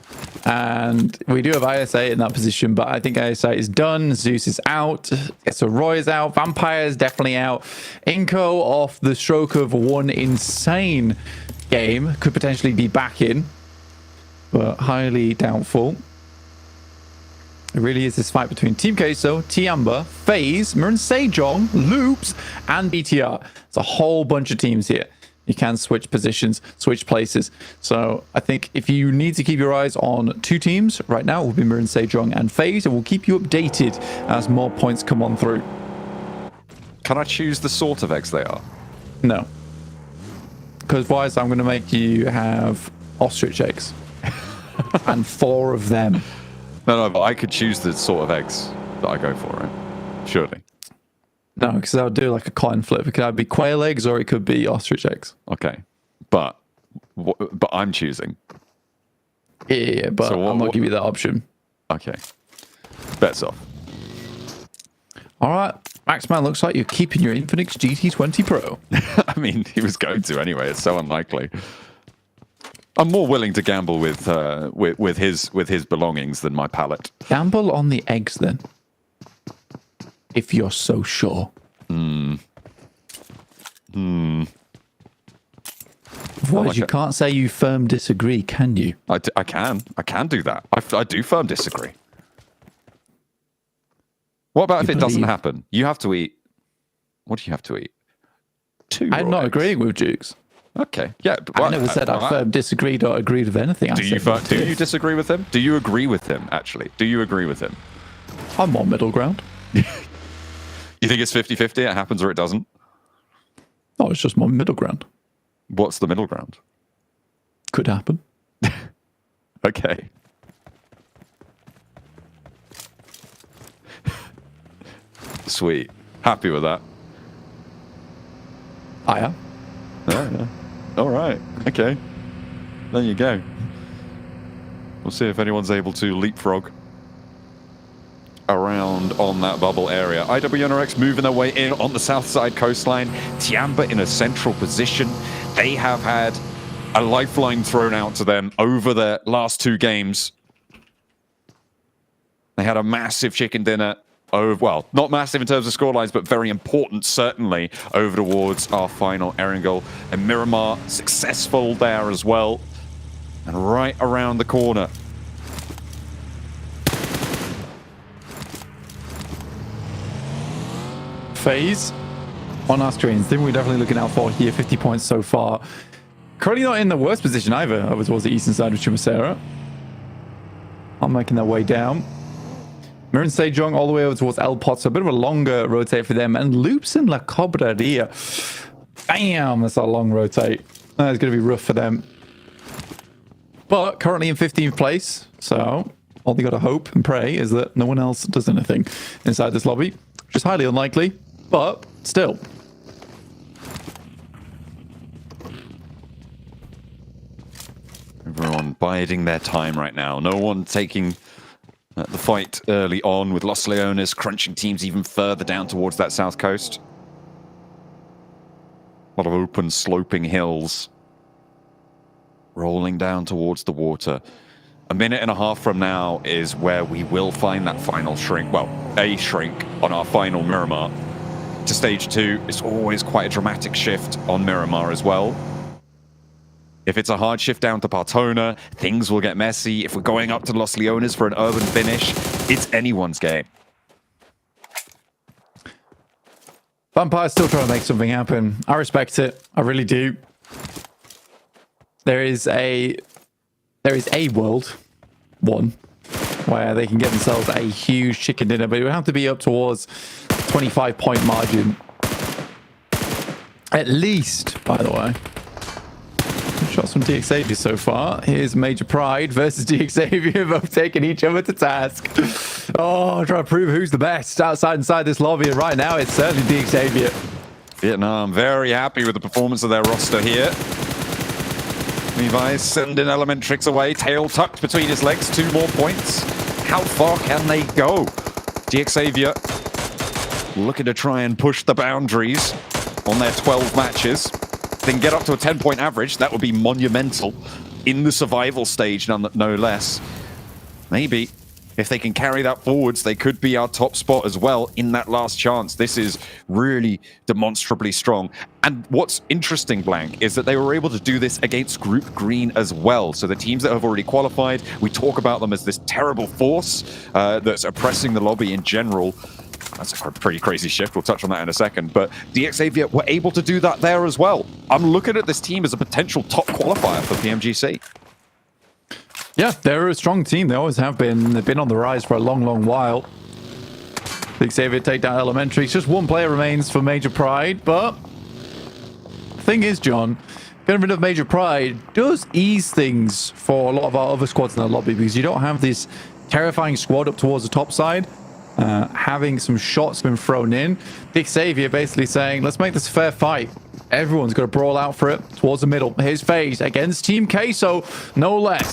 And we do have ISA in that position, but I think ISA is done. Zeus is out. So Roy is out. Vampire is definitely out. Inco, off the stroke of one insane game, could potentially be back in, but highly doubtful. It really is this fight between Team Queso, Tiamba, FaZe, MIRAEN SEJONG, Loops, and BTR. It's a whole bunch of teams here. You can switch positions, switch places. So I think if you need to keep your eyes on 2 teams, right now it will be MIRAEN SEJONG and FaZe, and we'll keep you updated as more points come on through. Can I choose the sort of eggs they are? No. Because otherwise I'm going to make you have ostrich eggs. And 4 of them. No, but I could choose the sort of eggs that I go for, right? Surely. No, because I'll do like a coin flip. It could either be quail eggs or it could be ostrich eggs. Okay. But I'm choosing. Yeah, but so I'll not give you that option. Okay. Bets off. All right. Maxman, looks like you're keeping your Infinix GT20 Pro. I mean, he was going to anyway. It's so unlikely. I'm more willing to gamble with his belongings than my palate. Gamble on the eggs then. If you're so sure. Otherwise, you can't say you firm disagree, can you? I can do that. I do firm disagree. What about if it doesn't happen? You have to eat. What do you have to eat? 2 I'm not agreeing with Jukes. Okay, yeah. I never said I firm disagreed or agreed with anything. Do you disagree with him? Do you agree with him, actually? Do you agree with him? I'm on middle ground. You think it's 50-50? It happens or it doesn't? Oh, it's just my middle ground. What's the middle ground? Could happen. Okay. Sweet. Happy with that. I am. Yeah. All right. Okay. There you go. We'll see if anyone's able to leapfrog around on that bubble area. IWNRX moving their way in on the south side coastline. Tiamba in a central position. They have had a lifeline thrown out to them over the last 2 games. They had a massive chicken dinner. Well, not massive in terms of scorelines, but very important, certainly, over towards our final Erangel. And Miramar successful there as well. And right around the corner. FaZe on our screens. Thing we're definitely looking out for here. 50 points so far. Currently not in the worst position either, over towards the eastern side of Chumacera. I'm making their way down. MIRAEN SEJONG all the way over towards El Pot, so a bit of a longer rotate for them. And Loops in La Cobraria. Bam! That's a long rotate. That's going to be rough for them. But currently in 15th place, so all they got to hope and pray is that no one else does anything inside this lobby, which is highly unlikely, but still. Everyone biding their time right now. No one taking the fight early on, with Los Leones crunching teams even further down towards that south coast. A lot of open sloping hills rolling down towards the water. A minute and a half from now is where we will find that final shrink. Well, a shrink on our final Miramar. To stage 2, it's always quite a dramatic shift on Miramar as well. If it's a hard shift down to Partona, things will get messy. If we're going up to Los Leones for an urban finish, it's anyone's game. Vampire's still trying to make something happen. I respect it. I really do. There is a world, one, where they can get themselves a huge chicken dinner, but it would have to be up towards 25-point margin. At least, by the way. Shots from DXavier so far. Here's Major Pride versus DXavier, both taking each other to task. Oh, trying to prove who's the best inside this lobby, and right now it's certainly DXavier. Vietnam very happy with the performance of their roster here. Levi's sending Elementrix away, tail tucked between his legs, 2 more points. How far can they go? DXavier looking to try and push the boundaries on their 12 matches. They can get up to a 10-point average. That would be monumental in the survival stage, no less. Maybe if they can carry that forwards, they could be our top spot as well in that last chance. This is really demonstrably strong. And what's interesting, Blank, is that they were able to do this against Group Green as well. So the teams that have already qualified, we talk about them as this terrible force that's oppressing the lobby in general. That's a pretty crazy shift. We'll touch on that in a second. But DXavier were able to do that there as well. I'm looking at this team as a potential top qualifier for PMGC. Yeah, they're a strong team. They always have been. They've been on the rise for a long, long while. DXavier take down Elementary. Just one player remains for Major Pride. But the thing is, John, getting rid of Major Pride does ease things for a lot of our other squads in the lobby, because you don't have this terrifying squad up towards the top side. Having some shots been thrown in. DXavier basically saying, let's make this a fair fight. Everyone's got to brawl out for it towards the middle. Here's FaZe against Team Queso, no less.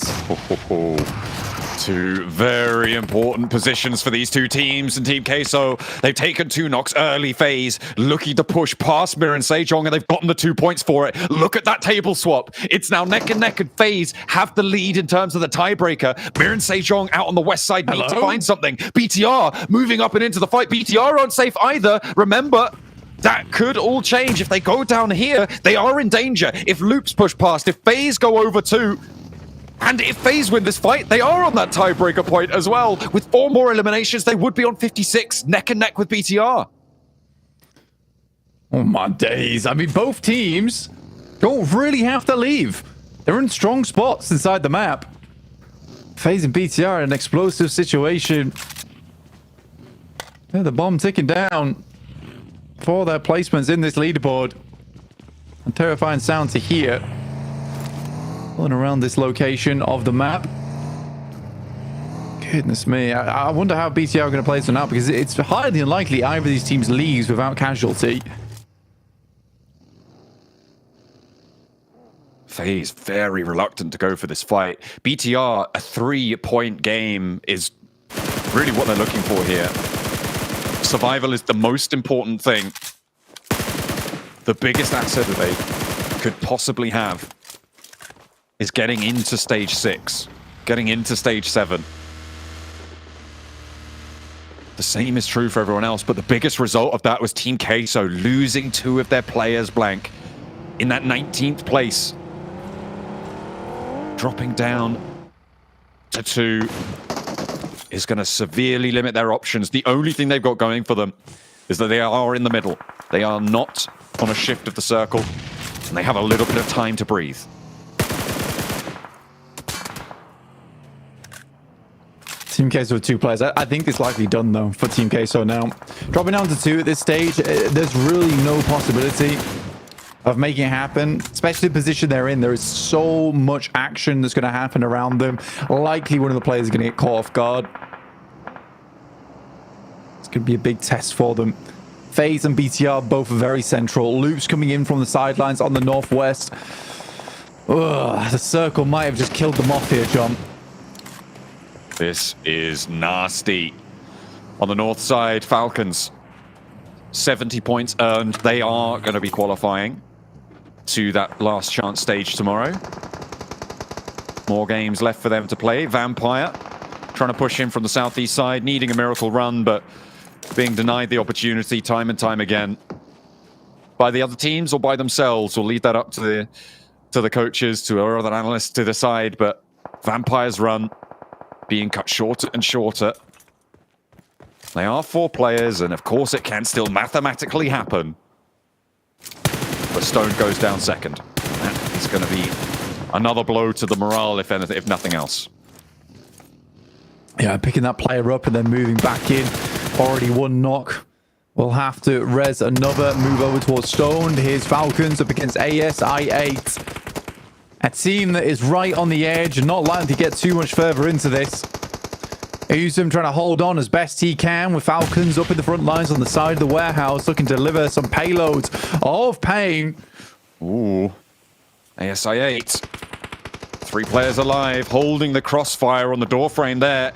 Two very important positions for these two teams. And Team Queso, they've taken 2 knocks early phase, looking to push past MIRAEN and SEJONG, and they've gotten the 2 points for it. Look at that table swap. It's now neck and neck, and FaZe have the lead in terms of the tiebreaker. MIRAEN and SEJONG out on the west side need to find something. BTR moving up and into the fight. BTR aren't safe either. Remember, that could all change. If they go down here, they are in danger. If Loops push past, if FaZe go over 2, and if FaZe win this fight, they are on that tiebreaker point as well. With 4 more eliminations, they would be on 56, neck and neck with BTR. Oh my days. I mean, both teams don't really have to leave. They're in strong spots inside the map. FaZe and BTR in an explosive situation. Yeah, the bomb ticking down for their placements in this leaderboard. A terrifying sound to hear. Pulling around this location of the map. Goodness me. I wonder how BTR are going to play this one out, because it's highly unlikely either of these teams leaves without casualty. FaZe very reluctant to go for this fight. BTR, a 3-point game is really what they're looking for here. Survival is the most important thing. The biggest asset that they could possibly have is getting into stage 6, getting into stage 7. The same is true for everyone else, but the biggest result of that was Team Queso losing 2 of their players blank in that 19th place. Dropping down to 2 is going to severely limit their options. The only thing they've got going for them is that they are in the middle. They are not on a shift of the circle, and they have a little bit of time to breathe. Team Queso with 2 players. I think it's likely done, though, for Team Queso now. Dropping down to 2 at this stage, there's really no possibility of making it happen, especially the position they're in. There is so much action that's going to happen around them. Likely one of the players is going to get caught off guard. It's going to be a big test for them. FaZe and BTR both very central. Loops coming in from the sidelines on the northwest. Ugh, the circle might have just killed them off here, John. This is nasty. On the north side, Falcons, 70 points earned. They are going to be qualifying to that last chance stage tomorrow. More games left for them to play. Vampire trying to push in from the southeast side, needing a miracle run, but being denied the opportunity time and time again by the other teams or by themselves. We'll leave that up to the coaches, to our other analysts to decide, but Vampire's run being cut shorter and shorter. They are 4 players, and of course it can still mathematically happen. But Stone goes down second. That is going to be another blow to the morale, if anything, if nothing else. Yeah, picking that player up and then moving back in. Already 1 knock. We'll have to res another, move over towards Stone. Here's Falcons up against ASI8. A team that is right on the edge and not likely to get too much further into this. Uzum trying to hold on as best he can with Falcons up in the front lines on the side of the warehouse, looking to deliver some payloads of pain. Ooh. ASI8. 3 players alive, holding the crossfire on the doorframe there.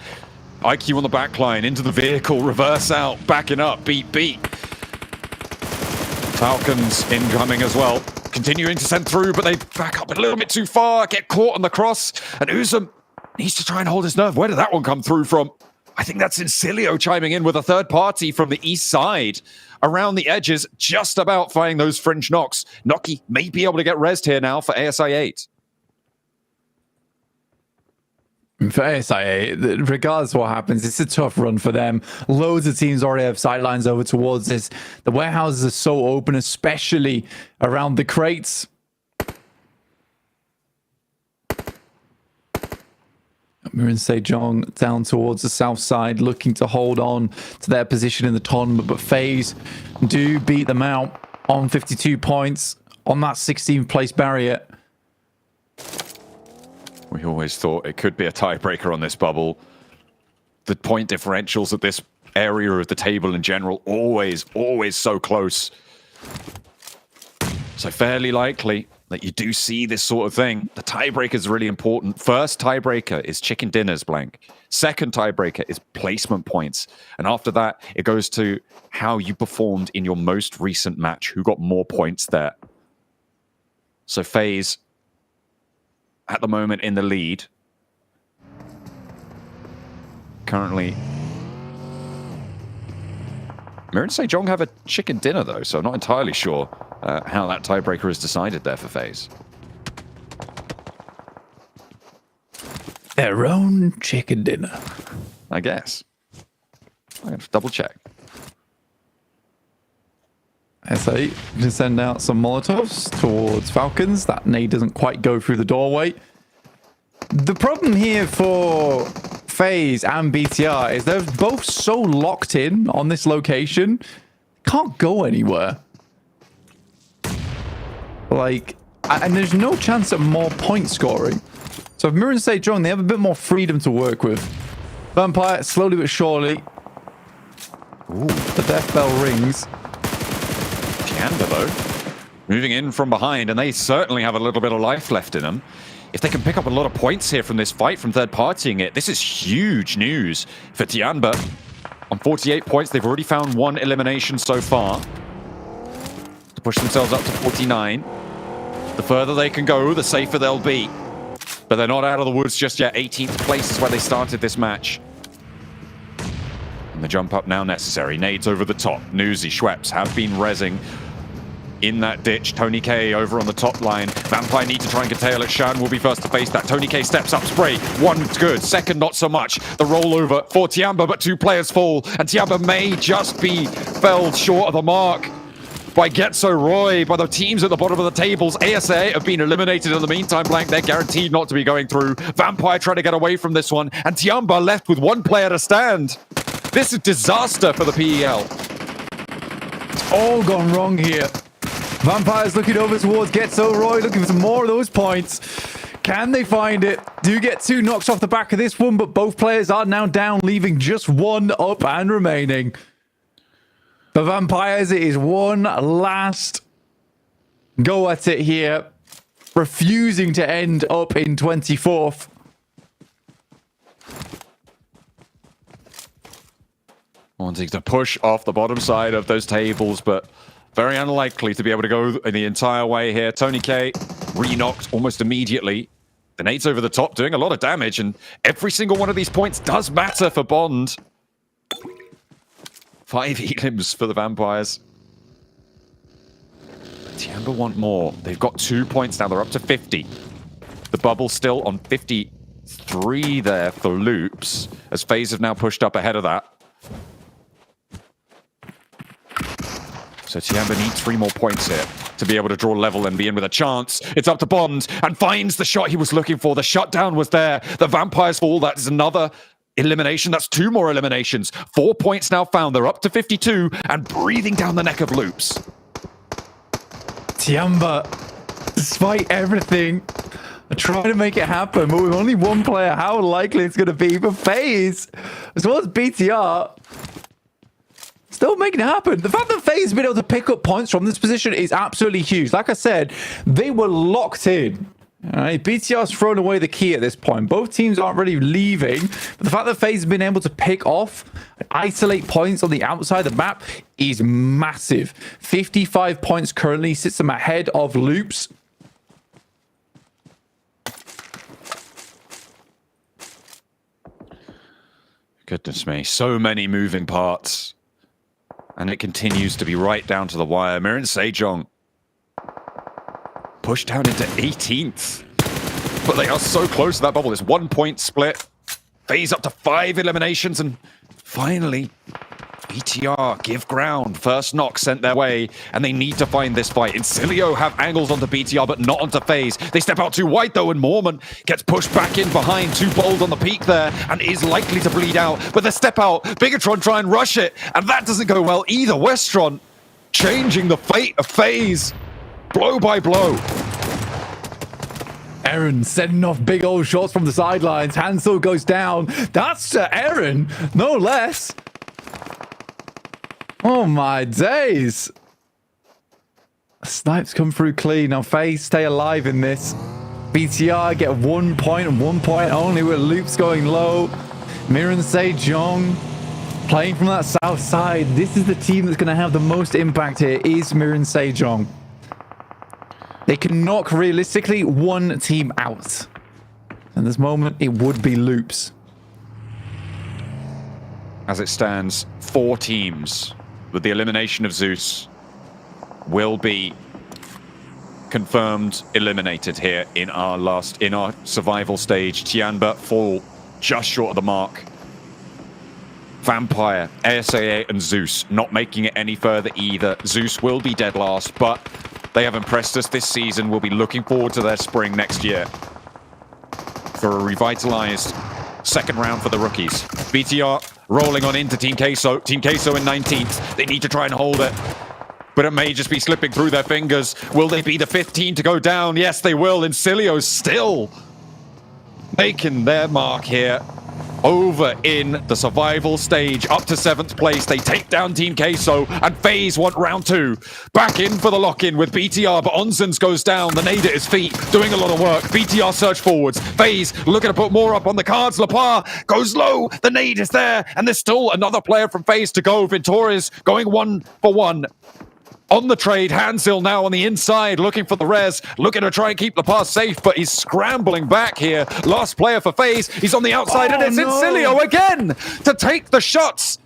IQ on the backline, into the vehicle, reverse out, backing up, beat. Falcons incoming as well. Continuing to send through, but they back up a little bit too far, get caught on the cross, and Uzum needs to try and hold his nerve. Where did that one come through from? I think that's INSILIO chiming in with a third party from the east side. Around the edges, just about finding those fringe knocks. Noki may be able to get rezzed here now for ASI8. For ASI8, regardless of what happens, it's a tough run for them. Loads of teams already have sightlines over towards this. The warehouses are so open, especially around the crates. MIRAEN SEJONG down towards the south side, looking to hold on to their position in the tournament, but FaZe do beat them out on 52 points on that 16th place barrier. We always thought it could be a tiebreaker on this bubble. The point differentials at this area of the table in general, always so close. So fairly likely that you do see this sort of thing. The tiebreaker is really important. First tiebreaker is chicken dinners, blank. Second tiebreaker is placement points. And after that, it goes to how you performed in your most recent match, who got more points there. So FaZe, at the moment, in the lead. Currently, MIRAEN and SEJONG have a chicken dinner, though, so I'm not entirely sure how that tiebreaker is decided there for FaZe. Their own chicken dinner. I guess. I'm going to double check. SA to send out some Molotovs towards Falcons. That nade doesn't quite go through the doorway. The problem here for FaZe and BTR is they're both so locked in on this location, can't go anywhere. Like, and there's no chance of more point scoring. So if MIRAEN and SEJONG, they have a bit more freedom to work with. Vampire, slowly but surely. Ooh. The death bell rings. Tiamba, though, moving in from behind, and they certainly have a little bit of life left in them. If they can pick up a lot of points here from this fight, from third-partying it, this is huge news for Tiamba. On 48 points, they've already found one elimination so far to push themselves up to 49. The further they can go, the safer they'll be. But they're not out of the woods just yet. 18th place is where they started this match. And the jump up now necessary. Nades over the top. Newsy, Schweppes have been rezzing in that ditch. Tony K over on the top line. Vampire need to try and curtail it. Shan will be first to face that. Tony K steps up, spray. One's good, second not so much. The rollover for Tiamba, but two players fall. And Tiamba may just be felled short of the mark by Getso Roy, by the teams at the bottom of the tables. ASA have been eliminated in the meantime, blank. They're guaranteed not to be going through. Vampire trying to get away from this one. And Tiamba left with one player to stand. This is disaster for the PEL. It's all gone wrong here. Vampire's looking over towards Getso Roy, looking for some more of those points. Can they find it? Do get two knocks off the back of this one, but both players are now down, leaving just one up and remaining. For Vampires, it is one last go at it here, refusing to end up in 24th. Wanting to push off the bottom side of those tables, but very unlikely to be able to go the entire way here. Tony K re-knocked almost immediately. The nades over the top doing a lot of damage, and every single one of these points does matter for Bond. 5 elims for the Vampires. Tiamba want more. They've got 2 points now. They're up to 50. The bubble still on 53 there for Loops, as FaZe have now pushed up ahead of that. So Tiamba needs 3 more points here to be able to draw level and be in with a chance. It's up to Bond, and finds the shot he was looking for. The shutdown was there. The Vampires fall. That is another elimination. That's 2 more eliminations. 4 points now found. They're up to 52 and breathing down the neck of Loops. Tiamba, despite everything, are trying to make it happen, but with only one player, how likely it's going to be for FaZe, as well as BTR, still making it happen. The fact that FaZe has been able to pick up points from this position is absolutely huge. Like I said, they were locked in. All right, BTR's thrown away the key at this point. Both teams aren't really leaving. But the fact that FaZe has been able to pick off and isolate points on the outside of the map is massive. 55 points currently, sits them ahead of Loops. Goodness me, so many moving parts. And it continues to be right down to the wire. MIRAEN SEJONG pushed down into 18th. But they are so close to that bubble. It's 1 point split. FaZe up to 5 eliminations. And finally, BTR give ground. First knock sent their way, and they need to find this fight. INSILIO have angles onto BTR, but not onto FaZe. They step out too wide, though, and Mormon gets pushed back in behind. Too bold on the peak there, and is likely to bleed out. But the step out, BIGETRON try and rush it, and that doesn't go well either. Westron changing the fate of FaZe, blow by blow. Aaron sending off big old shots from the sidelines. Hansel goes down. That's Aaron, no less. Oh my days. Snipes come through clean. Now FaZe stay alive in this. BTR get 1 point and 1 point only with Loops going low. MIRAEN SEJONG playing from that south side. This is the team that's going to have the most impact here, is MIRAEN SEJONG. They can knock realistically one team out. And this moment, it would be Loops. As it stands, 4 teams with the elimination of Zeus will be confirmed eliminated here in our survival stage. Tianba fall just short of the mark. Vampire, ASAA, and Zeus not making it any further either. Zeus will be dead last, but they have impressed us this season. We'll be looking forward to their spring next year for a revitalized second round for the rookies. BTR rolling on into Team Queso. Team Queso in 19th. They need to try and hold it, but it may just be slipping through their fingers. Will they be the 5th team to go down? Yes, they will. INSILIO still making their mark here. Over in the survival stage, up to 7th place. They take down Team Queso, and FaZe want round 2. Back in for the lock-in with BTR, but Onsens goes down. The nade at his feet, doing a lot of work. BTR search forwards. FaZe looking to put more up on the cards. Lapar goes low. The nade is there, and there's still another player from FaZe to go. Ventores going 1 for 1. On the trade, Hansil now on the inside, looking for the res, looking to try and keep the pass safe, but he's scrambling back here. Last player for FaZe, he's on the outside, and it's INSILIO again to take the shots,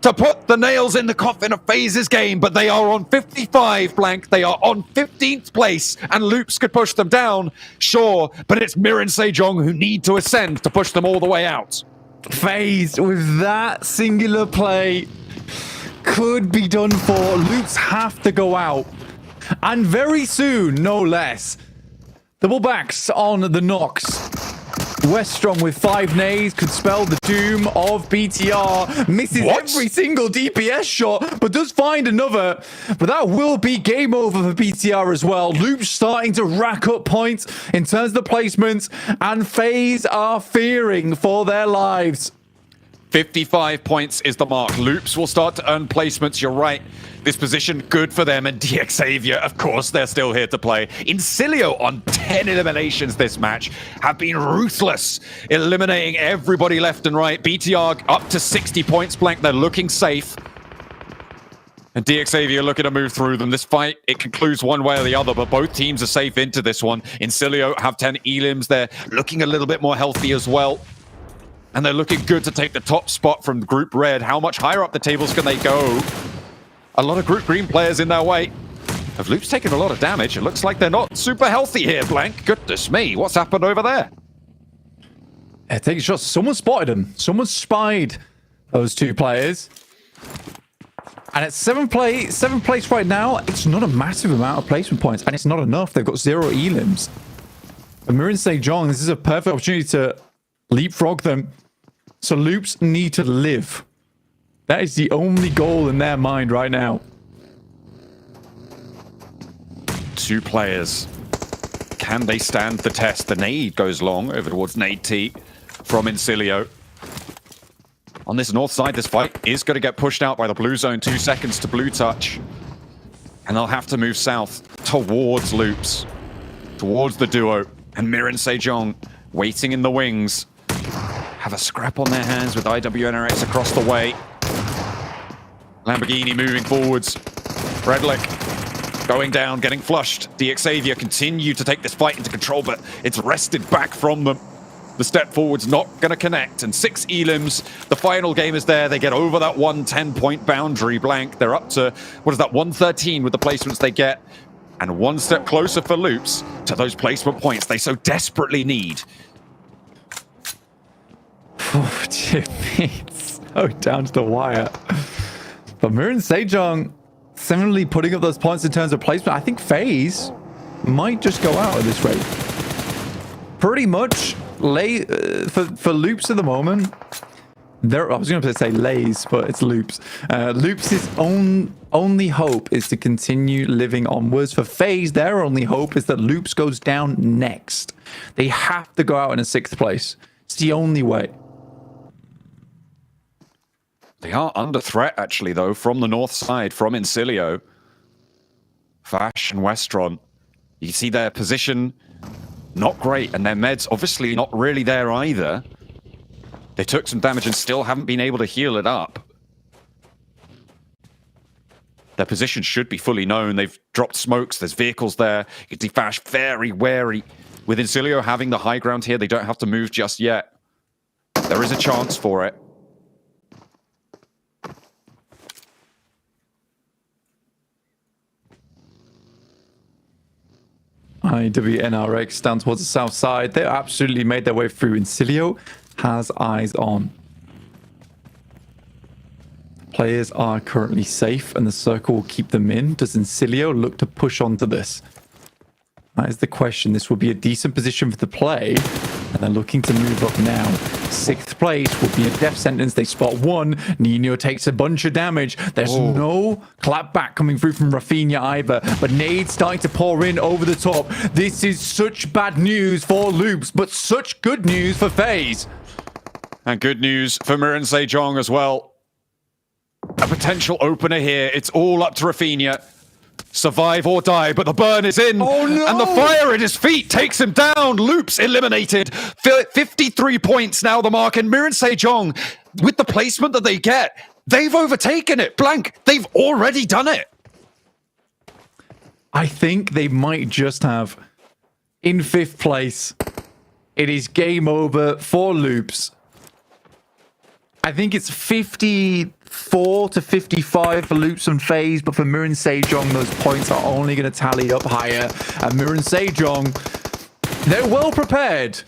to put the nails in the coffin of FaZe's game, but they are on 55 blank. They are on 15th place, and Loops could push them down, sure, but it's MIRAEN SEJONG who need to ascend to push them all the way out. FaZe with that singular play could be done for. Loops have to go out, and very soon, no less. Double backs on the knocks. Weststrong with 5 nades could spell the doom of BTR. Misses every single DPS shot, but does find another. But that will be game over for BTR as well. Loops starting to rack up points in terms of the placements, and FaZe are fearing for their lives. 55 points is the mark. Loops will start to earn placements. You're right. This position, good for them. And Xavier, of course, they're still here to play. INSILIO on 10 eliminations this match have been ruthless, eliminating everybody left and right. BTR up to 60 points blank. They're looking safe. And Xavier looking to move through them. This fight, it concludes one way or the other, but both teams are safe into this one. INSILIO have 10 elims. They're looking a little bit more healthy as well. And they're looking good to take the top spot from Group Red. How much higher up the tables can they go? A lot of Group Green players in their way. Have Loops taken a lot of damage? It looks like they're not super healthy here, Blank. Goodness me, what's happened over there? Taking shots. Someone spotted them. Someone spied those 2 players. And at 7th place right now, it's not a massive amount of placement points, and it's not enough. They've got 0 elims. But MIRAEN SEJONG, this is a perfect opportunity to leapfrog them. So Loops need to live. That is the only goal in their mind right now. 2 players. Can they stand the test? The nade goes long over towards Nade T from INSILIO. On this north side, this fight is going to get pushed out by the blue zone. 2 seconds to blue touch. And they'll have to move south towards Loops. Towards the duo. And MIRAEN SEJONG waiting in the wings. Have a scrap on their hands with IWNRX across the way. Lamborghini moving forwards. Redlick going down, getting flushed. Xavier continue to take this fight into control, but it's wrested back from them. The step forward's not going to connect, and 6 elims. The final game is there. They get over that 110-point boundary blank. They're up to, 113 with the placements they get. And 1 step closer for Loops to those placement points they so desperately need. Oh, Jimmy, it's so down to the wire. But MIRAEN SEJONG similarly putting up those points in terms of placement. I think FaZe might just go out at this rate. Pretty much for Loops at the moment. I was going to say Lays, but it's Loops. Loops' only hope is to continue living onwards. For FaZe, their only hope is that Loops goes down next. They have to go out in a 6th place. It's the only way. They are under threat, actually, though, from the north side, from INSILIO. Fash and Westron, you can see their position not great, and their meds obviously not really there either. They took some damage and still haven't been able to heal it up. Their position should be fully known. They've dropped smokes. There's vehicles there. You can see Fash very wary. With INSILIO having the high ground here, they don't have to move just yet. There is a chance for it. IWNRX down towards the south side. They absolutely made their way through. INSILIO has eyes on. Players are currently safe and the circle will keep them in. Does INSILIO look to push onto this? That is the question. This will be a decent position for the play, and they're looking to move up now. 6th place will be a death sentence. They spot one. Nino takes a bunch of damage. There's no clapback coming through from Rafinha either, but nades starting to pour in over the top. This is such bad news for Loops, but such good news for FaZe. And good news for MIRAEN SEJONG as well. A potential opener here. It's all up to Rafinha. Survive or die, but the burn is in. Oh no! And the fire at his feet takes him down. Loops eliminated. 53 points now the mark. And MIRAEN SEJONG, with the placement that they get, they've overtaken it. Blank, they've already done it. I think they might just have, in 5th place, it is game over for Loops. I think it's 54 to 55 for Loops and FaZe, but for MIRAEN SEJONG, those points are only going to tally up higher. And MIRAEN SEJONG, they're well prepared.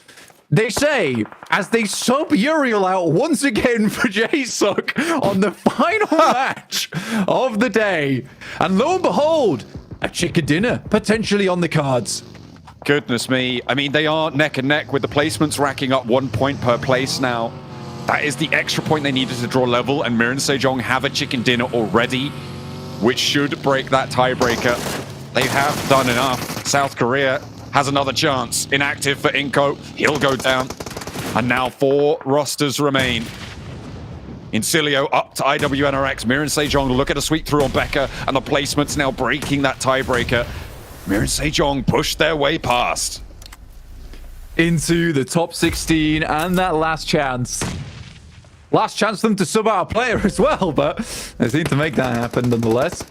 They say, as they sub Uriel out once again for JSUK on the final match of the day. And lo and behold, a chicken dinner potentially on the cards. Goodness me. I mean, they are neck and neck with the placements racking up 1 point per place now. That is the extra point they needed to draw level, and MIRAEN SEJONG have a chicken dinner already, which should break that tiebreaker. They have done enough. South Korea has another chance. Inactive for Inko. He'll go down. And now 4 rosters remain. INSILIO up to IWNRX. MIRAEN SEJONG look at a sweep through on Becca, and the placement's now breaking that tiebreaker. MIRAEN SEJONG pushed their way past. Into the top 16 and that last chance. Last chance for them to sub out a player as well, but they seem to make that happen nonetheless.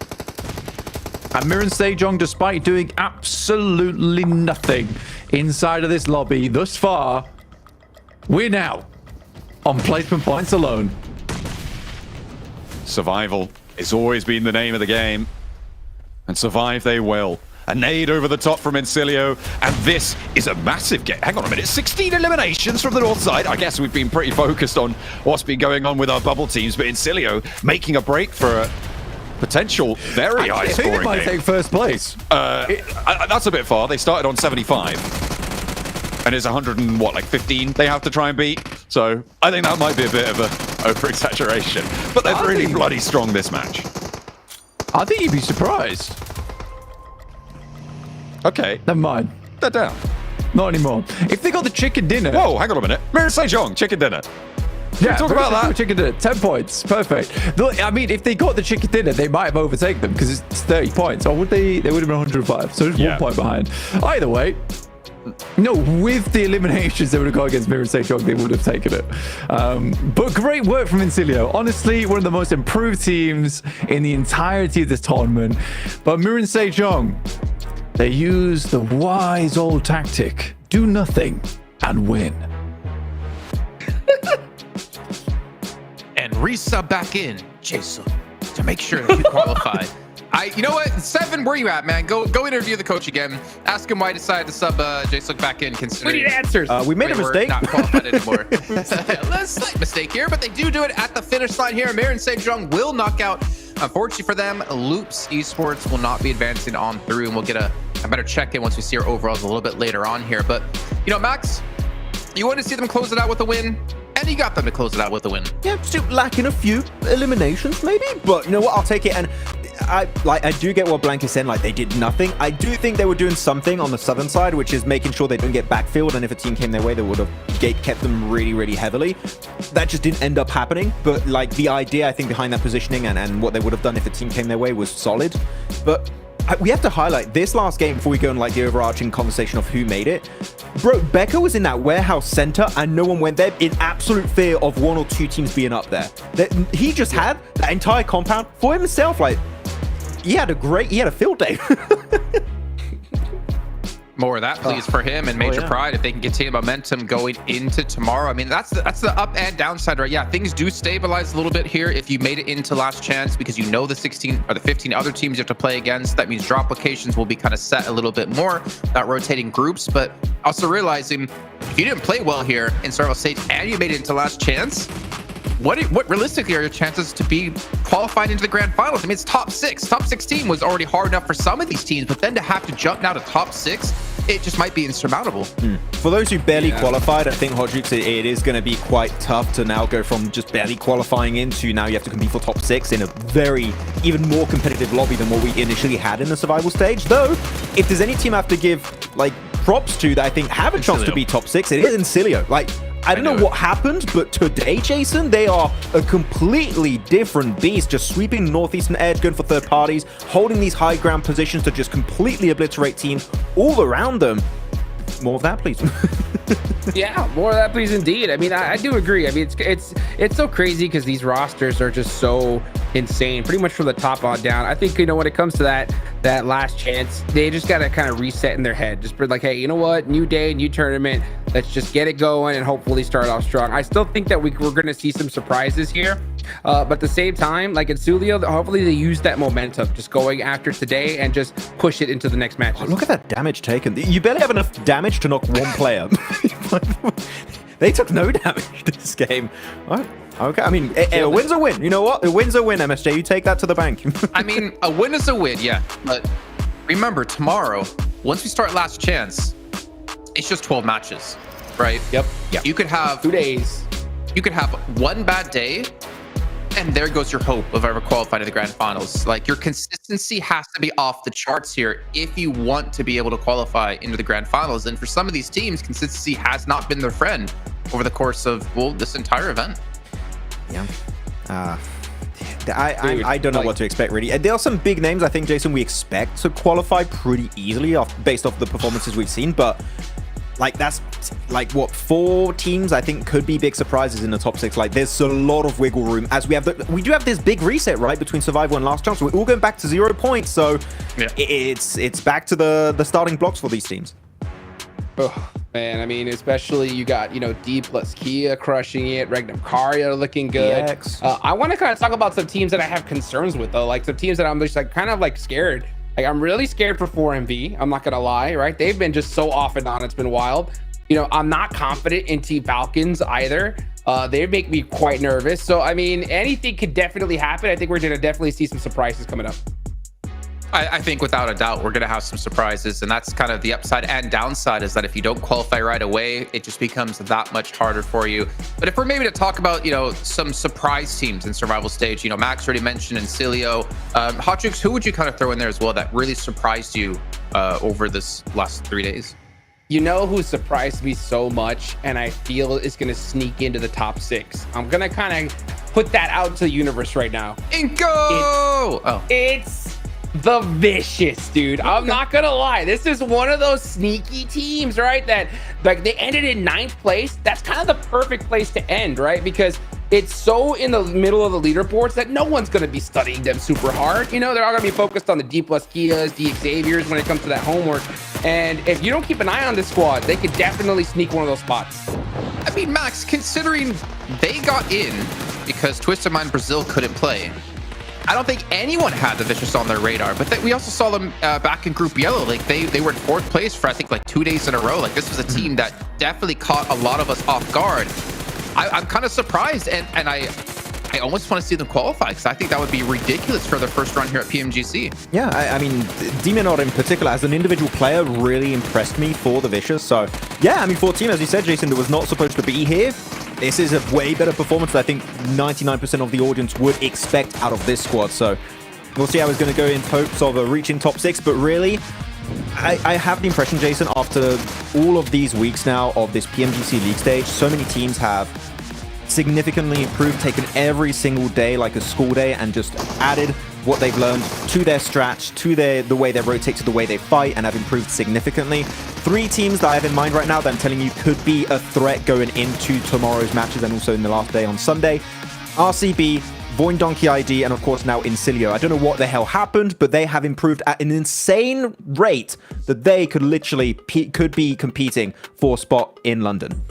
And MIRAEN SEJONG, despite doing absolutely nothing inside of this lobby thus far, win out on placement points alone. Survival has always been the name of the game. And survive they will. A nade over the top from INSILIO, and this is a massive game. Hang on a minute, 16 eliminations from the north side. I guess we've been pretty focused on what's been going on with our bubble teams, but INSILIO making a break for a potential very high scoring game. They might take 1st place. That's a bit far. They started on 75. And it's 100 and what, like 15 they have to try and beat. So I think that might be a bit of a over-exaggeration. But they're really bloody strong this match. I think you'd be surprised. Okay. Never mind. They're down. Not anymore. If they got the chicken dinner... Whoa, hang on a minute. MIRAEN SEJONG, chicken dinner. Yeah, talk about that. Chicken dinner, 10 points. Perfect. Look, I mean, if they got the chicken dinner, they might have overtaken them because it's 30 points. Or would they? They would have been 105. So it's 1 point behind. Either way, no, with the eliminations they would have got against MIRAEN SEJONG, they would have taken it. But great work from INSILIO. Honestly, one of the most improved teams in the entirety of this tournament. But MIRAEN SEJONG, they use the wise old tactic. Do nothing and win. And resub back in, Jason, to make sure that you qualify. You know what? 7, where you at, man? Go interview the coach again. Ask him why he decided to sub Jason back in, considering We need answers. We made a mistake. Not qualified anymore. A slight mistake here, but they do it at the finish line here. MIRAEN SEJONG will knock out. Unfortunately for them, Loops Esports will not be advancing on through, and we'll get a better check-in once we see our overalls a little bit later on here. But, you know, Max, you want to see them close it out with a win, and you got them to close it out with a win. Yeah, still lacking a few eliminations, maybe, but you know what? I'll take it. And I do get what Blank is saying. Like, they did nothing. I do think they were doing something on the southern side, which is making sure they don't get backfilled. And if a team came their way, they would have kept them really, really heavily. That just didn't end up happening. But like the idea, I think, behind that positioning and what they would have done if a team came their way was solid. But we have to highlight this last game before we go on like the overarching conversation of who made it. Bro, Becca was in that warehouse center and no one went there in absolute fear of one or two teams being up there. He just had that entire compound for himself. Like, he had a field day. More of that, please, for him and Major Pride if they can continue momentum going into tomorrow. I mean, that's the up and downside, right? Yeah, things do stabilize a little bit here if you made it into last chance because you know the 16 or the 15 other teams you have to play against. That means drop locations will be kind of set a little bit more, not rotating groups, but also realizing if you didn't play well here in survival stage and you made it into last chance, what realistically are your chances to be qualified into the grand finals? I mean, it's top 6. Top 16 was already hard enough for some of these teams, but then to have to jump now to top 6, it just might be insurmountable. For those who barely qualified, I think Hodgix, it is going to be quite tough to now go from just barely qualifying into now you have to compete for top 6 in a very, even more competitive lobby than what we initially had in the survival stage. Though, if there's any team I have to give like props to that I think have a chance to be top 6, it is INSILIO. Like, I don't know what happened, but today, Jason, they are a completely different beast, just sweeping northeastern edge, going for third parties, holding these high ground positions to just completely obliterate teams all around them. More of that, please. Yeah, more of that, please, indeed. I mean, I do agree. I mean, it's so crazy because these rosters are just so insane, pretty much from the top on down. I think, you know, when it comes to that last chance, they just got to kind of reset in their head. Just be like, hey, you know what? New day, new tournament. Let's just get it going and hopefully start off strong. I still think that we're going to see some surprises here. But at the same time, like INSILIO, hopefully they use that momentum just going after today and just push it into the next match. Oh, look at that damage taken. You barely have enough damage to knock one player. They took no damage this game. Okay, I mean, a win's a win. You know what? A win's a win, MSJ. You take that to the bank. I mean, a win is a win, yeah. But remember, tomorrow, once we start last chance, it's just 12 matches, right? Yep. You could have 2 days. You could have one bad day, and there goes your hope of ever qualifying to the grand finals. Like, your consistency has to be off the charts here if you want to be able to qualify into the grand finals. And for some of these teams, consistency has not been their friend over the course of, well, this entire event. Yeah. I don't know what to expect, really. There are some big names, I think, Jason, we expect to qualify pretty easily based off the performances we've seen, but like, that's like what, 4 teams I think could be big surprises in the top 6. Like, there's a lot of wiggle room as we do have this big reset, right, between survival and last chance. We're all going back to 0 points, so it's back to the starting blocks for these teams. Oh man, I mean, especially you got, you know, Dplus KIA crushing it, REGNUM CARYA looking good. I want to kind of talk about some teams that I have concerns with, though, like some teams that I'm just like kind of like scared. Like, I'm really scared for 4MV. I'm not gonna lie, right? They've been just so off and on. It's been wild. You know, I'm not confident in Team Falcons either. They make me quite nervous. So, I mean, anything could definitely happen. I think we're gonna definitely see some surprises coming up. I think without a doubt, we're going to have some surprises. And that's kind of the upside and downside, is that if you don't qualify right away, it just becomes that much harder for you. But if we're maybe to talk about, you know, some surprise teams in survival stage, you know, Max already mentioned INSILIO. Hodgix, who would you kind of throw in there as well that really surprised you over this last 3 days? You know who surprised me so much and I feel is going to sneak into the top 6? I'm going to kind of put that out to the universe right now. It's the Vicious, dude. I'm not gonna lie, this is one of those sneaky teams, right, that like they ended in 9th place. That's kind of the perfect place to end, right? Because it's so in the middle of the leaderboards that no one's gonna be studying them super hard. You know, they're all gonna be focused on the Dplus KIAs, the Xaviers when it comes to that homework. And if you don't keep an eye on this squad, they could definitely sneak one of those spots. I mean, Max, considering they got in because Twisted Mind Brazil couldn't play, I don't think anyone had the Vicious on their radar, but we also saw them back in Group Yellow. Like, they were in 4th place for, I think, like 2 days in a row. Like, this was a team that definitely caught a lot of us off guard. I'm kind of surprised, and I almost want to see them qualify, because I think that would be ridiculous for their first run here at PMGC. Yeah, I mean, Demonod in particular, as an individual player, really impressed me for the Vicious. So, yeah, I mean, for a team, as you said, Jason, that was not supposed to be here, this is a way better performance that I think 99% of the audience would expect out of this squad. So, we'll see how it's going to go in hopes of reaching top 6. But really, I have the impression, Jason, after all of these weeks now of this PMGC League stage, so many teams have significantly improved, taken every single day like a school day and just added what they've learned to their strats, to the way they rotate, to the way they fight, and have improved significantly. 3 teams that I have in mind right now that I'm telling you could be a threat going into tomorrow's matches and also in the last day on Sunday. RCB, VOIN Donkey ID, and of course now INSILIO. I don't know what the hell happened, but they have improved at an insane rate that they could literally could be competing for a spot in London.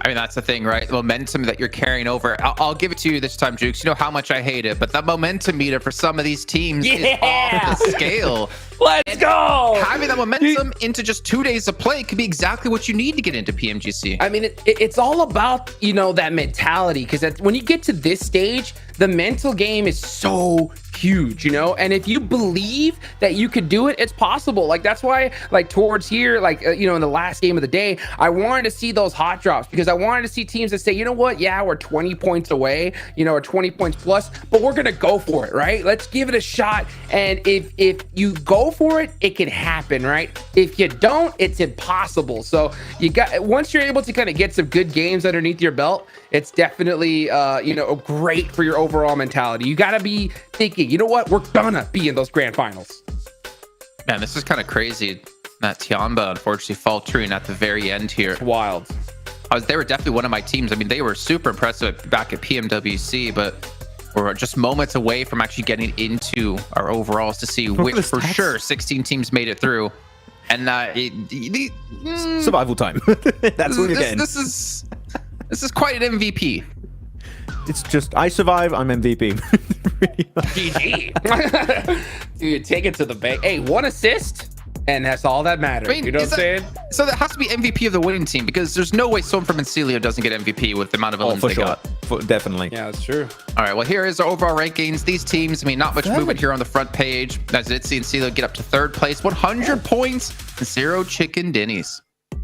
I mean, that's the thing, right? The momentum that you're carrying over. I'll give it to you this time, Jukes. You know how much I hate it, but the momentum meter for some of these teams is off the scale. Let's go! Having that momentum into just 2 days of play could be exactly what you need to get into PMGC. I mean, it's all about, you know, that mentality, because when you get to this stage, the mental game is so huge, you know, and if you believe that you could do it, it's possible. Like, that's why, like, towards here, like, you know, in the last game of the day, I wanted to see those hot drops, because I wanted to see teams that say, you know what, yeah, we're 20 points away, you know, or 20 points plus, but we're gonna go for it, right? Let's give it a shot. And if you go for it, it can happen, right? If you don't, it's impossible. So you got, once you're able to kind of get some good games underneath your belt, it's definitely you know, great for your overall mentality. You got to be thinking, you know what, we're gonna be in those grand finals. Man, this is kind of crazy that Tianba unfortunately faltering at the very end here. It's wild. They were definitely one of my teams. I mean, they were super impressive back at PMWC, but we're just moments away from actually getting into our overalls to see which for sure 16 teams made it through. And survival time. That's what you're getting. This is quite an MVP. It's just, I survive, I'm MVP. GG. Dude, take it to the bank. Hey, 1 assist, and that's all that matters. I mean, you know what I'm saying? So that has to be MVP of the winning team, because there's no way someone from INSILIO doesn't get MVP with the amount of elims they got. Definitely. Yeah, that's true. All right, well, here is our overall rankings. These teams, I mean, not much movement here on the front page. As it's the INSILIO get up to 3rd place, 100 points, 0 chicken dinnies.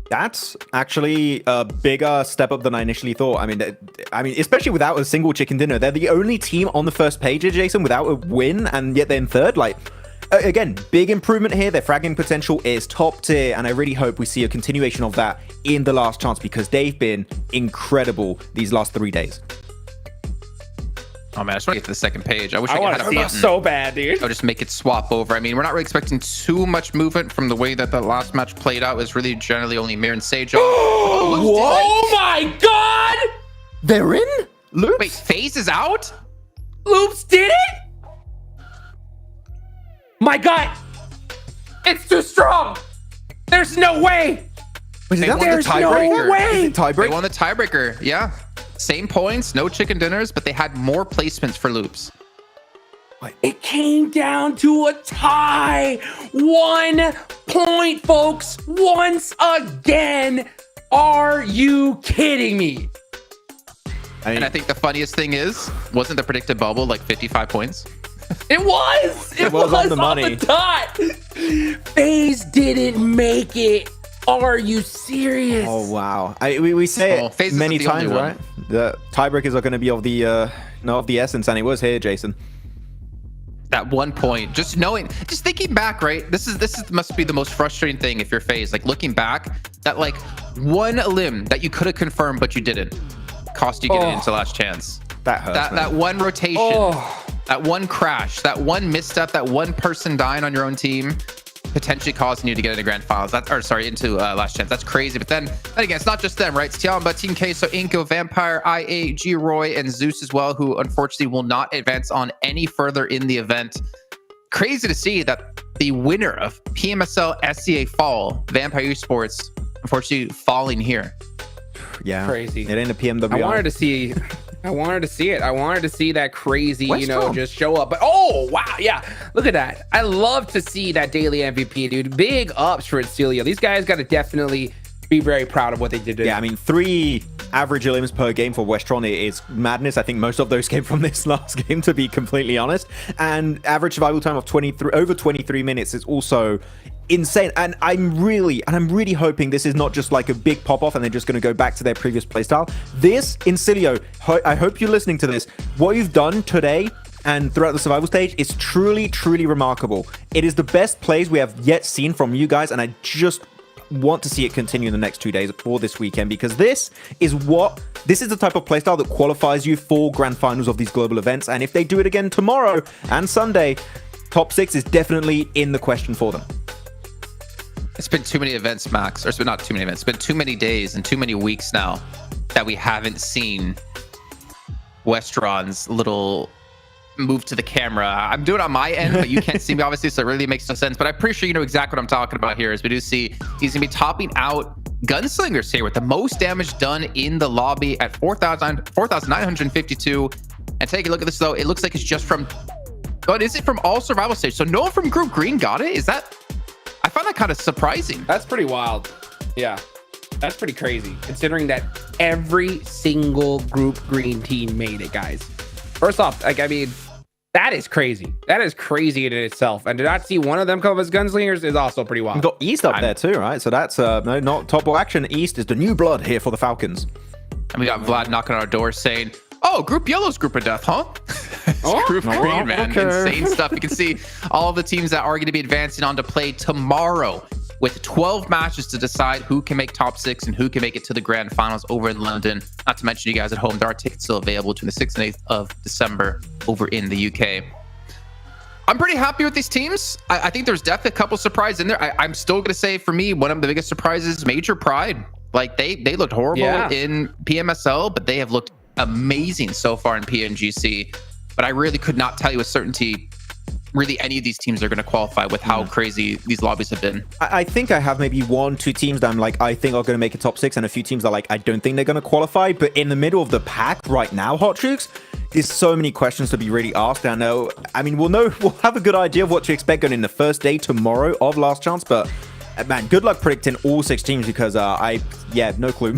That's actually a bigger step up than I initially thought. I mean, especially without a single chicken dinner, they're the only team on the first page, Jason, without a win, and yet they're in 3rd. Like, again, big improvement here. Their fragging potential is top tier, and I really hope we see a continuation of that in the last chance, because they've been incredible these last 3 days. Oh man, I just want to get to the 2nd page. I wish I want had to a see button. it so bad, dude. I'll just make it swap over. I mean, we're not really expecting too much movement from the way that the last match played out. It was really generally only MIRAEN and SEJONG. Oh my god! They're in? Loops? Wait, FaZe is out? Loops did it? My god! It's too strong! There's no way! They won the tiebreaker. No way! Is it tiebreaker? They won the tiebreaker, yeah. Same points, no chicken dinners, but they had more placements for loops. It came down to a tie. 1 point, folks. Once again. Are you kidding me? And I think the funniest thing is, wasn't the predicted bubble like 55 points? It was. It was on the money. On the dot. FaZe didn't make it. Are you serious? Oh wow! We say it many times, right? The tiebreakers are going to be of the essence, and it was here, Jason. That 1 point, just thinking back, right? This must be the most frustrating thing if you're FaZe. Like looking back, that like 1 limb that you could have confirmed but you didn't, cost you getting into last chance. That hurts. That 1 rotation, that 1 crash, that 1 misstep, that 1 person dying on your own team, potentially causing you to get into grand finals, into last chance. That's crazy. But then again, it's not just them, right? It's Tianba, Team Queso, Inko, Vampire, IA, G-Roy, and Zeus as well, who unfortunately will not advance on any further in the event. Crazy to see that the winner of PMSL SCA Fall, Vampire Esports, unfortunately falling here. Yeah, crazy. It ain't a PMW. I wanted to see it. I wanted to see that crazy, you know, just show up. But oh wow, yeah, look at that. I love to see that daily MVP, dude. Big ups for INSILIO. These guys got to definitely be very proud of what they did today. Yeah, I mean, 3 average elims per game for WestTron is madness. I think most of those came from this last game, to be completely honest. And average survival time of over 23 minutes is also insane. And I'm really hoping this is not just like a big pop off and they're just going to go back to their previous playstyle. This INSILIO, I hope you're listening to this. What you've done today and throughout the survival stage is truly remarkable. It is the best plays we have yet seen from you guys, and want to see it continue in the next 2 days for this weekend, because this is the type of playstyle that qualifies you for grand finals of these global events. And if they do it again tomorrow and Sunday, top 6 is definitely in the question for them. It's been too many events, Max. Or it's been not too many events. It's been too many days and too many weeks now that we haven't seen Westron's little move to the camera. I'm doing it on my end, but you can't see me, obviously, so it really makes no sense. But I'm pretty sure you know exactly what I'm talking about here. As we do see, he's going to be topping out Gunslingers here with the most damage done in the lobby at 4,952. And take a look at this, though. It looks like it's just from... But is it from all survival stage? So no one from Group Green got it? Is that... I find that kind of surprising. That's pretty wild. Yeah. That's pretty crazy, considering that every single Group Green team made it, guys. First off, like, I mean, that is crazy. That is crazy in itself. And to not see one of them come up as Gunslingers is also pretty wild. We've got East up there too, right? So that's no, not top ball action. East is the new blood here for the Falcons. And we got Vlad knocking on our door saying, oh, Group Yellow's Group of Death, huh? Group Green, man. Okay. Insane stuff. You can see all the teams that are going to be advancing on to play tomorrow with 12 matches to decide who can make top 6 and who can make it to the grand finals over in London. Not to mention you guys at home, there are tickets still available between the 6th and 8th of December over in the UK. I'm pretty happy with these teams. I think there's definitely a couple surprises in there. I'm still going to say, for me, one of the biggest surprises is Major Pride. Like, they looked horrible in PMSL, but they have looked amazing so far in PMGC. But I really could not tell you with certainty really any of these teams are going to qualify with how crazy these lobbies have been. I think I have maybe 1, 2 teams that I'm like, I think are going to make a top 6, and a few teams that like, I don't think they're going to qualify. But in the middle of the pack right now, Hot Jukes, there's so many questions to be really asked. I know, I mean, we'll have a good idea of what to expect going in the first day tomorrow of Last Chance, but man, good luck predicting all 6 teams, because no clue.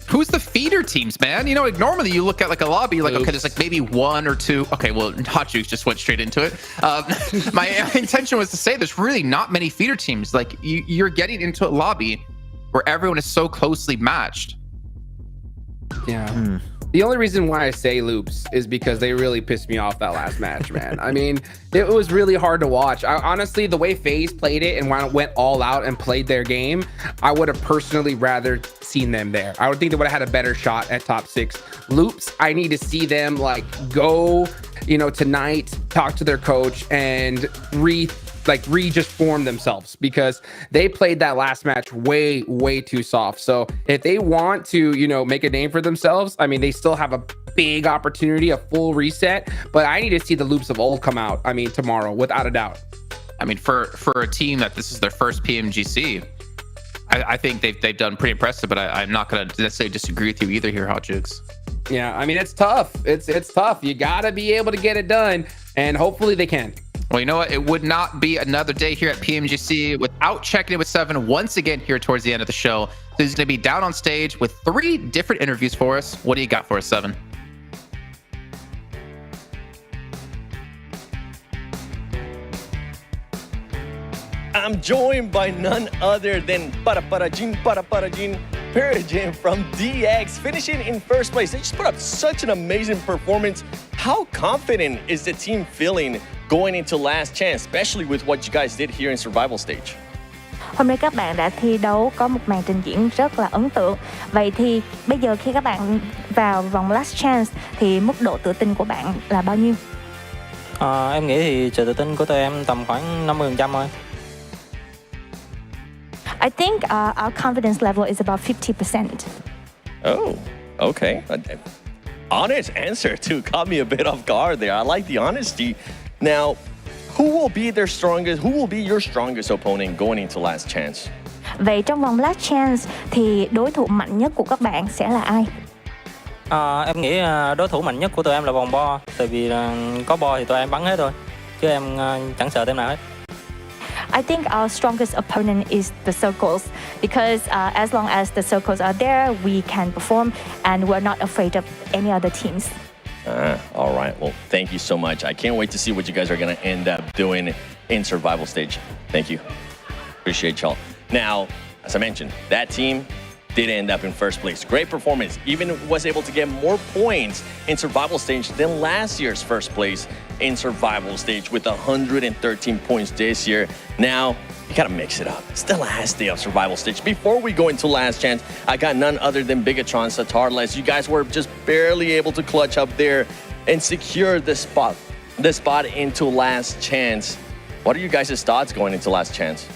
Who's the feeder teams, man? You know, like normally you look at like a lobby, like, okay, there's like maybe 1 or 2. Okay, well, Hot Jukes just went straight into it. My intention was to say there's really not many feeder teams. Like you're getting into a lobby where everyone is so closely matched. Yeah. The only reason why I say Loops is because they really pissed me off that last match, man. I mean, it was really hard to watch. Honestly, the way FaZe played it and went all out and played their game, I would have personally rather seen them there. I would think they would have had a better shot at top 6. Loops, I need to see them like go, you know, tonight, talk to their coach and just form themselves, because they played that last match way too soft. So if they want to, you know, make a name for themselves, I mean, they still have a big opportunity, a full reset, but I need to see the Loops of old come out, I mean, tomorrow, without a doubt. I mean, for a team that this is their first PMGC, I think they've done pretty impressive, but I'm not going to necessarily disagree with you either here, Hot Jukes. Yeah, I mean, it's tough. It's tough. You got to be able to get it done, and hopefully they can. Well, you know what? It would not be another day here at PMGC without checking in with Seven once again here towards the end of the show. So he's going to be down on stage with 3 different interviews for us. What do you got for us, Seven? I'm joined by none other than PMGC from DX, finishing in first place. They just put up such an amazing performance. How confident is the team feeling going into Last Chance, especially with what you guys did here in Survival Stage? Hôm nay các bạn đã thi đấu có một màn trình diễn rất là ấn tượng. Vậy thì bây giờ khi các bạn vào vòng Last Chance thì mức độ tự tin của bạn là bao nhiêu? Em nghĩ thì sự tự tin của tụi em tầm khoảng 50% thôi. I think our confidence level is about 50%. Oh, okay. Honest answer too. Caught me a bit off guard there. I like the honesty. Now, who will be your strongest opponent going into Last Chance? Vậy trong vòng Last Chance thì đối thủ mạnh nhất của các bạn sẽ là ai? Em nghĩ đối thủ mạnh nhất của tụi em là vòng bo, tại vì có bo thì tụi em bắn hết rồi, chứ em chẳng sợ tên nào hết. I think our strongest opponent is the circles, because as long as the circles are there, we can perform and we're not afraid of any other teams. All right. Well, thank you so much. I can't wait to see what you guys are going to end up doing in Survival Stage. Thank you. Appreciate y'all. Now, as I mentioned, that team did end up in first place. Great performance. Even was able to get more points in Survival Stage than last year's first place in Survival Stage with 113 points this year. Now, You gotta mix it up. It's the last day of survival stage. Before we go into last chance, I got none other than BIGETRON, Satarless. You guys were just barely able to clutch up there and secure the spot into last chance. What are you guys' thoughts going into last chance?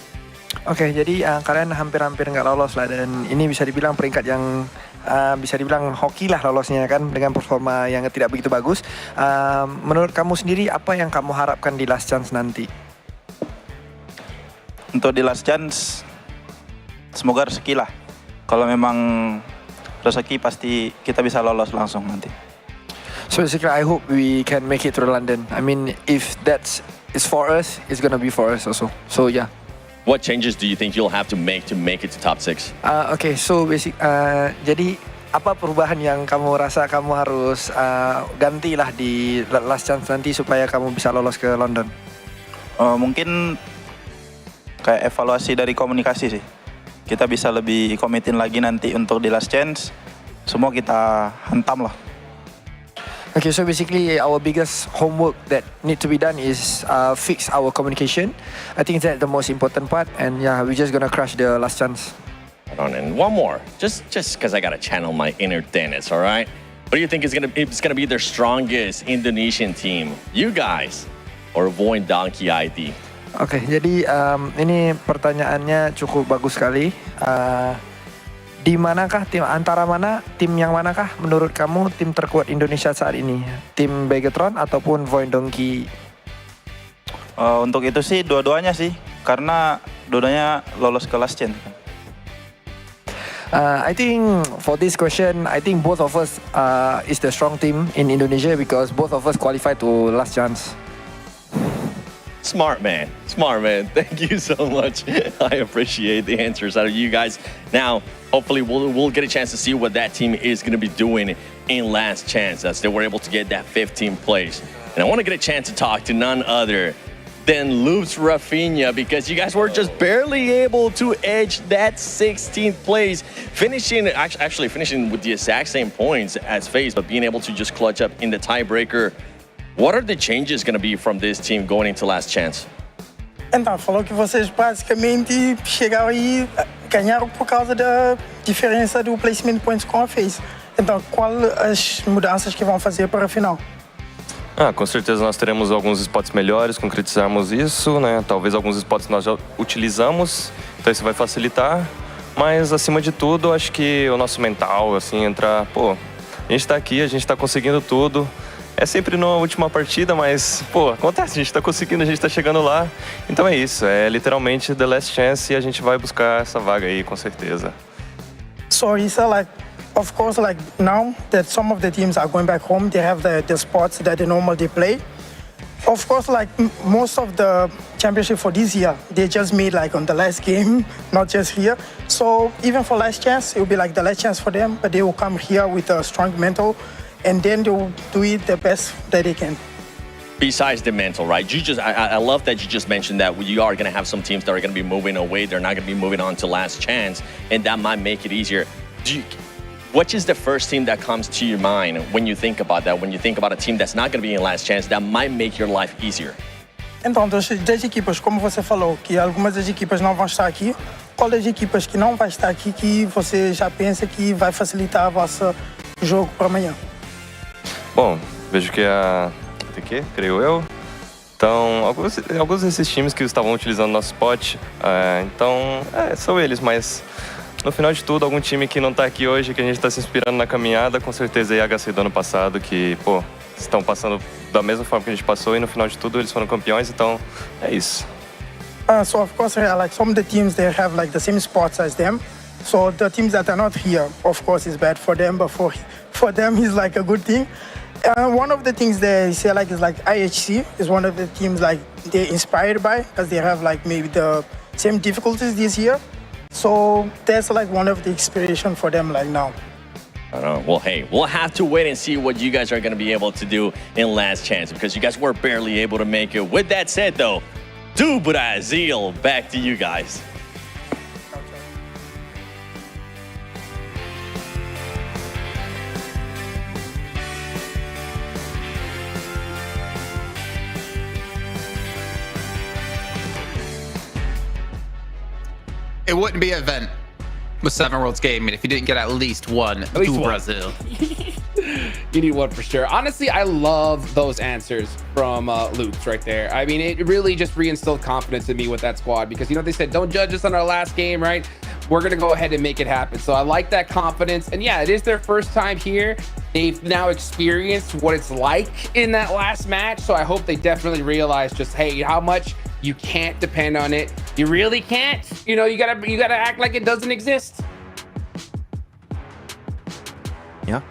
Oke, jadi kalian hampir-hampir nggak lolos lah, dan ini bisa dibilang peringkat yang bisa dibilang hoki lah lolosnya kan, dengan performa yang tidak begitu bagus. Menurut kamu sendiri, apa yang kamu harapkan di last chance nanti? Untuk di last chance, semoga rezeki lah. Kalau memang rezeki, pasti kita bisa lolos langsung nanti. So basically, I hope we can make it to London. I mean, if that's for us, it's gonna be for us also. So yeah. What changes do you think you'll have to make it to top 6? Okay, so jadi apa perubahan yang kamu rasa kamu harus gantilah di last chance nanti supaya kamu bisa lolos ke London? Mungkin kayak evaluasi dari komunikasi sih. Kita bisa lebih komitin lagi nanti untuk di last chance. Semua kita hantam lah. Okay, so basically our biggest homework that need to be done is fix our communication. I think that's the most important part, and yeah, we're just gonna crush the last chance. Hold on, and one more, just because I gotta channel my inner Dennis, all right? What do you think is gonna be their strongest Indonesian team? You guys or VOIN Donkey ID? Oke, jadi ini pertanyaannya cukup bagus sekali. Di manakah tim yang manakah menurut kamu tim terkuat Indonesia saat ini? Tim BIGETRON ataupun VOIN Donkey? Untuk itu sih dua-duanya sih, karena dua-duanya lolos ke last chance. I think for this question, I think both of us is the strong team in Indonesia because both of us qualified to last chance. Smart man. Thank you so much. I appreciate the answers out of you guys. Now, hopefully we'll get a chance to see what that team is going to be doing in last chance as they were able to get that 15th place. And I want to get a chance to talk to none other than Loops Rafinha, because you guys were just barely able to edge that 16th place, actually finishing with the exact same points as FaZe, but being able to just clutch up in the tiebreaker. What are the changes going to be from this team going into last chance? Então, falou que vocês basicamente chegaram aí, ganharam por causa da diferença do placement points com a FaZe. Então, quais as mudanças que vão fazer para a final? Com certeza nós teremos alguns spots melhores, concretizarmos isso, né? Talvez alguns spots nós já utilizamos, então isso vai facilitar. Mas, acima de tudo, acho que o nosso mental, assim, entrar... Pô, a gente tá aqui, a gente tá conseguindo tudo. É sempre na última partida, mas, pô, acontece, a gente tá conseguindo, a gente tá chegando lá. Então é isso, é literalmente the last chance e a gente vai buscar essa vaga aí, com certeza. So, Isa, like, of course, like, now that some of the teams are going back home, they have the spots that they normally play. Of course, like, most of the championship for this year, they just made, like, on the last game, not just here. So, even for last chance, it will be, like, the last chance for them, but they will come here with a strong mental, and then they'll do it the best that they can. Besides the mental, right? I love that you just mentioned that you are going to have some teams that are going to be moving away. They're not going to be moving on to last chance, and that might make it easier. What is the first team that comes to your mind when you think about that? When you think about a team that's not going to be in last chance, that might make your life easier? Então, das equipas, como você falou, que algumas das equipas não vão estar aqui, qual das equipas que não vai estar aqui que você já pensa que vai facilitar o vosso jogo para amanhã? Bom, vejo que a TQ, creio eu. Então, alguns desses times que estavam utilizando nosso spot, são eles, mas no final de tudo, algum time que não tá aqui hoje, que a gente tá se inspirando na caminhada, com certeza é a HC do ano passado, que, pô, estão passando da mesma forma que a gente passou e no final de tudo eles foram campeões, então é isso. So of course, like some of the teams, they have like the same spots as them. So the teams that are not here, of course, is bad for them, but for them, it's like a good thing. One of the things they say like is like IHC is one of the teams like they're inspired by because they have like maybe the same difficulties this year. So that's like one of the inspiration for them like now. I don't know. Well, hey, we'll have to wait and see what you guys are going to be able to do in last chance because you guys were barely able to make it. With that said, though, do Brazil, back to you guys. It wouldn't be an event with 7 Worlds Gaming if you didn't get at least one. At least one. Brazil. You need one for sure. Honestly, I love those answers from Lutz right there. I mean, it really just reinstilled confidence in me with that squad because, you know, they said, don't judge us on our last game, right? We're going to go ahead and make it happen. So I like that confidence. And yeah, it is their first time here. They've now experienced what it's like in that last match. So I hope they definitely realize just, hey, how much you can't depend on it. You really can't. You know, you gotta act like it doesn't exist. Yeah.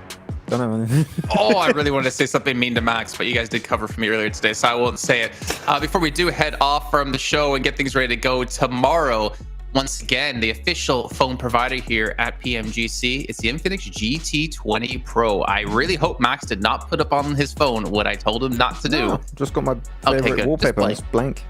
Don't know. Oh, I really wanted to say something mean to Max, but you guys did cover for me earlier today, so I won't say it. Before we do head off from the show and get things ready to go tomorrow, once again, the official phone provider here at PMGC, it's the Infinix GT20 Pro. I really hope Max did not put up on his phone what I told him not to do. No, just got my favorite wallpaper. It's blank.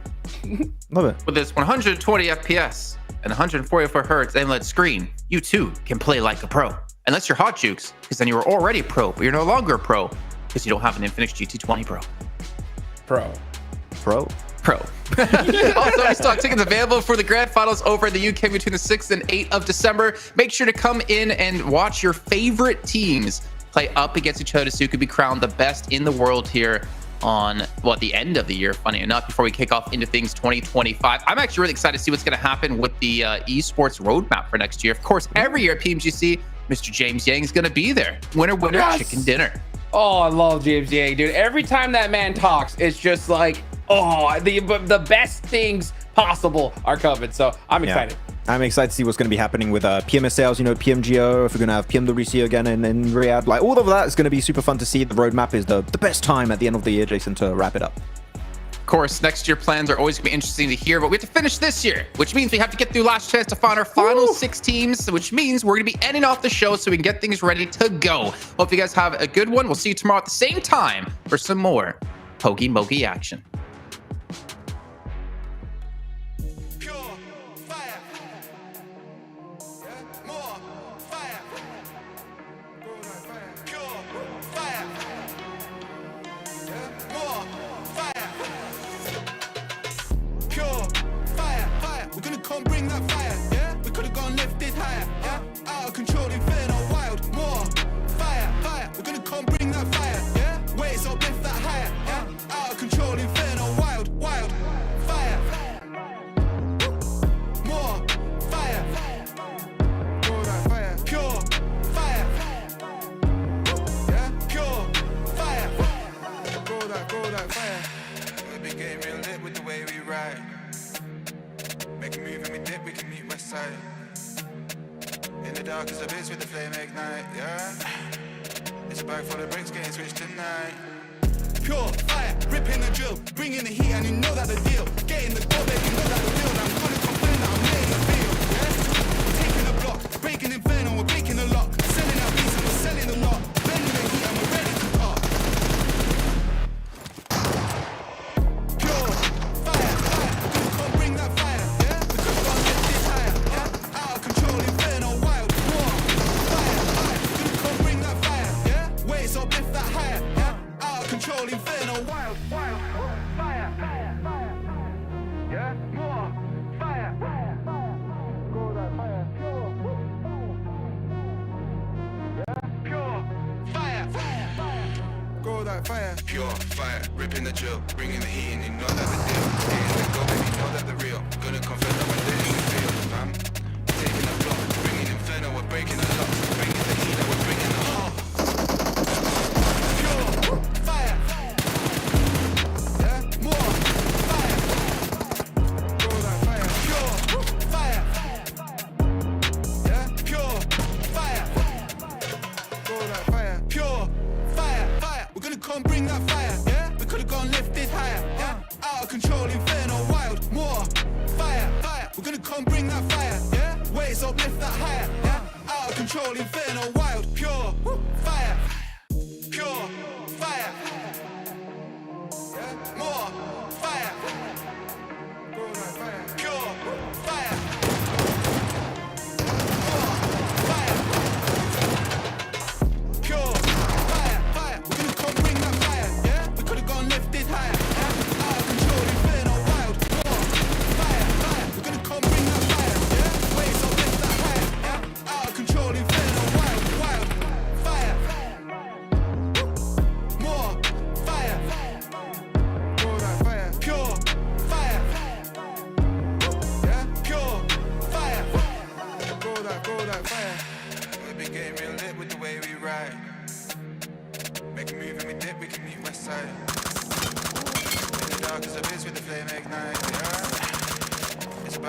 Love it. With this 120 FPS and 144 Hz AMOLED screen, you too can play like a pro. Unless you're hot jukes, because then you were already pro, but you're no longer a pro because you don't have an Infinix GT20 Pro. Pro. Also, stock tickets available for the grand finals over in the UK between the 6th and 8th of December. Make sure to come in and watch your favorite teams play up against each other so you could be crowned the best in the world here on, well, at the end of the year, funny enough, before we kick off into things 2025. I'm actually really excited to see what's going to happen with the esports roadmap for next year. Of course, every year at PMGC, Mr. James Yang is going to be there. Winner, Yes! chicken dinner. Oh, I love James Yang, dude. Every time that man talks, it's just like, oh, the best things possible are coming. So I'm excited. I'm excited to see what's going to be happening with PMS sales, you know, PMGO, if we're going to have PM Mauricio again in Riyadh. Like, all of that is going to be super fun to see. The roadmap is the best time at the end of the year, Jason, to wrap it up. Of course, next year plans are always going to be interesting to hear, but we have to finish this year, which means we have to get through last chance to find our final 6 teams, which means we're going to be ending off the show so we can get things ready to go. Hope you guys have a good one. We'll see you tomorrow at the same time for some more Pokey Mokey action. In the darkest abyss with the flame ignite, yeah. It's back for the bricks getting switched tonight. Pure fire, ripping the drill, bringing the heat, and you know that the deal. Getting the goal, baby, you know that the deal. And I'm gonna complain that I'm laying the field, yeah. Taking the block, breaking inferno, we're breaking the lock. Selling our beats and we're selling the lot. Bending the heat and we're ready to pop. Pure fire, we can't bring that fire, yeah. We could go and lift this higher, yeah. Out of control, inferno, wild, war. Fire, we can't bring that fire, yeah. Wait, so lift that higher, yeah. Out of control, inferno, wild, fire, yeah. More fire, go that fire, pure fire, go that fire, pure fire, ripping the drill, bringing the heat, and you know that the deal. Getting the go, baby, you know that the real. Gonna confess that we're lit in the field, fam. Taking the block, bringing inferno, we're breaking the locks, bringing the heat, and we're bringing the heart. Pure fire, yeah, more fire, go that fire, pure fire, yeah, pure fire, go that fire, pure fire. We're gonna come bring that fire, yeah. We could've gone lift it higher, yeah. Out of control, inferno, wild, more fire. We're gonna come bring that fire, yeah. Waves up, lift that higher, yeah. Out of control, inferno, wild, pure fire, pure fire, yeah. More fire, go that fire, pure fire, more fire, pure fire. We're gonna come bring that fire, yeah. We could've gone lift it higher, yeah. Out of control, inferno, wild, more fire. We're gonna come bring that fire, yeah.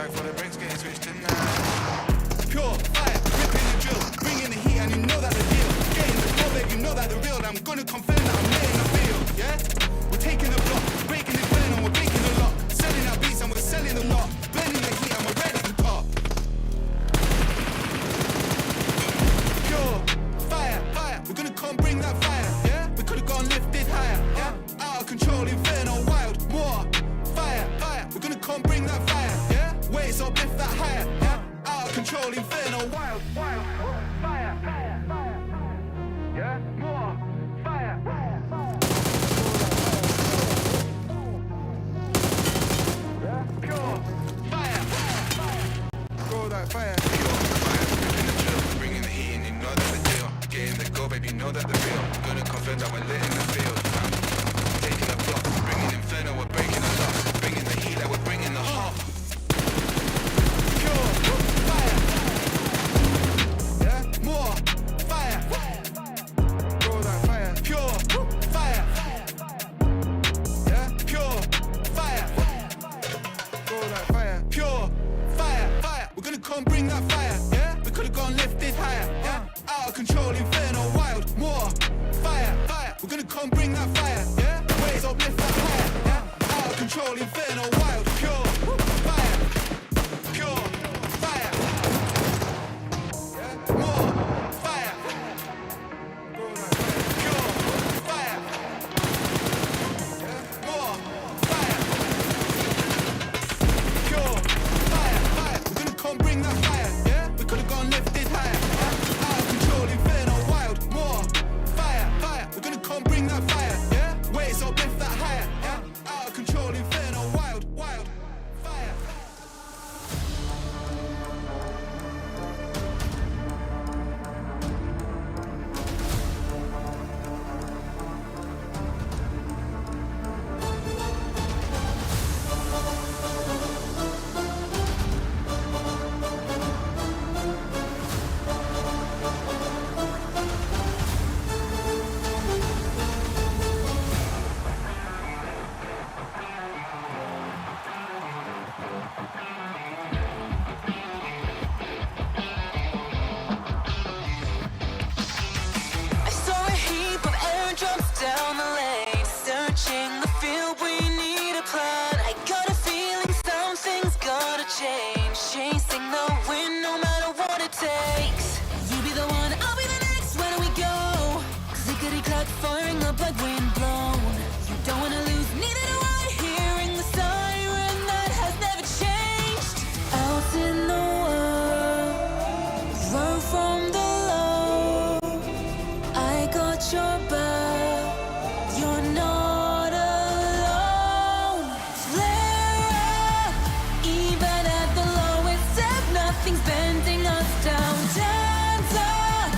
right for the bricks getting switched tonight. Pure fire, ripping the drill, bringing the heat, and you know that the deal. Getting the flow, babe, you know that the real. I'm gonna confirm that I'm laying the field, yeah? We're taking the block, breaking it down, and we're breaking the lock. Selling our beats and we're selling the lot. Blending the heat and we're ready to pop. Pure fire, fire, we're gonna come bring that fire, yeah? We could've gone lifted higher, yeah? Out of control, inferno, wild, more fire, fire, we're gonna come bring that fire, yeah? Waves up, lift that higher, yeah? Out of control, inferno, wild, wild, fire, fire, fire, yeah? More fire, fire, fire. Pure fire, go that fire, pure fire, ripping the drill, bringing the heat, and you know that the deal. Getting the go, baby, you know that the real. Gonna confirm that we're lit in the field. Taking the block, bringing inferno, we're breaking the lock. Bringing the heat, like we're bringing the hot. Pure fire, yeah, more fire, go that fire, pure fire, yeah, pure fire. Go that fire, pure fire, fire. We're gonna come bring that fire, yeah? We could've gone lifted higher, yeah? Out of control, inferno, wild, more fire, fire. We're gonna come bring that fire, yeah? Waves up, lift that higher, yeah? Out of control, inferno, wild, pure fire, pure fire, yeah? More fire, go that fire, pure fire, yeah? More fire. Pure fire, fire. We're gonna come bring that fire, yeah? We could've gone lifted higher, yeah? Out of control, inferno, wild, more fire, fire. We're gonna come bring that fire, yeah? Waves up, lift that higher, yeah? Out of control, inferno, wild, wild, fire. I saw a heap of airdrops down the lane. Searching the field, we need a plan. I got a feeling something's gotta change. Chasing the wind, no matter what it takes. You be the one, I'll be the next. Where do we go? Clickety clack, firing up like wind blown. You don't wanna lose, neither do I. Hearing the siren that has never changed. Out in the world, run from the low. I got your back, you're not alone. Flare up, even at the lowest ebb, nothing's bending us down. Dance up,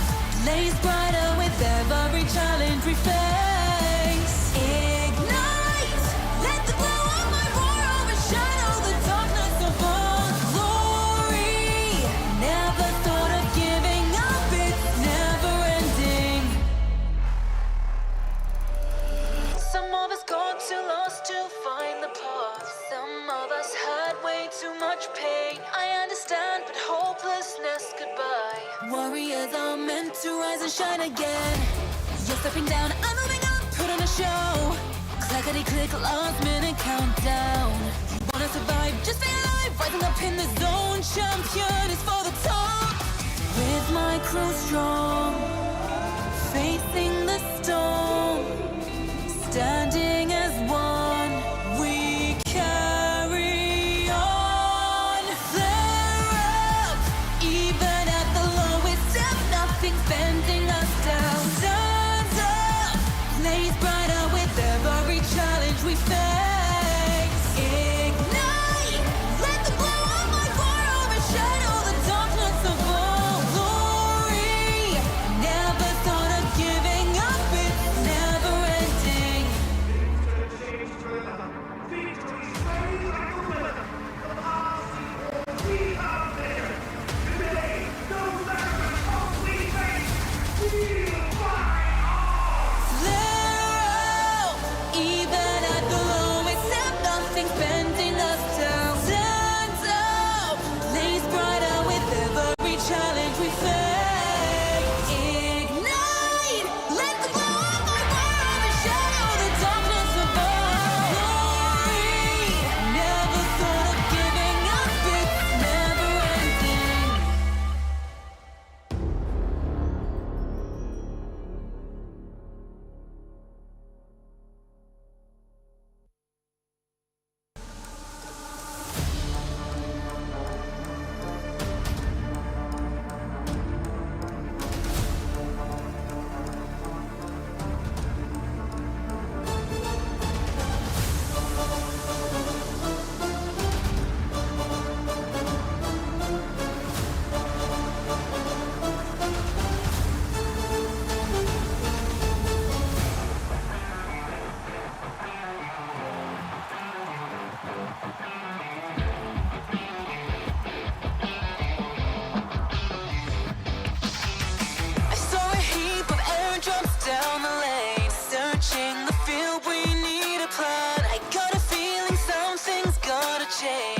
blaze brighter with every challenge we face. Ignite, let the glow of my roar overshadow the darkness of our glory. Never thought of giving up, it's never ending. Some of us got too lost to find the path. Some of us had way too much pain. I understand, but hopelessness goodbye. Warriors are meant to rise and shine again. You're stepping down, I'm moving up, put on a show. Clackety click, last minute countdown. You wanna survive, just stay alive. Rising up in the zone, champion is for the top. With my crew strong, facing the storm. Standing as one, we carry on. Flare up, even at the lowest depth, nothing's bending us down. Turns up, blaze brighter with every challenge we face. Ignite, let the glow of my roar overshadow the darkness of our glory. change.